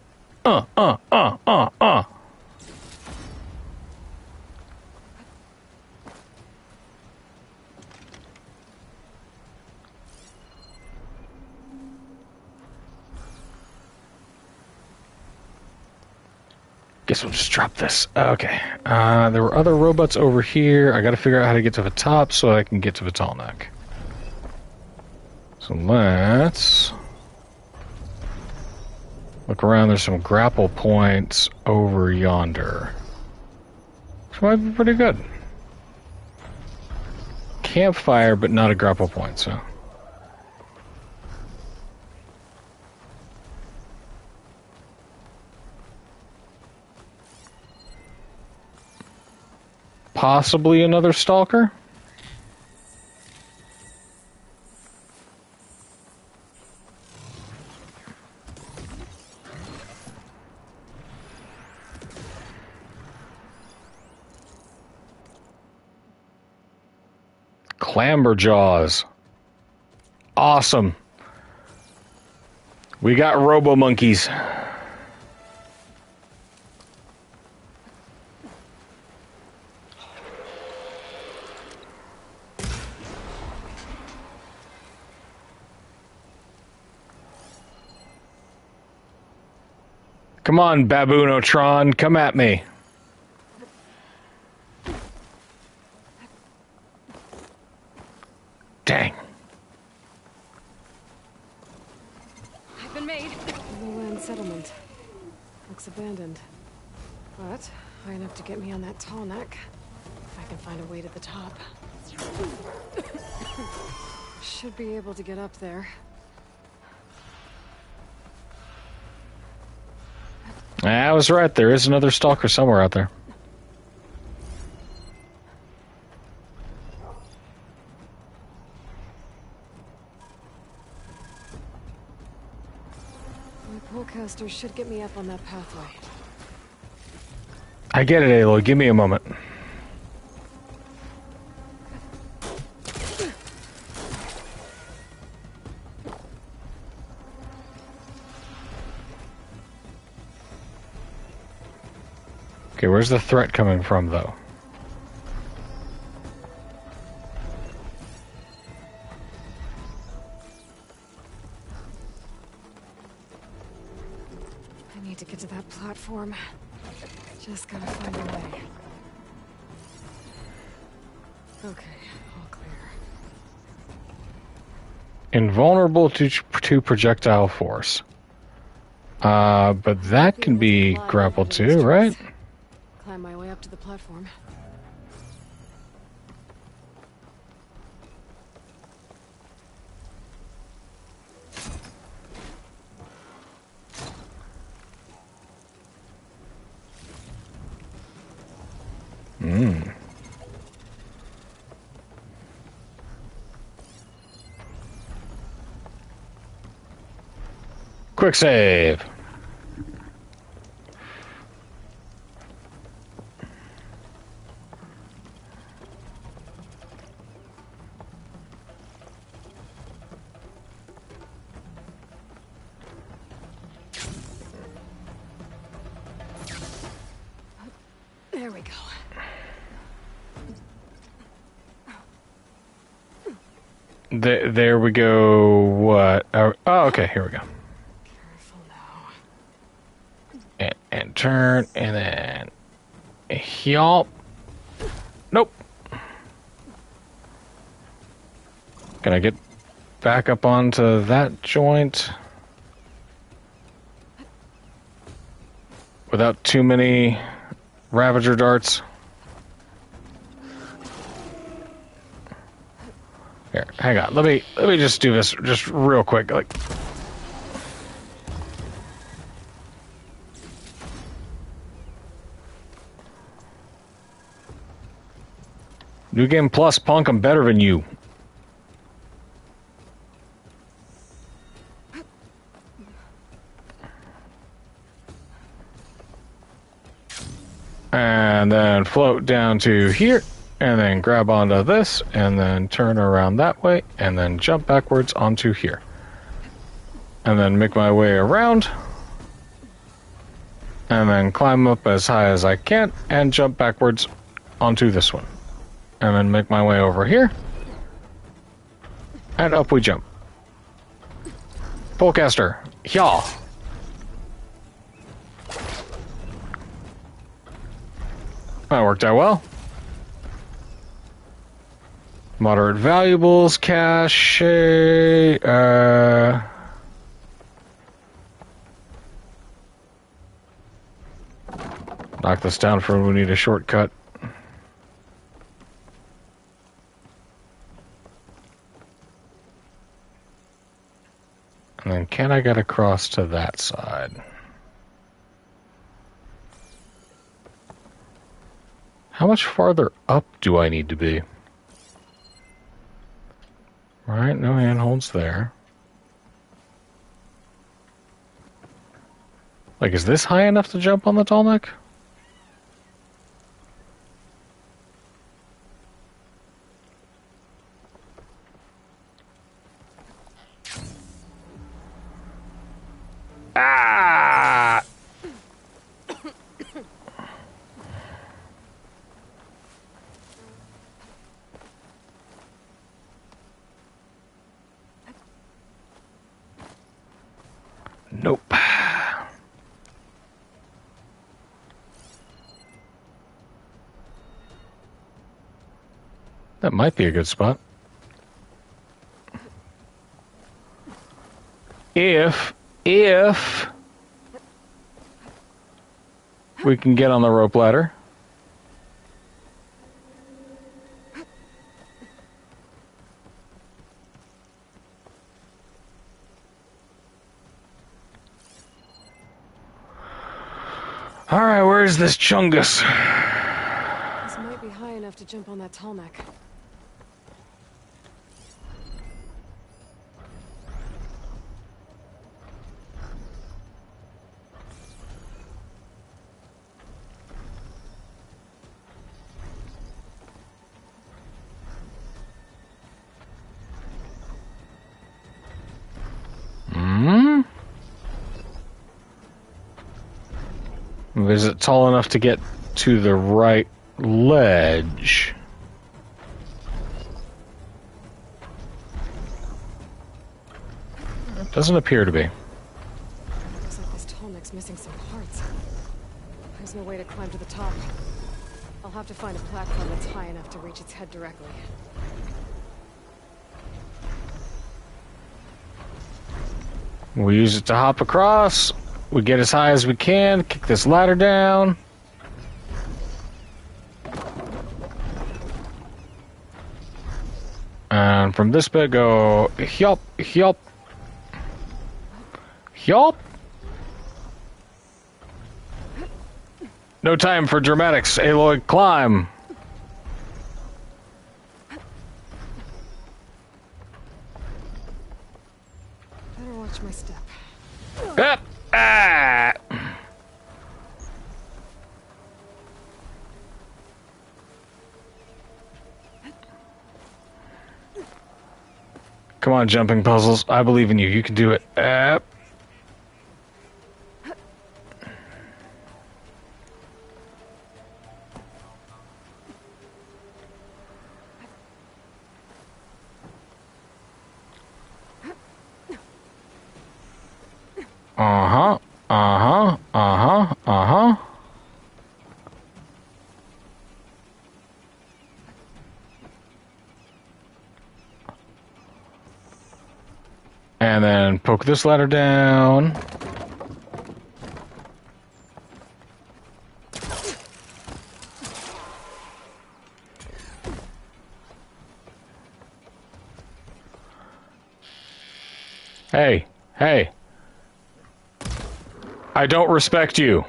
Guess we'll just drop this. Okay. There were other robots over here. I gotta figure out how to get to the top so I can get to the tall neck. So let's look around. There's some grapple points over yonder. Which might be pretty good. Campfire, but not a grapple point, so. Possibly another stalker? Clamberjaws. Awesome. We got robo-monkeys. Come on, Baboonotron, come at me. Dang. I've been made. Lowland settlement. Looks abandoned. But high enough to get me on that tall neck. If I can find a way to the top. Should be able to get up there. I was right, there is another stalker somewhere out there. My polecaster should get me up on that pathway. I get it, Aloy, give me a moment. Okay, where's the threat coming from, though? I need to get to that platform. Just gotta find a way. Okay, all clear. Invulnerable to projectile force. But that can be grappled too, right? Climb my way up to the platform. Quick save. There we go. There we go. What? Oh, okay. Here we go. Careful now. And turn, and then yelp. Nope. Can I get back up onto that joint without too many Ravager darts? Here, hang on. Let me just do this just real quick. Like, New Game Plus, punk, I'm better than you. And then float down to here, and then grab onto this, and then turn around that way, and then jump backwards onto here. And then make my way around, and then climb up as high as I can, and jump backwards onto this one. And then make my way over here, and up we jump. Polecaster, yaw. That worked out well. Moderate valuables, cache. Knock this down for when we need a shortcut. And then can I get across to that side? How much farther up do I need to be? Alright, no handholds there. Like, is this high enough to jump on the tall neck? Ah! Nope. That might be a good spot. If we can get on the rope ladder. All right, where is this Chungus? This might be high enough to jump on that tall neck. Is it tall enough to get to the right ledge? Doesn't appear to be. Looks like this tall neck's missing some parts. There's no way to climb to the top. I'll have to find a platform that's high enough to reach its head directly. We use it to hop across. We get as high as we can, kick this ladder down. And from this bit, go hyop, hyop, hyop. No time for dramatics, Aloy, climb. Better watch my step. Yep. Ah. Come on, jumping puzzles. I believe in you. You can do it. Uh-huh. Uh-huh. Uh-huh. Uh-huh. And then poke this ladder down. Hey, hey. I don't respect you.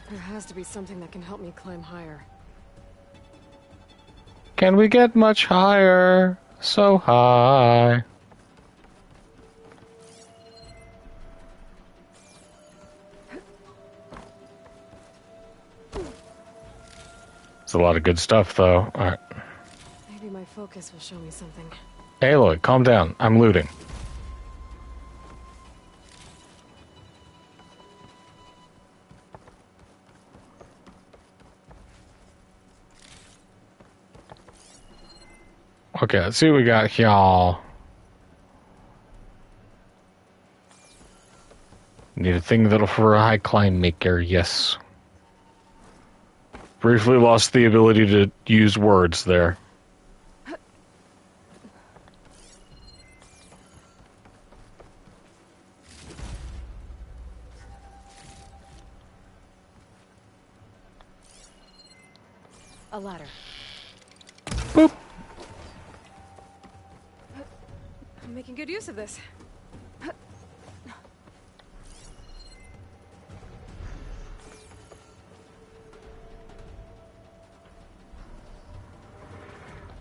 There has to be something that can help me climb higher. Can we get much higher? So high. It's a lot of good stuff, though. All right. Maybe my focus will show me something. Aloy, calm down. I'm looting. Okay, let's see what we got here. Need a thing that'll for a high climb maker, yes. Briefly lost the ability to use words there. A ladder. Boop. I'm making good use of this.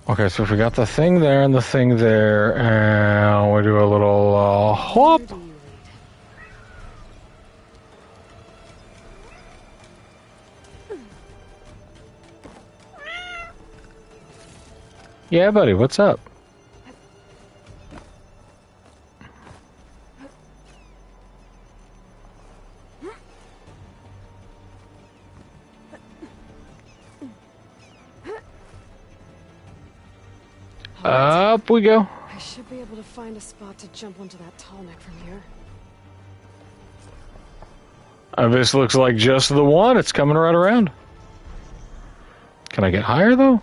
Okay, so if we got the thing there and the thing there, and we do a little hop. Yeah, buddy, what's up? Up we go. I should be able to find a spot to jump onto that tall neck from here. This looks like just the one. It's coming right around. Can I get higher, though?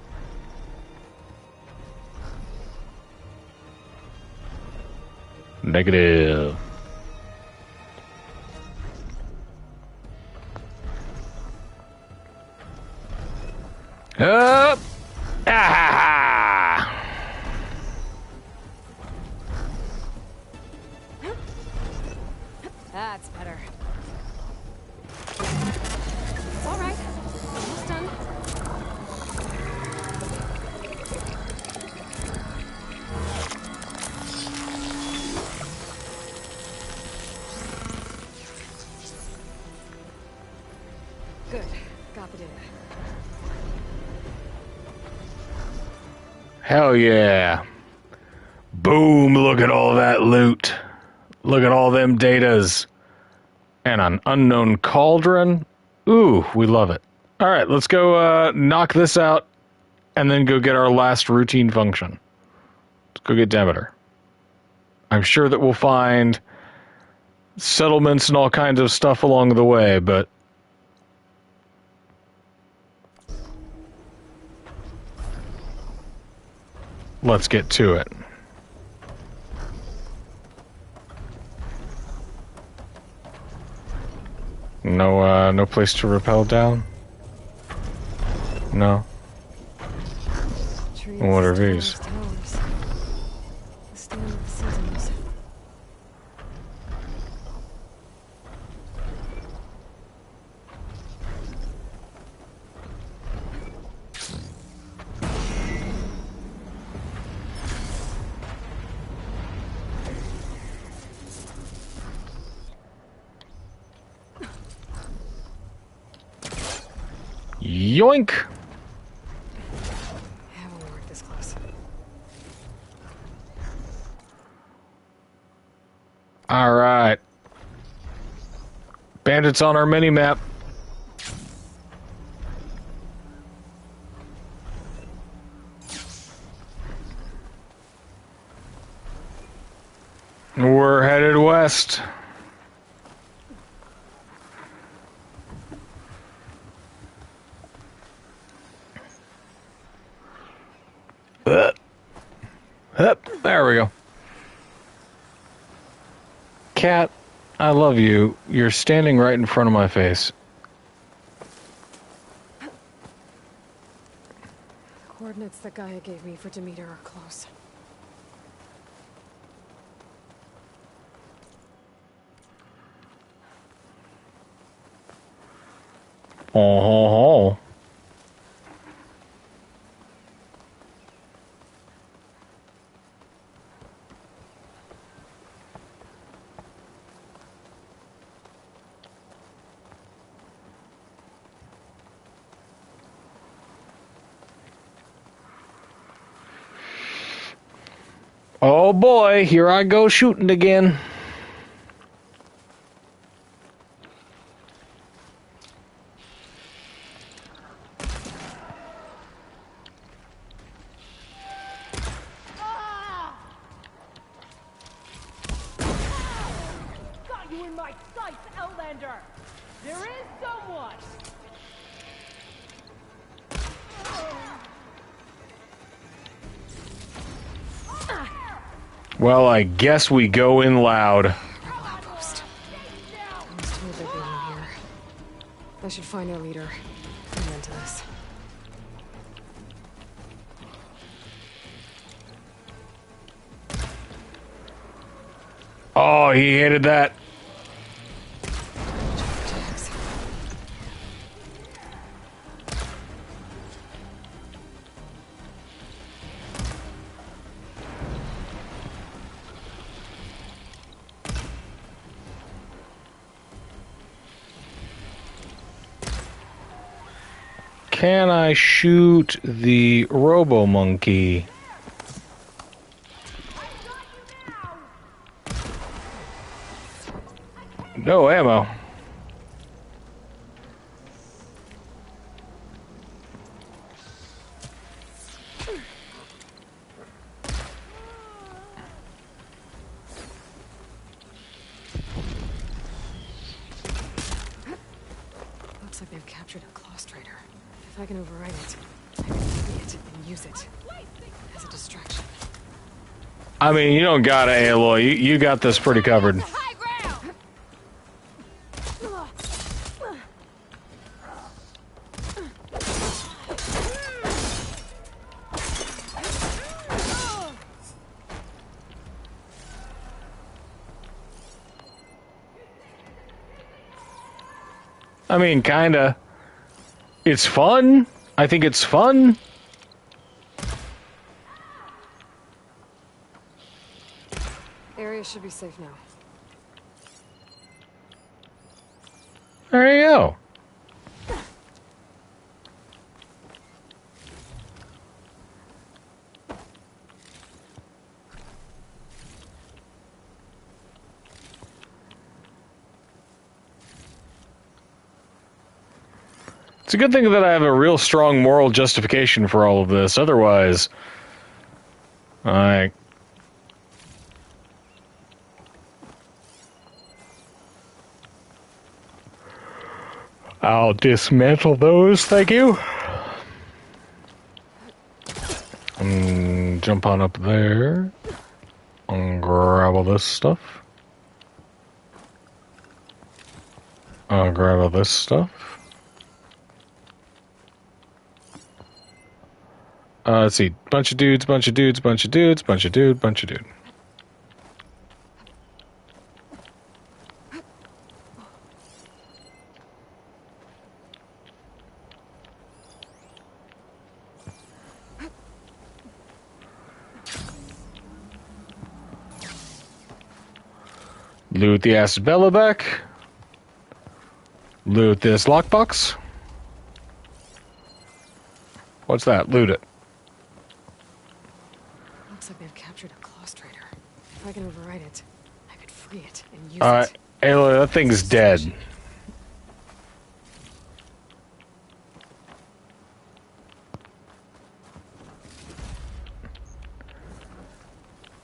Negative. Up! Ah! That's better. It's all right. Almost done. Good. Got the data. Hell yeah. Boom, look at all that loot. Look at all them datas. And an unknown cauldron. Ooh, we love it. All right, let's go knock this out and then go get our last routine function. Let's go get Demeter. I'm sure that we'll find settlements and all kinds of stuff along the way, but let's get to it. No place to rappel down? No. What are these? The stand of the seasons. Yoink! Haven't worked this close. All right. Bandits on our mini-map. We're headed west. There we go. Cat, I love you. You're standing right in front of my face. The coordinates that Gaia gave me for Demeter are close. Oh. Oh boy, here I go shooting again. you in my sights, Outlander! There is someone! Well, I guess we go in loud. Outpost. I was told they'd be in here. I should find their leader. Put an end to this. Oh, he hated that. Can I shoot the Robo-Monkey? No ammo. Looks like they've captured a Clawstrider. If I can override it, I can free it and use it as a distraction. I mean, you don't gotta, Aloy. You got this pretty covered. I mean, kinda. It's fun. I think it's fun. Area should be safe now. There you go. It's a good thing that I have a real strong moral justification for all of this. Otherwise, I'll dismantle those, thank you. Jump on up there. Grab all this stuff. Grab all this stuff. Let's see. Bunch of dudes, bunch of dudes, bunch of dudes, bunch of dude, bunch of dude. Loot the acid Belloback. Loot this lockbox. What's that? Loot it. Looks like they've captured a Clawstrider. If I can override it, I could free it and use it. Aloy, that thing's dead.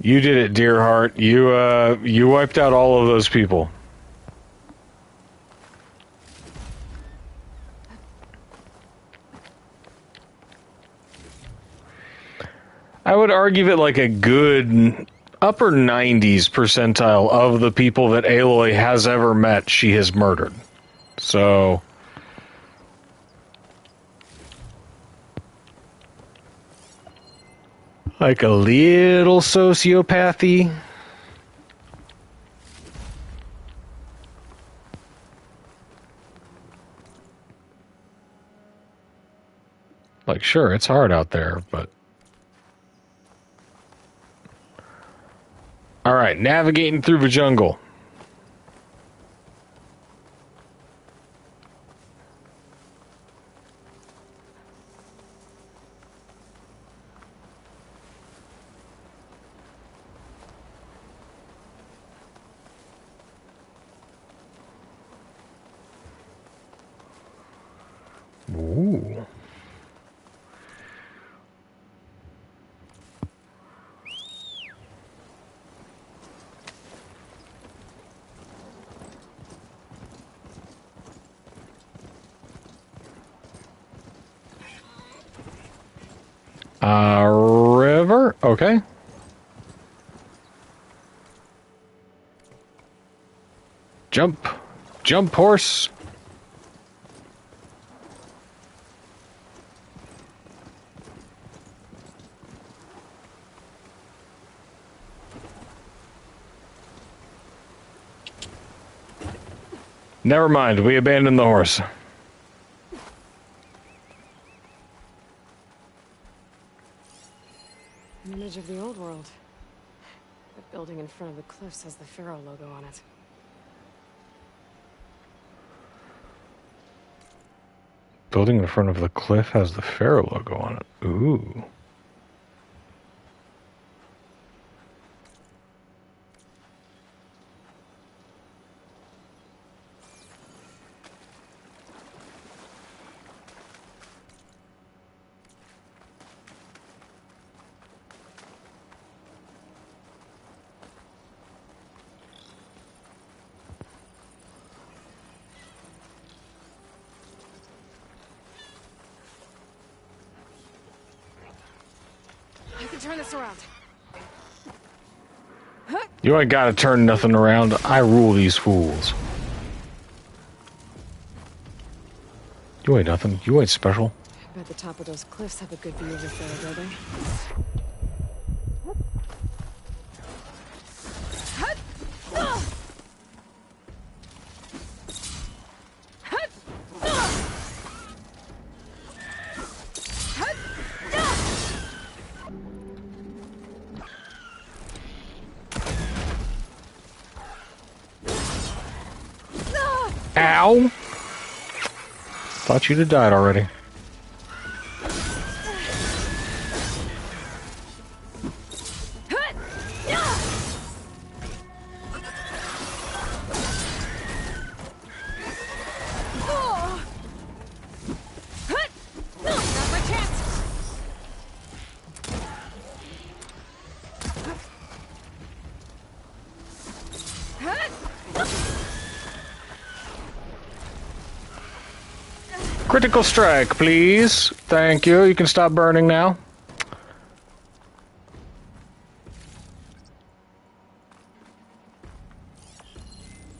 You did it, Deerheart. You wiped out all of those people. I would argue that like a good upper 90s percentile of the people that Aloy has ever met, she has murdered. So like a little sociopathy. Like, sure, it's hard out there, but... Alright, navigating through the jungle. Ooh. River? Okay. Jump. Jump, horse. Never mind, we abandoned the horse. An image of the old world. The building in front of the cliffs has the Pharaoh logo on it. Building in front of the cliff has the Pharaoh logo on it. Ooh. I can turn this around. You ain't gotta turn nothing around. I rule these fools. You ain't nothing. You ain't special. I bet the top of those cliffs have a good view of the Pharaoh building. Ow! Thought you'd have died already. Critical strike, please. Thank you. You can stop burning now.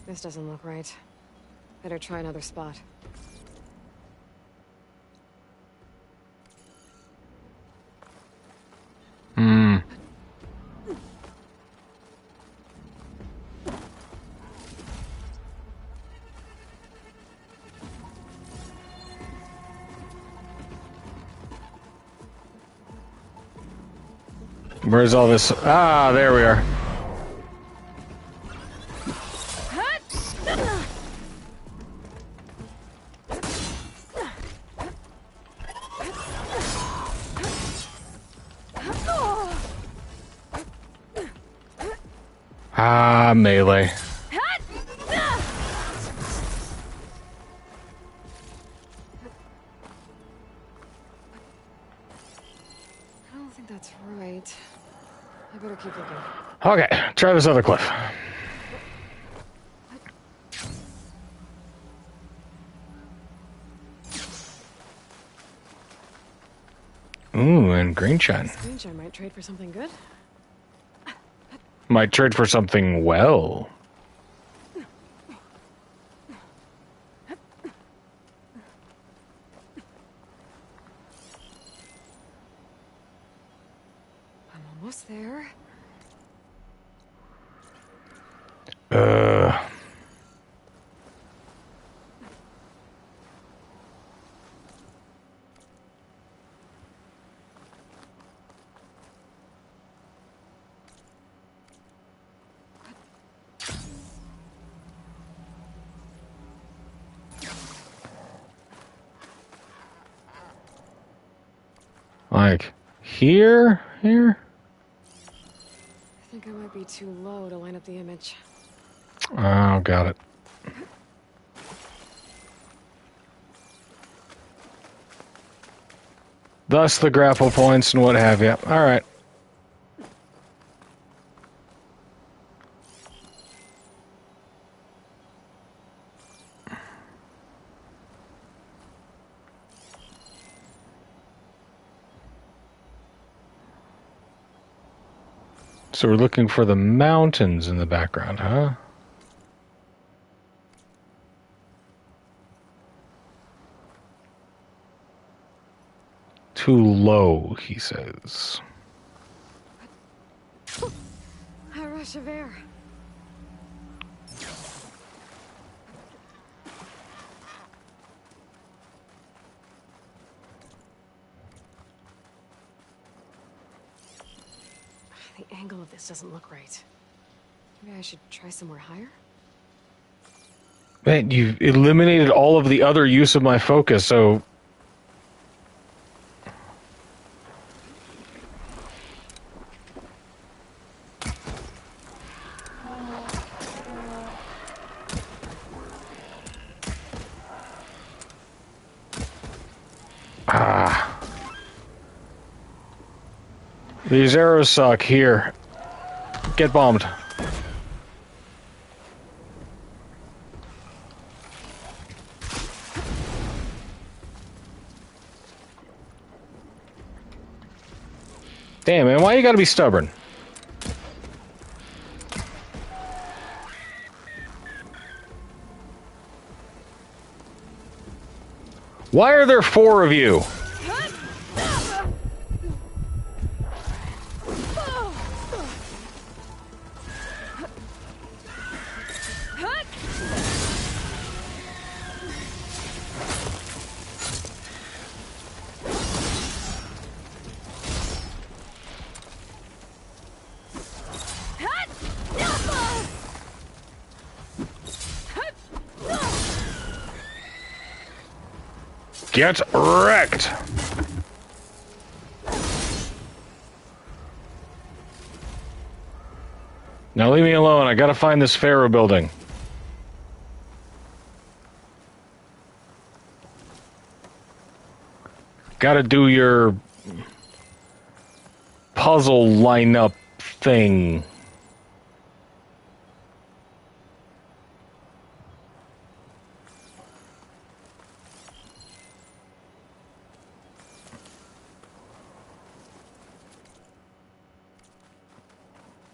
This doesn't look right. Better try another spot. Where's all this? Ah, there we are. Ah, melee. I don't think that's right. I better keep looking. Okay, try this other cliff. Ooh, and green shine. This green shine might trade for something good. Might trade for something well. I'm almost there. Like, here? Here? I think I might be too low to line up the image. Oh, got it. Thus the grapple points and what have you. Alright. So we're looking for the mountains in the background, huh? Too low, he says. A rush of air. The angle of this doesn't look right. Maybe I should try somewhere higher? Man, you've eliminated all of the other use of my focus, so... These arrows suck. Here. Get bombed. Damn, man, why you gotta be stubborn? Why are there 4 of you? Get wrecked! Now leave me alone. I gotta find this Pharaoh building. Gotta do your puzzle lineup thing.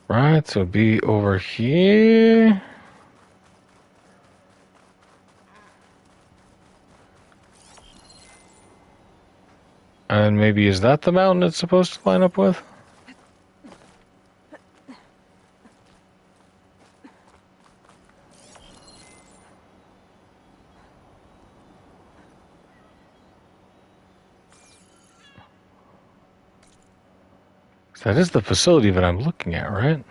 Right, so be over here. And maybe is that the mountain it's supposed to line up with? That is the facility that I'm looking at, right?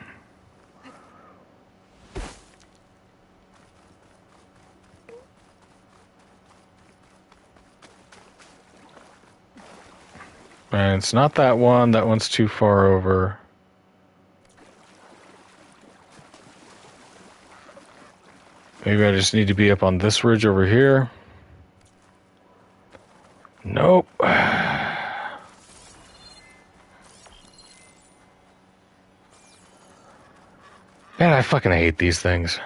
And it's not that one. That one's too far over. Maybe I just need to be up on this ridge over here. Nope. Man, I fucking hate these things.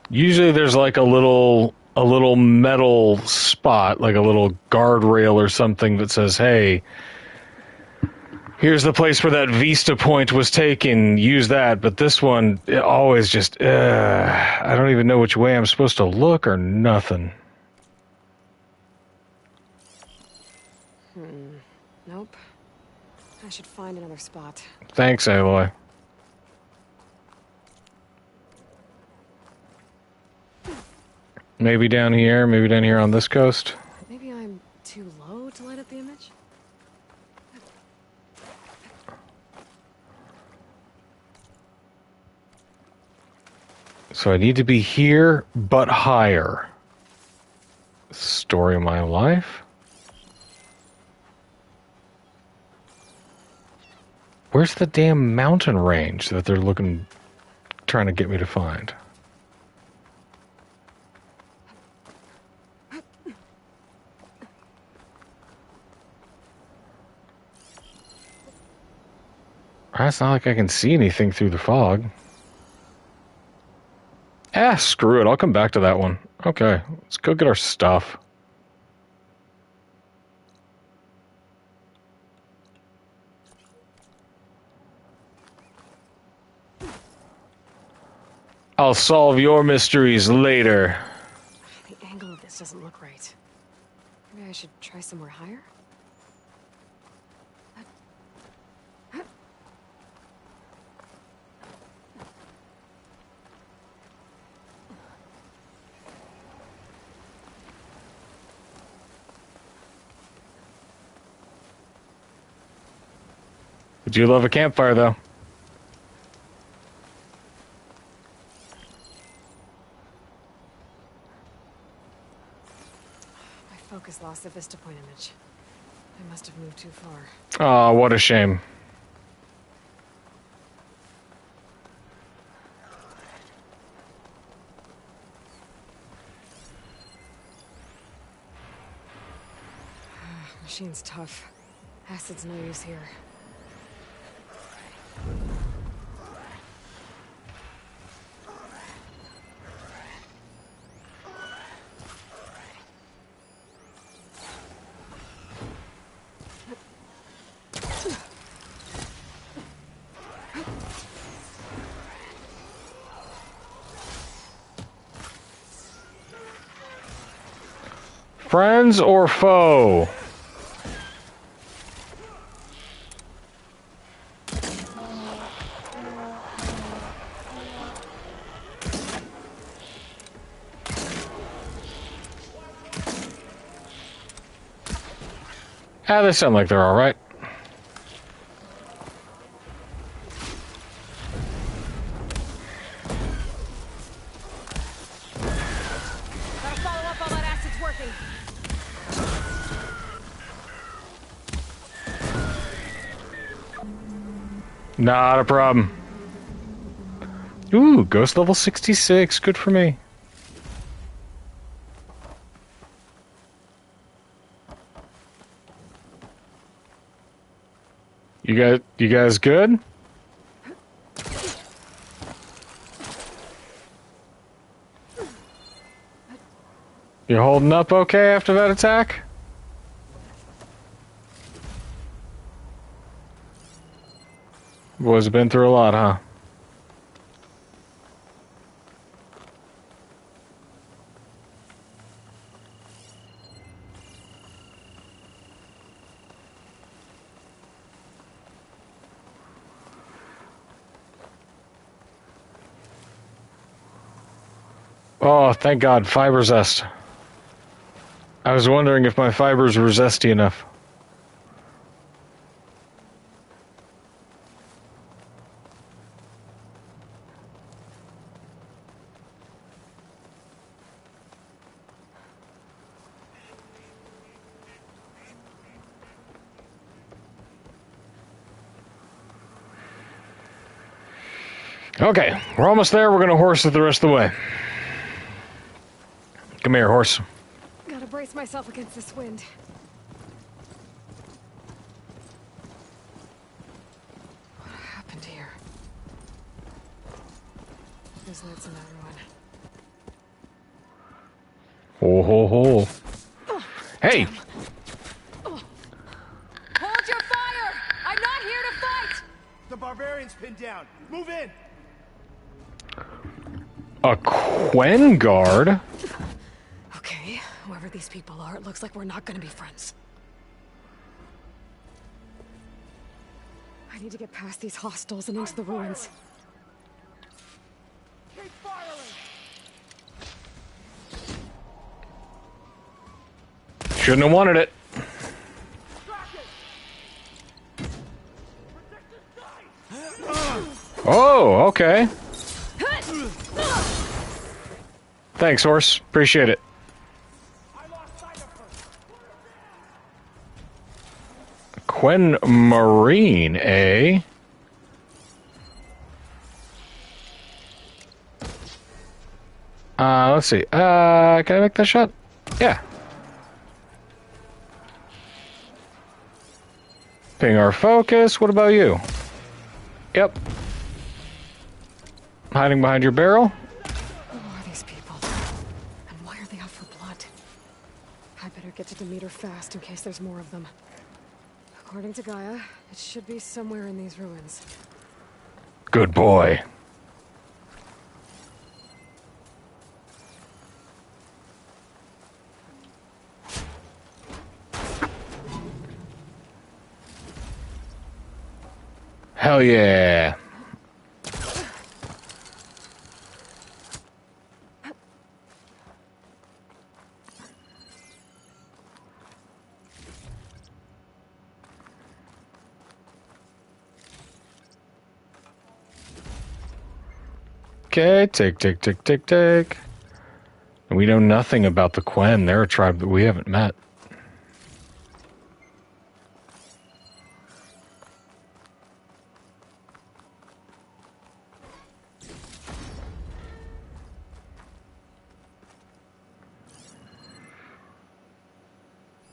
Usually there's like a little metal spot, like a little guardrail or something that says, hey, here's the place where that Vista point was taken, use that. But this one, it always just, I don't even know which way I'm supposed to look or nothing. Nope. I should find another spot. Thanks, Aloy. Maybe down here on this coast. Maybe I'm too low to light up the image? So I need to be here, but higher. Story of my life. Where's the damn mountain range that they're trying to get me to find? It's not like I can see anything through the fog. Screw it. I'll come back to that one. Okay, let's go get our stuff. I'll solve your mysteries later. The angle of this doesn't look right. Maybe I should try somewhere higher? I do love a campfire, though. My focus lost the Vista Point image. I must have moved too far. Oh, what a shame. Machine's tough. Acid's no use here. Friends or foe? They sound like they're all right. Gotta follow up all that acid's working. Not a problem. Ooh, ghost level 66. Good for me. You guys good? You holding up okay after that attack? Boys have been through a lot, huh? Oh, thank God, fiber zest. I was wondering if my fibers were zesty enough. Okay, we're almost there. We're going to horse it the rest of the way. Come here, horse. Gotta brace myself against this wind. What happened here? There's lights in that ruin. Ho ho ho. Hey! Hold your fire! I'm not here to fight! The barbarian's pinned down. Move in! A Quen guard? Okay, whoever these people are, it looks like we're not gonna be friends. I need to get past these hostels and into the ruins. Keep firing! Shouldn't have wanted it. Oh, okay. Thanks, horse. Appreciate it. Quen Marine, eh? Let's see. Can I make that shot? Yeah. Ping our focus. What about you? Yep. Hiding behind your barrel. Who are these people? And why are they out for blood? I better get to Demeter fast in case there's more of them. According to Gaia, it should be somewhere in these ruins. Good boy. Hell yeah. Okay, take. We know nothing about the Quen. They're a tribe that we haven't met.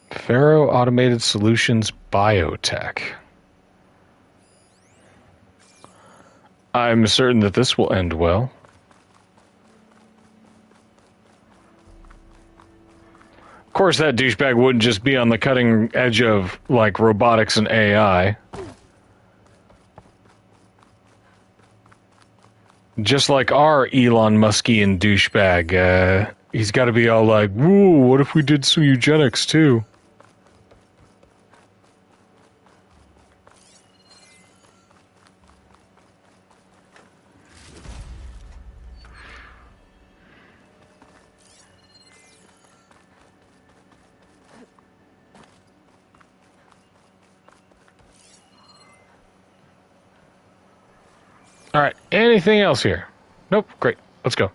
Faro Automated Solutions Biotech. I'm certain that this will end well. Of course, that douchebag wouldn't just be on the cutting edge of, like, robotics and AI. Just like our Elon Muskian douchebag, he's got to be all like, "Whoa, what if we did some eugenics, too?" All right, anything else here? Nope, great. Let's go.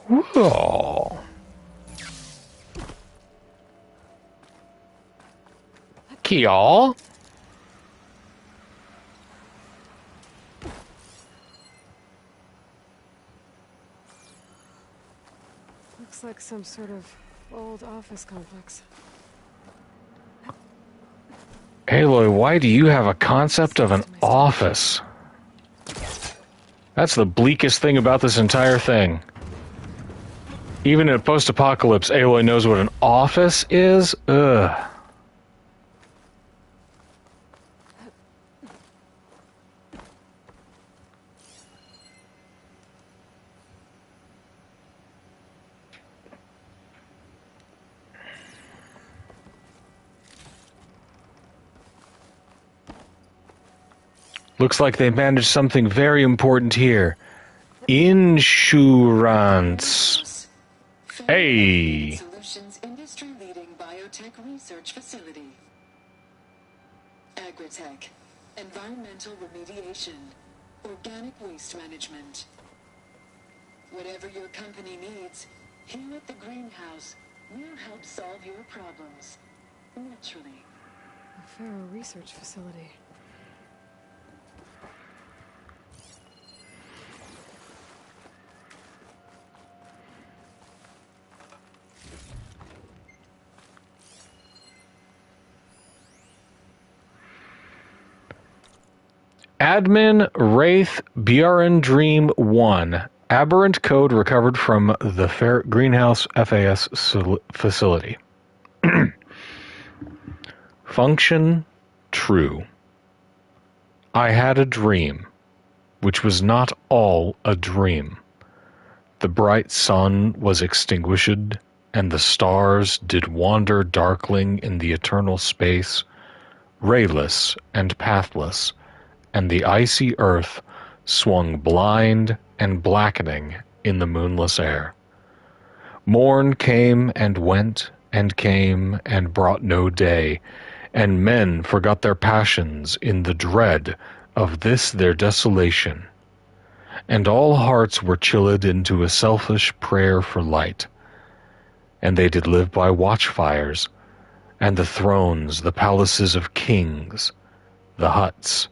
Whoa. Kial? Looks like some sort of old office complex. Aloy, why do you have a concept of an office? That's the bleakest thing about this entire thing. Even in a post-apocalypse, Aloy knows what an office is? Ugh. Looks like they managed something very important here. Insurance. Hey. Solutions industry-leading biotech research facility. Agritech. Environmental remediation. Organic waste management. Whatever your company needs, here at the greenhouse, we'll help solve your problems. Naturally. A Faro research facility. Admin Wraith Bjorn Dream 1. Aberrant code recovered from the Greenhouse FAS facility. Function true. I had a dream, which was not all a dream. The bright sun was extinguished, and the stars did wander darkling in the eternal space, rayless and pathless, and the icy earth swung blind and blackening in the moonless air. Morn came and went and came and brought no day, and men forgot their passions in the dread of this their desolation. And all hearts were chilled into a selfish prayer for light. And they did live by watchfires, and the thrones, the palaces of kings, the huts,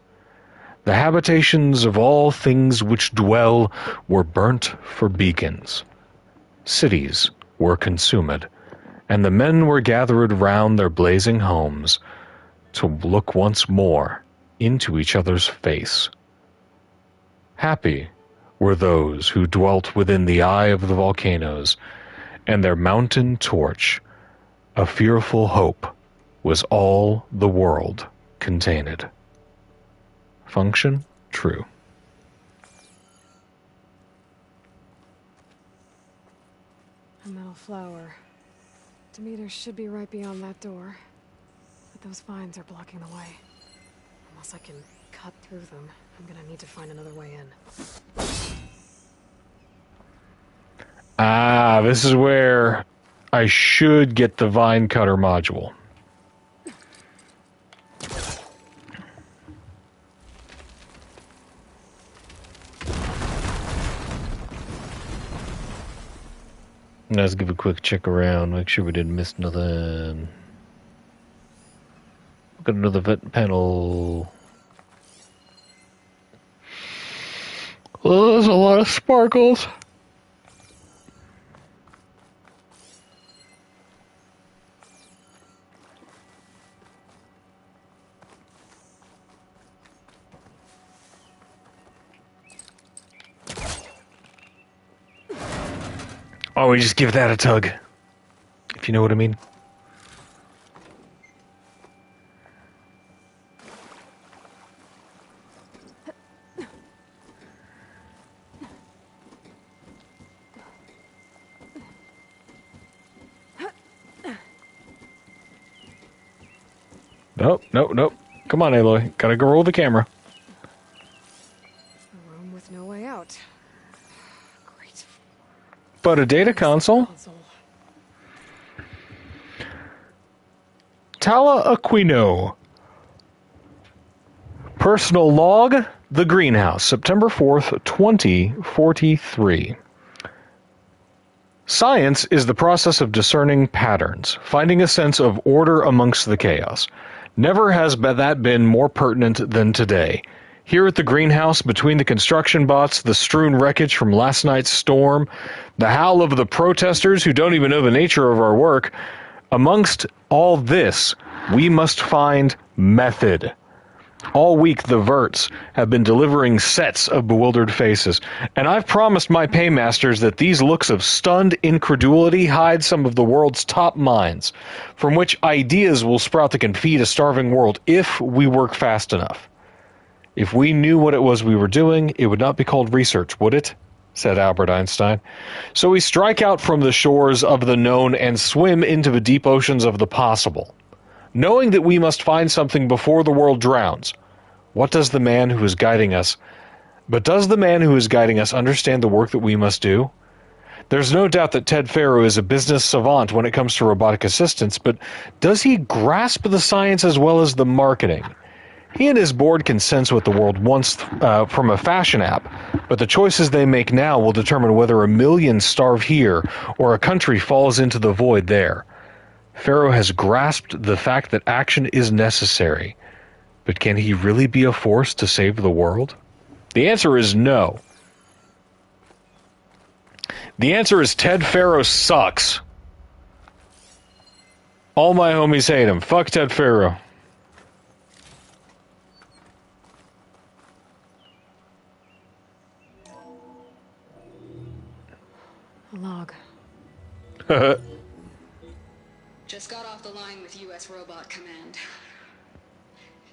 the habitations of all things which dwell were burnt for beacons. Cities were consumed, and the men were gathered round their blazing homes to look once more into each other's face. Happy were those who dwelt within the eye of the volcanoes, and their mountain torch, a fearful hope, was all the world contained. Function true. A metal flower. Demeter should be right beyond that door. But those vines are blocking the way. Unless I can cut through them, I'm gonna need to find another way in. Ah, this is where I should get the vine cutter module. Let's give a quick check around, make sure we didn't miss nothing. Got another vent panel. Oh, there's a lot of sparkles. Oh, we just give that a tug, if you know what I mean. Nope, nope, nope. Come on, Aloy. Gotta go roll the camera. A room with no way out. But a data console? Tala Aquino. Personal log, The Greenhouse, September 4th, 2043. Science is the process of discerning patterns, finding a sense of order amongst the chaos. Never has that been more pertinent than today. Here at the greenhouse, between the construction bots, the strewn wreckage from last night's storm, the howl of the protesters who don't even know the nature of our work, amongst all this, we must find method. All week, the Verts have been delivering sets of bewildered faces, and I've promised my paymasters that these looks of stunned incredulity hide some of the world's top minds, from which ideas will sprout that can feed a starving world if we work fast enough. If we knew what it was we were doing, it would not be called research, would it? Said Albert Einstein. So we strike out from the shores of the known and swim into the deep oceans of the possible. Knowing that we must find something before the world drowns. What does the man who is guiding us... But does the man who is guiding us understand the work that we must do? There's no doubt that Ted Faro is a business savant when it comes to robotic assistance, but does he grasp the science as well as the marketing? He and his board can sense what the world wants from a fashion app, but the choices they make now will determine whether a million starve here or a country falls into the void there. Faro has grasped the fact that action is necessary, but can he really be a force to save the world? The answer is no. The answer is Ted Faro sucks. All my homies hate him. Fuck Ted Faro. A log. Just got off the line with U.S. Robot Command.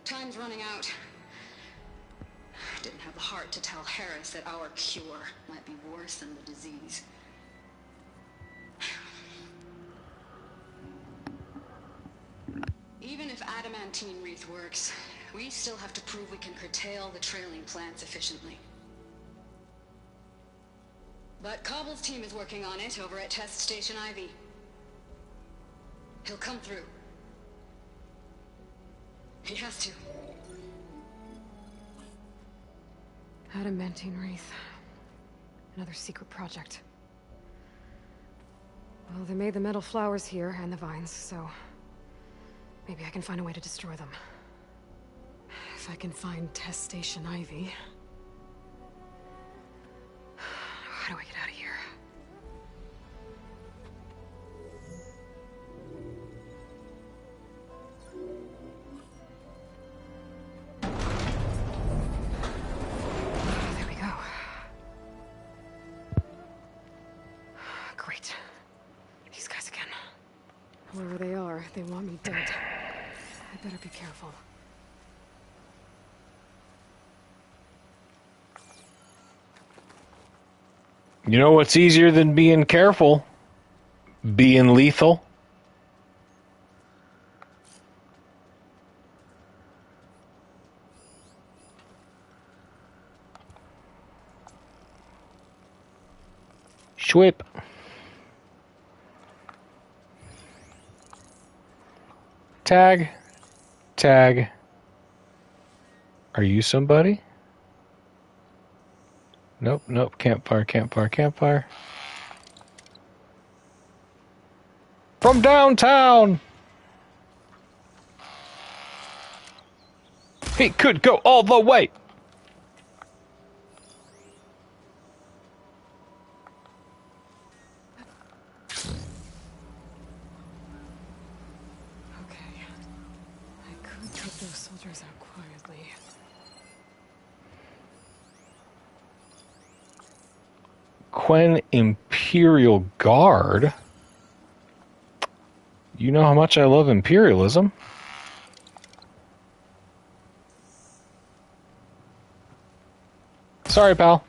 Time's running out. Didn't have the heart to tell Harris that our cure might be worse than the disease. Even if adamantine wreath works, we still have to prove we can curtail the trailing plants efficiently. But Cobble's team is working on it over at Test Station Ivy. He'll come through. He has to. Adamantine wreath. Another secret project. Well, they made the metal flowers here and the vines, so maybe I can find a way to destroy them. If I can find Test Station Ivy. How do I get out of here? Whoever they are, they want me dead. I better be careful. You know what's easier than being careful? Being lethal. Schwip. Tag. Tag. Are you somebody? Nope, nope. Campfire, campfire, campfire. From downtown! He could go all the way! Those soldiers out quietly. Quen Imperial Guard? You know how much I love imperialism. Sorry, pal.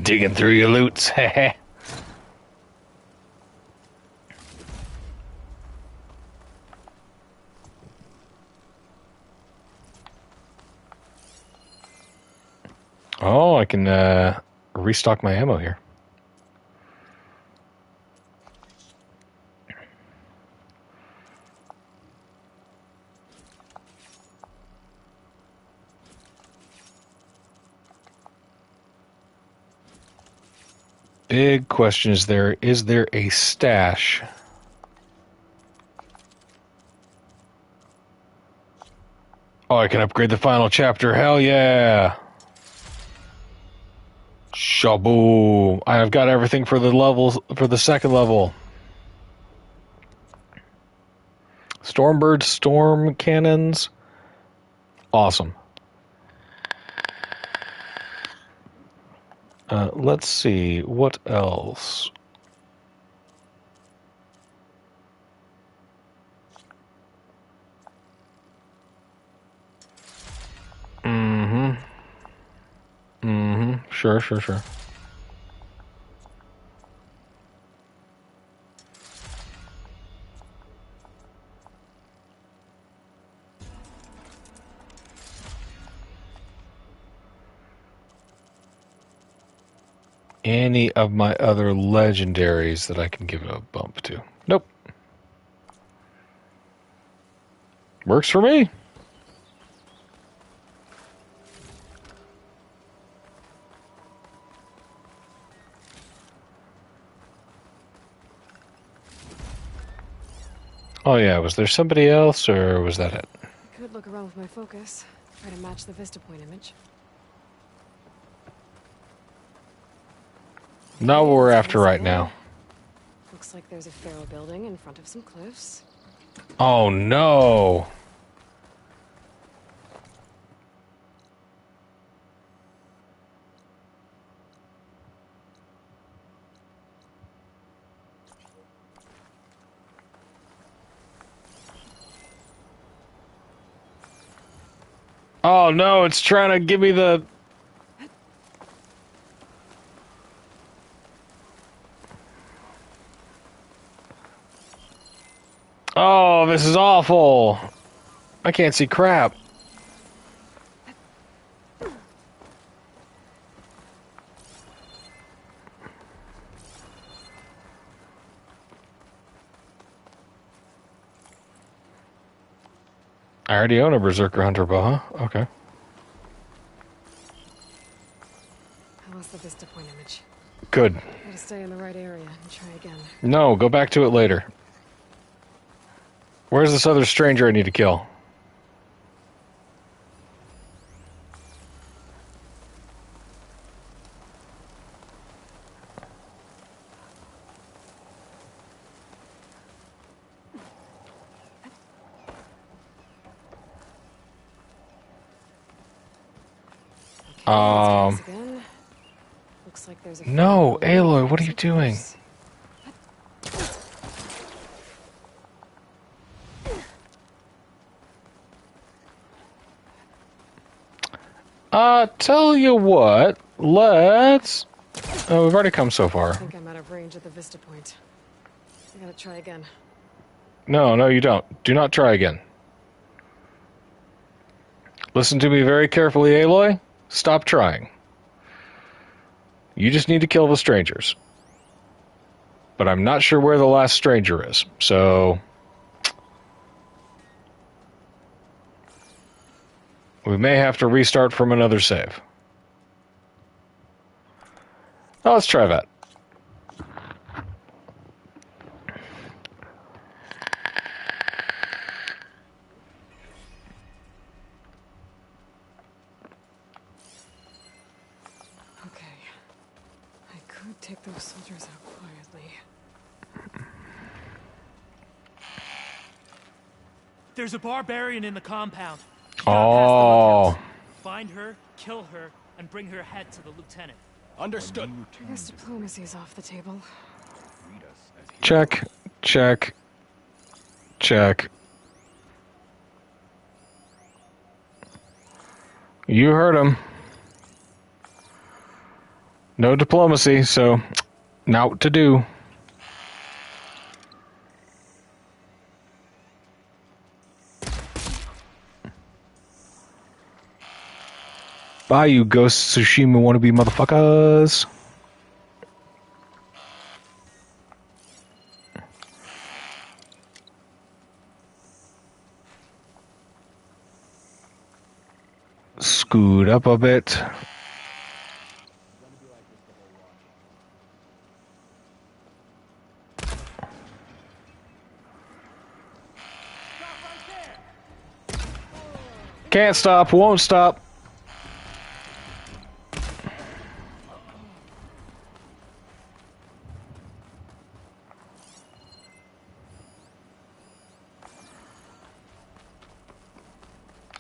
Digging through your loots, heh. Oh, I can restock my ammo here. Big question is there a stash? Oh, I can upgrade the final chapter. Hell yeah. Shaboom. I've got everything for the levels for the second level. Stormbird storm cannons. Awesome. Let's see what else. Sure. Any of my other legendaries that I can give it a bump to? Nope. Works for me. Oh yeah, was there somebody else or was that it? I could look around with my focus, try to match the Vista Point image. Not what we're after right now. Looks like there's a Pharaoh building in front of some cliffs. Oh no! Oh no, it's trying to give me the... Oh, this is awful. I can't see crap. I already own a Berserker Hunter bow, huh? Okay. How was the Vista Point image? Good. Gotta stay in the right area and try again. No, go back to it later. Where's this other stranger I need to kill? Again. Looks like there's a No, Aloy, what are you doing? Tell you what, let's... Oh, we've already come so far. I think I'm out of range at the Vista Point. I gotta try again. No, you don't. Do not try again. Listen to me very carefully, Aloy. Stop trying. You just need to kill the strangers. But I'm not sure where the last stranger is, so... we may have to restart from another save. Oh, let's try that. Okay. I could take those soldiers out quietly. There's a barbarian in the compound. Oh. Find her, kill her, and bring her head to the lieutenant. Understood. I guess diplomacy's off the table. Check. You heard him. No diplomacy, so now what to do. Bye, you Ghost Tsushima wannabe motherfuckers. Scoot up a bit. Can't stop, won't stop.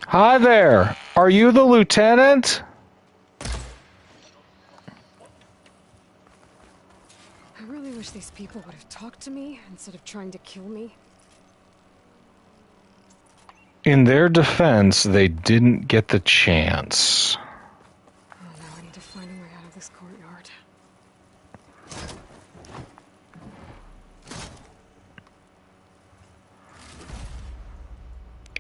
Hi there. Are you the lieutenant? I really wish these people would have talked to me instead of trying to kill me. In their defense, they didn't get the chance. Oh, now I need to find a way out of this courtyard.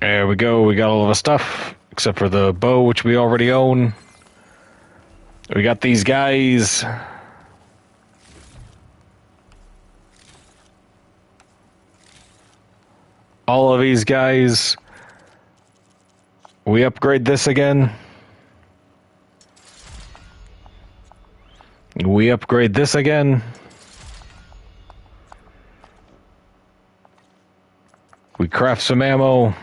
There we go. We got all of our stuff, except for the bow, which we already own. We got these guys. All of these guys. We upgrade this again. We upgrade this again. We craft some ammo.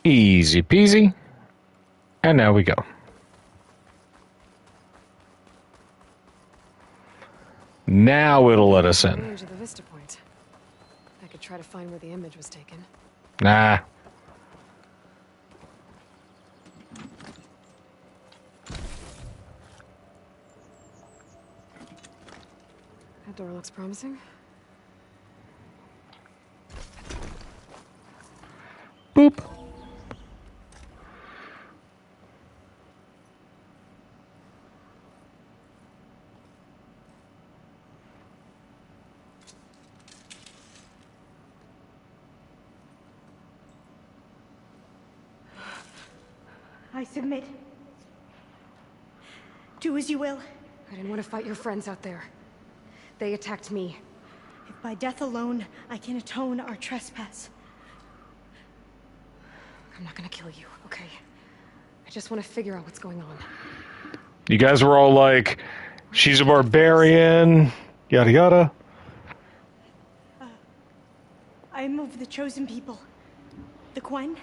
Easy peasy. And now we go. Now it'll let us in. Range of the Vista Point. I could try to find where the image was taken. Nah. That door looks promising. Boop. I submit. Do as you will. I didn't want to fight your friends out there. They attacked me. If by death alone I can atone our trespass. I'm not gonna kill you, okay? I just want to figure out what's going on. You guys were all like, she's a barbarian, yada yada. I am of the chosen people. The Quen.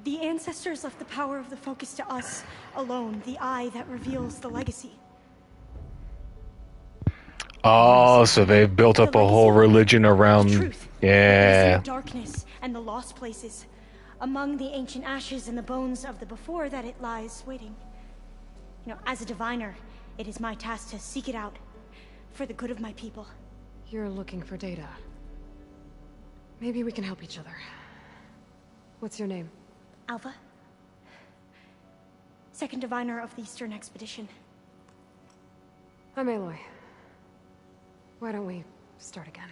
The ancestors left the power of the focus to us alone, the eye that reveals the legacy. Oh, so they've built up a whole religion around... Yeah. The darkness and the lost places. Among the ancient ashes and the bones of the before that it lies waiting. You know, as a diviner, it is my task to seek it out. For the good of my people. You're looking for data. Maybe we can help each other. What's your name? Alva. Second diviner of the Eastern Expedition. I'm Aloy. Why don't we start again?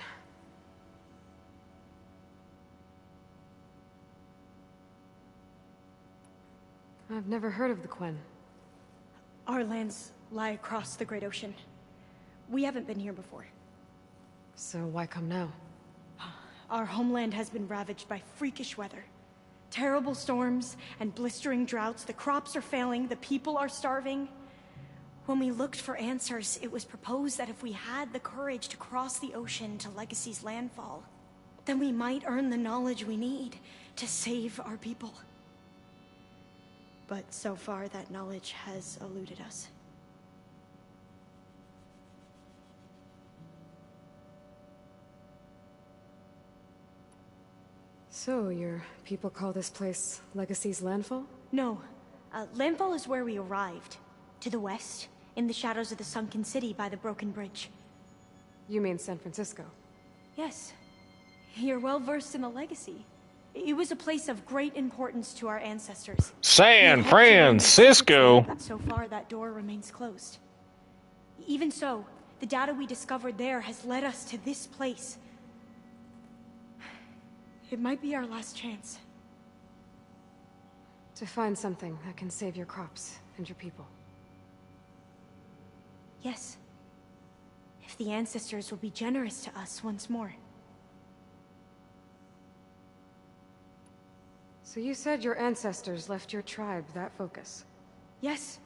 I've never heard of the Quen. Our lands lie across the Great Ocean. We haven't been here before. So why come now? Our homeland has been ravaged by freakish weather. Terrible storms and blistering droughts. The crops are failing, the people are starving. When we looked for answers, it was proposed that if we had the courage to cross the ocean to Legacy's landfall, then we might earn the knowledge we need to save our people. But so far, that knowledge has eluded us. So, your people call this place Legacy's landfall? No. Landfall is where we arrived. To the west, in the shadows of the sunken city by the broken bridge. You mean San Francisco? Yes. You're well versed in the Legacy. It was a place of great importance to our ancestors. San Francisco! But so far, that door remains closed. Even so, the data we discovered there has led us to this place. It might be our last chance. To find something that can save your crops and your people. Yes. If the ancestors will be generous to us once more. So you said your ancestors left your tribe that focus? Yes.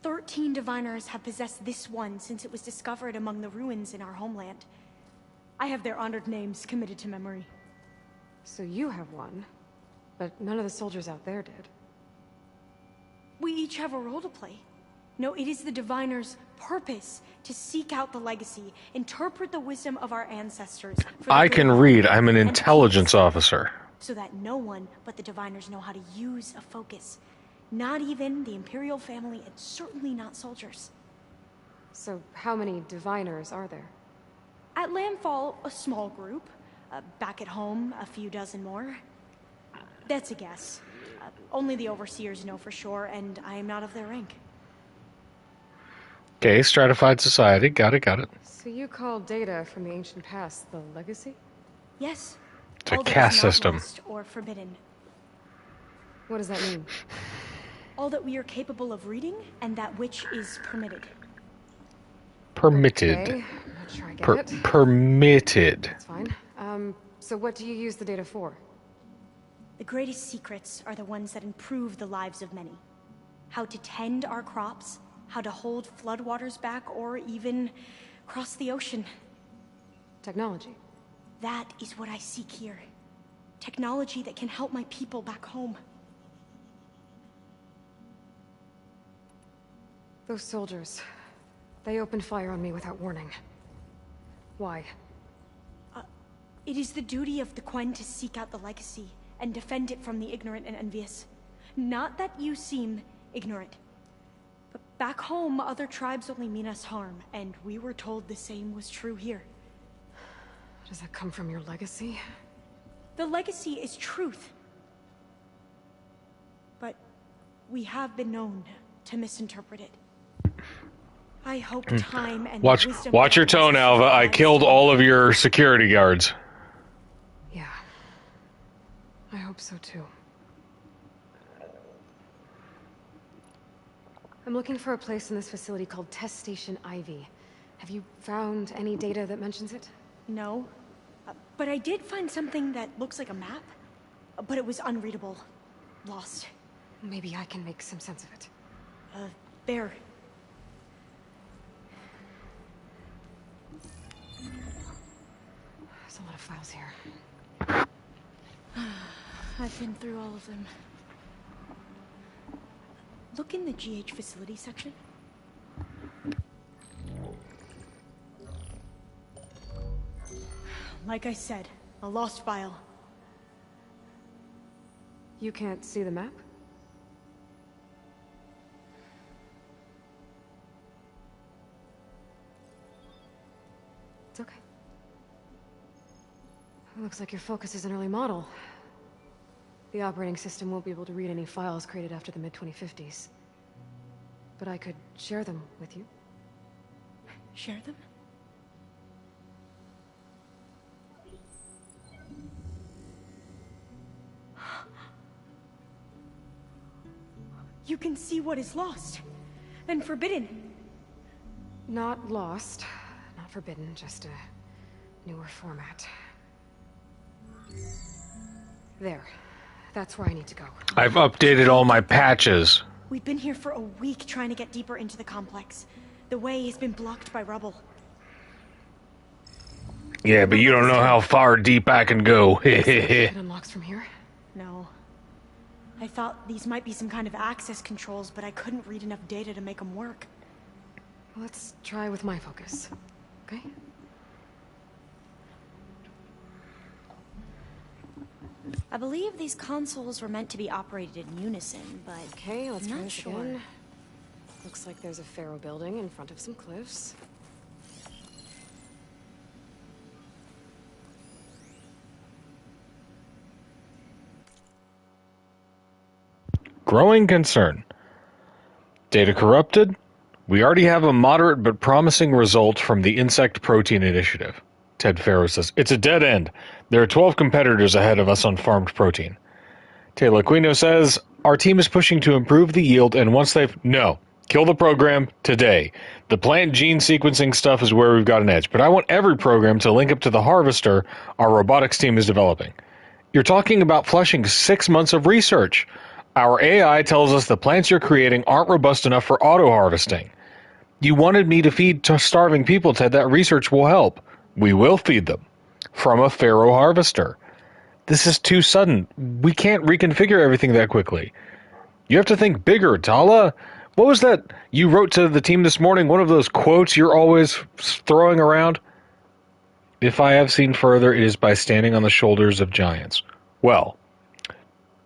13 diviners have possessed this one since it was discovered among the ruins in our homeland. I have their honored names committed to memory. So you have one, but none of the soldiers out there did. We each have a role to play. No, it is the diviner's purpose to seek out the Legacy, interpret the wisdom of our ancestors. I can read. I'm an intelligence officer. So that no one but the diviners know how to use a focus. Not even the Imperial family, and certainly not soldiers. So how many diviners are there? At Landfall, a small group. Back at home, a few dozen more. That's a guess. Only the overseers know for sure, and I am not of their rank. Okay, stratified society. Got it. So you call data from the ancient past the Legacy? Yes. It's a caste system. Or forbidden. What does that mean? All that we are capable of reading, and that which is permitted. Permitted. Okay. I'm not sure I get it. Permitted. That's fine. So what do you use the data for? The greatest secrets are the ones that improve the lives of many. How to tend our crops, how to hold floodwaters back, or even cross the ocean. Technology. That is what I seek here. Technology that can help my people back home. Those soldiers, they opened fire on me without warning. Why? It is the duty of the Quen to seek out the Legacy and defend it from the ignorant and envious. Not that you seem ignorant. But back home, other tribes only mean us harm, and we were told the same was true here. Does that come from your legacy? The Legacy is truth. But we have been known to misinterpret it. I hope time and wisdom... Watch your tone, Alva. I killed all of your security guards. Yeah. I hope so, too. I'm looking for a place in this facility called Test Station Ivy. Have you found any data that mentions it? No. But I did find something that looks like a map. But it was unreadable. Lost. Maybe I can make some sense of it. There. There's a lot of files here. I've been through all of them. Look in the GH facility section. Like I said, a lost file. You can't see the map? It's okay. It looks like your focus is an early model. The operating system won't be able to read any files created after the mid-2050s. But I could share them with you. Share them? You can see what is lost and forbidden. Not lost, not forbidden, just a newer format. There. That's where I need to go. I've updated all my patches. We've been here for a week trying to get deeper into the complex. The way has been blocked by rubble. Yeah, but you don't know how far deep I can go. It unlocks from here? No. I thought these might be some kind of access controls, but I couldn't read enough data to make them work. Let's try with my focus, okay? I believe these consoles were meant to be operated in unison, but okay, let's try not this sure. again. Looks like there's a Pharaoh building in front of some cliffs. Growing concern. Data corrupted? We already have a moderate but promising result from the Insect Protein Initiative. Ted Farrow says, it's a dead end. There are 12 competitors ahead of us on farmed protein. Taylor Aquino says, our team is pushing to improve the yield, and once they've... No. Kill the program today. The plant gene sequencing stuff is where we've got an edge, but I want every program to link up to the harvester our robotics team is developing. You're talking about flushing 6 months of research. Our AI tells us the plants you're creating aren't robust enough for auto-harvesting. You wanted me to feed to starving people, Ted. That research will help. We will feed them. From a Pharaoh harvester. This is too sudden. We can't reconfigure everything that quickly. You have to think bigger, Tala. What was that you wrote to the team this morning? One of those quotes you're always throwing around? If I have seen further, it is by standing on the shoulders of giants. Well,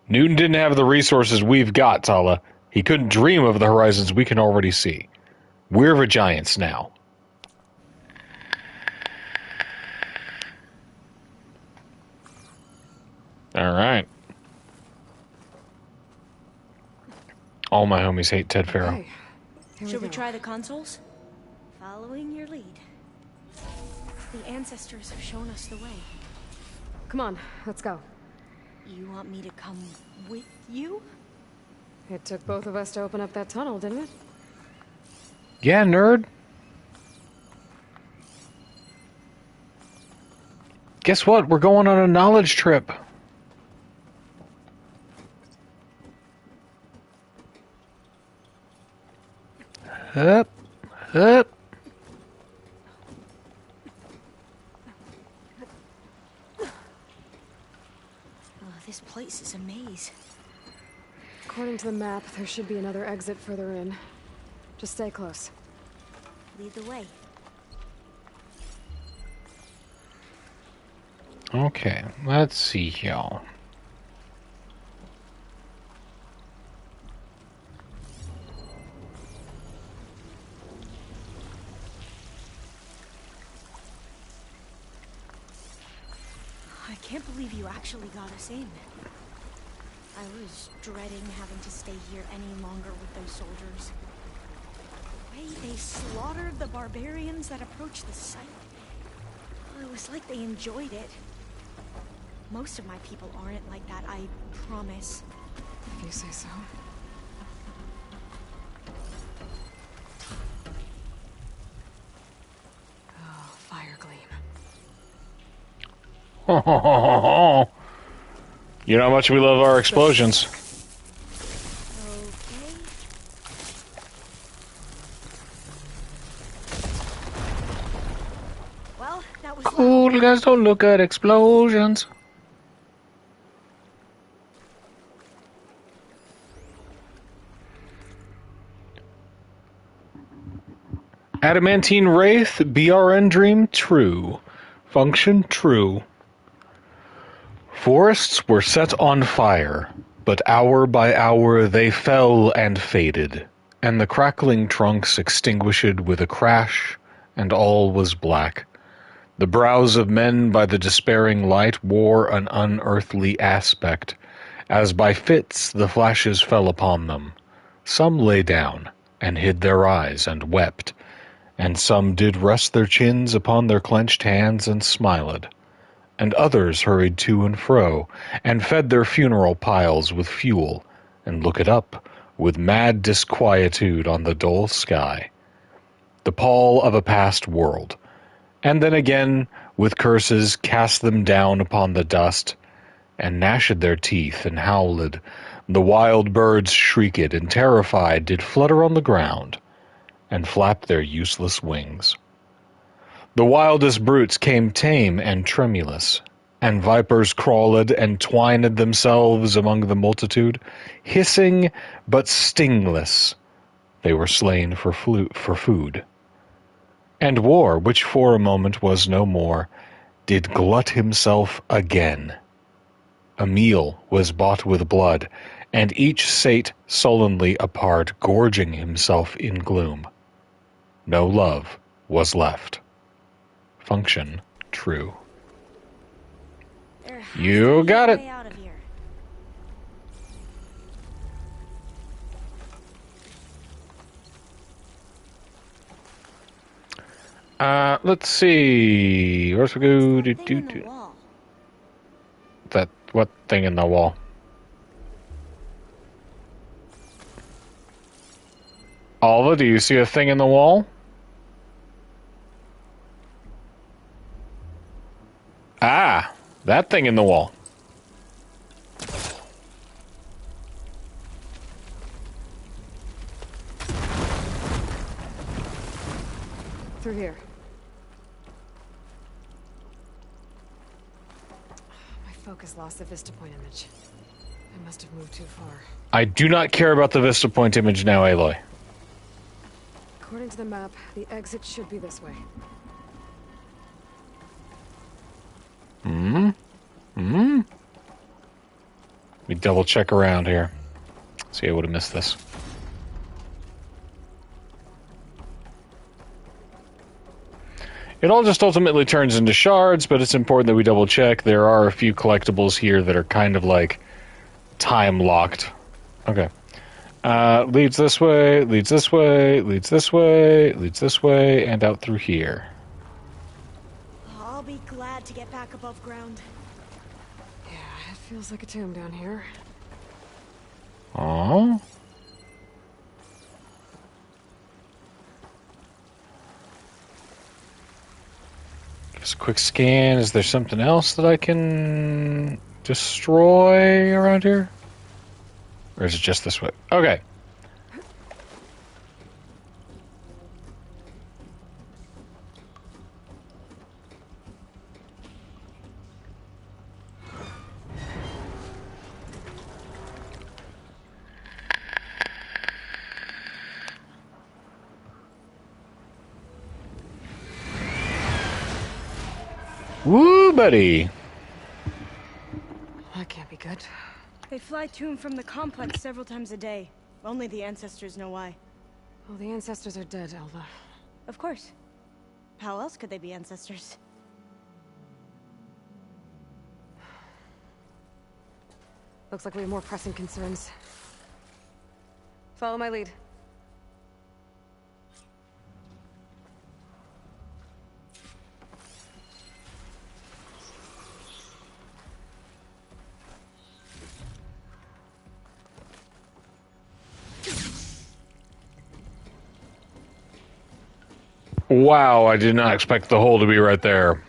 Newton didn't have the resources we've got, Tala. He couldn't dream of the horizons we can already see. We're the giants now. All right. All my homies hate Ted Farrow. Okay. Should we try the consoles? Following your lead. The ancestors have shown us the way. Come on, let's go. You want me to come with you? It took both of us to open up that tunnel, didn't it? Yeah, nerd. Guess what? We're going on a knowledge trip. Up, up. Oh, this place is a maze. According to the map, there should be another exit further in. Just stay close. Lead the way. Okay, let's see here. I can't believe you actually got us in. I was dreading having to stay here any longer with those soldiers. The way they slaughtered the barbarians that approached the site. It was like they enjoyed it. Most of my people aren't like that, I promise. If you say so. Oh, fire gleam. You know how much we love our explosions. Well, that was Cool guys don't look at explosions. Adamantine Wraith, BRN Dream, true. Function true. Forests were set on fire, but hour by hour they fell and faded, and the crackling trunks extinguished with a crash, and all was black. The brows of men by the despairing light wore an unearthly aspect, as by fits the flashes fell upon them. Some lay down, and hid their eyes, and wept, and some did rest their chins upon their clenched hands and smiled, and others hurried to and fro, and fed their funeral piles with fuel, and looked up with mad disquietude on the dull sky, the pall of a past world, and then again with curses cast them down upon the dust, and gnashed their teeth, and howled. The wild birds shrieked, and terrified did flutter on the ground, and flap their useless wings. The wildest brutes came tame and tremulous, and vipers crawled and twined themselves among the multitude, hissing but stingless. They were slain for food. And war, which for a moment was no more, did glut himself again. A meal was bought with blood, and each sate sullenly apart, gorging himself in gloom. No love was left. Function true. You got it. Let's see. Where's we go? That what thing in the wall? Alva, do you see a thing in the wall? Ah, that thing in the wall. Through here. My focus lost the Vista Point image. I must have moved too far. I do not care about the Vista Point image now, Aloy. According to the map, the exit should be this way. Let me double check around here. See, I would have missed this. It all just ultimately turns into shards, but it's important that we double check. There are a few collectibles here that are kind of like time locked. Okay. Leads this way, leads this way, leads this way, leads this way, and out through here. I'll be glad to get back above ground. Yeah, it feels like a tomb down here. Aww. Just a quick scan. Is there something else that I can destroy around here? Or is it just this way? Okay. Woo, buddy. That can't be good. They fly to and from the complex several times a day. Only the ancestors know why. Well, the ancestors are dead, Alva. Of course. How else could they be ancestors? Looks like we have more pressing concerns. Follow my lead. Wow, I did not expect the hole to be right there.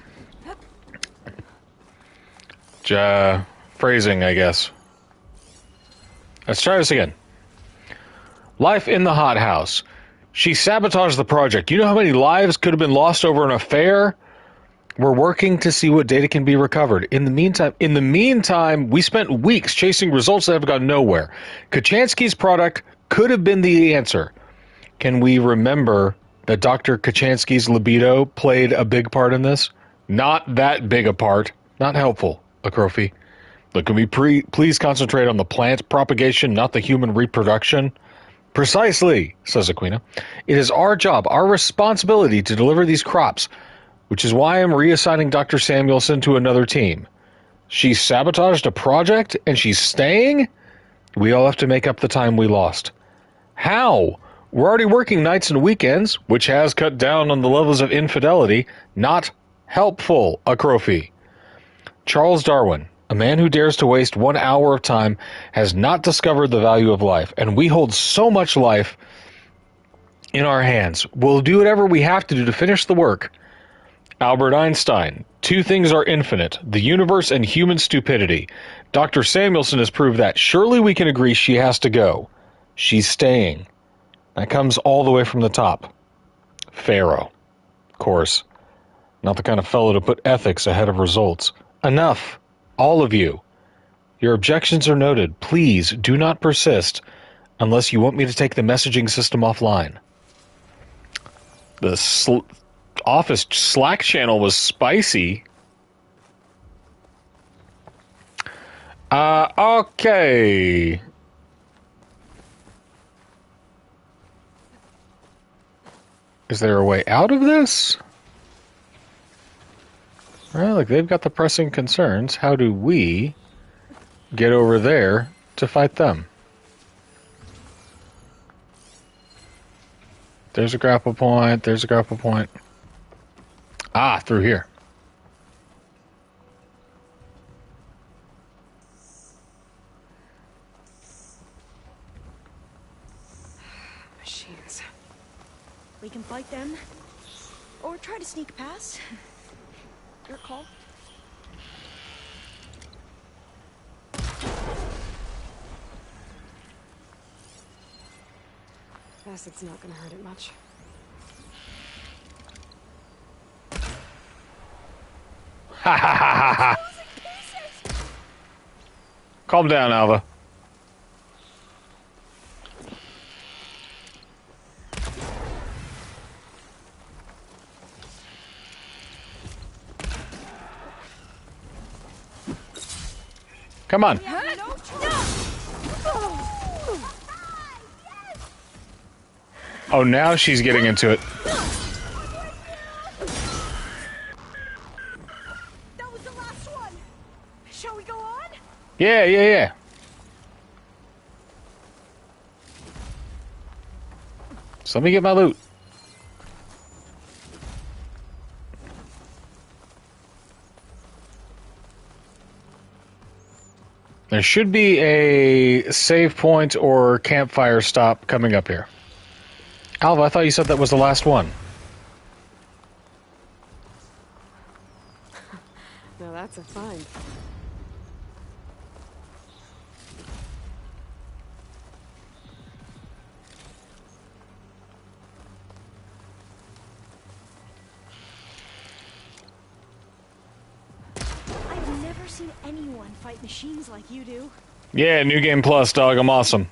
Phrasing, I guess. Let's try this again. Life in the hothouse. She sabotaged the project. You know how many lives could have been lost over an affair? We're working to see what data can be recovered. In the meantime, we spent weeks chasing results that have gone nowhere. Kachansky's product could have been the answer. Can we remember that Dr. Kachansky's libido played a big part in this? Not that big a part. Not helpful, Akrofi. Look, can we please concentrate on the plant propagation, not the human reproduction? Precisely, says Aquina. It is our job, our responsibility to deliver these crops, which is why I'm reassigning Dr. Samuelson to another team. She sabotaged a project and she's staying? We all have to make up the time we lost. How? We're already working nights and weekends, which has cut down on the levels of infidelity. Not helpful, Akrofi. Charles Darwin, a man who dares to waste 1 hour of time, has not discovered the value of life, and we hold so much life in our hands. We'll do whatever we have to do to finish the work. Albert Einstein, two things are infinite, the universe and human stupidity. Dr. Samuelson has proved that. Surely we can agree she has to go. She's staying. That comes all the way from the top. Pharaoh. Of course. Not the kind of fellow to put ethics ahead of results. Enough. All of you. Your objections are noted. Please do not persist unless you want me to take the messaging system offline. The office Slack channel was spicy. Okay. Is there a way out of this? Well, look, they've got the pressing concerns. How do we get over there to fight them? There's a grapple point. There's a grapple point. Ah, through here. Machines. We can fight them, or try to sneak past. Your call. Acid's not gonna hurt it much. Ha ha ha ha ha. Calm down, Alva. Come on. Oh, now she's getting into it. That was the last one. Shall we go on? Yeah. So let me get my loot. There should be a save point or campfire stop coming up here. Alva, I thought you said that was the last one. Now that's a find. I've never seen anyone fight machines like you do. Yeah, New Game Plus, dog. I'm awesome.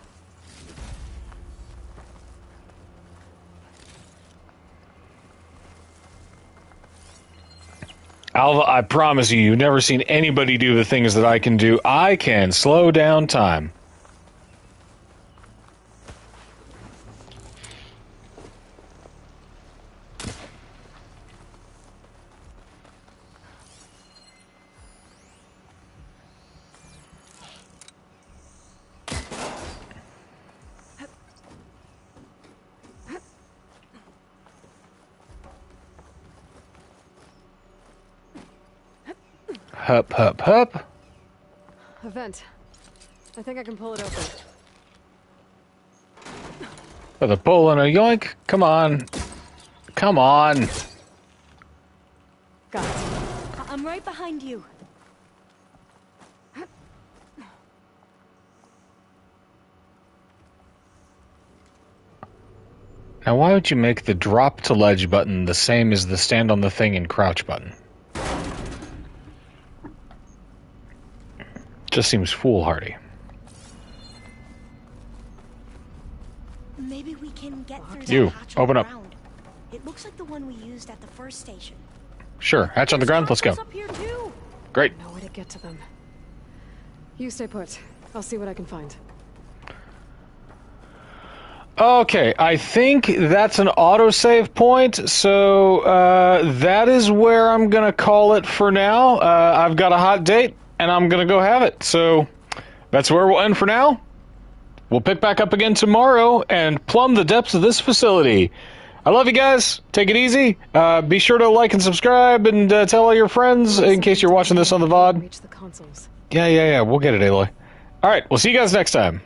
Alva, I promise you, you've never seen anybody do the things that I can do. I can slow down time. Hup, hup, hup. A vent. I think I can pull it open. With a pull and a yoink. Come on. Come on. Got it. I'm right behind you. Now, why would you make the drop to ledge button the same as the stand on the thing and crouch button? Just seems foolhardy. Maybe we can get through You, that hatch open up. around. It looks like the one we used at the first station. Sure. Hatch on the ground. Let's go. Up here too. Great. No way to get to them. You stay put. I'll see what I can find. Okay, I think that's an autosave point, so that is where I'm going to call it for now. I've got a hot date, and I'm going to go have it. So that's where we'll end for now. We'll pick back up again tomorrow and plumb the depths of this facility. I love you guys. Take it easy. Be sure to like and subscribe and tell all your friends in case you're watching this on the VOD. Reach the consoles. Yeah. We'll get it, Aloy. All right, we'll see you guys next time.